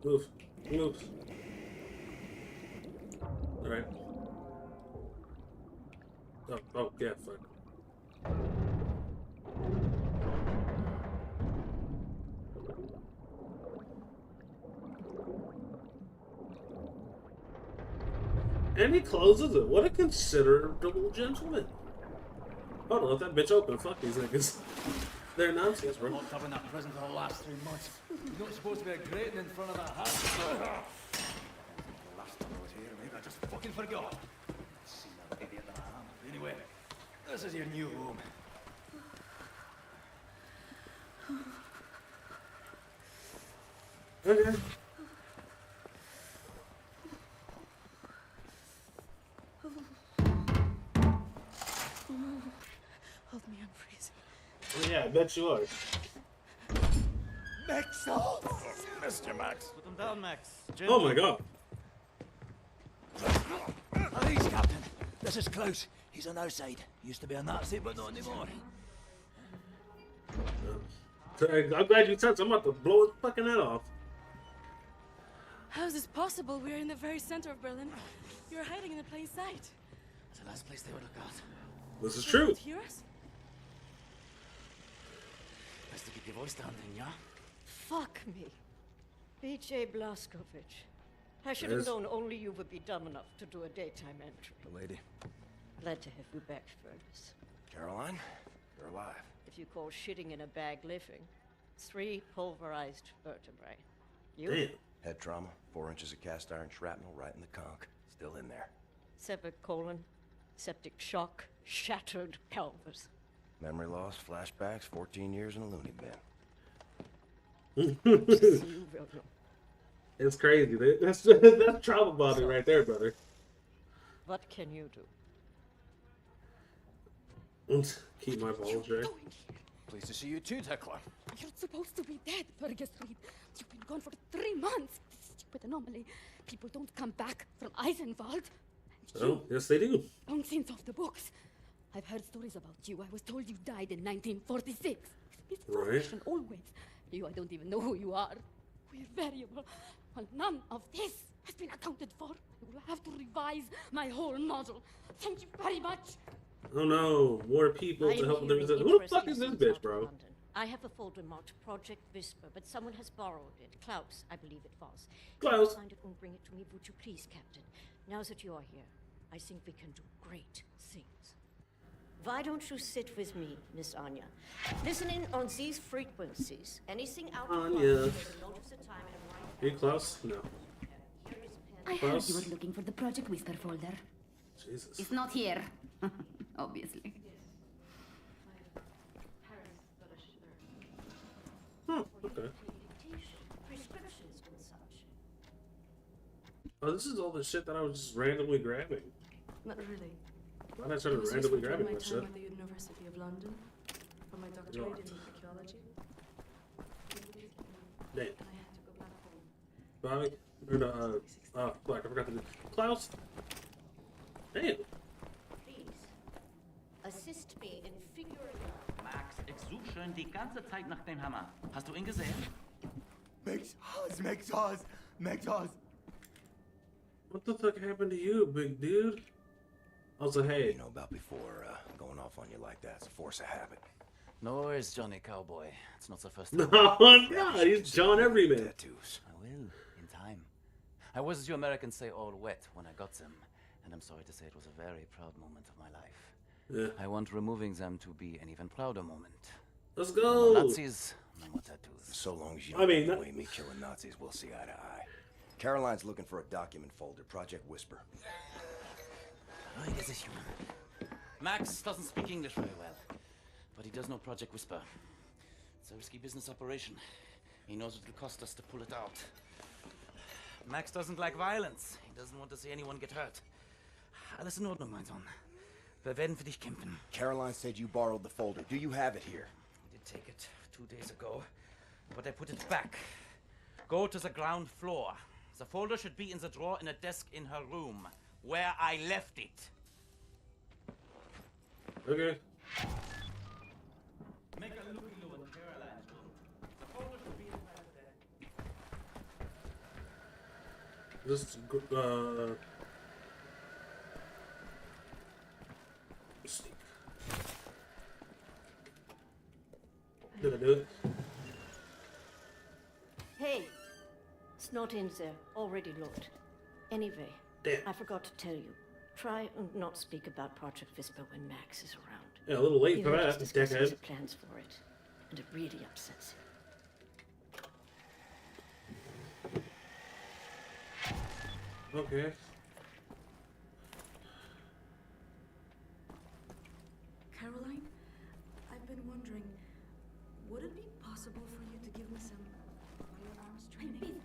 Move. Move. Alright. Oh, yeah, fuck. And he closes it. What a considerable gentleman. Hold on, let that bitch open. Fuck these niggas. They're nonsense, bro. I'm locked up in that prison for the last 3 months. You're not supposed to be a grating in front of that house. Last time I was here, maybe I just fucking forgot. Seen that idiot that I am. Anyway, this is your new home. Okay. Hold me, I'm freezing. Oh, yeah, I bet you are. Max! Oh, Mr. Max. Put them down, Max. Oh my god. Please, Captain. This is Klaus. He's on our side. Used to be a Nazi, but not anymore. I'm glad you touched. I'm about to blow his fucking head off. How is this possible? We're in the very center of Berlin. You're hiding in plain sight. It's the last place they would look out. This is They true. don't hear us? Best to keep your voice down then, yeah? Fuck me. B.J. Blazkowicz. I should have Yes. known only you would be dumb enough to do a daytime entry. The lady. Glad to have you back, Furnace. Caroline, you're alive. If you call shitting in a bag living, 3 pulverized vertebrae. You? Damn. Head trauma, 4 inches of cast iron shrapnel right in the conch. Still in there. Severed colon, septic shock, shattered pelvis. Memory loss, flashbacks, 14 years in a loony bin. See you, William. It's crazy. That's trauma bonding right there, brother. What can you do? Keep my balls dry. Pleased to see you too, Tekla. You're supposed to be dead, Fergus Reed. You've been gone for 3 months. This stupid anomaly. People don't come back from Eisenwald. Oh, yes they do. Long since off the books. I've heard stories about you. I was told you died in 1946. Misfortune, always. You, I don't even know who you are. We're variable. Well, none of this has been accounted for. I will have to revise my whole model. Thank you very much. Oh no, more people to help with the resistance. Who the fuck is this bitch, bro? I have a folder marked Project Whisper, but someone has borrowed it. Klaus, I believe it was. Klaus. Find it and bring it to me, would you please, Captain? Now that you are here, I think we can do great things. Why don't you sit with me, Miss Anya? Listening on these frequencies. Anything out of Anya. line, notice the time and write. Hey, Klaus? No. I heard you were looking for the Project Whisper folder. Jesus. It's not here. Obviously. Okay. Prescriptions and such. Oh, this is all the shit that I was just randomly grabbing. Not really. Why did I start randomly grabbing my that time shit? at the University of London for my doctorate Right. in archaeology. Damn. I had to go back home. Bobby? Or no, Black, I forgot to do. Klaus? Damn. Please, assist me in figuring out. Max, ich suche schon die ganze Zeit nach dem Hammer. Hast du ihn gesehen? Megzaz! What the fuck happened to you, big dude? I was like, hey. You know about before going off on you like that. It's a force of habit. No worries, Johnny Cowboy. It's not the first No, time. no, he's John Everyman. Tattoos. I will, in time. I was, as you Americans say, all wet when I got them. And I'm sorry to say it was a very proud moment of my life. Yeah. I want removing them to be an even prouder moment. Let's No go. more Nazis, no more tattoos. So long as you I mean, don't blame me killing Nazis, we'll see eye to eye. Caroline's looking for a document folder, Project Whisper. Max doesn't speak English very well, but he does know Project Whisper. It's a risky business operation. He knows it will cost us to pull it out. Max doesn't like violence. He doesn't want to see anyone get hurt. Alles in Ordnung, mein Sohn. Wir werden für dich kämpfen. Caroline said you borrowed the folder. Do you have it here? I did take it 2 days ago, but I put it back. Go to the ground floor. The folder should be in the drawer in a desk in her room, where I left it. Okay. Make a looky-loo in Caroline's room. The folder should be inside there. Just, sneak. Did I do it? Hey, it's not in there. Already looked. Anyway, Damn. I forgot to tell you. Try and not speak about Project Whisper when Max is around. Yeah, a little late He for heard that, us discussing dickhead. the plans for it, and it really upsets him. Okay. Caroline, I've been wondering, would it be possible for you to give me some firearms training?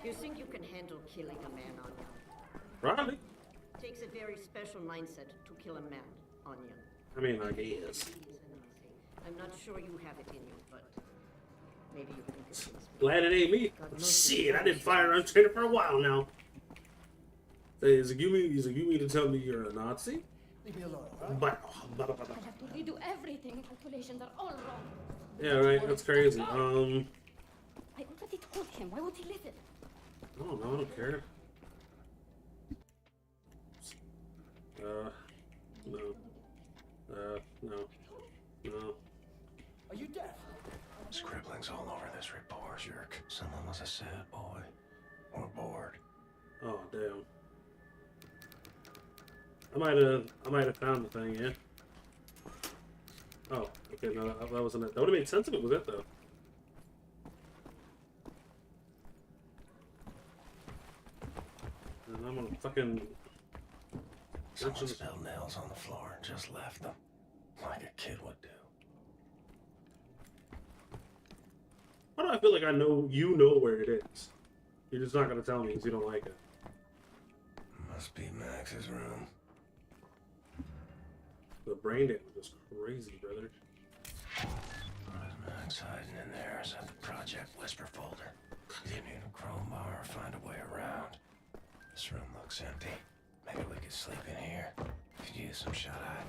You think you can handle killing a man, Anya? Probably. Takes a very special mindset to kill a man, Anya. I mean, I guess. I'm not sure you have it in you, but maybe you can convince me. Glad it ain't me. Shit, I did firearms training for a while now. Hey, is it you mean to tell me you're a Nazi? Leave me alone, all right? Blah. I have to redo everything. Calculations are all wrong. Yeah, right. That's crazy. I already told him. Why would he listen? I don't know. I don't care. No. No. Are you deaf? Scribblings all over this report, jerk. Someone was a sad boy. Or bored. Oh, damn. I might have found the thing, yeah. Oh, okay, no, that wasn't it. That would have made sense if it was it, though. And I'm gonna fucking... Someone spilled nails on the floor and just left them. Like a kid would do. Why do I feel like I know you know where it is? You're just not gonna tell me because you don't like it. Must be Max's room. The brain damage is crazy, brother. What is Max hiding in there? Is that the Project Whisper folder? You need a crowbar or find a way around. This room looks empty. Maybe we could sleep in here. Could use some shut-eye.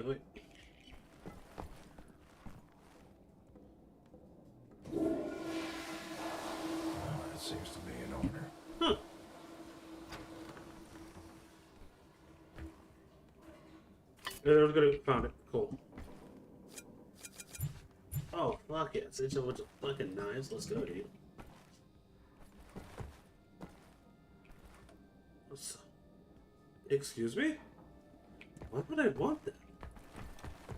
Wait. Well, that seems to be in order. Huh. Yeah, I was gonna found it. Cool. Oh, fuck it. It's a bunch of fucking knives. Let's go, dude. Excuse me? Why would I want that?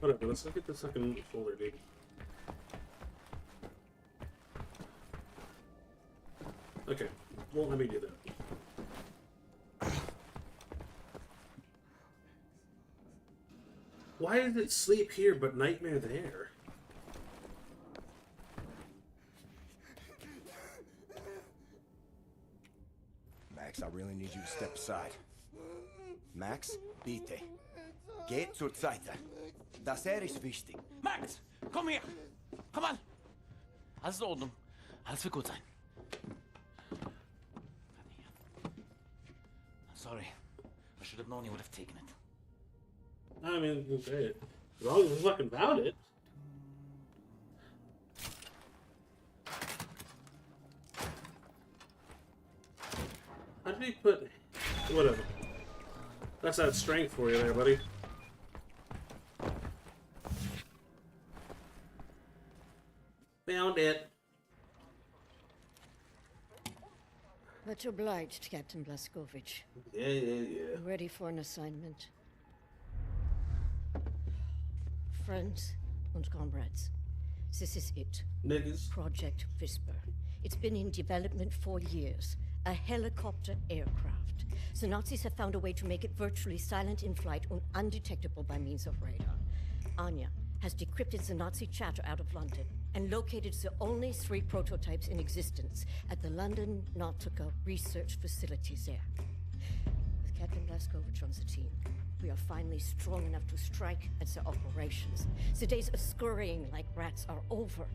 Whatever, let's look at the second folder, dude. Okay, well, let me do that. Why did it sleep here but nightmare there? Max, I really need you to step aside. Max, bitte. Geht zur Seite. Das ist wichtig. Max, komm her! Komm an! Alles in Ordnung. Alles wird gut sein. Sorry. I should have known you would have taken it. I mean, okay. As long as we fucking found it. How did he put... Whatever. That's that strength for you there, buddy. Found it. Much obliged, Captain Blazkowicz. Yeah. Ready for an assignment? Friends and comrades, this is it. Niggas. Project Whisper. It's been in development for years. A helicopter aircraft. The Nazis have found a way to make it virtually silent in flight and undetectable by means of radar. Anya has decrypted the Nazi chatter out of London and located the only 3 prototypes in existence at the London Nautica research facilities there. With Captain Blazkowicz on the team, we are finally strong enough to strike at the operations. The days of scurrying like rats are over.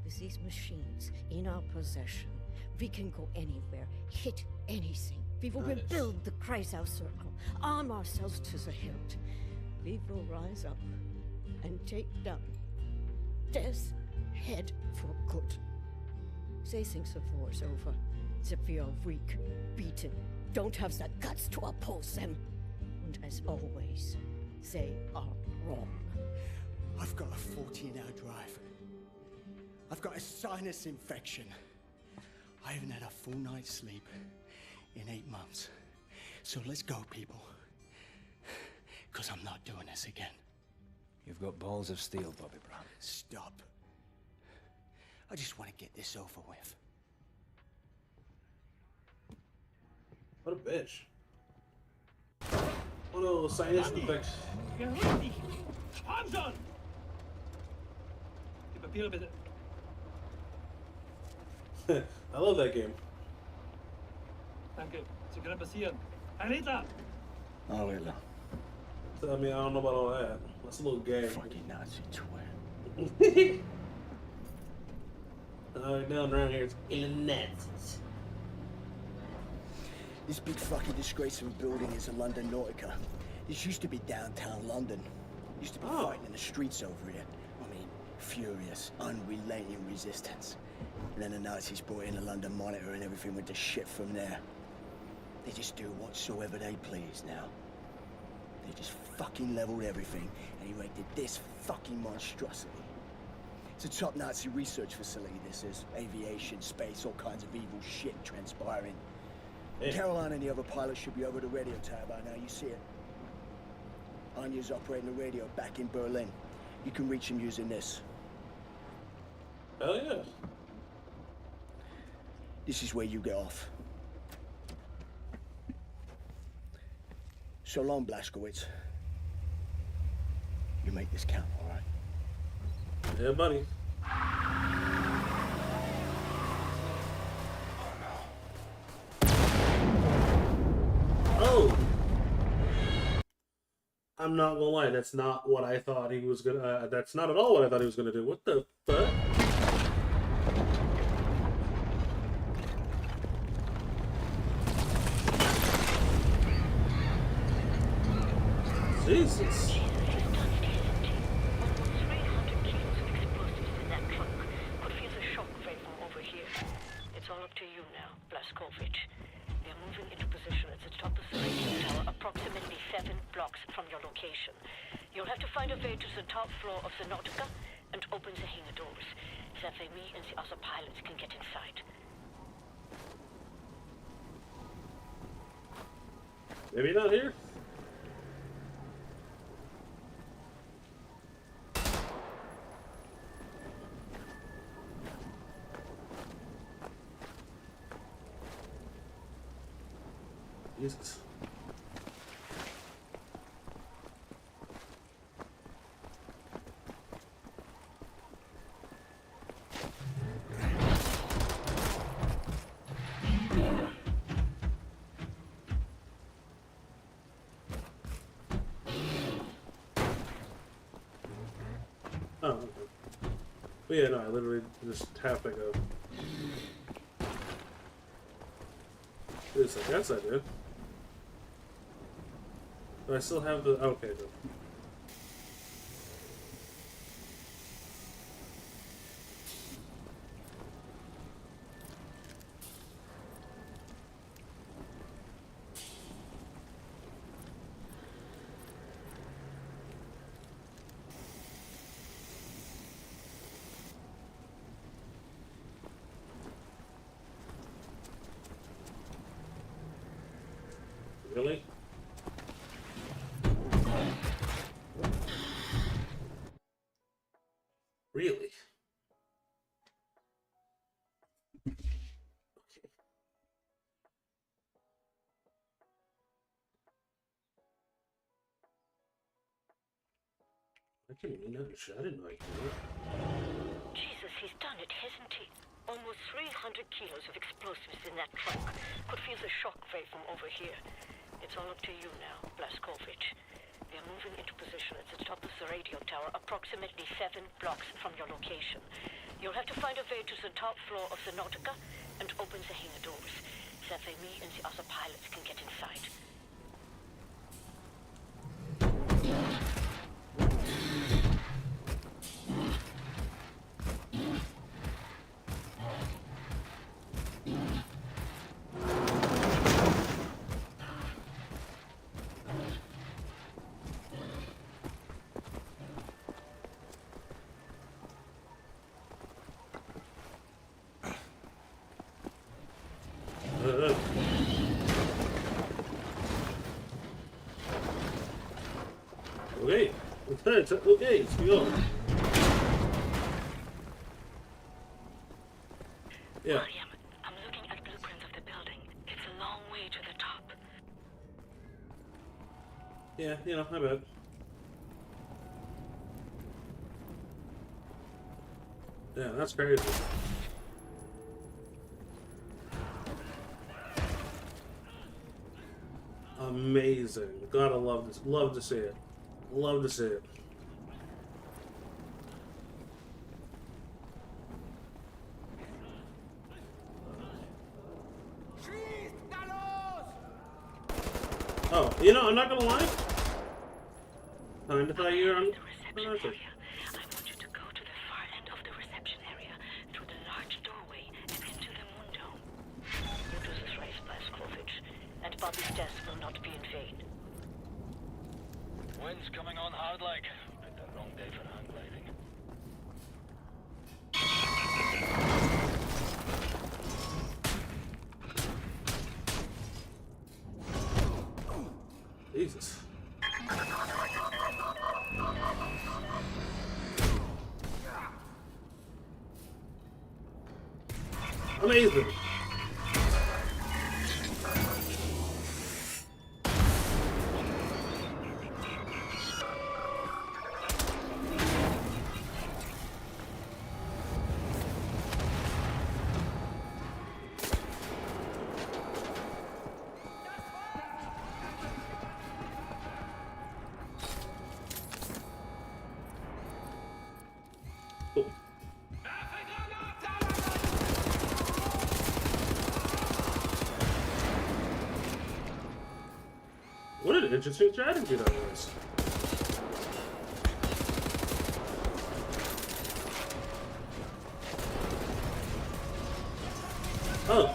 With these machines in our possession, we can go anywhere, hit anything. We will rebuild the Kreisau Circle, arm ourselves to the hilt. We will rise up and take down Death's Head for good. They think the war's over, that we are weak, beaten, don't have the guts to oppose them. And as always, they are wrong. I've got a 14-hour drive. I've got a sinus infection. I haven't had a full night's sleep in 8 months. So let's go, people. Because I'm not doing this again. You've got balls of steel, Bobby Brown. Stop. I just want to get this over with. What a bitch. Oh no, sinus infection. Richtig! Komm schon! Die Papiere bitte. I love that game. Danke. Sie können passieren. Ein Hitler! Oh, Hitler. I mean, I don't know about all that. That's a little gay. Fucking Nazi twat. Down around here, it's in Nazis. This big fucking disgrace of a building is a London Nautica. This used to be downtown London. Used to be fighting in the streets over here. I mean, furious, unrelenting resistance. And then the Nazis brought in the London Monitor and everything went to shit from there. They just do whatsoever they please now. They just fucking leveled everything and erected this fucking monstrosity. It's a top Nazi research facility, this is. Aviation, space, all kinds of evil shit transpiring. Hey. Caroline and the other pilots should be over the radio tower by now, you see it. Anya's operating the radio back in Berlin. You can reach him using this. Hell yeah. This is where you get off. So long, Blazkowicz. You make this count, all right? Yeah, buddy. Oh! I'm not gonna lie, that's not what I thought he was gonna. That's not at all what I thought he was gonna do. What the fuck? Jesus. It's all up to you now, Blazkowicz. We are moving into position at the top of the radio tower, approximately 7 blocks from your location. You'll have to find a way to the top floor of the Nautica and open the hangar doors. That way me and the other pilots can get inside. Maybe not here? Jesus. Oh, okay. But yeah, no, I literally just have to go. It's like, that's not good. Do I still have the... Okay, though. Really? Really? Okay. I can't even know. I didn't know I could do it. Jesus, he's done it, hasn't he? Almost 300 kilos of explosives in that trunk. Could feel the shock wave from over here. It's all up to you now, Blazkowicz. We are moving into position at the top of the radio tower, approximately 7 blocks from your location. You'll have to find a way to the top floor of the Nautica and open the hangar doors. That way me and the other pilots can get inside. Okay, okay, let's go. Yeah. William, I'm looking at blueprints of the building. It's a long way to the top. Yeah, you know, I bet. Yeah, that's crazy. Amazing. Gotta love this. Love to see it. Love to see it. Oh, you know, I'm not gonna lie. Kind of thought you were on. I want you to go to the far end of the reception area, through the large doorway, and into the moon dome. You do this race, Blazkowicz, and Bobby's death will not be in vain. Wind's coming on hard like. Picked the wrong day for hang gliding. Jesus. Amazing. Cool. What an interesting strategy that was. Oh.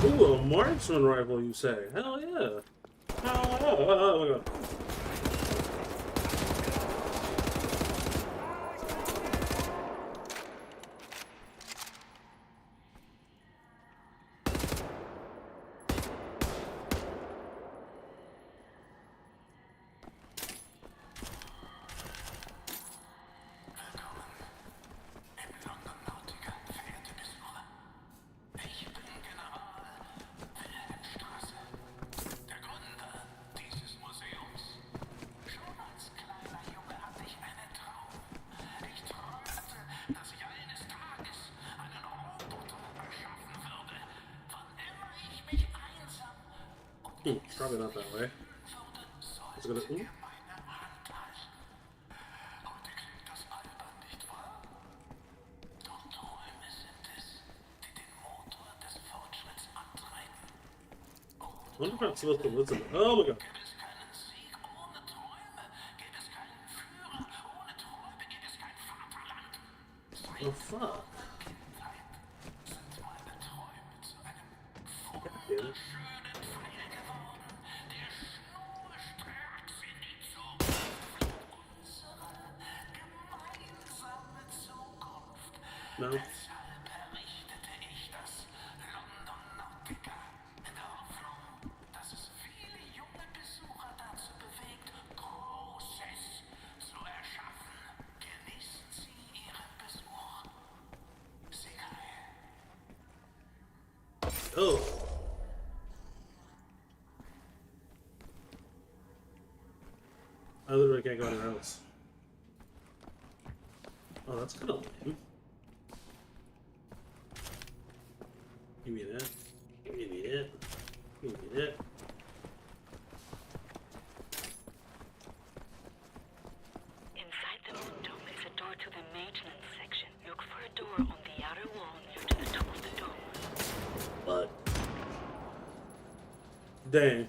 Ooh, a marksman rifle, you say? Hell yeah. Hell yeah. Oh my god. Probably not that way. It's gonna. Ooh. I wonder if I'm supposed to listen. Oh my god. Oh fuck. God damn it. No. Oh. I literally can't go anywhere else. Oh, that's kind of lame. Give me that. Give me that. Give me that. Inside the moon dome is a door to the maintenance section. Look for a door on the outer wall near to the top of the dome. What? Dang.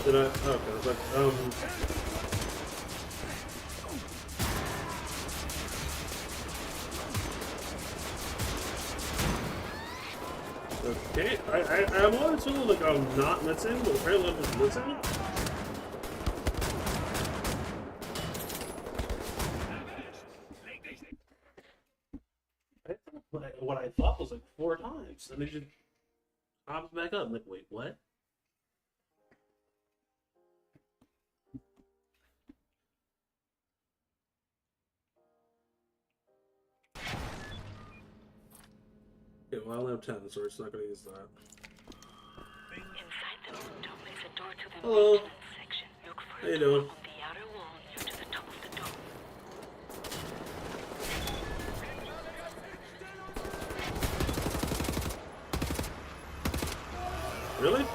Did I? Okay, I was like, Okay, I'm always feeling like I'm not missing, but apparently I'm just missing. what I thought was like 4 times, and he just pops back up. I'm like, wait, what? Okay, well, I only have 10, so it's not going to use that. Inside the moon dome is a door to the Hello. maintenance section. Look for How a you door doing? on the outer wall near to the top of the dome. Really?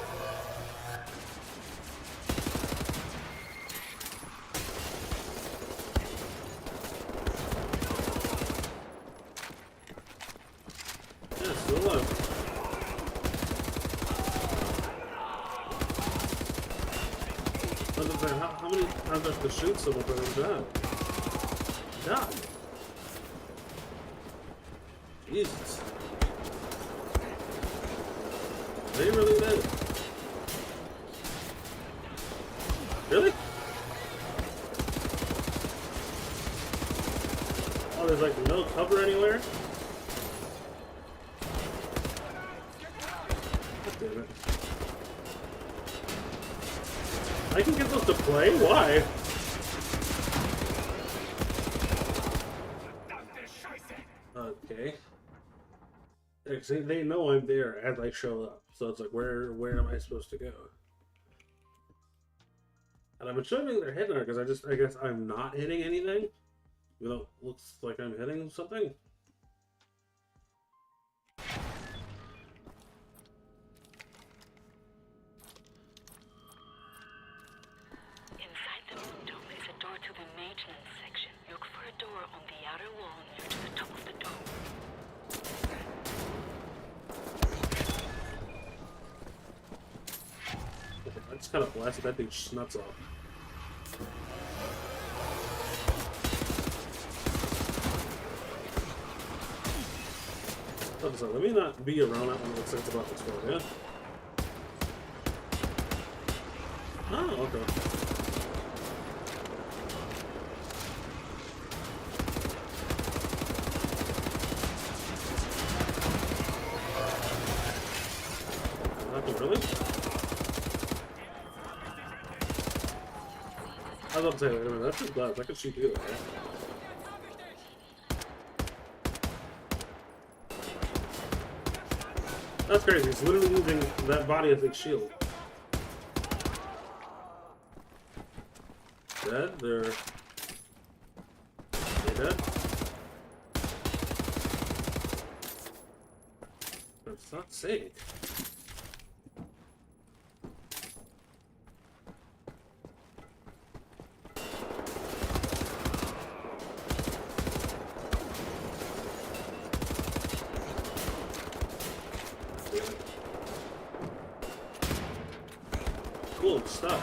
Yeah, still alive. How many times do I have to shoot someone for them to die? God. Jesus. They really did. Really? Oh, there's like no cover anywhere? God damn it. I can get those to play? Why? Okay. See, they know I'm there as I show up, so it's like, where am I supposed to go? And I'm assuming they're hitting her because I guess I'm not hitting anything. You know, looks like I'm hitting something. Inside the moon dome is a door to the maintenance section. Look for a door on the outer wall near to the top of the dome. I just kind of blasted that dude's nuts off. So let me not be around that one that looks like it's about to explode, yeah? Oh, okay. Nothing really? I was about to say, wait a minute, that's just glass. I can shoot you, right? That's crazy. He's literally using that body as a shield. Dead? They're dead? That's not safe. Cool stuff.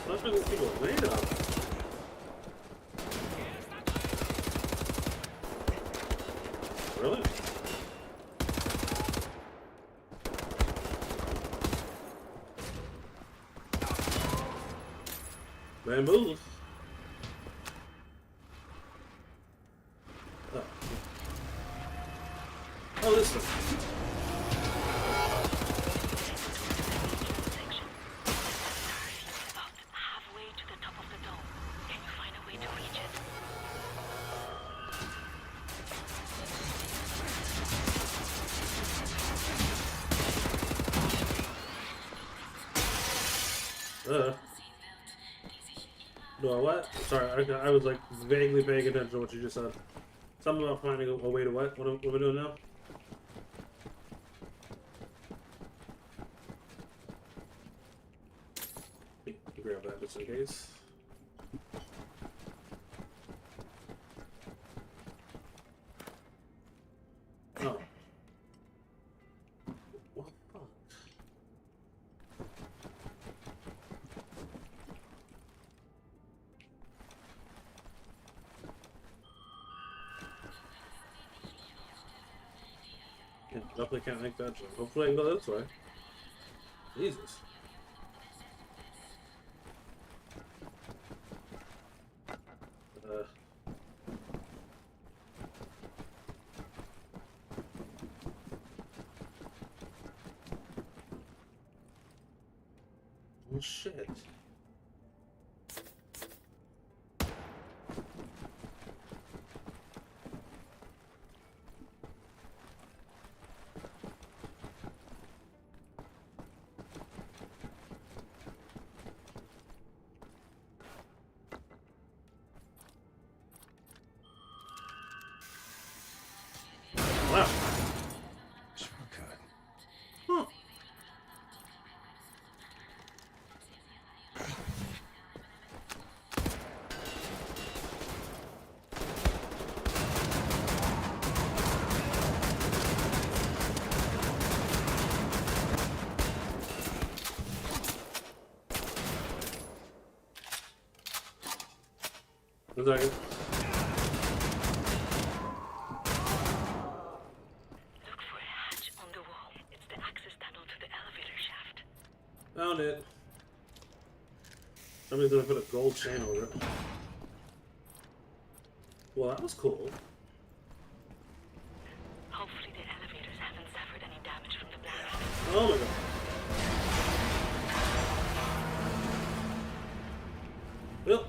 That's where these people made up. Really? Bamboos. Oh. Oh, this one. Halfway to the top of the dome. Can you find a way to reach it? Do I what? Sorry, I was like vaguely paying attention to what you just said. Something about finding a way to what? What are we doing now? Grab that just in case. Oh. What the fuck? Definitely can't make that jump. Hopefully I can go this way. Jesus. Oh shit. Wow. Sure could. Huh. A second. Look for a hatch on the wall. It's the access tunnel to the elevator shaft. Found it. Somebody's gonna put a gold chain over it. Well, that was cool. Hopefully the elevators haven't suffered any damage from the blast. Oh my god. Well.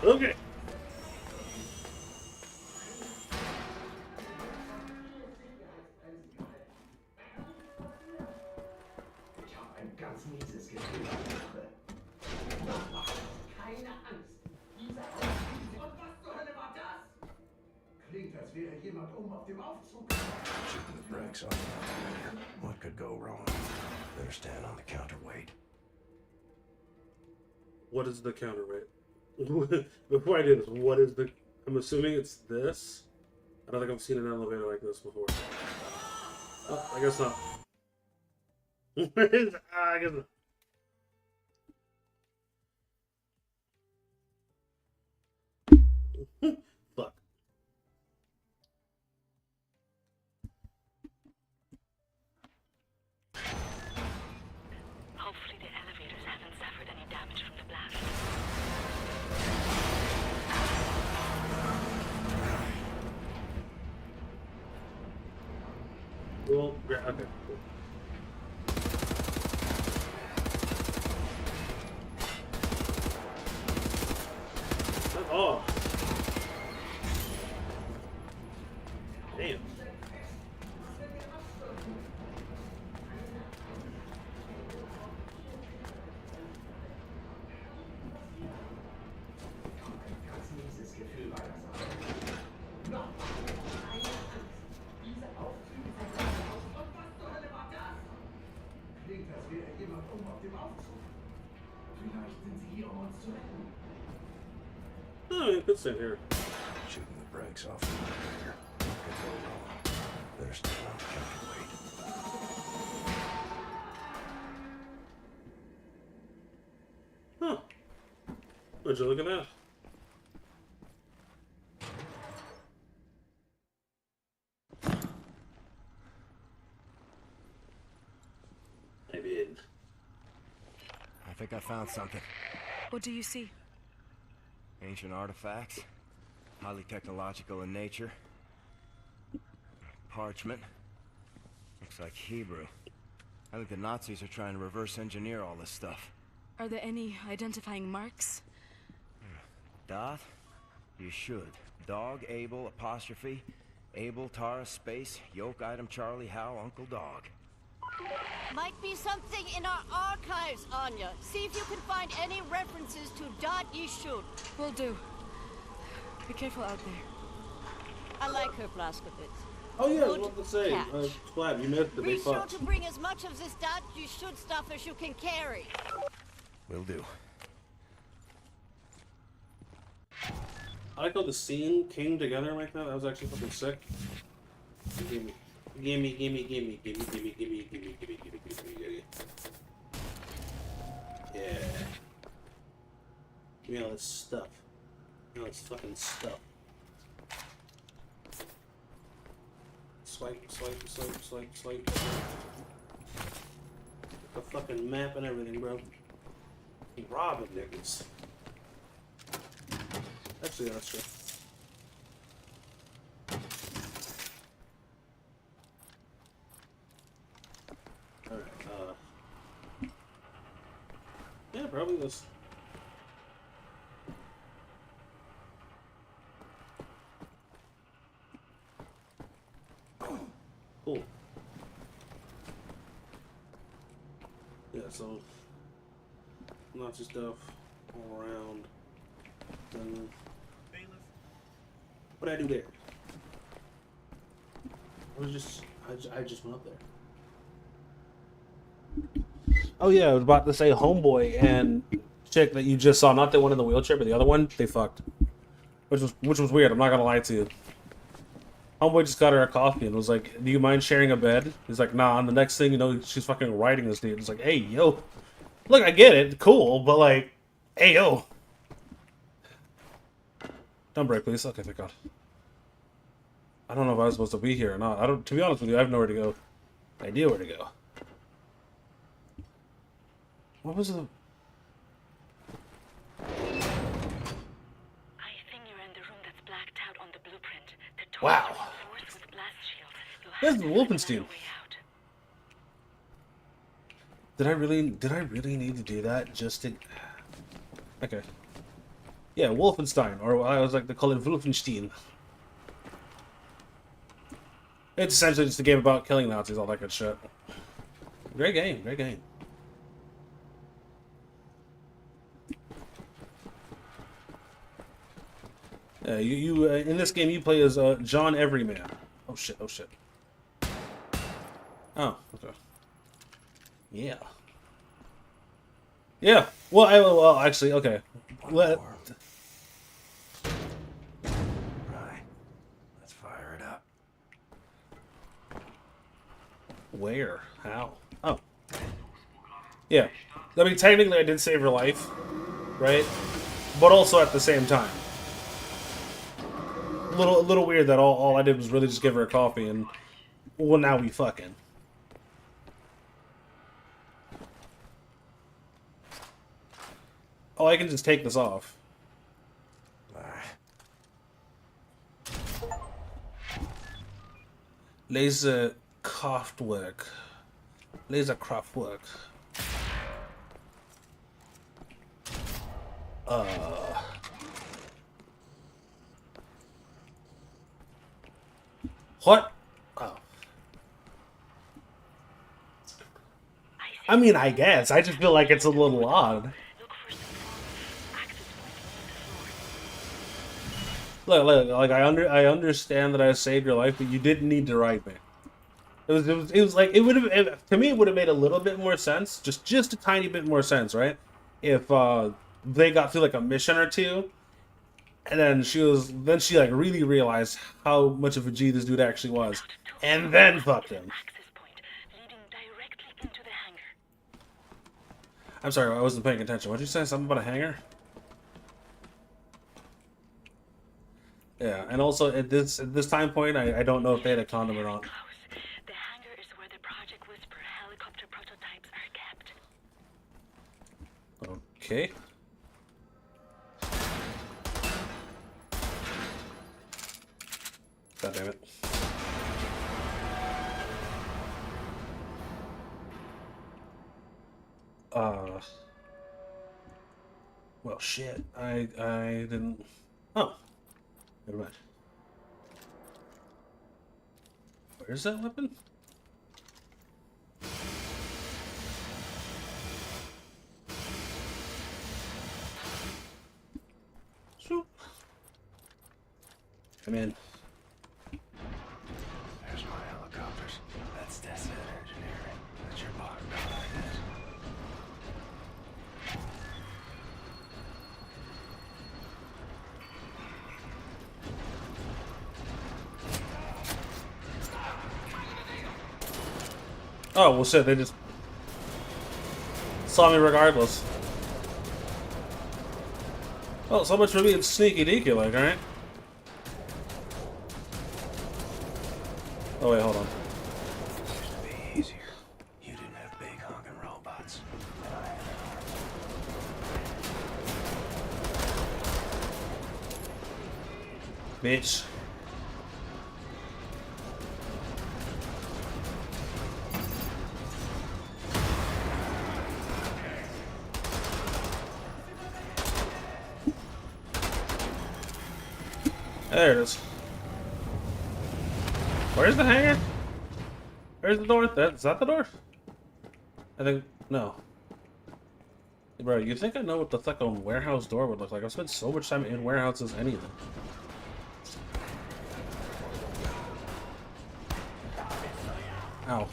Okay. Ich habe ein ganz mieses Gefühl. Keine Angst. Dieser Aufzug. Und was zur Hölle war das? Klingt, als wäre jemand oben auf dem Aufzug. Shooting the brakes off. What could go wrong? Better stand on the counterweight. What is the counterweight? Before I do this, what is the... I'm assuming it's this? I don't think I've seen an elevator like this before. Oh, I guess not. I guess not. Fuck. Hopefully the elevators haven't suffered any damage from the blast. Well, okay, cool. Oh. Damn. Ganz mieses Gefühl war das auch. Noch keine Angst. Diese Aufzüge sind aus. Und was zur Hölle war das? Klingt, als wäre jemand oben auf dem Aufzug. Vielleicht sind sie hier, um uns zu retten. Oh, you could sit here. Shooting the brakes off the elevator. What could go wrong? Better stand on the counterweight. Huh. Would you look at that? I mean... I think I found something. What do you see? Ancient artifacts. Highly technological in nature. Parchment. Looks like Hebrew. I think the Nazis are trying to reverse engineer all this stuff. Are there any identifying marks? Dot? You should. Dog, Abel, apostrophe. Abel, Tara, space, yoke, item, Charlie, Hal, Uncle Dog. Might be something in our archives, Anya. See if you can find any references to Dot Yishud. Will do. Be careful out there. I like her, Blaskowitz. Oh yeah, I was Good about to say, catch. glad you missed the Be big sure fuck. to bring as much of this Dot Yishud stuff as you can carry. Will do. I like how the scene came together like that. That was actually fucking sick. Gimme. Gimme, gimme, gimme, gimme, gimme, gimme, gimme, gimme, gimme, gimme, gimme. Yeah. Give me all this stuff. All this fucking stuff. Swipe, swipe, swipe, swipe, swipe. The fucking map and everything, bro. Robbing niggas. Actually, that's true. Alright, yeah, probably this. Cool. Yeah, so Nazi stuff all around. Then what did I do there? I just went up there. Oh yeah, I was about to say homeboy and chick that you just saw, not the one in the wheelchair, but the other one, they fucked. Which was weird, I'm not gonna lie to you. Homeboy just got her a coffee and was like, do you mind sharing a bed? He's like, nah, and the next thing you know, she's fucking riding this dude. It's like, hey, yo. Look, I get it, cool, but like, hey, yo. Don't break, please. Okay, thank God. I don't know if I was supposed to be here or not. To be honest with you, I have nowhere to go. No idea where to go. What was the... I think you're in the room that's blacked out on the blueprint. The Wow. With blast shields. This is Wolfenstein. Did I really need to do that just to... Okay. Yeah, Wolfenstein, or I was like to call it Wolfenstein. It's essentially just a game about killing Nazis, all that good shit. Great game, great game. Yeah, you in this game you play as John Everyman. Oh shit, oh shit. Oh, okay. Yeah. Yeah. Well, actually, okay. Right. Let's fire it up. Where? How? Oh. Yeah. I mean, technically I did save her life, right? But also at the same time. A little weird that all I did was really just give her a coffee and, well, now we fucking. Oh, I can just take this off. Laser Kraftwerk. Laser Kraftwerk. What? Oh. I mean, I guess. I just feel like it's a little odd. Look, like I understand that I saved your life, but you didn't need to write me. It was like it would have to me it would have made a little bit more sense, just a tiny bit more sense, right? If they got through like a mission or two, and then she like really realized how much of a G this dude actually was, and then fucked him. I'm sorry, I wasn't paying attention. What did you say? Something about a hangar? Yeah, and also at this time point, I don't know if they had a condom or not. The hangar is where the Project Whisper helicopter prototypes are kept. Okay. God damn it. Well, shit. I didn't. Oh. Never mind. Where's that weapon? Swoop. Come in. There's my helicopters. That's desert engineering. That's your bottom dollar, I guess. Oh, well shit, they just saw me regardless. Well, so much for being sneaky deaky, like, alright? Oh, wait, hold on. Used to be easier. You didn't have big honking robots. Bitch. There it is. Where's the hangar? Where's the door? Is that the door? I think... no. Bro, you think I know what the fucking warehouse door would look like? I've spent so much time in warehouses anything. Ow.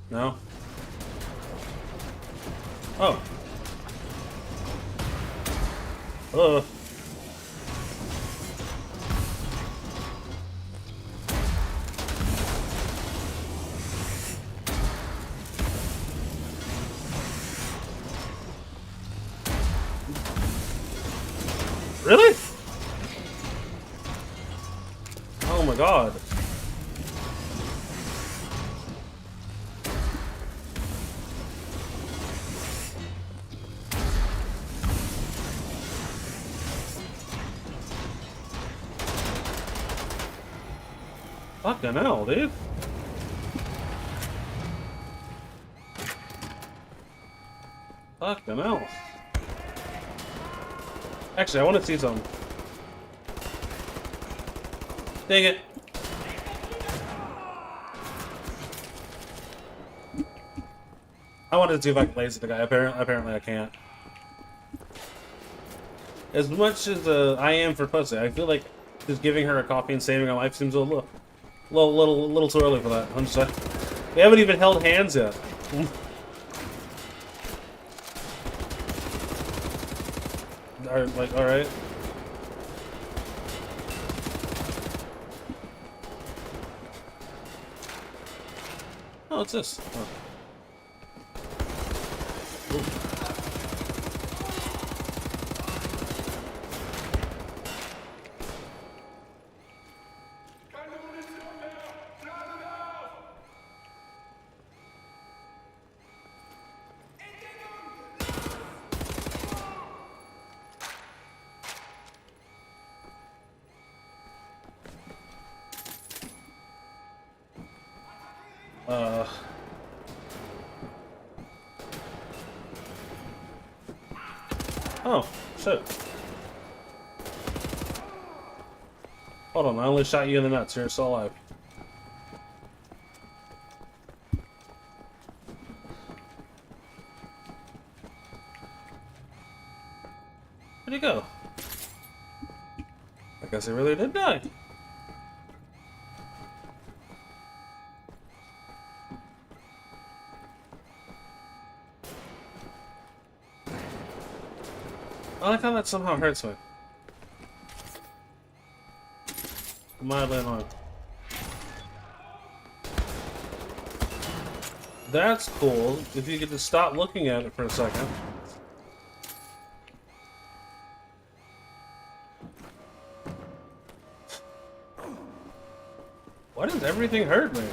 No? Oh. Really? Oh my god. Fucking hell, dude. Fucking hell. Actually, I want to see something. Dang it. I wanted to see if I can laser the guy. Apparently I can't. As much as I am for pussy, I feel like just giving her a coffee and saving her life seems a little too early for that. I'm sorry. We haven't even held hands yet. All right. Oh, what's this? Oh. Oh, shit. Hold on, I only shot you in the nuts. You're still alive. Where'd he go? I guess he really did die. I like how that somehow hurts me. Mildly annoying. That's cool. If you could just stop looking at it for a second. Why does everything hurt me?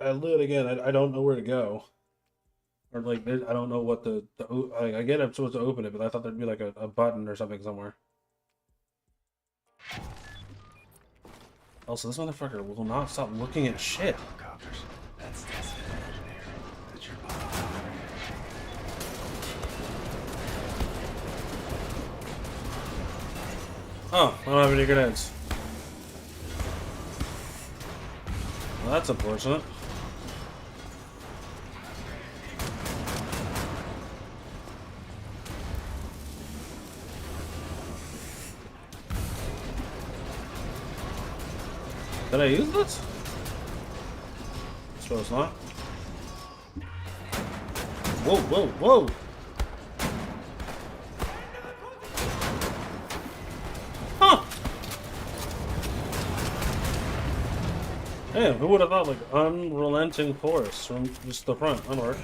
I lit again. I don't know where to go, or like I don't know what I get. I'm supposed to open it, but I thought there'd be like a button or something somewhere. Also, this motherfucker will not stop looking at shit. Oh, I don't have any grenades. Well, that's unfortunate. Did I use this? Suppose not. Whoa, whoa, whoa! Huh! Damn, who would have thought, like, unrelenting force from just the front? That'll work.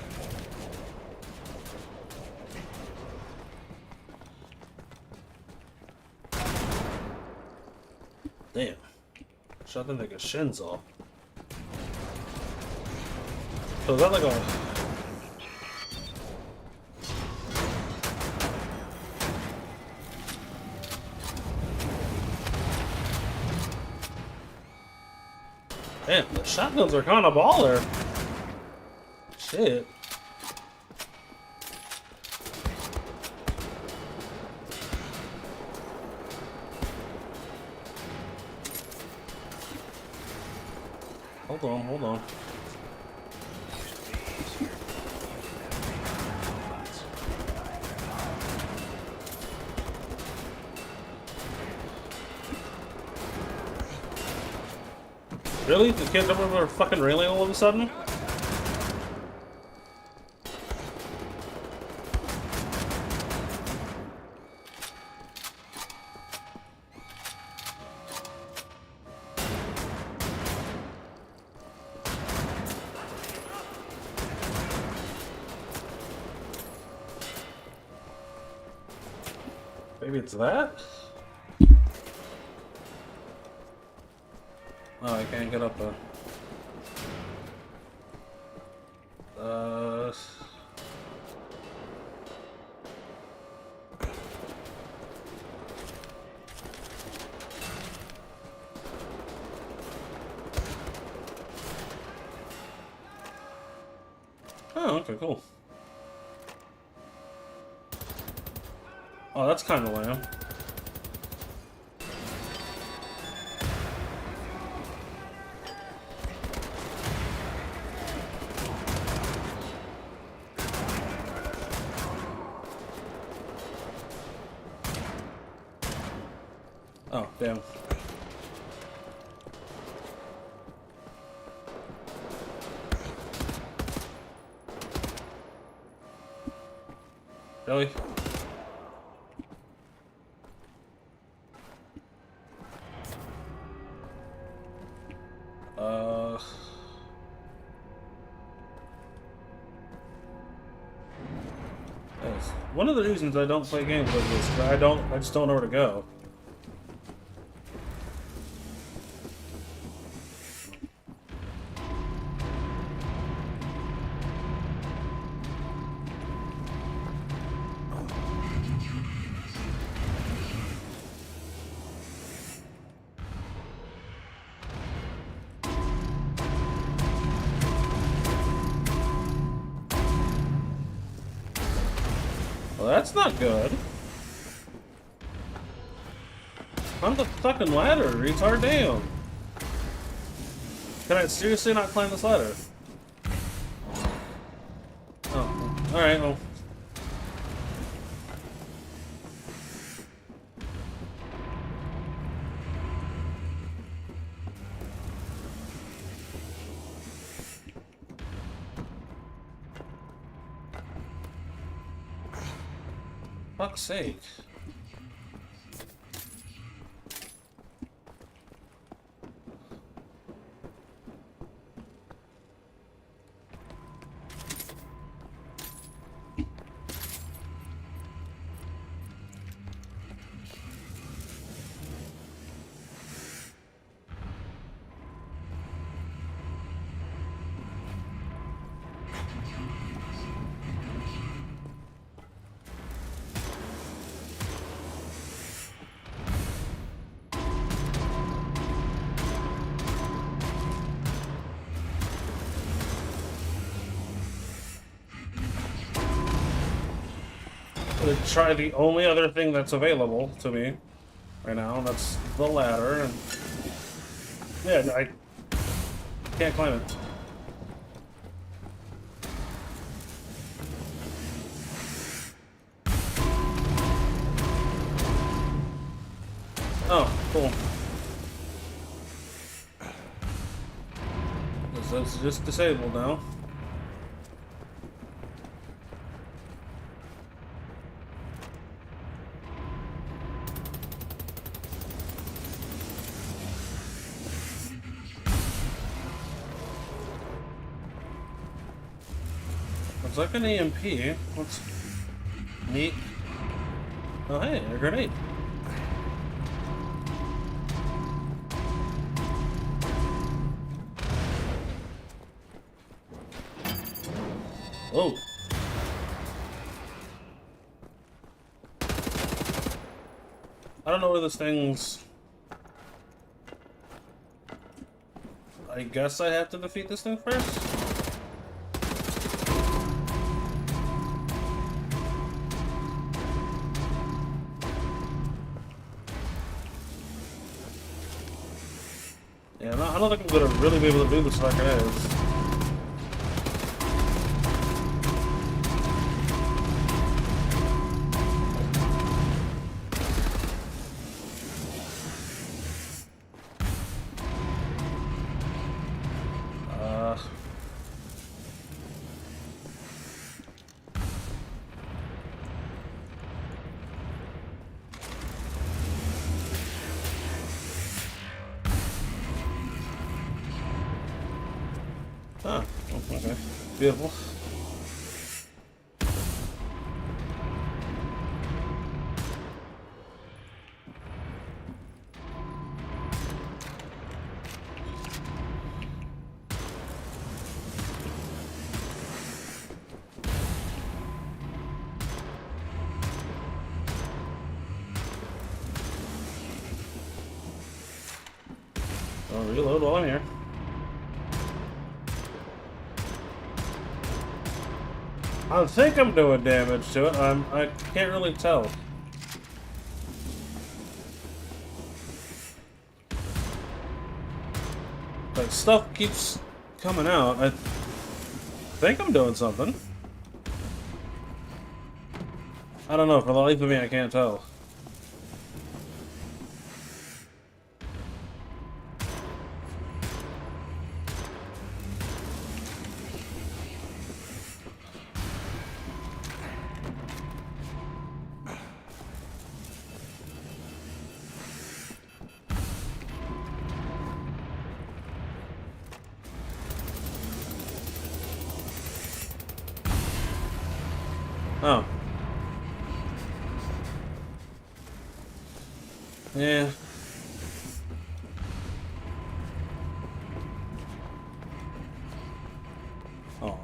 Damn. Shot them like a shins off. So is that like a... Damn, the shotguns are kind of baller. Shit. Hold on, hold on. Really? The kids jump over a fucking railing all of a sudden? Maybe it's that? Oh, I can't get up there. Oh, okay, cool. Oh, that's kind of lame. Oh, damn. Really? Yes. One of the reasons I don't play games like this is I just don't know where to go. Well, that's not good. On the fucking ladder, retard, damn. Can I seriously not climb this ladder? Oh, alright, well. Fuck's sake. Try the only other thing that's available to me right now, and that's the ladder, and yeah, I can't climb it. Oh, cool. So it's just disabled now. It's like an EMP. What's neat? Oh, hey, a grenade. Whoa. I don't know where this thing's... I guess I have to defeat this thing first? Yeah, I don't think I'm gonna really be able to do this like it is. Oh, okay. Beautiful. I'll reload while I'm here. I think I'm doing damage to it. I can't really tell. Like, stuff keeps coming out. I think I'm doing something. I don't know. For the life of me, I can't tell. Oh. Yeah. Oh.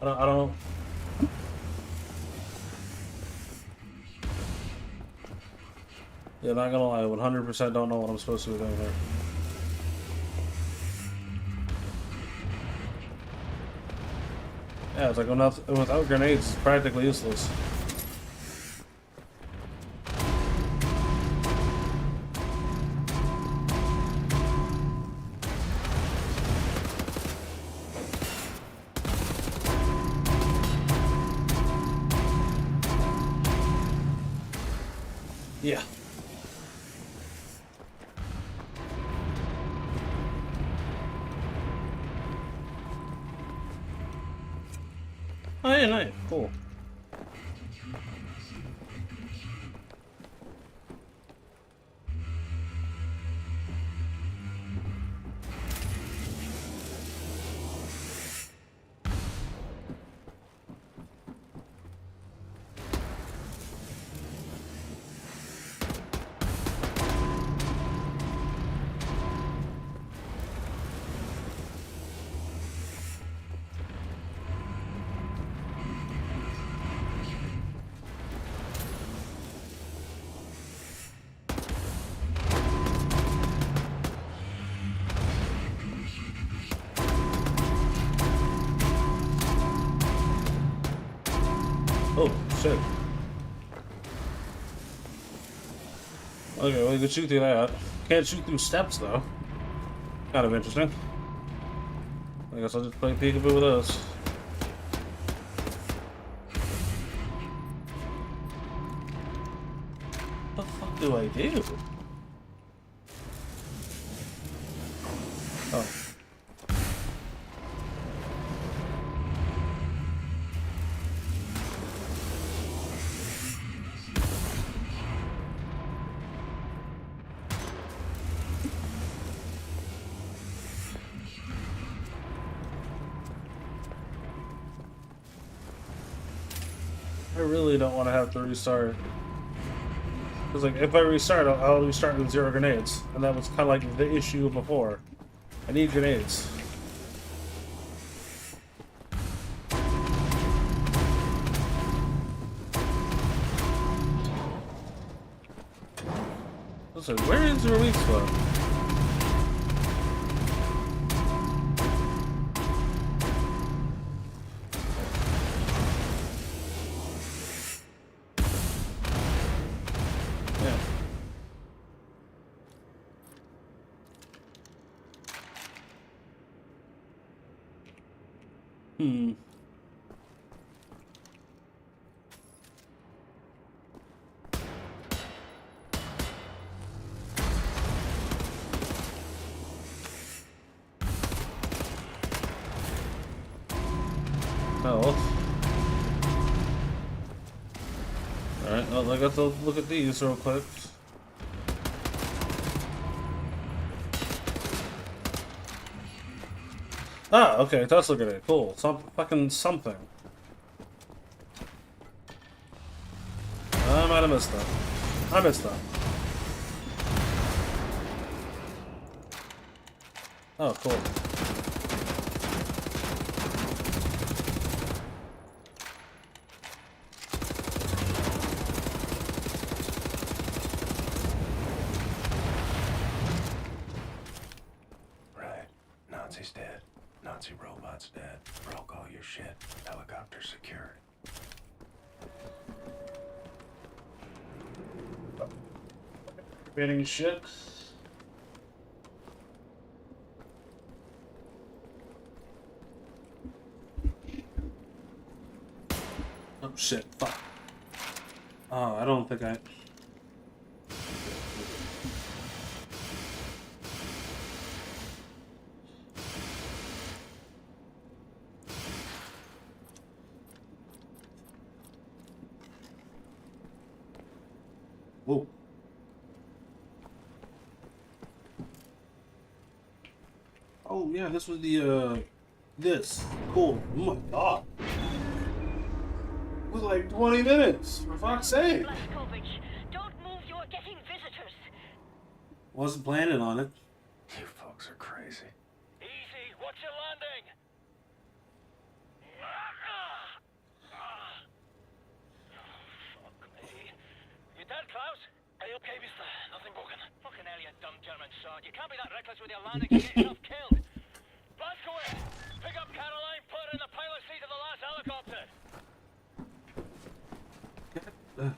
I don't. Yeah, not gonna lie, 100% don't know what I'm supposed to be doing here. Yeah, it's like without grenades, it's practically useless. Yeah. Oh yeah, nice, cool. Oh, shit. Okay, well, you can shoot through that. Can't shoot through steps, though. Kind of interesting. I guess I'll just play peekaboo with us. What the fuck do I do? Oh. really don't want to have to restart. Because like, if I restart, I'll restart with 0 grenades. And that was kind of like the issue before. I need grenades. Listen, where is your weak spot? Yeah. Hmm. Oh. Alright, well, I got to look at these real quick. Ah, okay, that's looking at it. Cool. Fucking something. I might have missed that. I missed that. Oh, cool. Right. Nazi's dead. Nazi robot's dead. Broke all your shit. Helicopter secured. Getting shit. Oh shit, fuck. Oh, I don't think I... Whoa. Oh yeah, this was the this. Cool. Oh my god. It was like 20 minutes, for fuck's sake. Blaskovich, don't move, you're getting visitors. Wasn't planning on it. You folks are crazy. Easy, what's your landing? Fuck me. You dead, Klaus? Are you okay, mister? Nothing broken. Fucking hell, you dumb German sod. You can't be that reckless with your landing and get yourself killed. Blaskowitz, pick up Caroline, put her in the pilot seat of the last helicopter. Come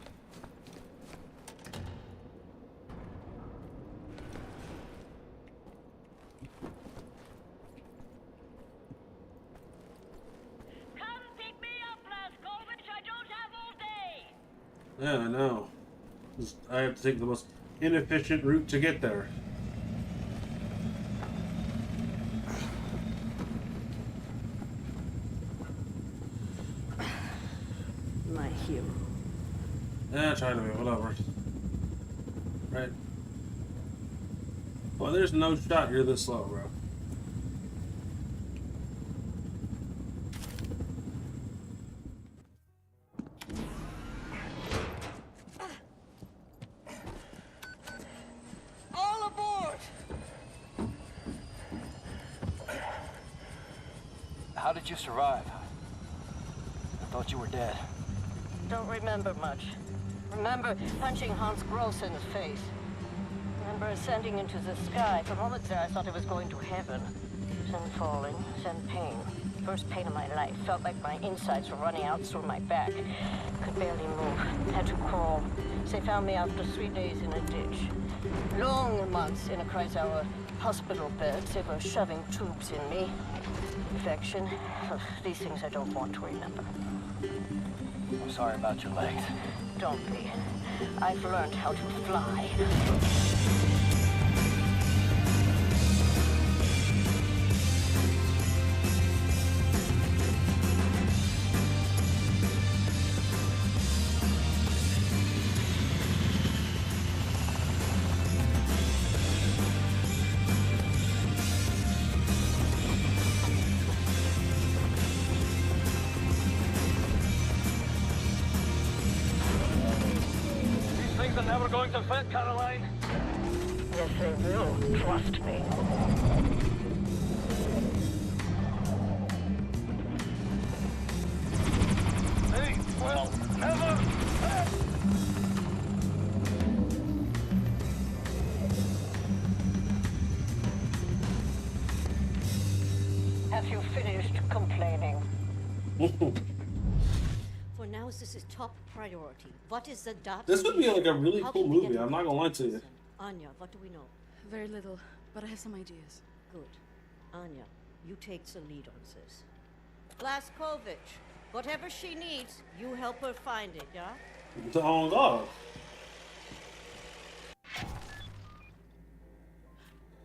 pick me up, Blaskovich. I don't have all day. Yeah, I know. I have to take the most inefficient route to get there. My hero. Yeah, try to be, whatever. Right. Well, there's no shot you're this slow, bro. All aboard! How did you survive? I thought you were dead. Don't remember much. Remember punching Hans Gross in the face. Remember ascending into the sky. For moments there, I thought I was going to heaven. Then falling, then pain. First pain of my life. Felt like my insides were running out through my back. Could barely move. Had to crawl. They found me after 3 days in a ditch. Long months in a Kreisauer hospital bed. They were shoving tubes in me. Infection. These things I don't want to remember. I'm sorry about your legs. Don't be. I've learned how to fly. going to fit, Caroline? Yes, they will. Trust me. They will never fit! Have you finished complaining? For now, this is top priority. What is the dot? This would be like a really How cool can we get movie. I'm not gonna lie to you. Anya, what do we know? Very little, but I have some ideas. Good. Anya, you take the lead on this. Blaskovich, whatever she needs, you help her find it, yeah? Oh God.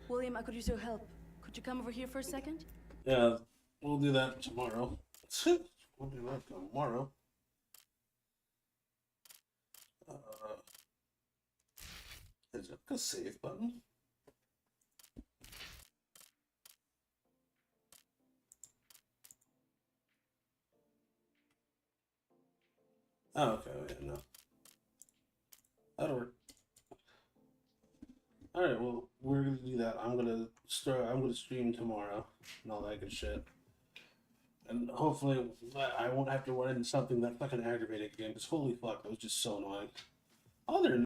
William, I could use your help. Could you come over here for a second? Yeah, we'll do that tomorrow. We'll do that tomorrow. Is it a save button? Oh, okay, yeah, no. That'll work. Alright, well, we're gonna do that. I'm gonna stream tomorrow and all that good shit. And hopefully I won't have to run into something that fucking aggravating again, because holy fuck, that was just so annoying. Other than